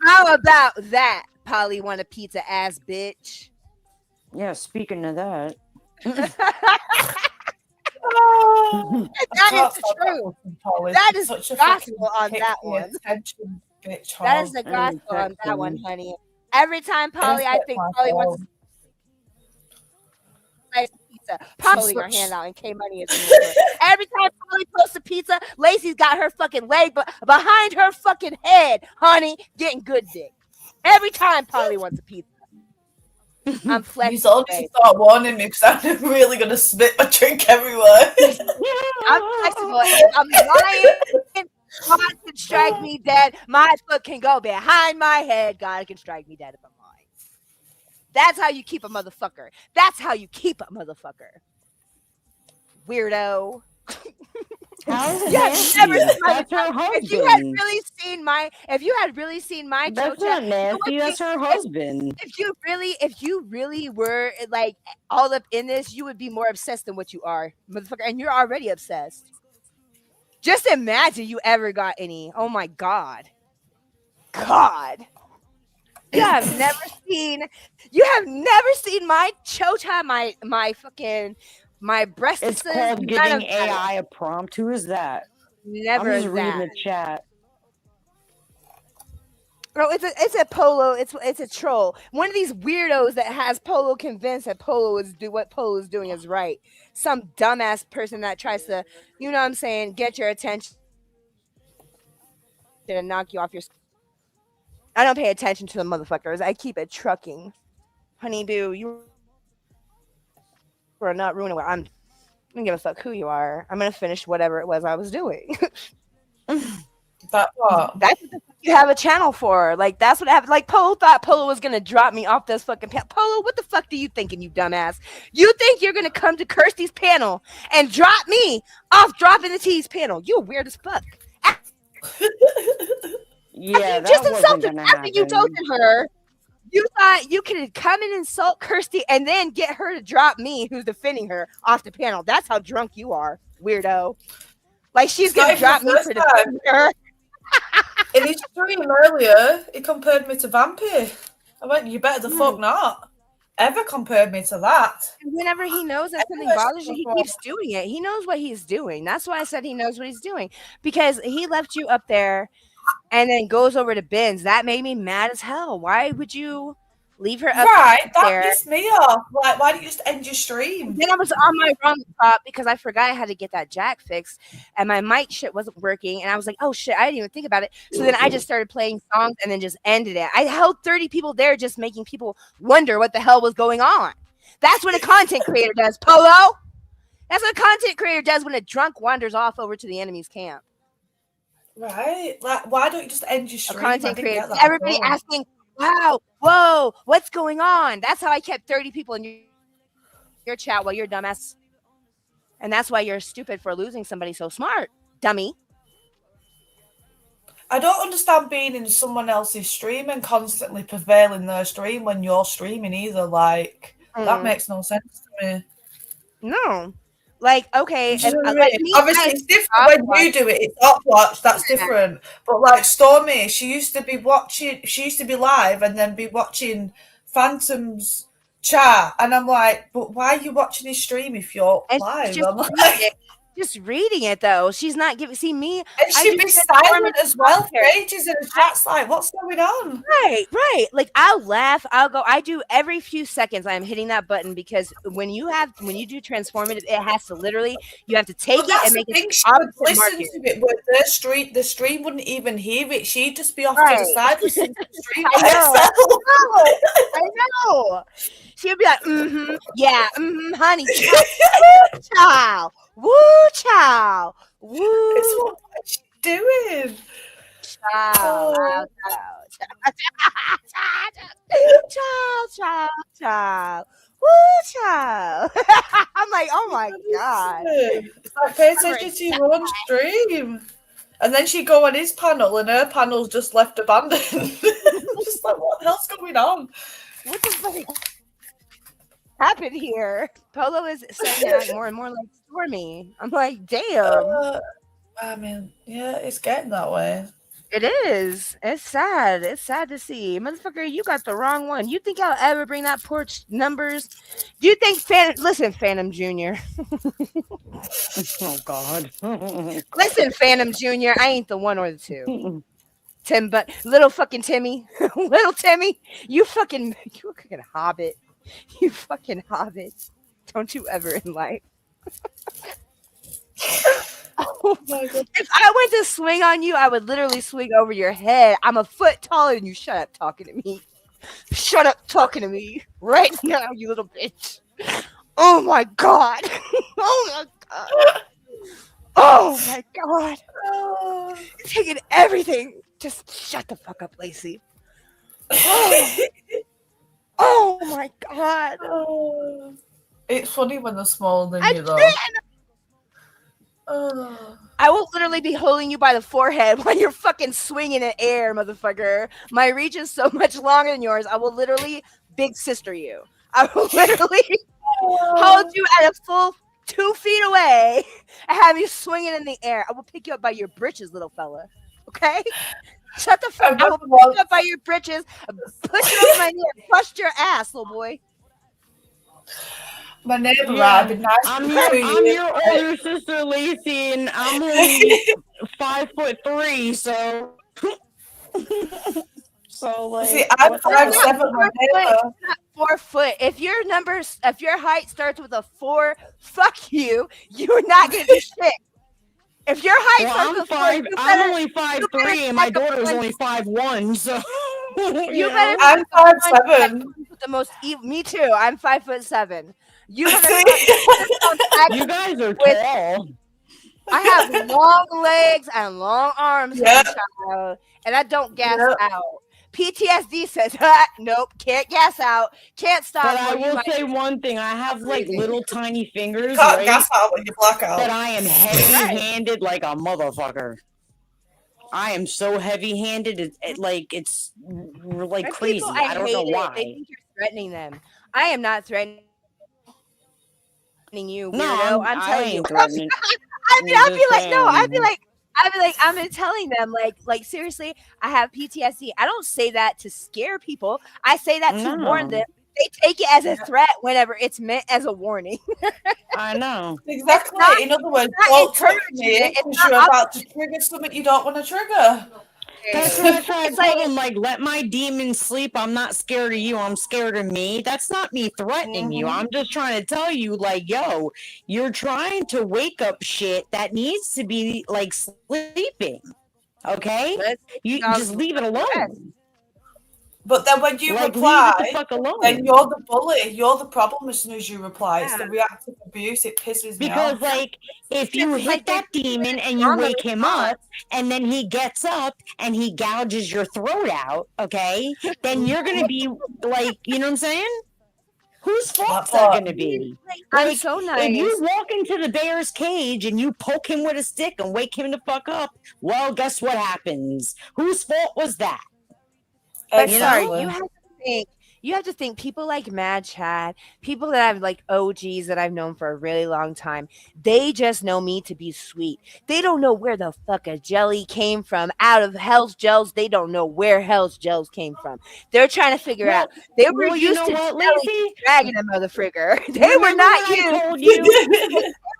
How about that, Polly want a pizza ass bitch? Yeah, speaking of that. That is the truth. That is the gospel on that one. That is the gospel on that one, honey. Every time Polly, I think Polly wants a pizza. Polly her hand out and K Money is in the every time Polly posts a pizza, Lacey's got her fucking leg behind her fucking head, honey, getting good dick. Every time Polly wants a pizza. I'm flexing. He's always start warning me because I'm really gonna spit my drink everywhere. I'm flexible. If I'm lying, God can strike me dead. My foot can go behind my head. God can strike me dead if I'm lying. That's how you keep a motherfucker. That's how you keep a motherfucker. Weirdo. How's it You have never nasty? seen my That's her vagina. If you had husband. really seen my That's chocha, not nasty. That's her husband. if you really were like all up in this, you would be more obsessed than what you are, motherfucker. And you're already obsessed. Just imagine you ever got any. Oh my God. God. You have never seen my chocha, my fucking my breasts. It's called None giving of that. AI a prompt. Who is that? Never I'm just of reading that. the chat. Bro, it's a polo. It's a troll. One of these weirdos that has Polo convinced that what Polo is doing is right. Some dumbass person that tries to, you know what I'm saying, get your attention and knock you off your. I don't pay attention to the motherfuckers. I keep it trucking. Honeydew, you are not ruining what I'm. I don't give a fuck who you are. I'm gonna finish whatever it was I was doing. That what? That's what the fuck you have a channel for. Like that's what happened. Like Polo thought Polo was gonna drop me off this fucking panel. Polo, what the fuck do you thinking, you dumbass? You think you're gonna come to Kirsty's panel and drop me off dropping the T's panel? You weird as fuck. Yeah, You that just wasn't insulted gonna after you happen. toasted her. You thought you could come and insult Kirsty and then get her to drop me, who's defending her, off the panel. That's how drunk you are, weirdo. Like she's gonna drop me for defending her. In his stream earlier, he compared me to Vampy. I went, you better the fuck not. Ever compared me to that. Whenever he knows that something bothers you, he keeps doing it. He knows what he's doing. That's why I said he knows what he's doing. Because he left you up there and then goes over to Ben's. That made me mad as hell. Why would you leave her up Right, that there? pissed me off. Like, why don't you just end your stream? Then I was on my wrong spot because I forgot I had to get that jack fixed and my mic shit wasn't working. And I was like, oh shit, I didn't even think about it. So then I just started playing songs and then just ended it. I held 30 people there just making people wonder what the hell was going on. That's what a content creator does, Polo. That's what a content creator does when a drunk wanders off over to the enemy's camp. Right? Like, why don't you just end your stream? A content creator. Everybody asking, wow, whoa, what's going on? That's how I kept 30 people in your chat while you're dumbass. And that's why you're stupid for losing somebody so smart, dummy. I don't understand being in someone else's stream and constantly prevailing their stream when you're streaming either. Like, that makes no sense to me. No. Like, okay. You know like me, obviously, it's different when you do it. It's upwatch. That's different. But like Stormy, she used to be live and then be watching Phantom's chat. And I'm like, but why are you watching his stream if you're live? I'm like, just reading it though. She's not giving. See me, and she'd be silent as well for ages, and the chat's like, "What's going on?" Right. Like I'll laugh. I'll go. I do every few seconds. I'm hitting that button because when you do transformative, it has to literally. You have to take it and make it. She would listen to it, but the stream wouldn't even hear it. She'd just be off to the side listening to the stream. I know. She would be like, yeah, honey, child. Woo, child. Woo. It's what she's doing. Child. Woo, child. I'm like, oh my God. It's like, pay attention to your own stream. And then she'd go on his panel, and her panel's just left abandoned. Just like, what the hell's going on? What the fuck happened here? Polo is saying that more and more like Stormy. I'm like, damn. I mean, yeah, it's getting that way. It is. It's sad. It's sad to see. Motherfucker, you got the wrong one. You think I'll ever bring that porch numbers? Do you think Phantom Jr. Oh God. Listen, Phantom Jr. I ain't the one or the two. But little fucking Timmy. Little Timmy. You a fucking hobbit. You fucking hobbit. Don't you ever in life. Oh my God. If I went to swing on you, I would literally swing over your head. I'm a foot taller than you. Shut up talking to me. Shut up talking to me right now, you little bitch. Oh my God. Oh my God. Oh my God. You're taking everything. Just shut the fuck up, Lacey. Oh my God. It's funny when they're smaller than you, though. I will literally be holding you by the forehead while you're fucking swinging in air, motherfucker. My reach is so much longer than yours. I will literally big sister you. I will literally hold you at a full 2 feet away and have you swinging in the air. I will pick you up by your britches, little fella. Okay? Shut the fuck. I will pick you up by your britches, push it over my knee, and bust your ass, little boy. My neighbour, I've been nice I'm your older sister, Lacey, and I'm only 5'3", so. So like, see, I'm 5'7", my neighbour. Not 4 foot. If your height starts with a 4, fuck you. You're not gonna do shit. If your height starts with 4, I'm only 5'3", and my daughter's only 5'1", so. You better. I'm 5'7". The most evil. Me too. I'm 5'7". You guys are tall. I have long legs and long arms, child, and I don't gas out. PTSD says, nope, can't gas out, can't stop. But I will say one thing: I have like little tiny fingers, you can't gas out when you black out. But I am heavy-handed like a motherfucker. I am so heavy-handed, it's like crazy. People, I don't know why. They think you're threatening them. I am not threatening you, weirdo. No, I'm telling you. Threatening. I'd be like, I'm telling them, like seriously, I have PTSD. I don't say that to scare people. I say that to warn them. They take it as a threat whenever it's meant as a warning. I know. Exactly. In other words, don't trigger me because you're about to trigger something you don't want to trigger. That's what I try to tell them, like, let my demons sleep. I'm not scared of you. I'm scared of me. That's not me threatening you. I'm just trying to tell you, like, yo, you're trying to wake up shit that needs to be, like, sleeping. Okay? You just leave it alone. But then when you reply, then you're the bully. You're the problem as soon as you reply. It's the reactive abuse. It pisses me off. Because, like, if you hit that demon and you wake him up, and then he gets up and he gouges your throat out, okay, then you're going to be, like, you know what I'm saying? Whose fault's that going to be? I'm so nice. If you walk into the bear's cage and you poke him with a stick and wake him the fuck up, well, guess what happens? Whose fault was that? But sorry, you have to think people like Mad Chad, people that have like OGs that I've known for a really long time, they just know me to be sweet. They don't know where the fuck a jelly came from. Out of Hell's Gels, they don't know where Hell's Gels came from. They're trying to figure out. They were used to Jelly dragging a motherfucker. They were not you.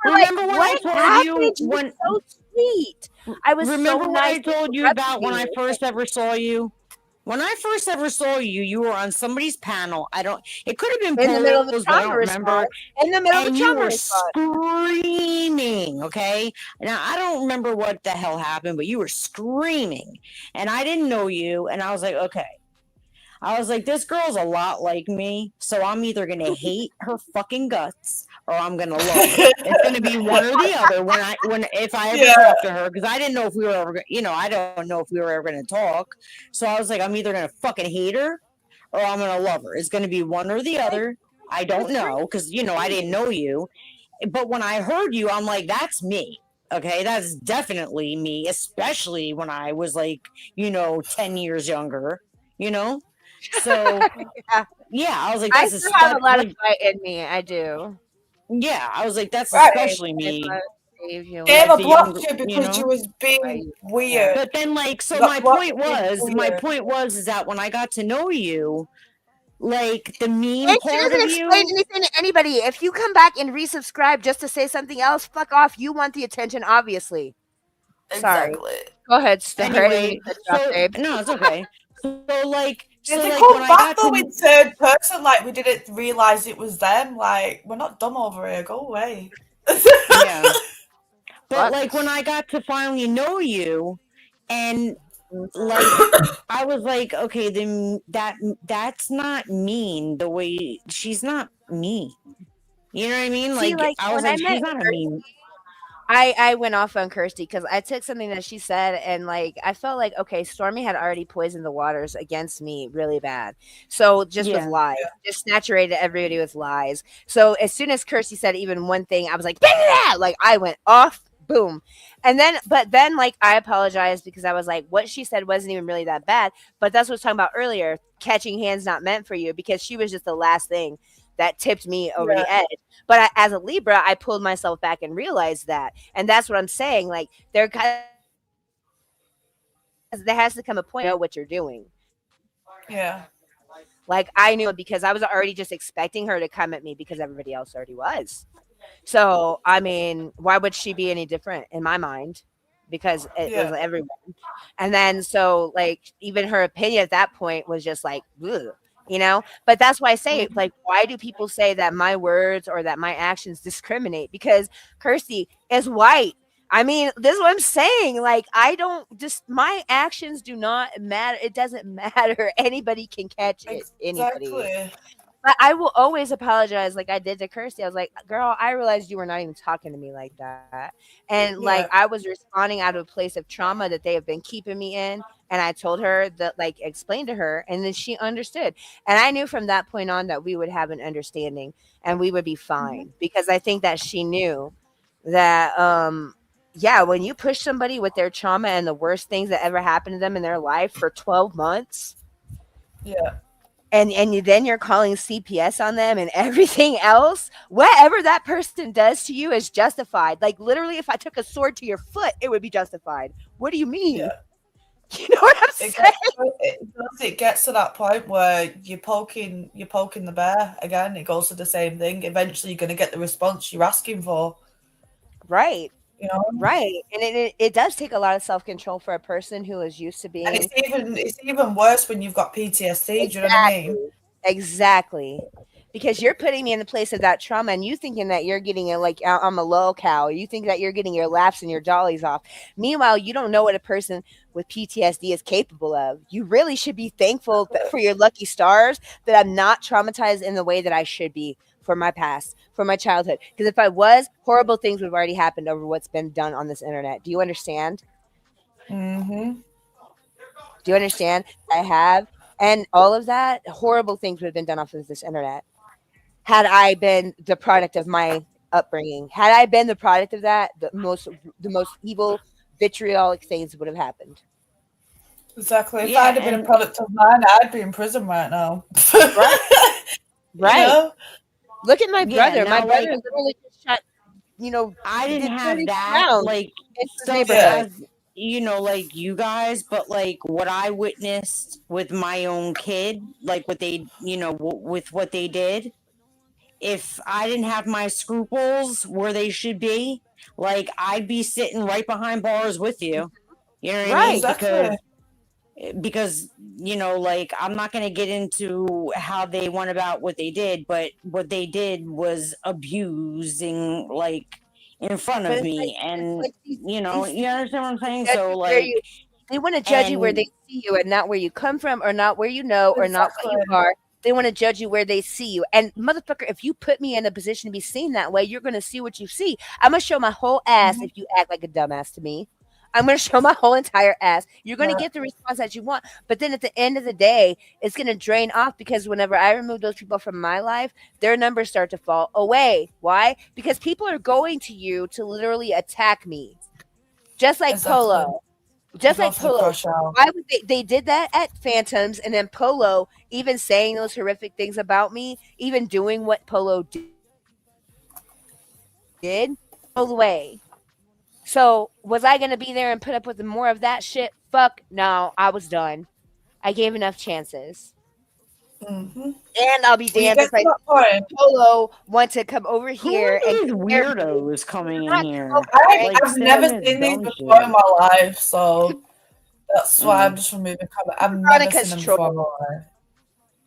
Remember what I told you when so sweet. I was remember so what nice I told you about when I first ever saw you? When I first ever saw you, you were on somebody's panel. It could have been in the middle of the trauma remember. In the middle of the you were screaming, okay? Now, I don't remember what the hell happened, but you were screaming. And I didn't know you, and I was like, okay. I was like, this girl's a lot like me, so I'm either going to hate her fucking guts or I'm going to love her. It's going to be one or the other if I ever talk to her, because I didn't know if we were ever, I don't know if we were ever going to talk. So I was like, I'm either going to fucking hate her or I'm going to love her. It's going to be one or the other. I don't know, because, I didn't know you. But when I heard you, I'm like, that's me. Okay, that's definitely me, especially when I was like, 10 years younger, So I was like, I still have a lot of fight in me. I do. Yeah, I was like, that's especially me. Emma blocked you because you was being weird. But then, like, so my point was is that when I got to know you, like the mean part of you. Explain anything to anybody. If you come back and resubscribe just to say something else, fuck off. You want the attention, obviously. Sorry. Go ahead. Anyway, no, it's okay. So like. So when I got to in third person, like we didn't realize it was them. Like we're not dumb over here. Go away. Yeah. But like when I got to finally know you, and like I was like, okay, then that's not mean. The way she's not mean. You know what I mean? Like I was like, she's not a mean. I went off on Kirsty because I took something that she said and like I felt like okay, Stormy had already poisoned the waters against me really bad. So just with lies, just saturated everybody with lies. So as soon as Kirsty said even one thing, I was like, like I went off boom. But then like I apologized because I was like, what she said wasn't even really that bad. But that's what I was talking about earlier. Catching hands not meant for you, because she was just the last thing that tipped me over Yeah. the edge. But as a Libra, I pulled myself back and realized that. And that's what I'm saying. Like there has to come a point where you know what you're doing. Yeah. Like I knew because I was already just expecting her to come at me because everybody else already was. So, I mean, why would she be any different in my mind? Because it was Yeah. everyone. And then, so, like, even her opinion at that point was just like, ugh, you know? But that's why I say, Mhm. like, why do people say that my words or that my actions discriminate? Because Kirsty is white. I mean, this is what I'm saying. Like, I don't just, my actions do not matter. It doesn't matter. Anybody can catch it. Anybody. Exactly. But I will always apologize like I did to Kirsty. I was like, girl, I realized you were not even talking to me like that. And like Yeah. I was responding out of a place of trauma that they have been keeping me in. And I told her that, like, explained to her, and then she understood. And I knew from that point on that we would have an understanding and we would be Mhm. fine, because I think that she knew that, yeah, when you push somebody with their trauma and the worst things that ever happened to them in their life for 12 months, Yeah. and then you're calling CPS on them and everything else, whatever that person does to you is justified. Like literally, if I took a sword to your foot, it would be justified. What do you mean? Yeah. You know what I'm It saying? gets to that point where you're poking the bear again. It goes to the same thing. Eventually, you're going to get the response you're asking for. Right. You know, Right. And it does take a lot of self-control for a person who is used to and being it's even worse when you've got PTSD. Do you know what I mean? exactly. Exactly. Because you're putting me in the place of that trauma, and you thinking that you're getting it like I'm a low cow. You think that you're getting your laps and your jollies off. Meanwhile, you don't know what a person with PTSD is capable of. You really should be thankful for your lucky stars that I'm not traumatized in the way that I should be for my past, for my childhood. Because if I was, horrible things would have already happened over what's been done on this internet. Do you understand? Mm-hmm. Do you understand? I have. And all of that, horrible things would have been done off of this internet had I been the product of my upbringing. Had I been the product of that, the most evil, vitriolic things would have happened. Exactly. If Yeah, I'd have been a and product of mine, I'd be in prison right now. Right. You Right. know? Look at my yeah, brother. My now like brother literally just shot, I he didn't did have 32 that rounds like into his stuff Yeah. neighborhood. as like you guys, but like what I witnessed with my own kid, like what they, with what they did. If I didn't have my scruples where they should be, like I'd be sitting right behind bars with you. You know what I mean? Right. Exactly. Because like I'm not going to get into how they went about what they did, but what they did was abusing, like, in front But of it's like me. And these you understand what I'm saying? judge So you where like, you they want to judge you where and they see you and not where you come from or not where you know or not what Exactly. you are. They want to judge you where they see you. And motherfucker, if you put me in a position to be seen that way, you're gonna see what you see. I'm gonna show my whole ass Mhm. if you act like a dumbass to me. I'm gonna show my whole entire ass. You're gonna Yeah. get the response that you want. But then at the end of the day, it's gonna drain off because whenever I remove those people from my life, their numbers start to fall away. Why? Because people are going to you to literally attack me. Just like Exactly. Polo. You Just go like for the Polo. crash out. Why would they did that at Phantoms, and then Polo even saying those horrific things about me, even doing what Polo did, all the way. So was I gonna be there and put up with more of that shit? Fuck no, I was done. I gave enough chances. Mm-hmm. And I'll be Well, you damned get if to I that point. Polo want to come over who here are and these compare me. weirdos coming in Not come over here, here like I've never saying this seen these dumb before in shit? my life, so that's why I'm Mm. just removing comment. I've never seen Veronica's them troll. before in my life.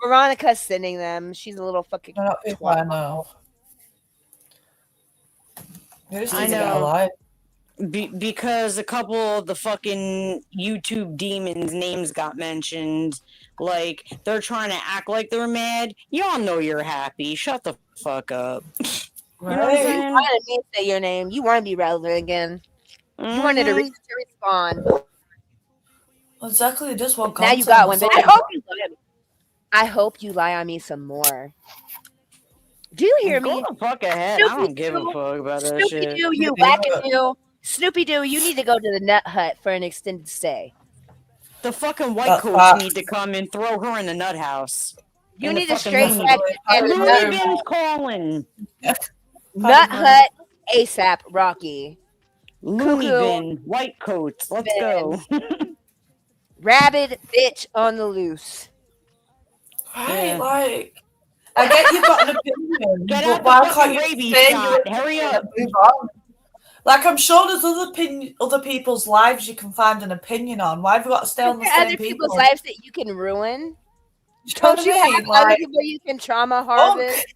Veronica's sending them. She's a little fucking They're not people twat. I know. They just I need to get a know. life. Because a couple of the fucking YouTube demons' names got mentioned. Like, they're trying to act like they're mad. Y'all know you're happy. Shut the fuck up. You know what I'm Right? You saying? wanted me to say your name. You want to be relevant again. You wanted a Mm-hmm. reason to respond. Exactly. They just want Now you content. got one, That's bitch. all they want. I hope you lie on me some more. Do you hear Go me? the fuck ahead. I Snoopy don't give a Doo, fuck about that Snoopy shit. Doo, Me you neither. wackadoo. Snoopy Doo, you need to go to the Nut Hut for an extended stay. The fucking white coats need to come and throw her in the nut house. You need to straight jacket and the Looney Bin's calling. Nut Hut ASAP, Rocky. Looney Bin, white coats. Let's go. Rabid bitch on the loose. Right, like I get you've got an opinion, Get but out why the can't you rabies say shot. your Hurry opinion up. and move on? Like I'm sure there's other people's lives you can find an opinion on. Why have you got to stay on the same other people? people's lives that you can ruin? Don't you have other people you can trauma harvest?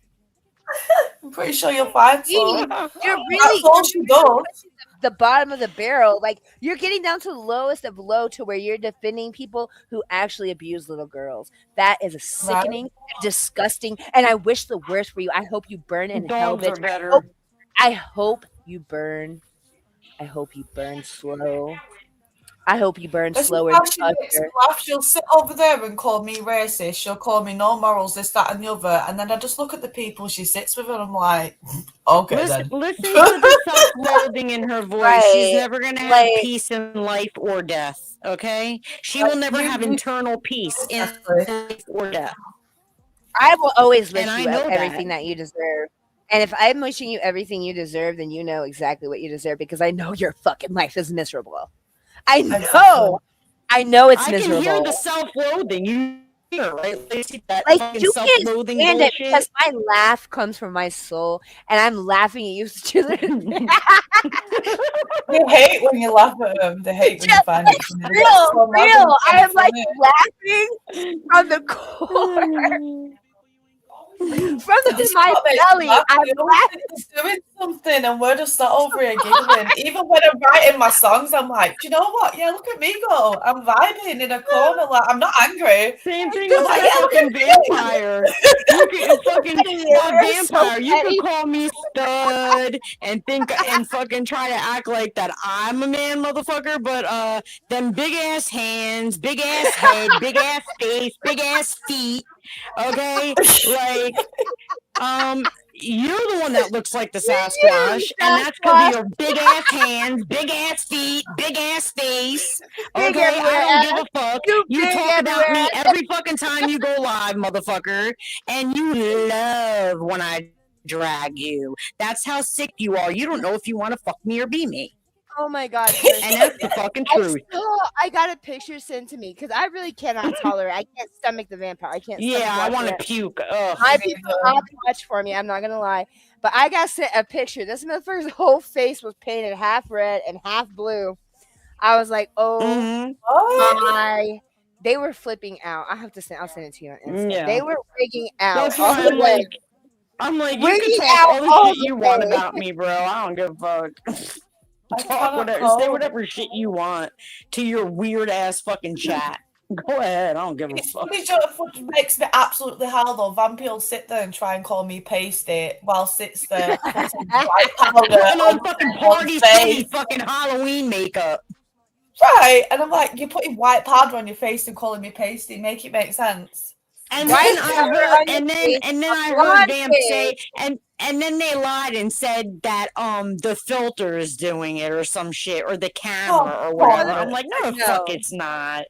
I'm pretty sure you'll find some. You're really That's all she does. The bottom of the barrel. Like you're getting down to the lowest of low to where you're defending people who actually abuse little girls. That is a sickening, disgusting, and I wish the worst for you. I hope you burn in hell, bitch. Better. I hope you burn. I hope you burn slow. I hope you burn slower than laugh. She'll sit over there and call me racist. She'll call me no morals, this, that, and the other. And then I just look at the people she sits with, and I'm like, okay, listen to the self-loathing in her voice. Right. She's never gonna have peace in life or death. Okay, she will never have internal peace in life or death. I will always wish you everything that you deserve. And if I'm wishing you everything you deserve, then you know exactly what you deserve because I know your fucking life is miserable. I know. Exactly. I know it's miserable. I can hear the self-loathing. You hear, right? Like you can't stand it because my laugh comes from my soul, and I'm laughing at you. They hate when you laugh at them. They hate when you find it. Real. I am like laughing from the core. From my belly, I'm laughing. Doing something, and we're just sat over here giggling. Even when I'm writing my songs, I'm like, do you know what? Yeah, look at me go. I'm vibing in a corner, like I'm not angry. Same thing with like, fucking vampire. You can fucking vampire. You can call me stud and think and fucking try to act like that I'm a man, motherfucker. But them big ass hands, big ass head, big ass face, big ass feet. Okay, like, you're the one that looks like the Sasquatch, and that's because of your big ass hands, big ass feet, big ass face. Okay, I don't give a fuck. You talk about me every fucking time you go live, motherfucker, and you love when I drag you. That's how sick you are. You don't know if you want to fuck me or be me. Oh my god! And that's the fucking truth. I got a picture sent to me because I really cannot tolerate. I can't stomach the vampire. I can't. Yeah, I want to puke. My people not much for me. I'm not gonna lie, but I got sent a picture. This motherfucker's whole face was painted half red and half blue. I was like, oh my! They were flipping out. I have to send. I'll send it to you on Instagram. Yeah. They were freaking out. That's why I'm like, you can talk all the shit you want about me, bro. I don't give a fuck. Talk whatever, say whatever shit you want to your weird ass fucking chat. Go ahead, I don't give a fuck. It makes me absolutely hell though. Vampire will sit there and try and call me pasty while sits there white powder on fucking party face, fucking Halloween makeup. Right, and I'm like, you're putting white powder on your face and calling me pasty. Make it make sense. And then I heard, and then I heard Vamp say, and then they lied and said that the filter is doing it or some shit or the camera or whatever. I'm like, no, fuck, it's not.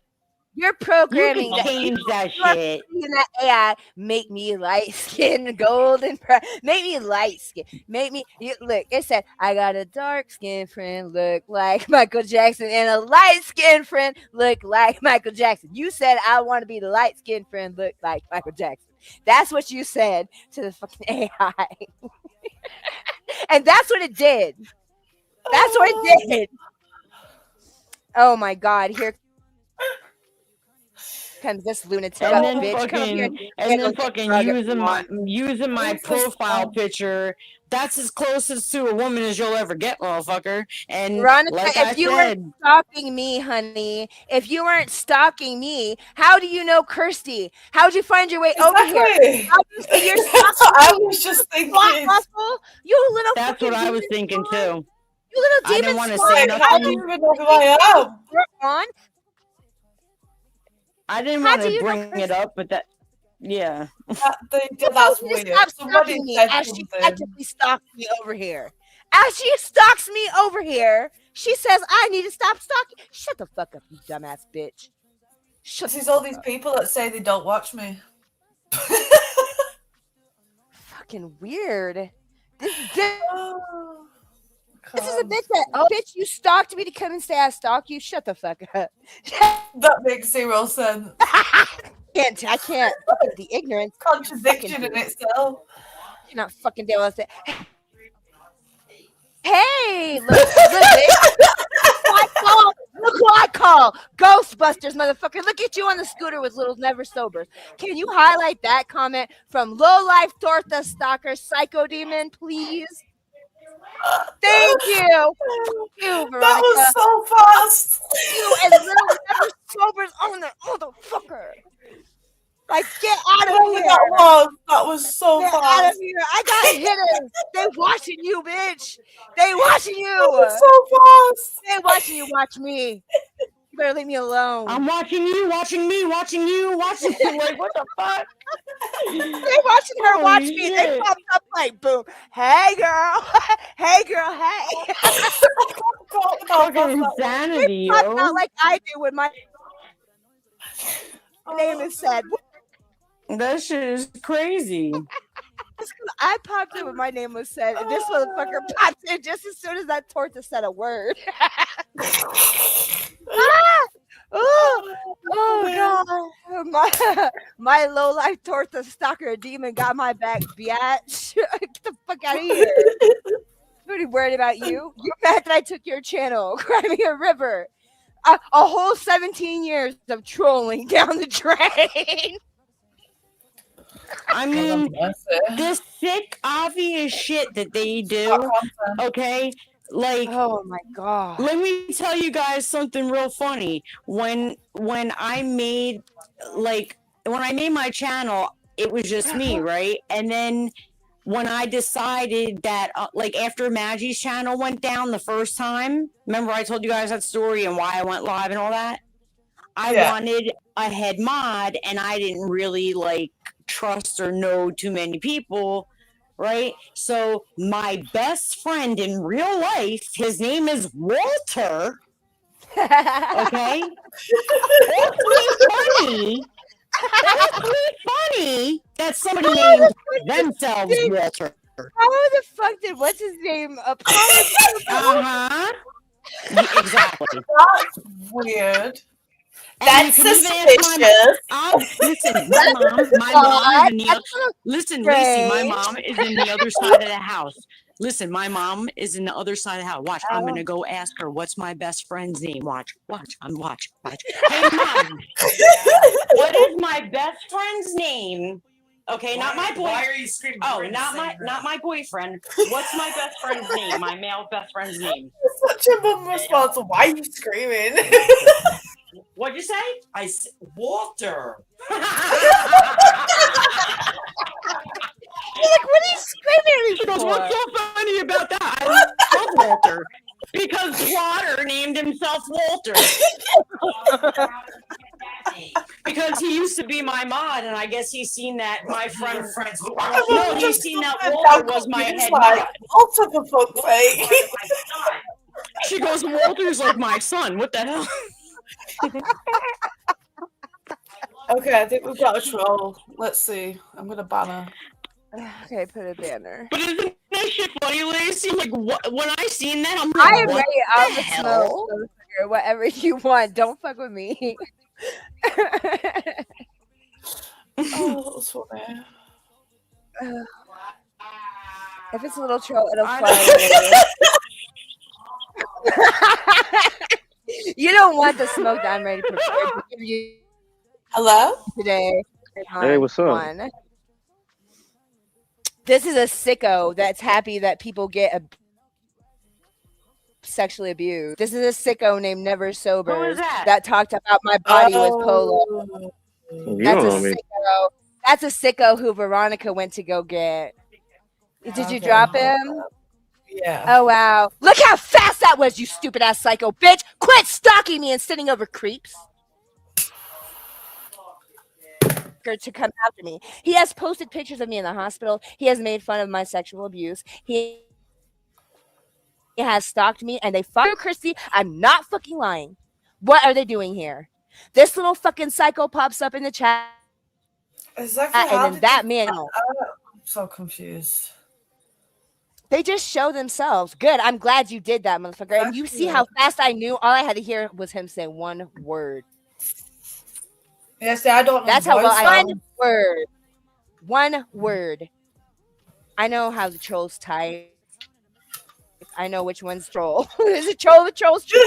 You're programming you can change that shit. That AI make me light skin, golden, make me light skin, make me look. It said I got a dark skinned friend look like Michael Jackson and a light skinned friend look like Michael Jackson. You said I want to be the light skinned friend look like Michael Jackson. That's what you said to the fucking AI, and that's what it did. That's what it did. Oh my god! Here comes this lunatic and then bitch. fucking using my profile picture. That's as close as to a woman as you'll ever get, motherfucker. And Veronica, if you weren't stalking me, honey, if you weren't stalking me, how do you know Kirsty? How'd you find your way over here? Obviously, you're stalking I was just thinking. You little. That's what I was thinking too. You little demon. I didn't want to say nothing. How do you even know who I am? I didn't want to bring it up, but yeah. That's weird. Somebody as she actively stalks me over here. As she stalks me over here, She says, I need to stop stalking. Shut the fuck up, you dumbass bitch. This is all these people that say they don't watch me. Fucking weird. This Oh, is a bitch that, bitch, you stalked me to come and say I stalk you. Shut the fuck up. That makes zero sense. I can't. Fucking the ignorance. Contradiction in itself. You're not fucking deal with it. Hey, look, look who I call Ghostbusters, motherfucker. Look at you on the scooter with little never sobers. Can you highlight that comment from Low Life Torta Stalker Psycho Demon, please? Thank you. You, Veronica. That was so fast. You and little never sobers on the motherfucker. Like, get out of here. That was so get fast. Out of here. I got hitters. They watching you, bitch. They watching you. That was so fast. They watching you. Watch me. You better leave me alone. I'm watching you, watching me, watching you, watching you. Like, what the fuck? They watching her watch me. They popped up like, boom. Hey, girl. Hey, girl. Hey. Fucking insanity, They popped out like I do when my name is said. That shit is crazy. I popped in when my name was said, and this motherfucker popped in just as soon as that torta said a word. Oh god. My low life torta stalker demon got my back, biatch. Get the fuck out of here. I'm pretty worried about you. You're mad that I took your channel. Cry me a river. A whole 17 years of trolling down the drain. I mean, this sick, obvious shit that they do, okay? Like, oh my god. Let me tell you guys something real funny. When I made my channel, it was just me, right? And then when I decided that, after Maggie's channel went down the first time, remember I told you guys that story and why I went live and all that? I wanted a head mod, and I didn't really, trust or know too many people, right? So my best friend in real life, his name is Walter. Okay? That's really funny that somebody named themselves Walter. How the fuck did what's his name apologize? Exactly. That's weird. And that's suspicious. Listen, my mom is in the listen, Lacey, my mom is in the other side of the house. Listen, my mom is in the other side of the house. Watch, I'm gonna go ask her what's my best friend's name. Watch. Hey mom, what is my best friend's name? Okay, not my boy. Why are you screaming? Oh, not my boyfriend. What's my best friend's name? My male best friend's name. Such a mum response. Why are you screaming? What'd you say? I said Walter. You're like, what are you screaming at me for? What's so funny about that? I love Walter. Because Plotter named himself Walter. Because he used to be my mod, and I guess he's seen that my friends. No, he's seen that Walter was my head mod. Walter, for fuck's sake. She goes, Walter's like my son. What the hell? Okay, I think we've got a troll. Let's see. I'm gonna ban her. Okay, put a banner. But isn't that shit funny, Lacey? Like, when I seen that, I'm I like, am what ready. the I'll hell? smoke whatever you want. Don't fuck with me. Oh, that was funny. If it's a little troll, it'll fly away. You don't want the smoke that I'm ready to prepare to give you. Hello? Today. Hey, what's up? This is a sicko that's happy that people get sexually abused. This is a sicko named Never Sober Who is that? that talked about my body with Polo. You That's don't a know me. sicko. That's a sicko who Veronica went to go get. Did you drop him? Yeah. Oh wow! Look how fast that was, you stupid ass psycho bitch! Quit stalking me and sitting over creeps. To come after me. He has posted pictures of me in the hospital. He has made fun of my sexual abuse. He has stalked me and they follow Christy. I'm not fucking lying. What are they doing here? This little fucking psycho pops up in the chat, Exactly. and How then did you? that man. I'm so confused. They just show themselves. Good. I'm glad you did that, motherfucker. And you see how fast I knew? All I had to hear was him say one word. Yeah, see, I don't know That's his how well voice. I. One word. One word. I know how the trolls type. I know which one's troll. Is it troll? The troll's troll.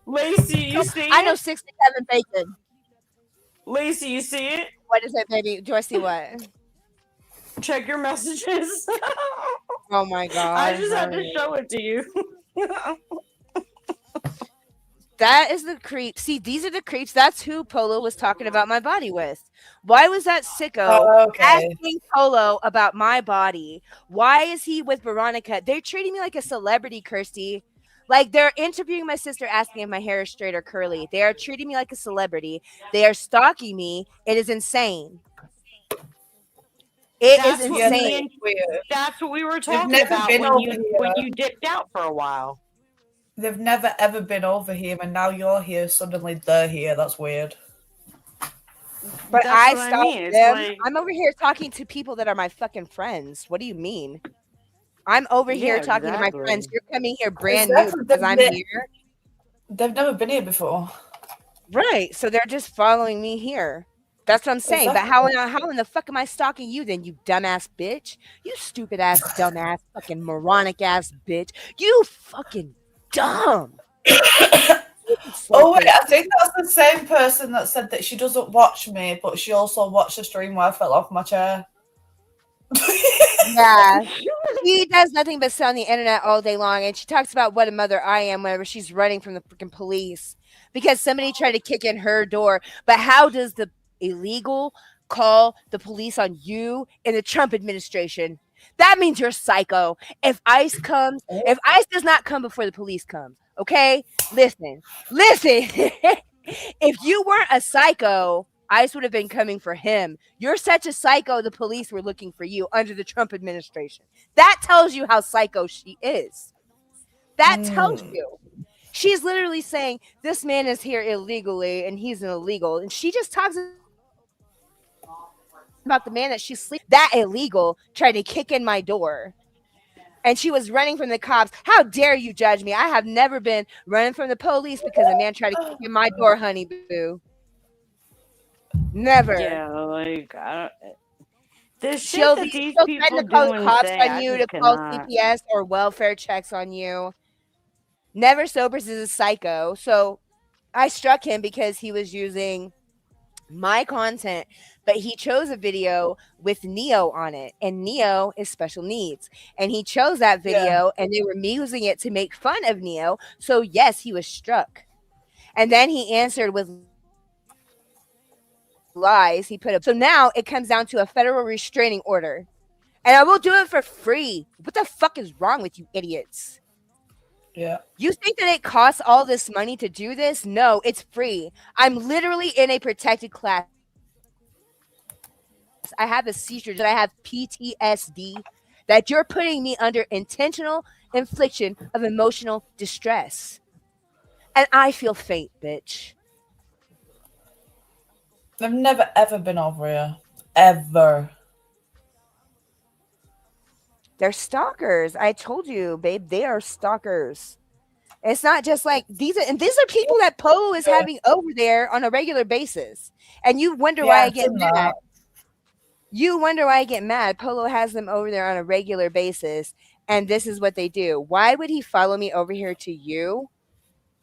Lacey, you see I know it? 67 bacon. Lacey, you see it? What is it, baby? Do I see what? Check your messages. Oh my god. I just had to show it to you. That is the creep. See, these are the creeps. That's who Polo was talking about my body with. Why was that sicko asking Polo about my body? Why is he with Veronica? They're treating me like a celebrity, Kirsty. Like they're interviewing my sister, asking if my hair is straight or curly. They are treating me like a celebrity. They are stalking me. It is insane. That's insane. That's what we were talking about when you dipped out for a while. They've never ever been over here, and now you're here. Suddenly they're here. That's weird. But I stalked them. Like... I'm over here talking to people that are my fucking friends. What do you mean? I'm over here talking to my friends. You're coming here brand new because I'm here. They've never been here before. Right. So they're just following me here. That's what I'm saying. Exactly. But how in the fuck am I stalking you then, you dumbass bitch? You stupid ass, dumbass, fucking moronic ass bitch. You fucking dumb. Oh wait, I think that's the same person that said that she doesn't watch me, but she also watched the stream where I fell off my chair. Yeah. She does nothing but sit on the internet all day long, and she talks about what a mother I am whenever she's running from the freaking police because somebody tried to kick in her door. But how does the illegal call the police on you in the Trump administration? That means you're psycho. If ICE does not come before the police come, okay? Listen. If you weren't a psycho, ICE would have been coming for him. You're such a psycho, the police were looking for you under the Trump administration. That tells you how psycho she is. That tells you. She's literally saying, this man is here illegally and he's an illegal. And she just talks about the man that she's sleeping. That illegal tried to kick in my door. And she was running from the cops. How dare you judge me? I have never been running from the police because a man tried to kick in my door, honey boo. Never. Yeah, like the shit that these people do call and cops say, on you to call CPS or welfare checks on you. Never Sobers is a psycho. So I struck him because he was using my content, but he chose a video with Neo on it, and Neo is special needs, and he chose that video and they were using it to make fun of Neo. So yes, he was struck. And then he answered with lies. He put up. So now it comes down to a federal restraining order, and I will do it for free. What the fuck is wrong with you idiots? Yeah. You think that it costs all this money to do this? No, it's free. I'm literally in a protected class. I have a seizure, that I have PTSD, that you're putting me under intentional infliction of emotional distress. And I feel faint, bitch. They've never ever been over here. Ever. They're stalkers. I told you, babe, they are stalkers. It's not just like these are people that Polo is having over there on a regular basis. And you wonder why I get mad. You wonder why I get mad. Polo has them over there on a regular basis, and this is what they do. Why would he follow me over here to you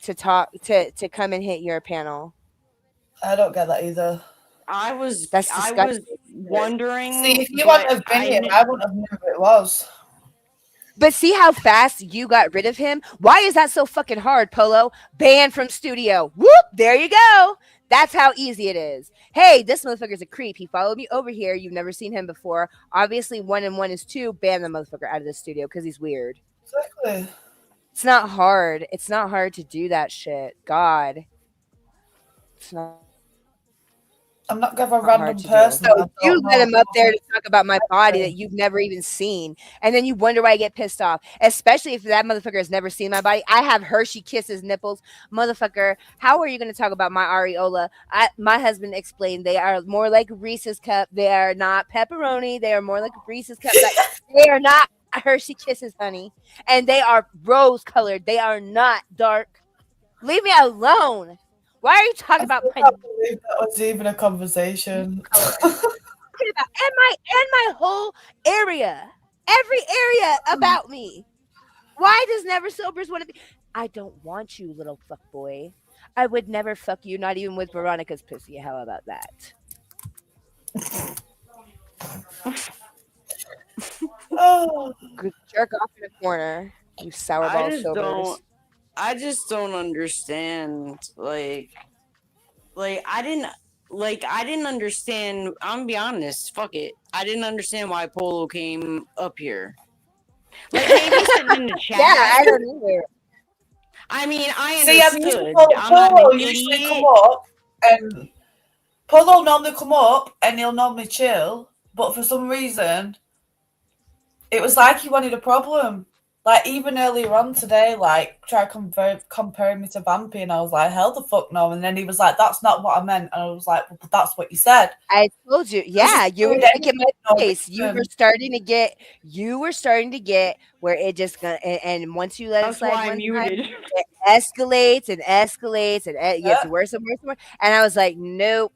to talk to come and hit your panel? I don't get that either. I was wondering. See, if you wouldn't have been here, I wouldn't have known who it was. But see how fast you got rid of him? Why is that so fucking hard, Polo? Banned from studio. Whoop! There you go. That's how easy it is. Hey, this motherfucker's a creep. He followed me over here. You've never seen him before. Obviously, 1 and 1 is 2. Ban the motherfucker out of the studio because he's weird. Exactly. It's not hard. It's not hard to do that shit. God. It's not. I'm not gonna have a random So person. you let him up there to talk about my body that you've never even seen, and then you wonder why I get pissed off. Especially if that motherfucker has never seen my body. I have Hershey Kisses nipples, motherfucker. How are you going to talk about my areola? My husband explained they are more like Reese's cup. They are not pepperoni. They are more like Reese's cup. They are not Hershey Kisses, honey, and they are rose colored. They are not dark. Leave me alone. Why are you talking about my? I can't believe that was even a conversation. And my whole area, every area about me. Why does Never Sobers want to be? I don't want you, little fuck boy. I would never fuck you, not even with Veronica's pussy. How about that? Oh, Good jerk off in a corner, you sourball sobers. I just don't understand. I didn't understand. I'm gonna be honest. Fuck it. I didn't understand why Polo came up here. Like maybe sitting in the chat. Yeah, I don't either. I mean, I see, understood. I'm Polo not an usually idiot. come up, and Polo normally come up, and he'll normally chill. But for some reason, it was like he wanted a problem. Like even earlier on today, like try comparing me to Vampy, and I was like, "Hell the fuck no!" And then he was like, "That's not what I meant," and I was like, "But that's what you said." I told you, yeah, you were making my face. You were starting to get where it just gonna, and once you let it slide one time, it escalates and escalates and it gets worse and worse and worse. And I was like, nope,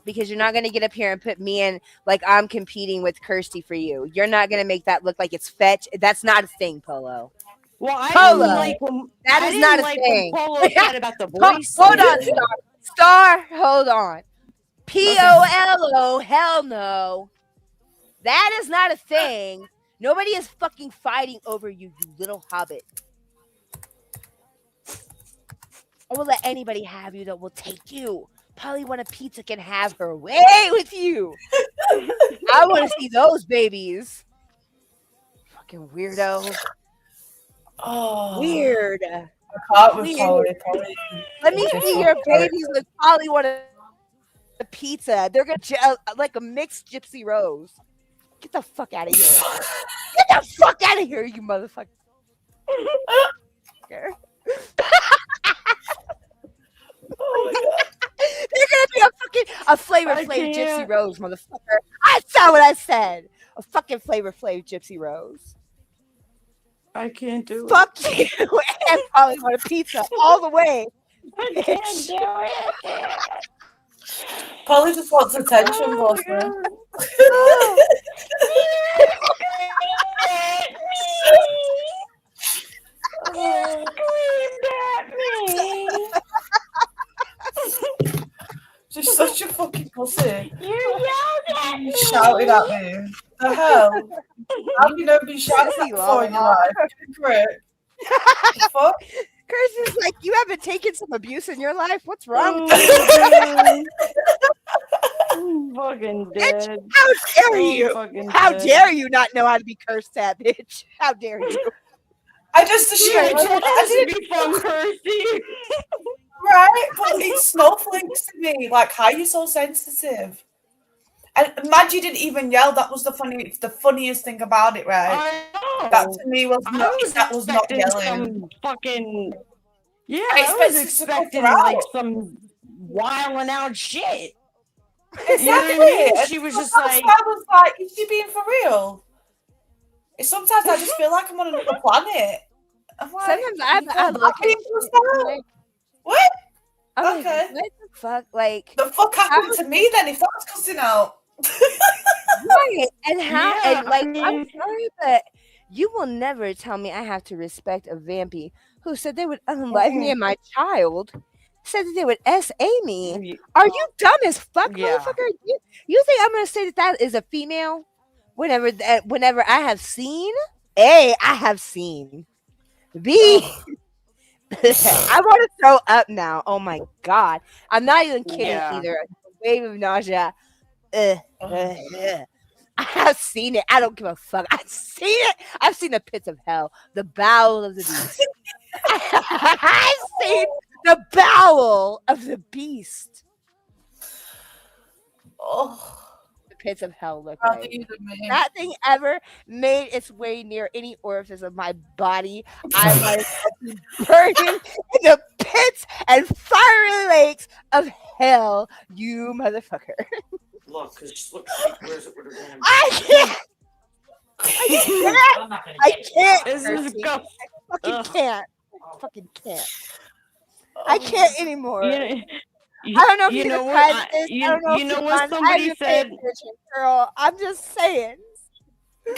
because you're not gonna get up here and put me in like I'm competing with Kirsty for you. You're not gonna make that look like it's fetch. That's not a thing, Polo. Well, I Polo, didn't like when, that is not a thing. When Polo said about the voice. Hold on, Star, hold on. Polo, hell no. That is not a thing. Nobody is fucking fighting over you, you little hobbit. I will let anybody have you that will take you. Polly want a pizza can have her way with you. I want to see those babies. Fucking weirdo. Oh, weird. I can't with Polly. Let me see your babies with Polly want a pizza. They're gonna like a mixed gypsy rose. Get the fuck out of here. Get the fuck out of here, you motherfucker. Oh my god. They're gonna be a Flavor Flav Gypsy Rose, motherfucker. I saw what I said. A fucking Flavor Flav Gypsy Rose. I can't do it. Fuck you and probably want a pizza all the way. I can't do it. Polly just wants attention, Blossom. She's such a fucking pussy. You yelled at me. You shouted at me. The hell? Have you never been shouted at before in your life? Great. Fuck? Kirsten's like, you haven't taken some abuse in your life? What's wrong with you? I'm fucking dead. How dare you? How dare you not know how to be cursed at, bitch? How dare you? I just assumed I didn't be from Kirsty. Right? But it's snowflakes to me. Like, how are you so sensitive? And Maggie didn't even yell. That was the funniest thing about it, right? I know. That to me was not yelling. Some fucking I was expecting like some wilding out shit. Exactly. You know what I mean? She was just like, I was like, is she being for real? Sometimes I just feel like I'm on another planet. I'm like, sometimes I look at like, what? I'm okay. Like, what the fuck? Like, the fuck happened to me then? If that's cussing out. Right. And how? Yeah, and like, I'm sorry, but you will never tell me I have to respect a vampy who said they would unalive me and my child. Said that they would SA me. Are you dumb as fuck, motherfucker? You think I'm gonna say that is a female? Whenever I have seen, A, I have seen. B, I want to throw up now. Oh my god, I'm not even kidding either. A wave of nausea. I have seen it. I don't give a fuck. I've seen it. I've seen the pits of hell, the bowel of the beast. I've seen the bowel of the beast. Oh, The pits of hell look how like. do you do me? That thing ever made its way near any orifice of my body, I might as well be burning in the pits and fiery lakes of hell, you motherfucker. Look, cause look, she wears it with her damn. I can't. I'm not gonna I get it. can't. This is Kirsty. go. I fucking Ugh. can't. Fucking can't. I can't anymore. You know, I don't know if you you're know the what? president. I don't know You if know you're what on. I somebody haven't paid said. attention, girl. I'm just saying.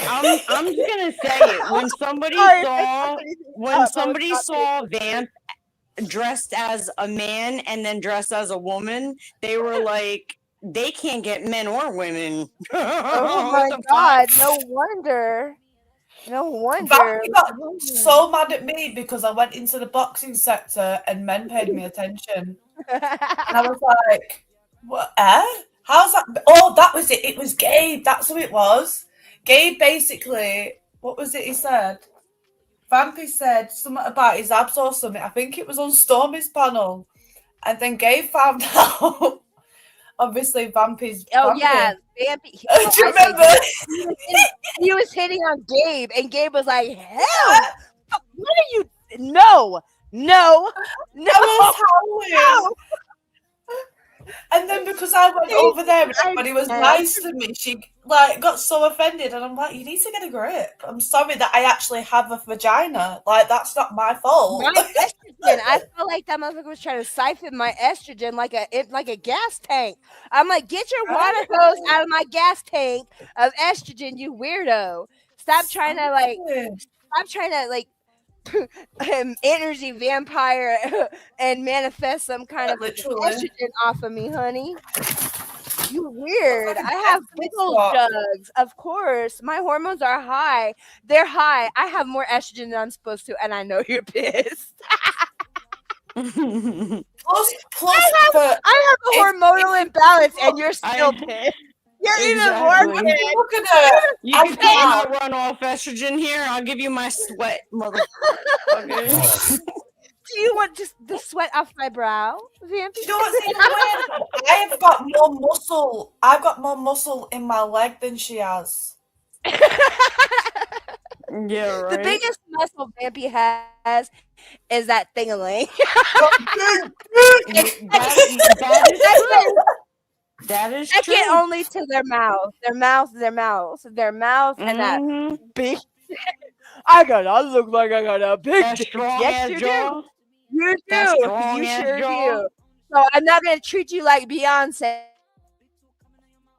I'm just gonna say it. When somebody Sorry, saw I was not Vamp dressed as a man and then dressed as a woman, they were like, they can't get men or women. Oh What my the god! fuck? No wonder. No wonder. Vampy got so mad at me because I went into the boxing sector and men paid me attention. And I was like, what? How's that? Oh, that was it. It was Gabe. That's who it was. Gabe basically, what was it he said? Vampy said something about his abs or something. I think it was on Stormy's panel. And then Gabe found out, obviously, Vampy's. Oh Vampy. yeah, Vampy. Do you remember? He was hitting on Gabe, and Gabe was like, "Hell, what are you? No, no, no, I was howling. no." And then because I went over there and everybody was nice to me, she like got so offended, and I'm like, you need to get a grip. I'm sorry that I actually have a vagina. Like that's not my fault. My estrogen. I felt like that motherfucker was trying to siphon my estrogen like a gas tank. I'm like, get your water hose out of my gas tank of estrogen, you weirdo. Stop trying to energy vampire and manifest some kind of estrogen off of me, honey. You weird. I have big old jugs. Of course. My hormones are high. They're high. I have more estrogen than I'm supposed to, and I know you're pissed. plus, I have a hormonal imbalance, and you're still pissed. You're even more pissed. Look at her. You can pay my runoff estrogen here. I'll give you my sweat, motherfucker. Do you want just the sweat off my brow, Vampy? You know what's even weird? I've got more muscle. I've got more muscle in my leg than she has. Yeah, right. The biggest muscle Vampy has is that thing-a-ling. That is true. Second only to their mouth, and that big. I look like I got a big. That strong yes, ass you jaw. do. You do. That strong You ass sure jaw. do. So I'm not gonna treat you like Beyonce.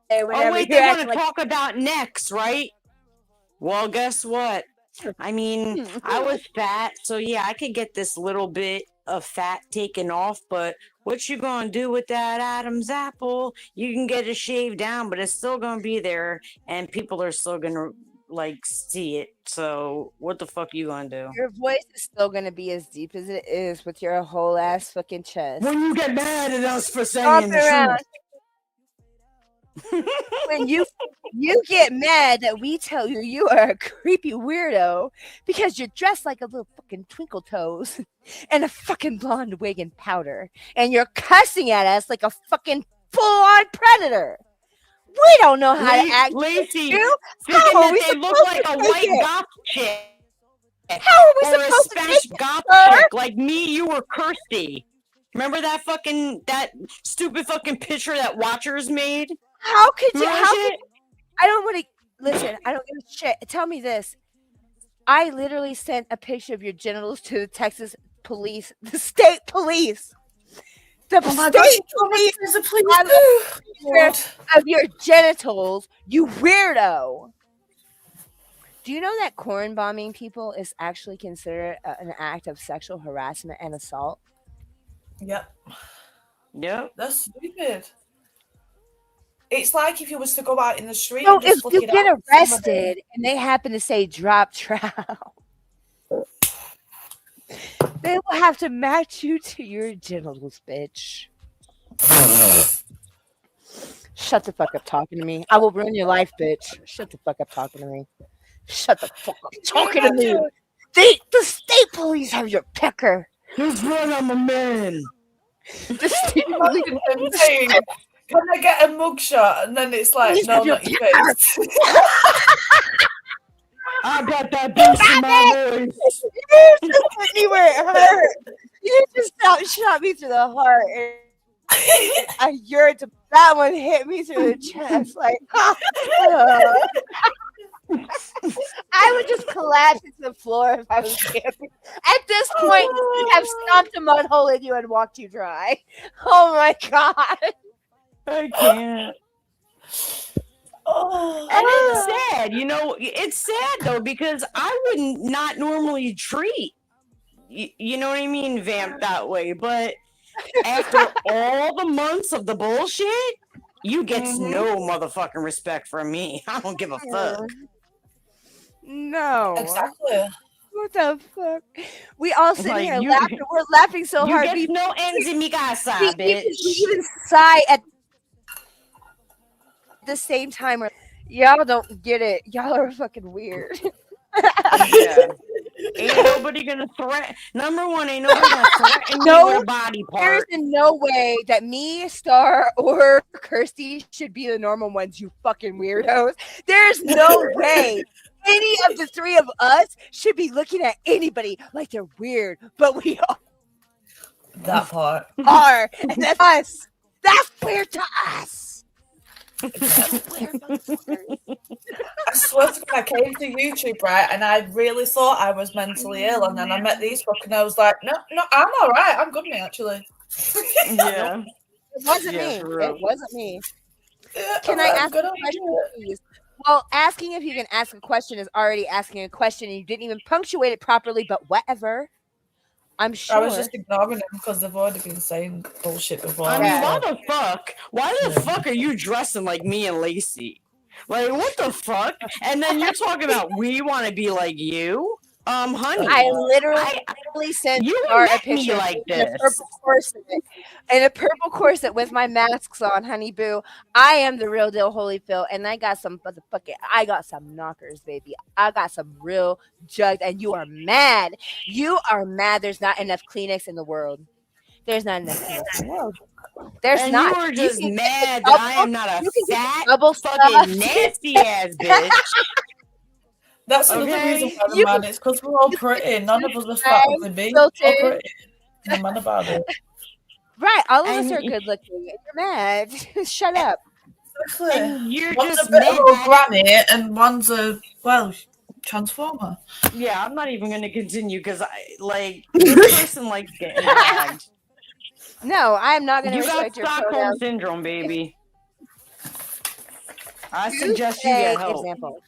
Oh wait, they want to talk about necks, right? Well, guess what? I mean, I was fat, so yeah, I could get this little bit of fat taken off, but what you gonna do with that Adam's apple? You can get it shaved down, but it's still gonna be there, and people are still gonna like see it. So what the fuck you gonna do? Your voice is still gonna be as deep as it is with your whole ass fucking chest. When you get mad at us for saying the truth. When you get mad that we tell you you are a creepy weirdo because you're dressed like a little fucking twinkle toes and a fucking blonde wig and powder, and you're cussing at us like a fucking full-on predator. We don't know how to act. Lacey, you. thinking How are that we they look supposed like to a take white it? goth chick. How are we Or a supposed to Spanish take it, goth sir? chick like me? You were Kirsty. Remember that stupid fucking picture that Watchers made? How could you? Remember How shit? could, I don't want to listen. I don't give a shit. Tell me this. I literally sent a picture of your genitals to the Texas police, the state police. The state police is a police have a picture of your genitals, you weirdo. Do you know that corn bombing people is actually considered an act of sexual harassment and assault? Yep. That's stupid. It's like if you was to go out in the street. So and just if you look get at arrested and they happen to say drop trout, they will have to match you to your genitals, bitch. Shut the fuck up talking to me. I will ruin your life, bitch. Shut the fuck up talking to me. Shut the fuck up talking to me. The state police have your pecker. Here's what I'm a man. The state police. can I get a mugshot? And then it's like, no, not your face. I got that bass in my voice. You just hit me where it hurt. You just shot me through the heart. And I yearned to. That one hit me through the chest. Like, I would just collapse into the floor if I was camping. At this point, I've stomped a mud hole in you and walked you dry. Oh my god! I can't. Oh, and it's sad, it's sad though, because I would not normally treat, you know what I mean, Vamp that way, but after all the months of the bullshit, you get no motherfucking respect from me. I don't give a fuck. No. exactly. What the fuck? We all sit here laughing. We're laughing so hard. You get no ends in mi casa, bitch. We even sigh at the same time. Y'all don't get it. Y'all are fucking weird. Yeah. Ain't nobody gonna threaten. Number one, ain't nobody gonna threaten me with a body part. There's no way that me, Star, or Kirsty should be the normal ones, you fucking weirdos. There's no way any of the three of us should be looking at anybody like they're weird, but we all That part. are. And that's us. That's weird to us. I swear to God, I came to YouTube, right, and I really thought I was mentally ill, and then I met these fuckers, and I was like, no, I'm all right. I'm good, mate, actually. Yeah. It wasn't me. It wasn't me. Can I ask a question, please? Well, asking if you can ask a question is already asking a question, and you didn't even punctuate it properly, but whatever. I'm sure. I was just ignoring them because they've already been saying bullshit before. I mean, why the fuck are you dressing like me and Lacey? Like, what the fuck? And then you're talking about we want to be like you? Honey. I literally sent you a picture me like in a purple corset with my masks on, honey boo. I am the real deal Holyfield, and I got some knockers, baby. I got some real jugs, and you are mad. You are mad. There's not enough Kleenex in the world. There's not enough Kleenex in the world. There's and not. You are just mad that I am not a fat, fucking nasty ass bitch. That's another reason why I'm mad. It's because we're all pretty. None of us are fat ugly beings. We're all pretty. I'm mad about it. Right, all of us are good looking. And you're mad. Shut up. Exactly. You're one's just a bit mad. of a granny, and one's a transformer. Yeah, I'm not even going to continue because this person likes getting dragged. No, I'm not going to You respect got your Stockholm pronouns. syndrome, baby. I suggest you get help. Example.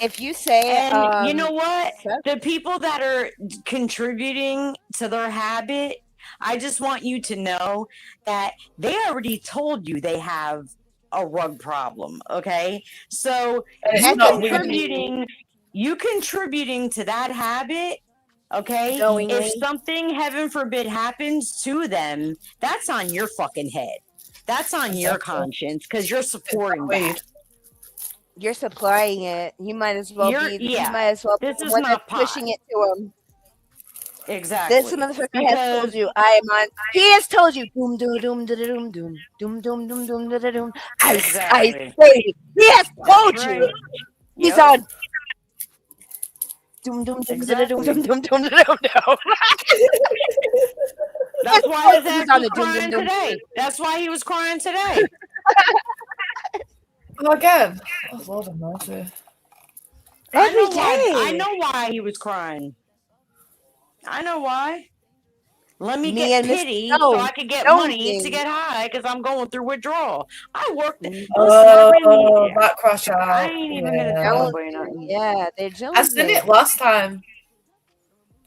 If you say, and you know what? The people that are contributing to their habit, I just want you to know that they already told you they have a rug problem. Okay, so you contributing to that habit. Okay, if something, heaven forbid, happens to them, that's on your fucking head. That's on your conscience because you're supporting that. You're supplying it. You might as well be. You might as well be the one that's pushing it to him. Exactly. This motherfucker has told you I am on. He has told you doom doom doom doom doom doom doom doom doom doom doom. I say he has told you. He's on. Doom doom doom doom doom doom doom doom doom. That's why his ass was crying today. That's why he was crying today. Oh, again. Oh, Lord have mercy. I know why he was crying. I know why. Let me get pity so I can get money to get high because I'm going through withdrawal. I worked. That crash out. I ain't even gonna tell anybody. Yeah, they're jealous. I seen it last time.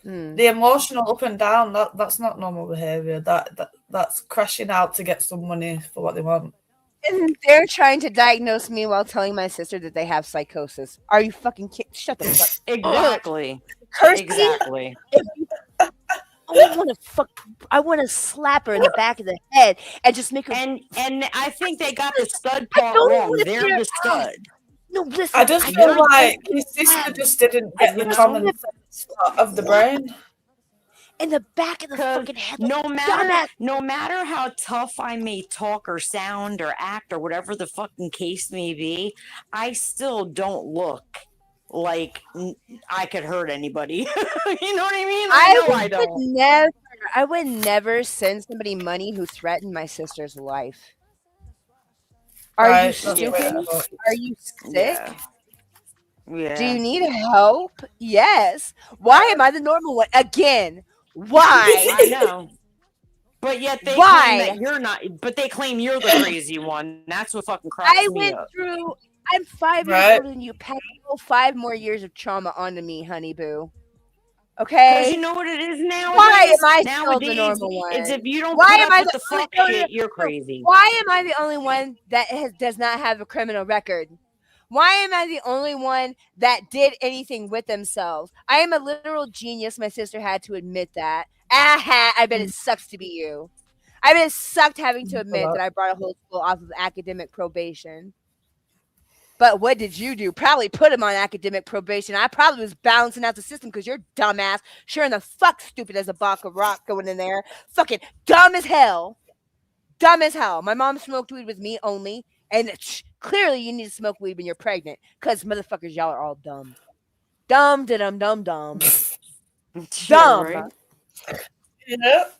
The emotional up and down. That's not normal behavior. That's crashing out to get some money for what they want. And they're trying to diagnose me while telling my sister that they have psychosis. Are you fucking kidding? Shut the fuck. Exactly. Kirsty, exactly. I want to slap her in the back of the head and just make her. And I think they got the stud part wrong. They're the stud. No, listen. I just feel like his sister just didn't get the common sense of the brain. in the back of the fucking head. No matter how tough I may talk or sound or act or whatever the fucking case may be, I still don't look like I could hurt anybody. You know what I mean? I don't. I would never send somebody money who threatened my sister's life. Are you stupid? Are you sick? Yeah. Do you need help? Yes. Why am I the normal one? Again, why? I know. But yet they claim that you're not, but they claim you're the crazy one. That's what fucking cracks me up. I'm 5 years older than you. Pack 5 more years of trauma onto me, honey boo. Okay? Because you know what it is now? Why am I still the normal one? It's if you don't put up with the fuck shit, you're crazy. Why am I the only one that does not have a criminal record? Why am I the only one that did anything with themselves? I am a literal genius. My sister had to admit that. I bet it sucks to be you. I bet it sucked having to admit that I brought a whole school off of academic probation. But what did you do? Probably put him on academic probation. I probably was balancing out the system because you're dumbass. Sure in the fuck stupid as a block of rock going in there. Fucking dumb as hell. Dumb as hell. My mom smoked weed with me only. And clearly you need to smoke weed when you're pregnant. Because motherfuckers, y'all are all dumb. Dumb. Dumb. Right? Yep.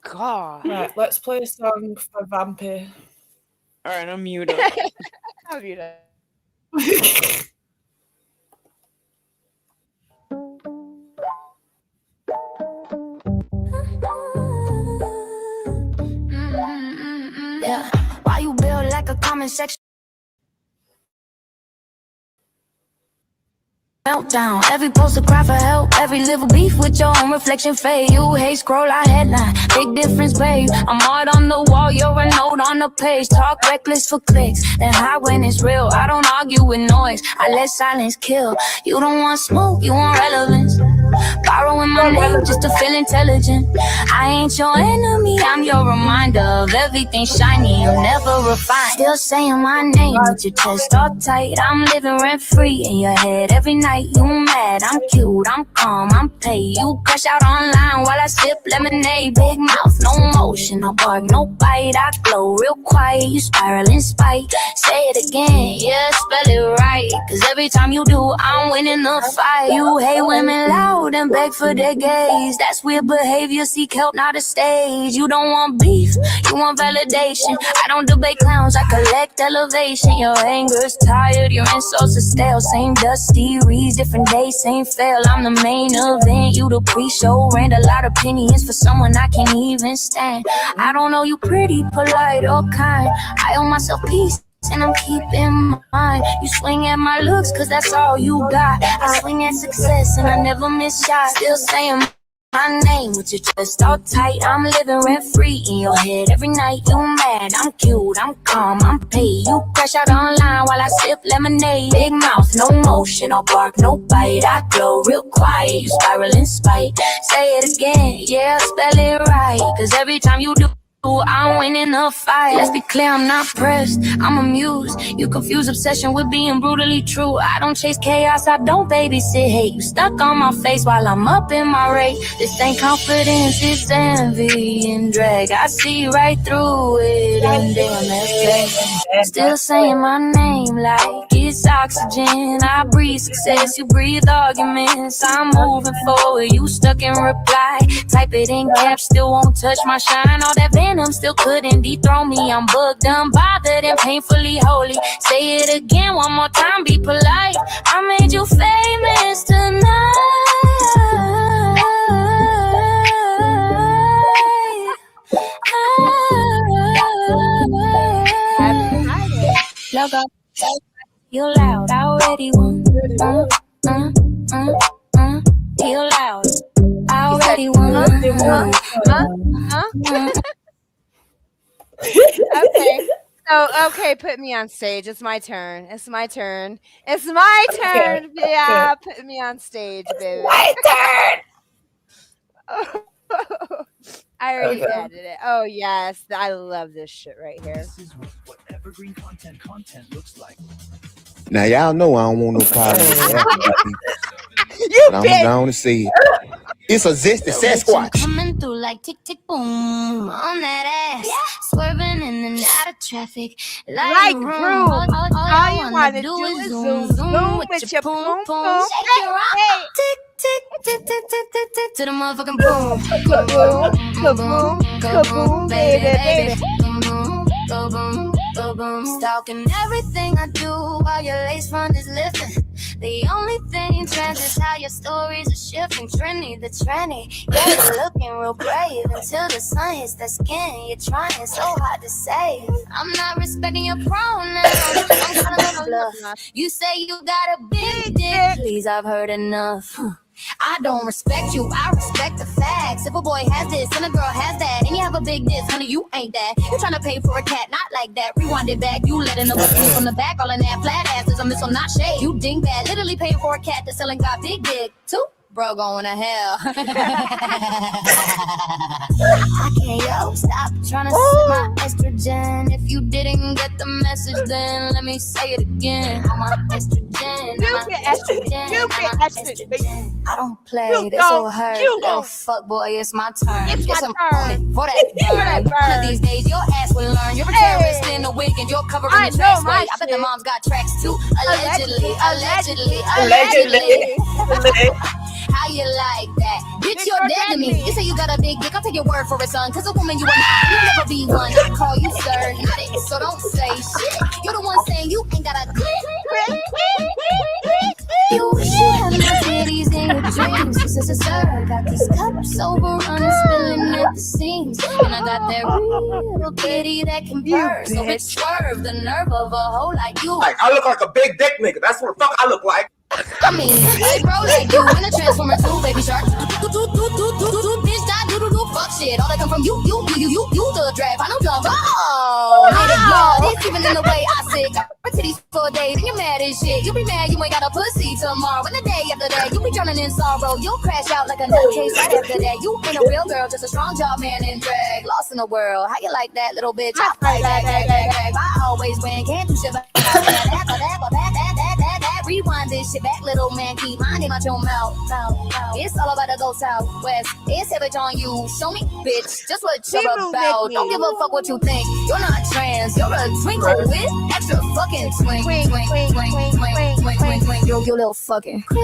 God. Right, let's play a song for Vampy. All right, I'm mute up. I'm mute up. Yeah. Why you build like a comment section? Meltdown. Every poster cry for help. Every little beef with your own reflection fade. You hate scroll our headline. Big difference, babe. I'm art on the wall. You're a note on the page. Talk reckless for clicks. Then high when it's real. I don't argue with noise. I let silence kill. You don't want smoke. You want relevance. Borrowing my name just to feel intelligent. I ain't your enemy. I'm your reminder of everything shiny. I'm never refined. Still saying my name with your chest all tight. I'm living rent free in your head every night. You mad, I'm cute, I'm calm, I'm paid. You crash out online while I sip lemonade. Big mouth, no motion, no bark, no bite. I glow real quiet, you spiral in spite. Say it again, yeah, spell it right. Cause every time you do, I'm winning the fight. You hate women loud and beg for their gaze. That's weird behavior, seek help, not a stage. You don't want beef, you want validation. I don't debate clowns, I collect elevation. Your anger's tired, your insults are stale. Same dusty reads, different days, same fail. I'm the main event, you the pre-show. Ran a lot of opinions for someone I can't even stand. I don't know you pretty, polite, or kind. I owe myself peace and I'm keeping mine. You swing at my looks cause that's all you got. I swing at success and I never miss shots. Still saying my name with your chest all tight. I'm living rent free in your head every night. You mad, I'm cute, I'm calm, I'm paid. You crash out online while I sip lemonade. Big mouth, no motion, no bark, no bite. I glow real quiet, you spiral in spite. Say it again, yeah, spell it right. Cause every time you do, I'm winning the fight. Let's be clear, I'm not pressed, I'm amused. You confuse obsession with being brutally true. I don't chase chaos, I don't babysit hate. You stuck on my face while I'm up in my rate. This ain't confidence, it's envy and drag. I see right through it and damn that's fake. Still saying my name like it's oxygen. I breathe success, you breathe arguments. I'm moving forward, you stuck in reply. Type it in caps, still won't touch my shine. All that venom still couldn't dethrone me. I'm bugged, unbothered, and painfully holy. Say it again one more time, be polite. I made you famous tonight. Log up, you loud, I already won. You loud, I already won. Okay. So, okay, put me on stage. It's my turn. It's my turn. It's my turn. Okay. Yeah, put me on stage, baby. My turn. I already added it. Oh yes, I love this shit right here. This is what evergreen content looks like. Now y'all know I don't want no problem with that. You I'm bitch. going to say it. It's a zesty Sasquatch. Coming through like tick tick boom on that ass, swerving in and out of traffic Like room. room. All you wanna do is zoom with your boom boom. Shake your rock. Hey, Tick tick tick tick tick tick tick to the motherfucking boom. kaboom, kaboom, kaboom, baby, baby. Boom boom, go boom, go boom. Stalking everything I do while your lace front is lifting. The only thing trends is how your stories are shifting. Trendy, the trendy. Yeah, you're looking real brave until the sun hits that skin. You're trying so hard to say. I'm not respecting your pronouns. I'm calling on bluff. You say you got a big dick. Please, I've heard enough. I don't respect you, I respect the facts. If a boy has this and a girl has that, and you have a big dick, honey, you ain't that. You tryna pay for a cat, not like that. Rewind it back, you letting them look from the back. All in that flat ass is a missile, not shade. You dingbat, literally paying for a cat that's selling got big dick too. Bro, going to hell. I can't stop trying to sip my estrogen. If you didn't get the message, then let me say it again. I'm on estrogen. I don't play. This will hurt. Little fuck boy, it's my turn. It's my turn. For that burn. One of these days, your ass will learn. You're a terrorist in a wig and you're covering the tracks. I bet the mom's got tracks too. Allegedly. How you like that? Bitch, you're dead to me. You say you got a big dick, I'll take your word for it, son. Cause a woman you are not, you'll never be one. I call you sir, not it, so don't say shit. You're the one saying you ain't got a click. You wish you had my titties in your dreams. Sir, got these cups overrunning, spilling at the seams. And I got that real kitty that can purr. So bitch, swerve the nerve of a hoe like you. Like, I look like a big dick nigga. That's what the fuck I look like. I mean, hey bro, like you in a Transformer 2, baby shark. Bitch, die, do, fuck shit. All that come from you, the draft. I know dumb. Oh, blood. It's even in the way I sit. Got my titties for a day, then you're mad as shit. You be mad, you ain't got a pussy tomorrow. And the day after that, you be drowning in sorrow. You'll crash out like a nutcase right after that. You ain't a real girl, just a strong job man in drag. Lost in the world. How you like that, little bitch? I always win, can't do shit about that. Rewind this shit back, little man. Keep minding out your mouth. It's all about to go southwest. It's savage on you. Show me, bitch, just what you're about. Don't give a fuck what you think. You're not trans. You're a twinkle with extra fucking twink. You little fucking. I'm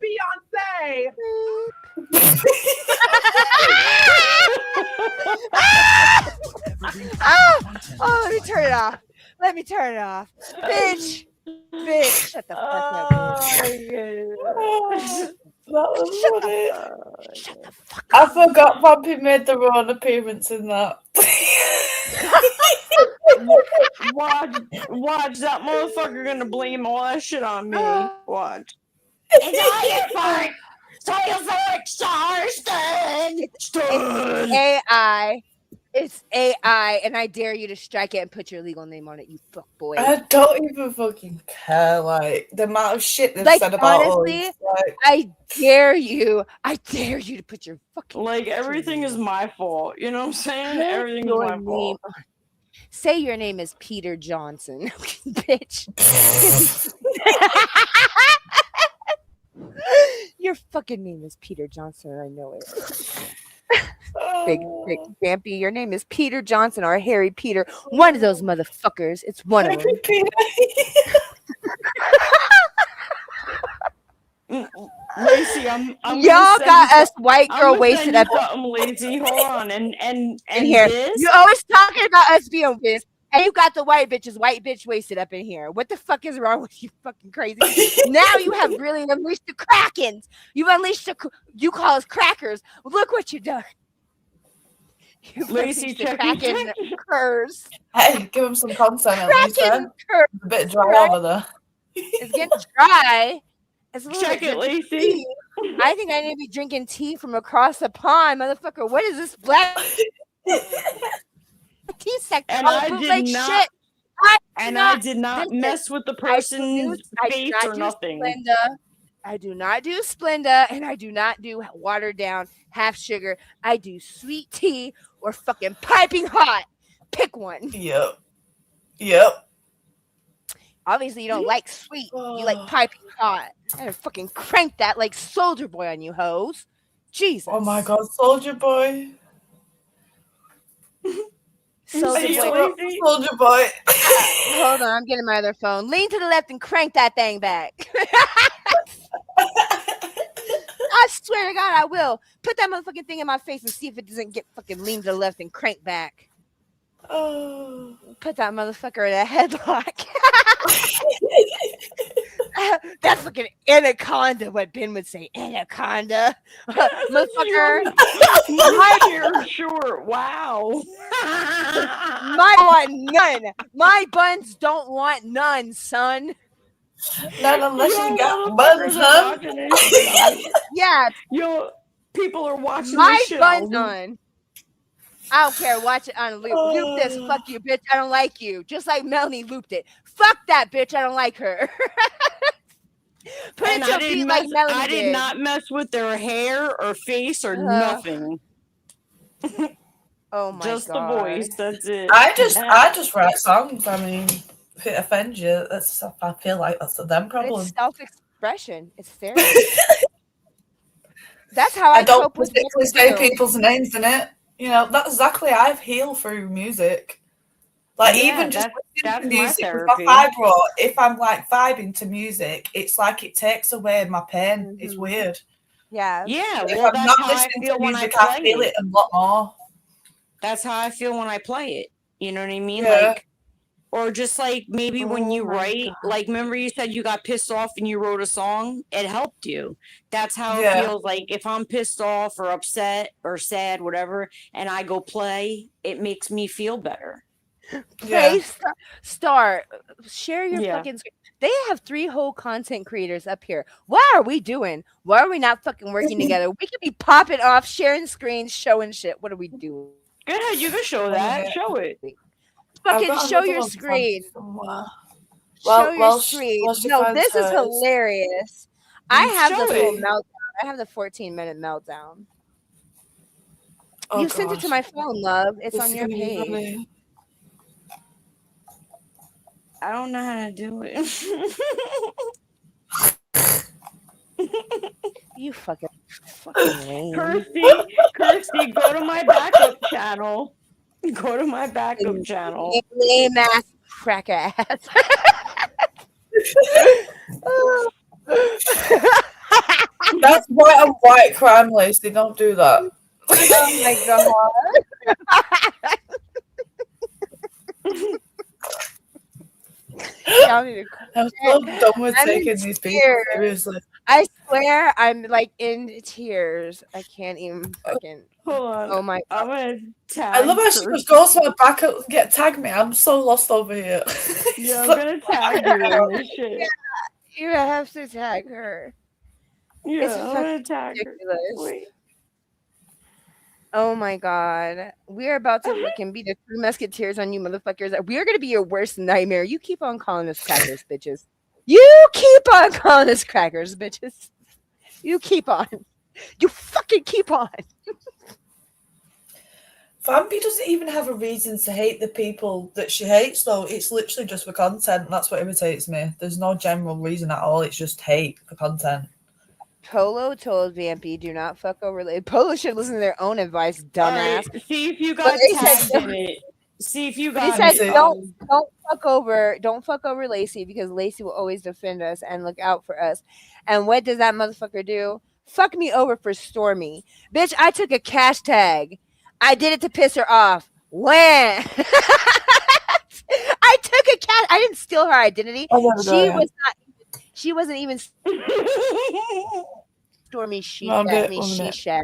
Beyonce. Oh, let me turn it off. Bitch, shut the fuck up. Shut the fuck up. I forgot Vampy made their own appearance in that. Watch that motherfucker gonna blame all that shit on me. Watch. It's all your fault. So you're so It's AI. It's AI, and I dare you to strike it and put your legal name on it, you fuck boy. I don't even fucking care, like, the amount of shit they've said about honestly, us. Like, I dare you to put your fucking everything is my fault. You know what I'm saying? Everything is my fault. Say your name is Peter Johnson, bitch. Your fucking name is Peter Johnson, I know it. Big Vampy, your name is Peter Johnson or Harry Peter. One of those motherfuckers. It's one of them. Lacey, I'm y'all got us white girl wasted up. Lacey, hold on, and here. This? You always talking about us being this, and you got the white bitch wasted up in here. What the fuck is wrong with you, fucking crazy? Now you have really unleashed the Krakens. You've unleashed you call us crackers. Look what you done. Lacey, check it. Hey, give him some content at least, then. A bit dry over there. It's getting dry. Check it, Lacey. I think I need to be drinking tea from across the pond, motherfucker. What is this black tea sector? And I did not mess with the person's face or nothing. I do not do Splenda, and I do not do watered down half sugar. I do sweet tea or fucking piping hot. Pick one. Yep. Obviously, you don't like sweet. You like piping hot. I had to fucking crank that like Soldier Boy on you, hoes. Jesus. Oh my God, Soldier Boy. Soldier Boy. Hold on, I'm getting my other phone. Lean to the left and crank that thing back. I swear to God, I will. Put that motherfucking thing in my face and see if it doesn't get fucking lean to the left and crank back. Oh. Put that motherfucker in a headlock. That's fucking anaconda, what Ben would say. Anaconda. Motherfucker. My hair short. Wow. Mine want none. My buns don't want none, son. Not unless you got buns, huh? Yeah. Yo, people are watching my this shit. Buns on. I don't care. Watch it on loop. Loop this. Fuck you, bitch. I don't like you. Just like Melanie looped it. Fuck that bitch. I don't like her. Put and it to feet like Melanie I did not mess with their hair or face or nothing. Oh my just God. The voice. That's it. I just write songs. I mean, if it offends you, that's I feel like that's a them problem. It's self-expression. It's therapy. That's how I don't cope with particularly say people's names in it. You know, that's exactly I've healed through music. Like even just listening to music with my fibro, if I'm like vibing to music, it's like it takes away my pain. Mm-hmm. It's weird. Yeah. Yeah. If well, I'm that's not how listening I feel to when music, I play I feel it a lot more. That's how I feel when I play it. You know what I mean? Yeah. Like, or just like maybe when you write, like remember you said you got pissed off and you wrote a song, it helped you. That's how it feels like if I'm pissed off or upset or sad, whatever, and I go play, it makes me feel better. Play start. Share your fucking screen. They have 3 whole content creators up here. What are we doing? Why are we not fucking working together? We could be popping off, sharing screens, showing shit. What are we doing? Go ahead, you can show that. Show it. Fucking show your screen. Show your screen. No, this is hilarious. I have the full meltdown. I have the 14-minute meltdown. You sent it to my phone, love. It's on your page. I don't know how to do it. You fucking lame. Kirsty, go to my backup channel. Go to my backup channel. Lame ass crack ass. That's white on white crime, Lacey. Don't do that. Oh my God. I'm so done with taking these people seriously. I swear I'm like in tears. I can't even fucking. Hold on. Oh my God. I'm gonna tag. I love how she just goes to her back and get tag me. I'm so lost over here. Yeah, I'm gonna tag you in this shit. Yeah, you have to tag her. Yeah, I'm gonna tag ridiculous. Her. Wait. Oh my God. We're about to fucking be the 3 musketeers on you motherfuckers. We're gonna be your worst nightmare. You keep on calling us crackers, bitches. You keep on calling us crackers, bitches. You keep on. You fucking keep on. Fambi doesn't even have a reason to hate the people that she hates, though. It's literally just for content. That's what irritates me. There's no general reason at all. It's just hate for content. Polo told Vampy, do not fuck over. Polo should listen to their own advice, dumbass. Right, see if you got tagged in it. See if you got it. Don't fuck over Lacey, because Lacey will always defend us and look out for us. And what does that motherfucker do? Fuck me over for Stormy. Bitch, I took a cash tag. I did it to piss her off. When? I took a cash. I didn't steal her identity. She wasn't even Stormy. She said.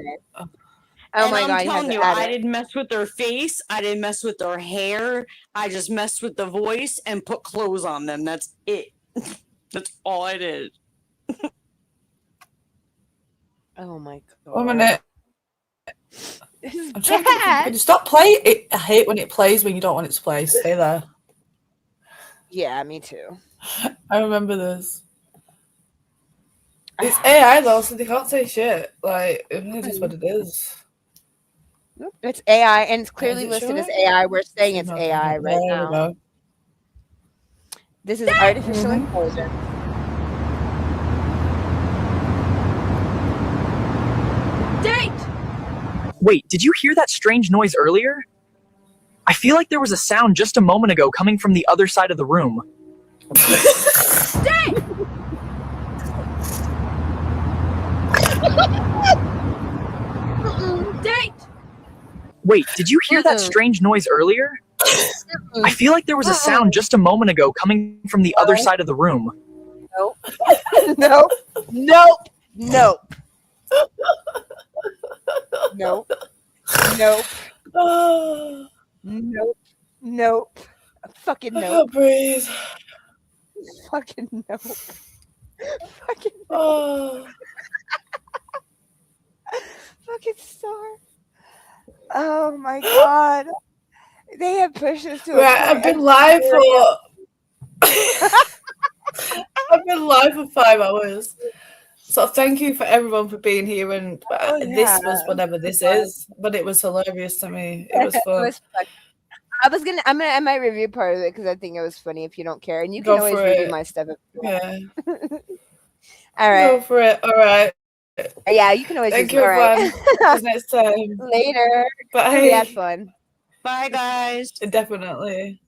Oh my God! I'm telling you, I didn't mess with her face. I didn't mess with her hair. I just messed with the voice and put clothes on them. That's it. That's all I did. Oh my God! 1 minute. I'm trying to stop playing it. I hate when it plays when you don't want it to play. Stay there. Yeah, me too. I remember this. It's AI though, so they can't say shit. Like, it is what it is. It's AI, and it's clearly listed as AI. We're saying it's AI right now. This is artificial intelligence. Date! Wait, did you hear that strange noise earlier? I feel like there was a sound just a moment ago coming from the other side of the room. Date! Date! Wait, did you hear that strange noise earlier? I feel like there was a sound just a moment ago coming from the other side of the room. Nope. Nope. Nope. Nope. Nope. Nope. Nope. Nope. Fucking nope. Breathe. Fucking nope. Fucking nope. Oh. Fucking star. Oh my god. They have pushed us to a Right, point. I've been live for I've been live for 5 hours. So thank you for everyone for being here, and this was whatever this is, but it was hilarious to me. It was fun. It was fun. I might review part of it because I think it was funny if you don't care. And you can Go always for review it. my stuff. Yeah. All right. Go for it. All right. Yeah, you can always Thank use you, all right. everyone. Till next time. Later. Bye. We had fun. Bye, guys. Definitely.